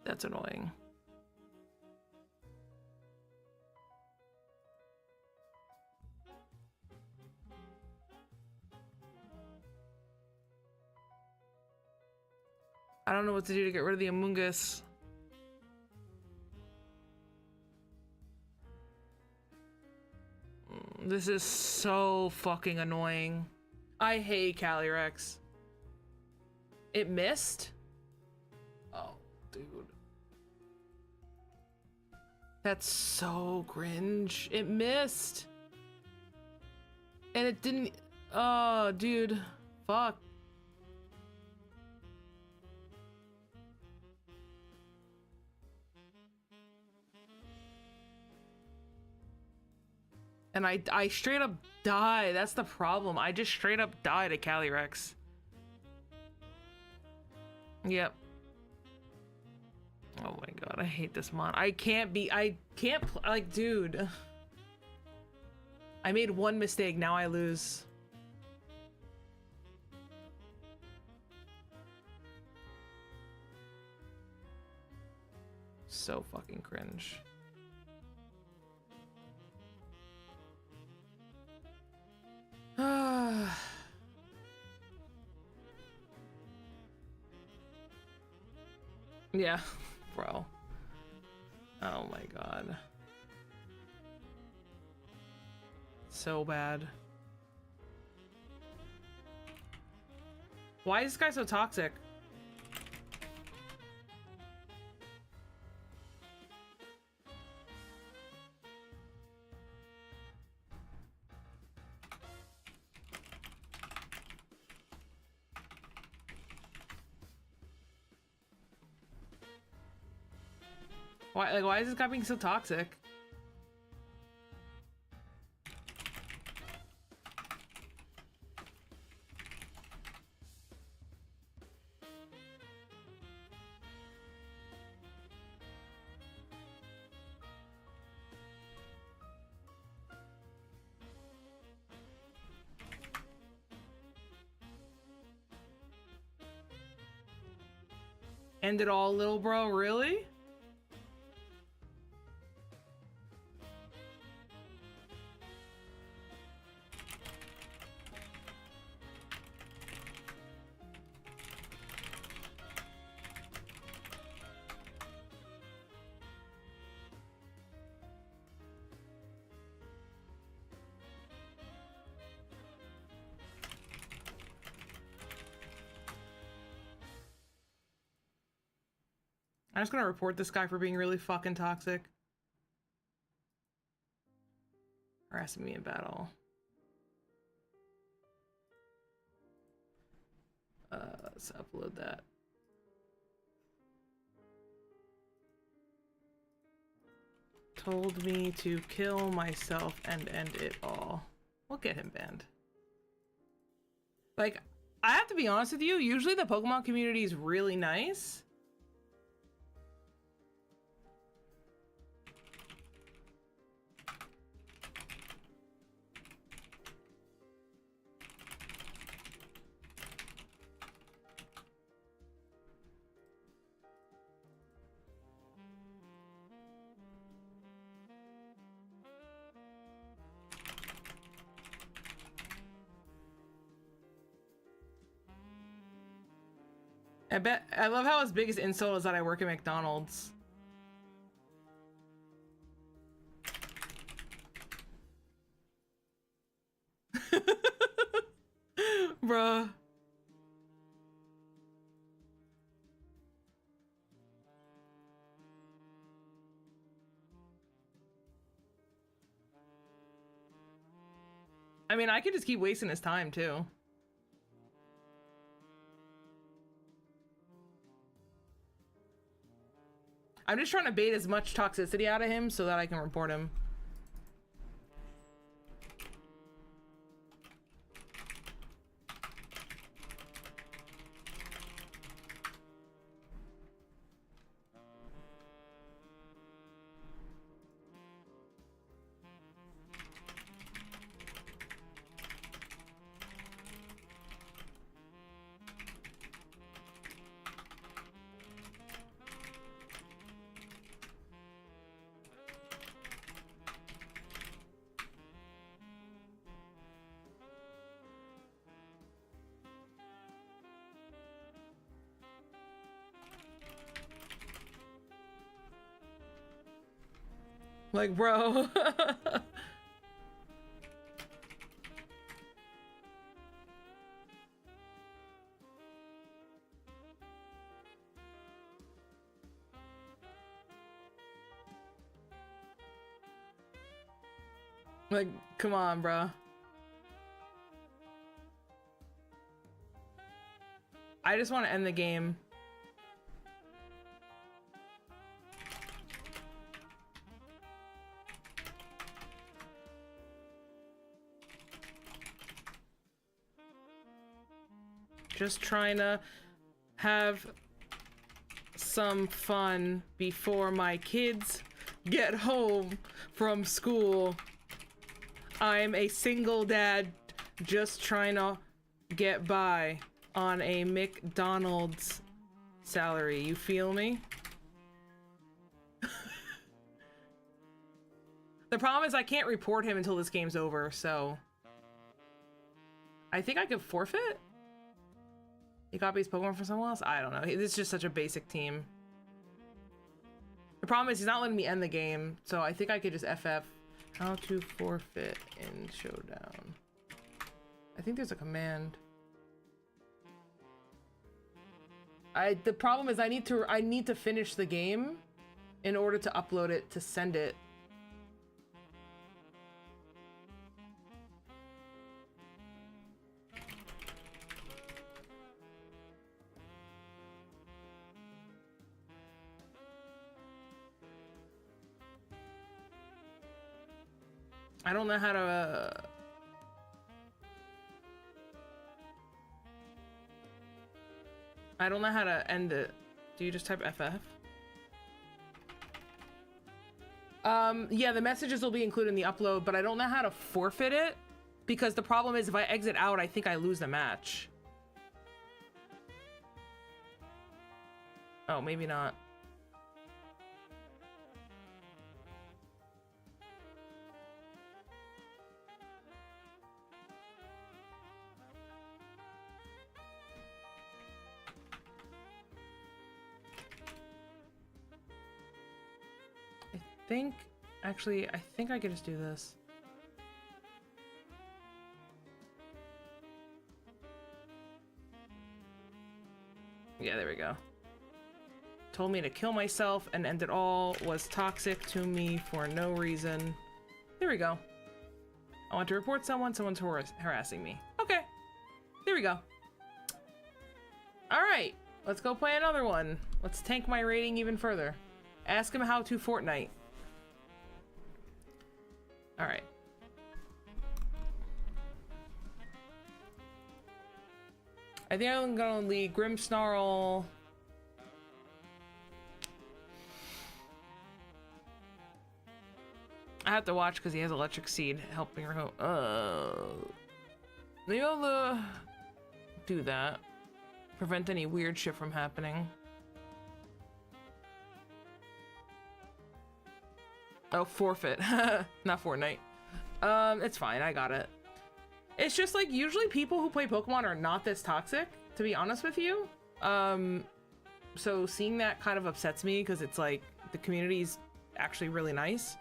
That's annoying. I don't know what to do to get rid of the Amoongus. This is so fucking annoying. I hate Calyrex. It missed? Oh, dude. That's so cringe. It missed. And it didn't... Oh, dude. Fuck. And I straight up die. That's the problem. I just straight up die to Calyrex. Yep. Oh my god, I hate this mon. I can't, like, dude. I made one mistake, now I lose. So fucking cringe. Yeah, bro. Oh my god. So bad. Why is this guy so toxic? Why is this guy being so toxic? End it all, little bro, really? I'm just gonna report this guy for being really fucking toxic. Harassing me in battle. Let's upload that. Told me to kill myself and end it all. We'll get him banned. Like, I have to be honest with you, usually the Pokemon community is really nice. I love how his biggest insult is that I work at McDonald's. Bruh. I mean, I could just keep wasting his time too. I'm just trying to bait as much toxicity out of him so that I can report him. Like, bro. Like, come on, bro. I just want to end the game. Just trying to have some fun before my kids get home from school. I'm a single dad just trying to get by on a McDonald's salary. You feel me? The problem is I can't report him until this game's over, so I think I could forfeit? He copies Pokemon for someone else? I don't know. This is just such a basic team. The problem is he's not letting me end the game, so I think I could just FF. How to forfeit in Showdown. I think there's a command. The problem is I need to finish the game in order to upload it to send it. I don't know how to I don't know how to end it. Do you just type FF? Yeah, the messages will be included in the upload, but I don't know how to forfeit it because the problem is if I exit out, I think I lose the match. Oh, maybe not. Actually, I think I could just do this. Yeah, there we go. Told me to kill myself and end it all, was toxic to me for no reason. There we go. I want to report someone's harassing me. Okay, there we go. All right, let's go play another one. Let's tank my rating even further. Ask him how to Fortnite. All right. I think I'm gonna lead Grimmsnarl. I have to watch because he has Electric Seed helping her home. Maybe I'll do that. Prevent any weird shit from happening. Oh, forfeit. Not Fortnite. It's fine. I got it. It's just like usually people who play Pokemon are not this toxic, to be honest with you. So seeing that kind of upsets me because it's like the community's actually really nice.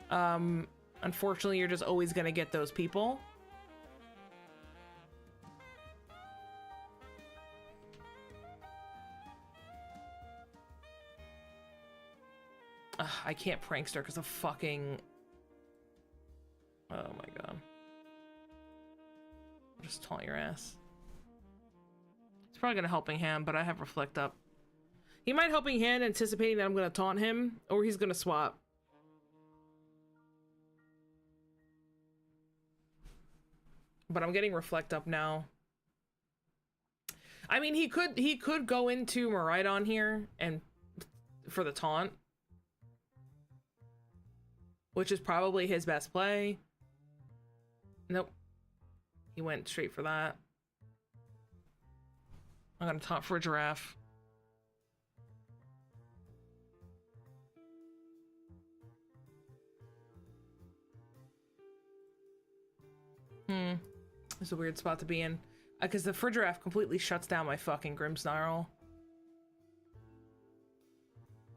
Unfortunately, you're just always gonna get those people. Ugh, I can't prankster because of fucking... Oh my god. I'll just taunt your ass. It's probably gonna Helping Hand, but I have Reflect up. He might Helping Hand anticipating that I'm gonna taunt him, or he's gonna swap. But I'm getting Reflect up now. I mean, he could go into Miraidon here and for the taunt, which is probably his best play. Nope. He went straight for that. I'm gonna taunt for a Giraffe. This is a weird spot to be in. Because the Giraffe completely shuts down my fucking Grimmsnarl.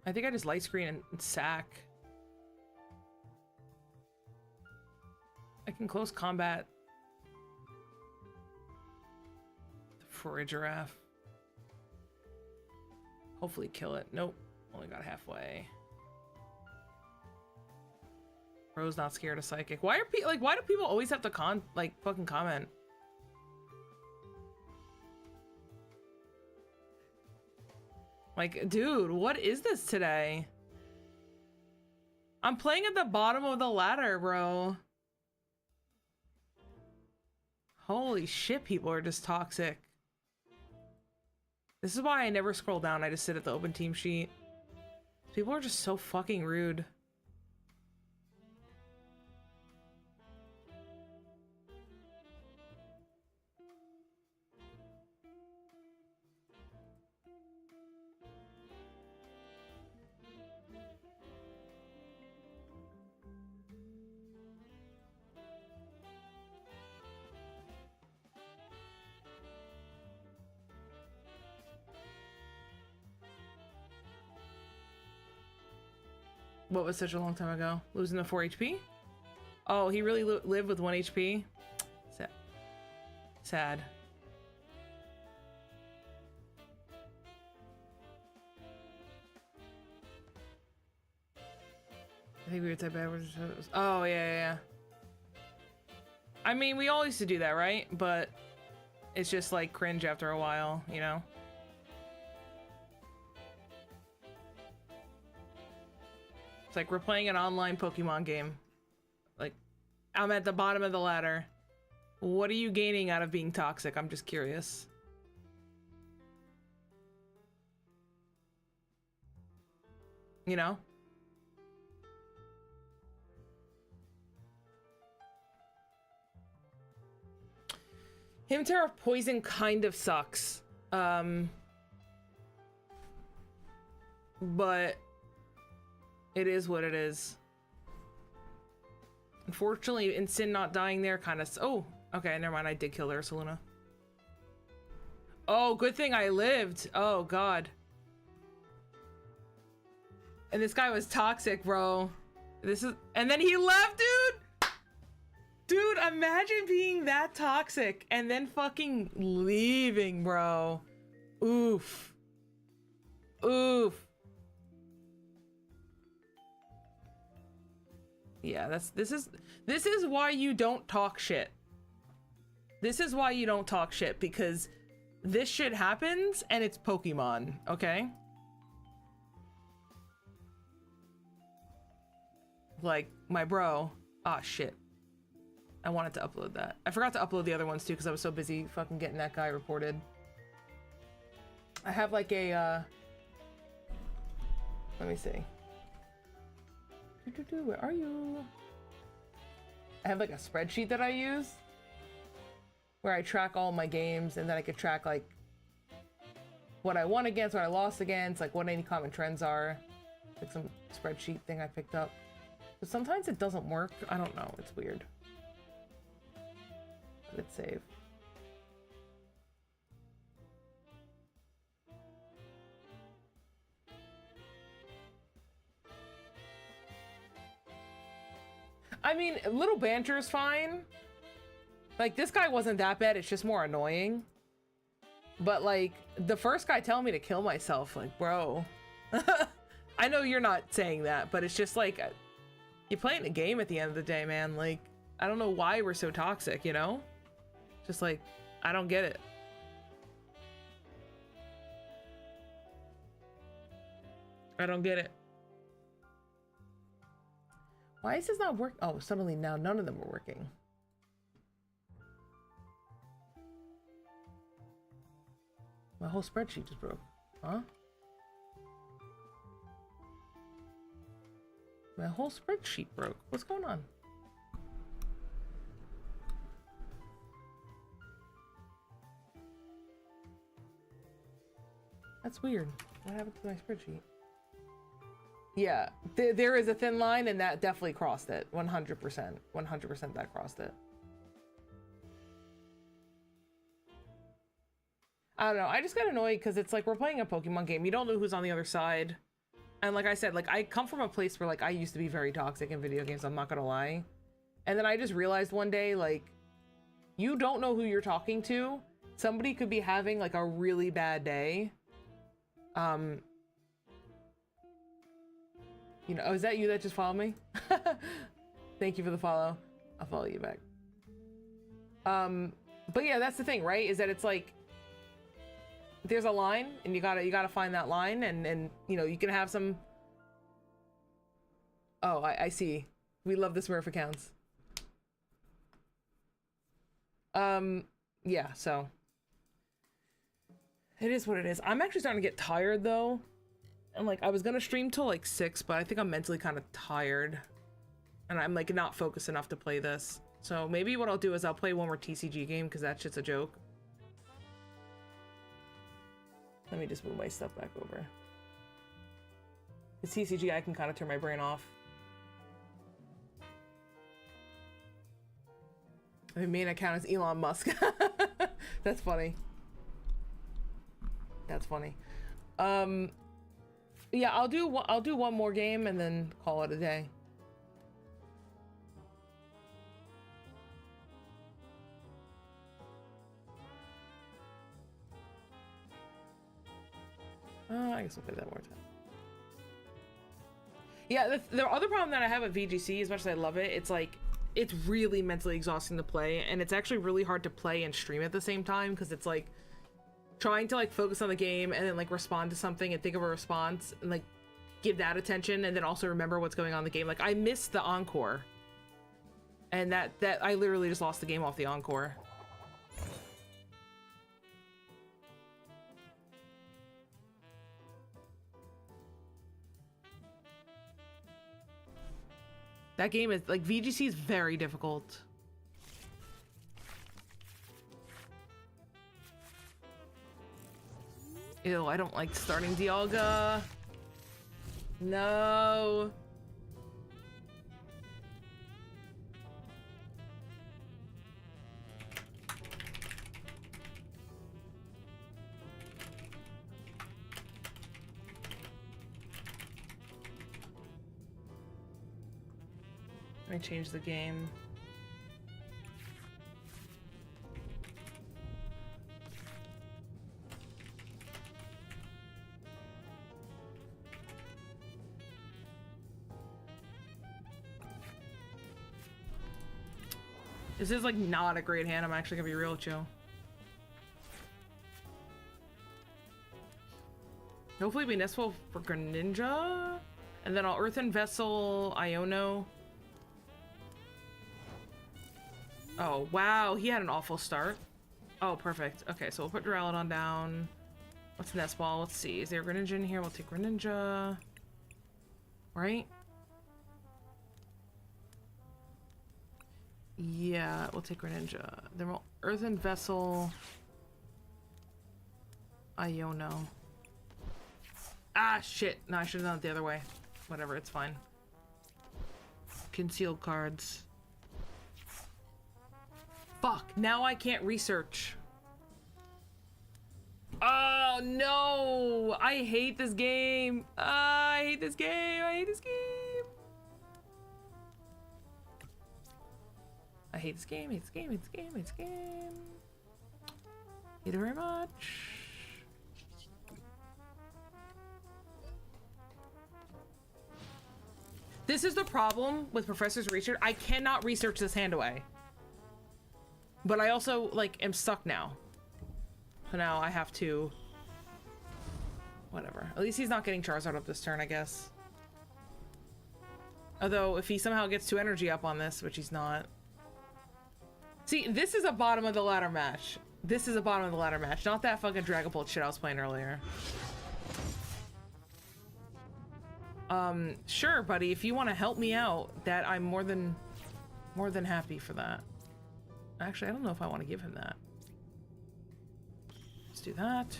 I think I just light screen and sack. Fucking close combat. For a giraffe. Hopefully kill it. Nope. Only got halfway. Bro's not scared of psychic. Why are why do people always have to fucking comment? Like, dude, what is this today? I'm playing at the bottom of the ladder, bro. Holy shit, people are just toxic. This is why I never scroll down. I just sit at the open team sheet. People are just so fucking rude. What was such a long time ago? Losing the 4 HP? Oh, he really lived with 1 HP? Sad. Sad. I think we were type average. Oh, yeah. I mean, we all used to do that, right? But it's just like cringe after a while, you know? It's like we're playing an online Pokemon game. Like, I'm at the bottom of the ladder. What are you gaining out of being toxic? I'm just curious. You know? Hymtera poison kind of sucks. But it is what it is. Unfortunately, Sin not dying there kind of... Oh, okay, never mind. I did kill Ursaluna. Oh, good thing I lived. Oh, God. And this guy was toxic, bro. This is... And then he left, dude! Dude, imagine being that toxic and then fucking leaving, bro. Oof. Oof. Yeah, this is why you don't talk shit. This is why you don't talk shit, because this shit happens and it's Pokemon, okay? Like, my bro. Ah, shit. I wanted to upload that. I forgot to upload the other ones too because I was so busy fucking getting that guy reported. I have like a, let me see. Where are you? I have like a spreadsheet that I use where I track all my games, and then I could track like what I won against, what I lost against, like what any common trends are. Like some spreadsheet thing I picked up. But sometimes it doesn't work. I don't know. It's weird. Let's save. I mean, a little banter is fine. Like, this guy wasn't that bad. It's just more annoying. But, like, the first guy telling me to kill myself, like, bro. I know you're not saying that, but it's just like, you're playing a game at the end of the day, man. Like, I don't know why we're so toxic, you know? Just like, I don't get it. I don't get it. Why is this not working? Oh, suddenly now none of them are working. My whole spreadsheet just broke. Huh? My whole spreadsheet broke. What's going on? That's weird. What happened to my spreadsheet? Yeah, there is a thin line, and that definitely crossed it. 100%. 100% that crossed it. I don't know. I just got annoyed because it's like we're playing a Pokemon game. You don't know who's on the other side. And like I said, like I come from a place where like I used to be very toxic in video games. I'm not gonna lie. And then I just realized one day, like, you don't know who you're talking to. Somebody could be having like a really bad day. You know, oh, is that you that just followed me? Thank you for the follow. I'll follow you back. But yeah, that's the thing, right? Is that it's like there's a line and you gotta find that line and you know, you can have some. Oh, I see. We love the Smurf accounts. Yeah, so it is what it is. I'm actually starting to get tired though. And like I was gonna stream till like 6, but I think I'm mentally kind of tired. And I'm like not focused enough to play this. So maybe what I'll do is I'll play one more TCG game because that shit's a joke. Let me just move my stuff back over. The TCG, I can kind of turn my brain off. My main account is Elon Musk. That's funny. That's funny. Yeah, I'll do one more game and then call it a day. I guess we'll play that more time. Yeah, the other problem that I have with VGC, as much as I love it, it's like, it's really mentally exhausting to play, and it's actually really hard to play and stream at the same time, because it's like, trying to like focus on the game and then like respond to something and think of a response and like give that attention and then also remember what's going on in the game. Like I missed the encore. And that I literally just lost the game off the encore. That game is like VGC is very difficult. Ew, I don't like starting Dialga. No. Let me change the game. This is like not a great hand. I'm actually gonna be real chill. Hopefully we Nestful for Greninja. And then I'll Earthen Vessel Iono. Oh, wow. He had an awful start. Oh, perfect. Okay, so we'll put Duraludon down. What's Nest Ball? Let's see. Is there a Greninja in here? We'll take Greninja. Right? Yeah, we'll take Greninja. Then we'll Earthen Vessel Iono. Ah, shit. No, I should have done it the other way. Whatever, it's fine. Concealed cards. Fuck, now I can't research. Oh, no! I hate this game. I hate this game. I hate this game. I hate this game, hate this game, hate this game, hate this game. Thank you very much. This is the problem with Professor's Research. I cannot research this hand away. But I also, like, am stuck now. So now I have to... Whatever. At least he's not getting Charizard up this turn, I guess. Although, if he somehow gets 2 energy up on this, which he's not... See, this is a bottom of the ladder match. This is a bottom of the ladder match, not that fucking Dragapult shit I was playing earlier. Sure, buddy, if you want to help me out, that I'm more than happy for that. Actually, I don't know if I want to give him that. Let's do that.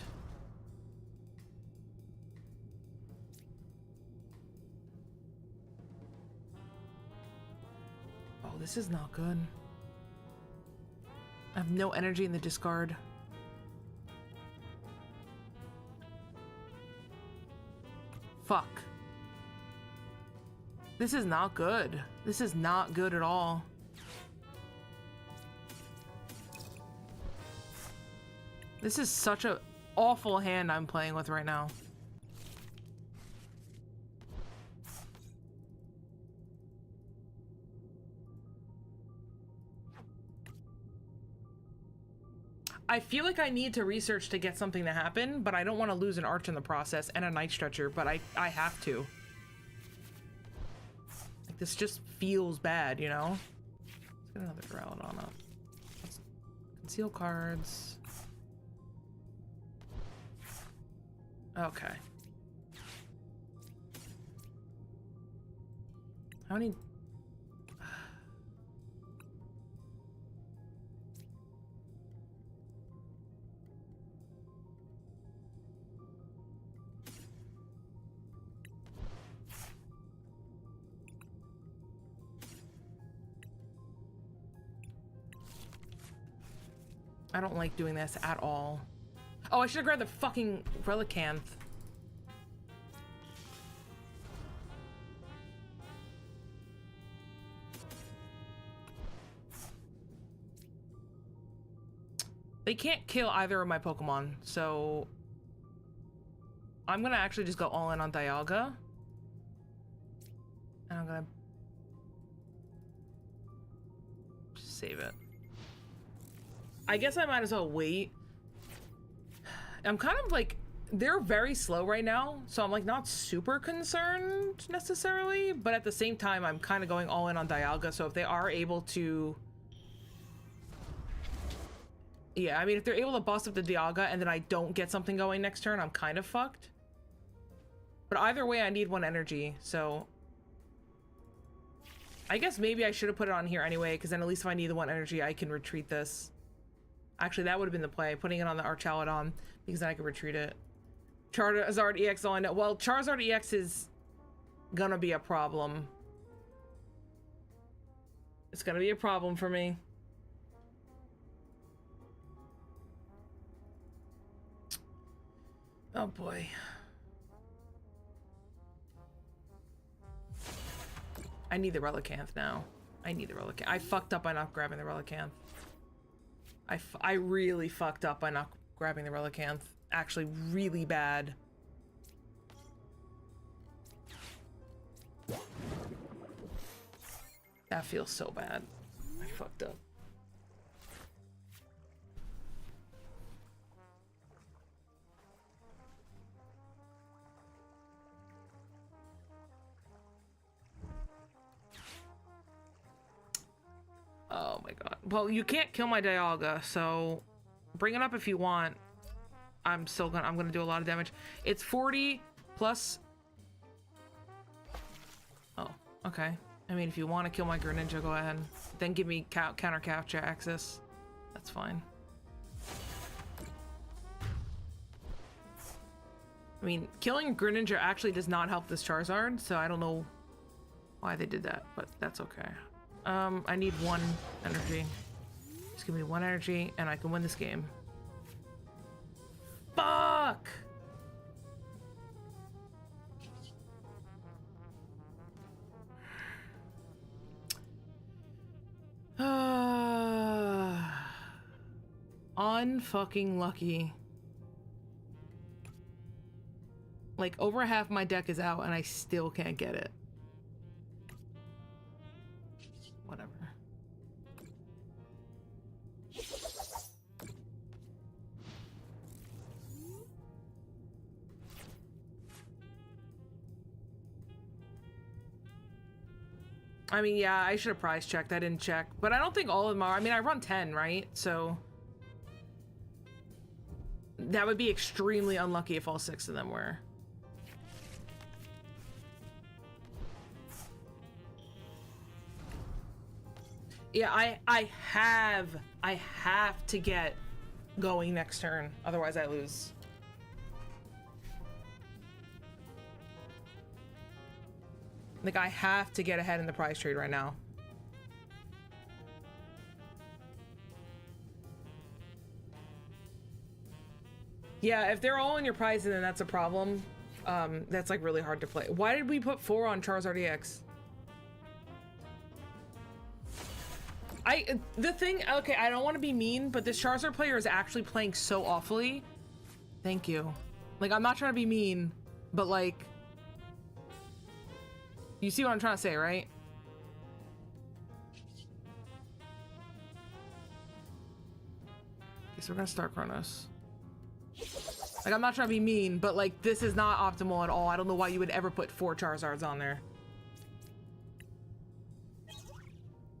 Oh, this is not good. I have no energy in the discard. Fuck. This is not good. This is not good at all. This is such a awful hand I'm playing with right now. I feel like I need to research to get something to happen, but I don't want to lose an arch in the process and a night stretcher, but I have to. Like, this just feels bad, you know? Let's get another Duraludon up. Let's conceal cards. Okay. How many... I don't like doing this at all. Oh, I should have grabbed the fucking Relicanth. They can't kill either of my Pokemon, so I'm gonna actually just go all in on Dialga. And I'm gonna just save it. I guess I might as well wait. I'm kind of like, they're very slow right now, so I'm like not super concerned necessarily, but at the same time, I'm kind of going all in on Dialga, so if they are able to... Yeah, I mean, if they're able to bust up the Dialga and then I don't get something going next turn, I'm kind of fucked. But either way, I need one energy, so... I guess maybe I should have put it on here anyway, because then at least if I need the one energy, I can retreat this. Actually, that would have been the play, putting it on the Archaludon, because then I could retreat it. Charizard EX, all I know. Well, Charizard EX is gonna be a problem. It's gonna be a problem for me. Oh boy. I need the Relicanth now. I need the Relicanth. I fucked up by not grabbing the Relicanth. I really fucked up by not grabbing the Relicanth. Actually, really bad. That feels so bad. I fucked up. Oh my god. Well, you can't kill my Dialga, so bring it up if you want. I'm gonna do a lot of damage. It's 40 plus... Oh, okay. I mean, if you want to kill my Greninja, go ahead. Then give me counter capture access. That's fine. I mean, killing Greninja actually does not help this Charizard, so I don't know why they did that, but that's okay. I need one energy. Just give me one energy and I can win this game. Fuck! Unfucking lucky. Like, over half my deck is out and I still can't get it. Whatever. I mean, yeah, I should have price checked. I didn't check. But I don't think all of them are. I mean, I run 10, right? So... that would be extremely unlucky if all 6 of them were. Yeah, I have to get going next turn. Otherwise, I lose. Like, I have to get ahead in the prize trade right now. Yeah, if they're all in your prize, then that's a problem. That's, like, really hard to play. Why did we put 4 on Charizard EX? The thing, okay, I don't want to be mean, but this Charizard player is actually playing so awfully. Thank you. Like, I'm not trying to be mean, but like, you see what I'm trying to say, right? Okay, so we're gonna start Chronos. Like, I'm not trying to be mean, but like, this is not optimal at all. I don't know why you would ever put 4 Charizards on there.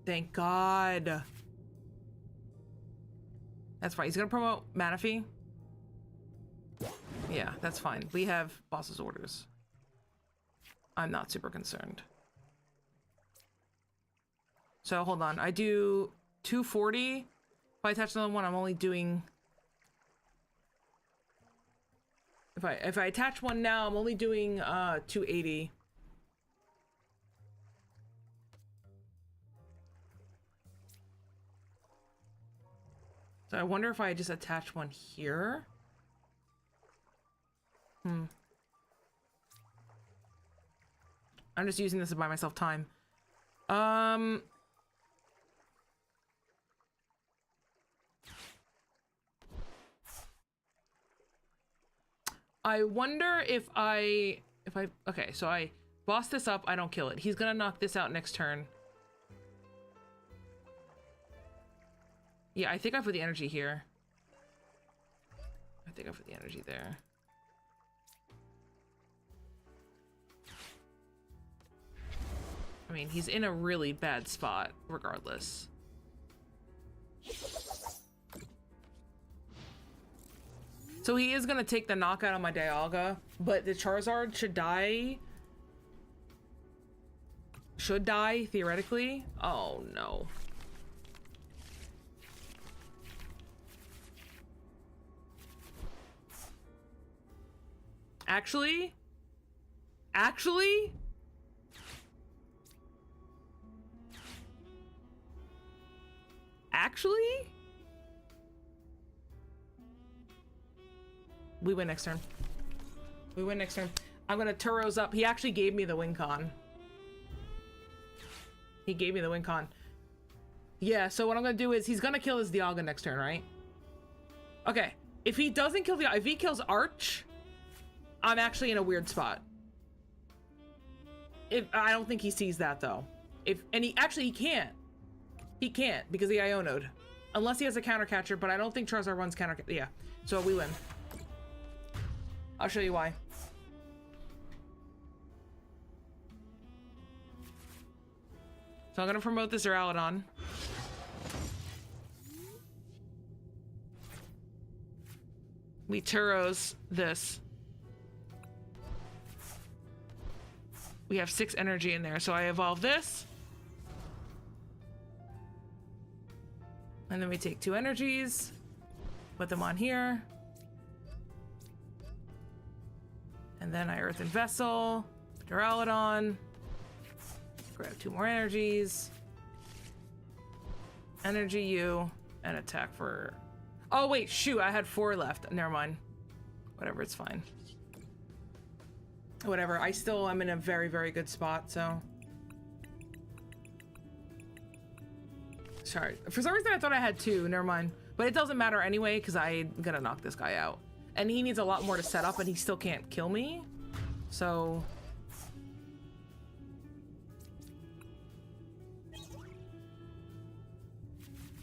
Thank God. That's fine. He's gonna promote Manaphy. Yeah, that's fine. We have boss's orders. I'm not super concerned. So hold on. I do 240. If I attach another one, I'm only doing... If I attach one now, I'm only doing 280. So I wonder if I just attach one here. I'm just using this to buy myself time. I wonder if okay, so I boss this up, I don't kill it. He's gonna knock this out next turn. Yeah, I think I put the energy here. I think I put the energy there. I mean, he's in a really bad spot, regardless. So he is gonna take the knockout on my Dialga, but the Charizard should die. Should die, theoretically. Oh, no. Actually? Actually? Actually? We win next turn. We win next turn. I'm gonna Turos up. He actually gave me the win con. He gave me the win con. Yeah, so what I'm gonna do is he's gonna kill his Dialga next turn, right? Okay. If he doesn't kill if he kills Arch, I'm actually in a weird spot. I don't think he sees that though. He can't. He can't because the Ionode. Unless he has a counter catcher, but I don't think Charizard runs counter. Yeah. So we win. I'll show you why. So I'm gonna promote this Duraludon. We Turos this. We have 6 energy in there, so I evolve this. And then we take 2 energies, put them on here. And then I Earthen Vessel, Duraludon, grab 2 more energies, Energy U, and attack for... Oh wait, shoot, I had 4 left. Never mind. Whatever, it's fine. Whatever, I'm in a very, very good spot, so... Sorry. For some reason I thought I had 2, never mind. But it doesn't matter anyway, because I'm gonna knock this guy out. And he needs a lot more to set up, and he still can't kill me. So...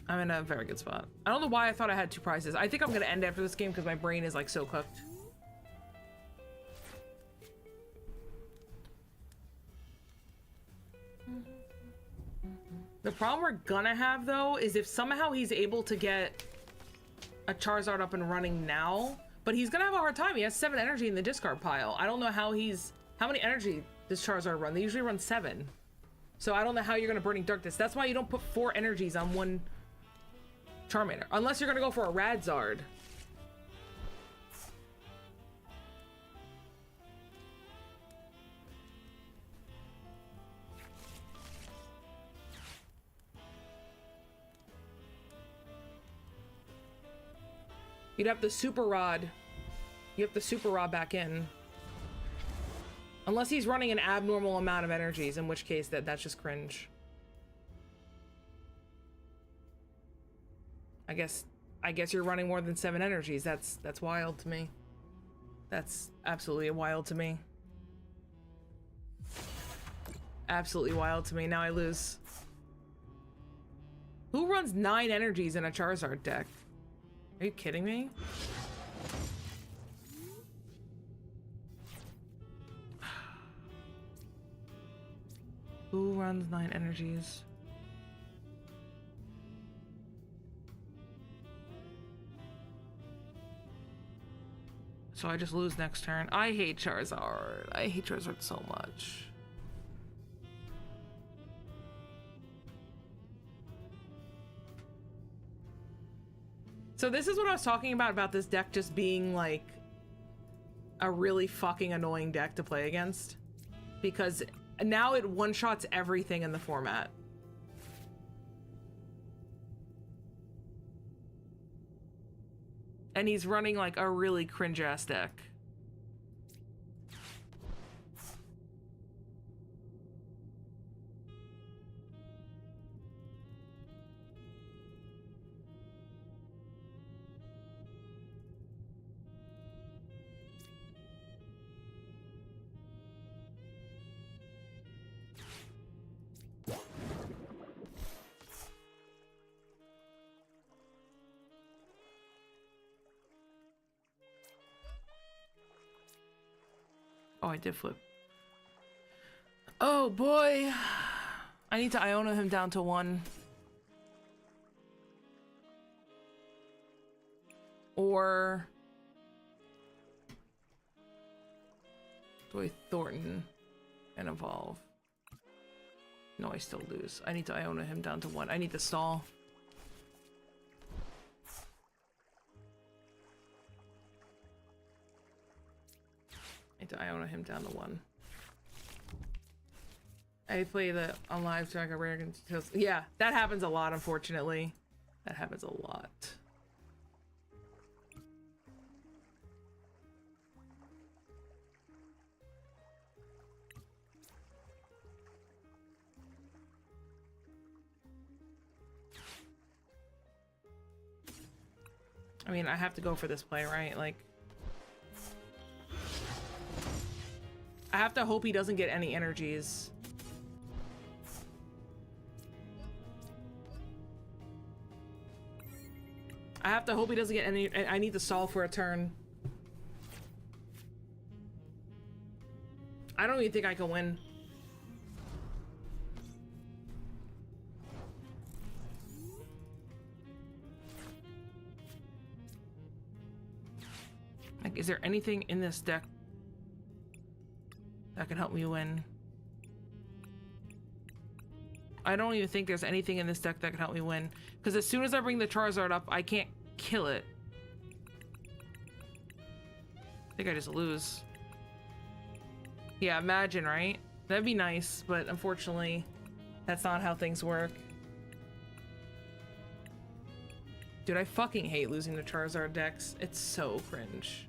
I'm in a very good spot. I don't know why I thought I had 2 prizes. I think I'm gonna end after this game, because my brain is like so cooked. The problem we're gonna have though is if somehow he's able to get a Charizard up and running now, but he's gonna have a hard time. He has 7 energy in the discard pile. I don't know how many energy does Charizard run? They usually run 7. So I don't know how you're gonna Burning Darkness. That's why you don't put 4 energies on one Charmander. Unless you're gonna go for a Radzard. You'd have the Super Rod. You have the Super Rod back in. Unless he's running an abnormal amount of energies, in which case that's just cringe. I guess you're running more than 7 energies. That's wild to me. That's absolutely wild to me. Absolutely wild to me. Now I lose. Who runs 9 energies in a Charizard deck? Are you kidding me? Who runs 9 energies? So I just lose next turn. I hate Charizard. I hate Charizard so much. So this is what I was talking about this deck just being like a really fucking annoying deck to play against. Because now it one-shots everything in the format. And he's running like a really cringe-ass deck. Oh, I did flip. Oh boy. I need to Iona him down to 1. Or do I Thornton and evolve? No, I still lose. I need to Iona him down to 1. I need to stall. I need to Iona him down to 1. I play the on live track of rare kills. Yeah, that happens a lot, unfortunately. That happens a lot. I mean, I have to go for this play, right? Like, I have to hope he doesn't get any energies. I have to hope he doesn't get any. I need to solve for a turn. I don't even think I can win. Like, is there anything in this deck that can help me win? I don't even think there's anything in this deck that can help me win. Because as soon as I bring the Charizard up, I can't kill it. I think I just lose. Yeah, imagine, right? That'd be nice, but unfortunately, that's not how things work. Dude, I fucking hate losing to Charizard decks. It's so cringe.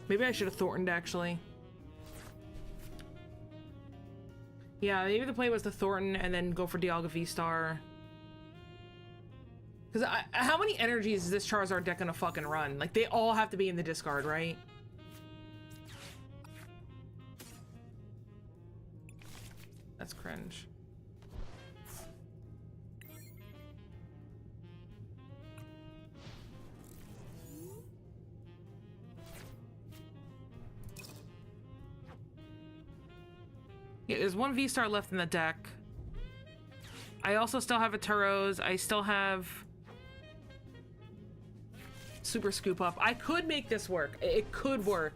Maybe I should have Thorntoned, actually. Yeah, maybe the play was to Thornton and then go for Dialga V-Star. Because how many energies is this Charizard deck gonna fucking run? Like, they all have to be in the discard, right? That's cringe. Yeah, there's 1 V-Star left in the deck. I also still have a Turos. I still have Super Scoop Up. I could make this work. It could work.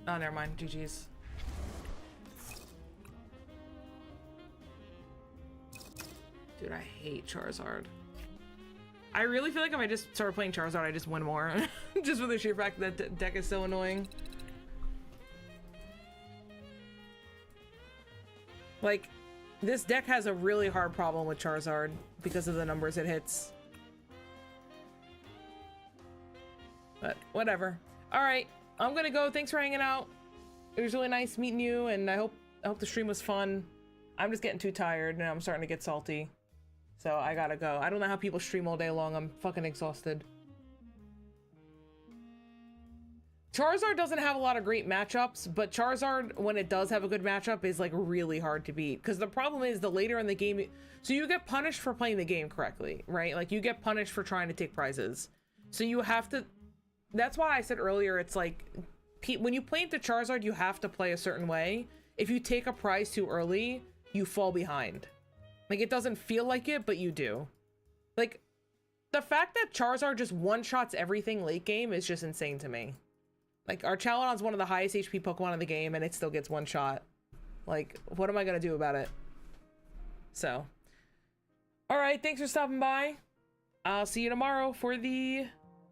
Oh, never mind. GG's. Dude, I hate Charizard. I really feel like if I just started playing Charizard, I just win more. Just for the sheer fact that the deck is so annoying. Like, this deck has a really hard problem with Charizard because of the numbers it hits. But whatever. All right, I'm gonna go. Thanks for hanging out. It was really nice meeting you, and I hope the stream was fun. I'm just getting too tired, and I'm starting to get salty. So I gotta go. I don't know how people stream all day long. I'm fucking exhausted. Charizard doesn't have a lot of great matchups, but Charizard, when it does have a good matchup, is like really hard to beat. Because the problem is the later in the game, so you get punished for playing the game correctly, right? Like you get punished for trying to take prizes. So you have to, that's why I said earlier, it's like, when you play into Charizard, you have to play a certain way. If you take a prize too early, you fall behind. Like it doesn't feel like it, but you do. Like the fact that Charizard just one-shots everything late game is just insane to me. Like, our Chalanon's one of the highest HP Pokemon in the game, and it still gets one shot. Like, what am I gonna do about it? So. Alright, thanks for stopping by. I'll see you tomorrow for the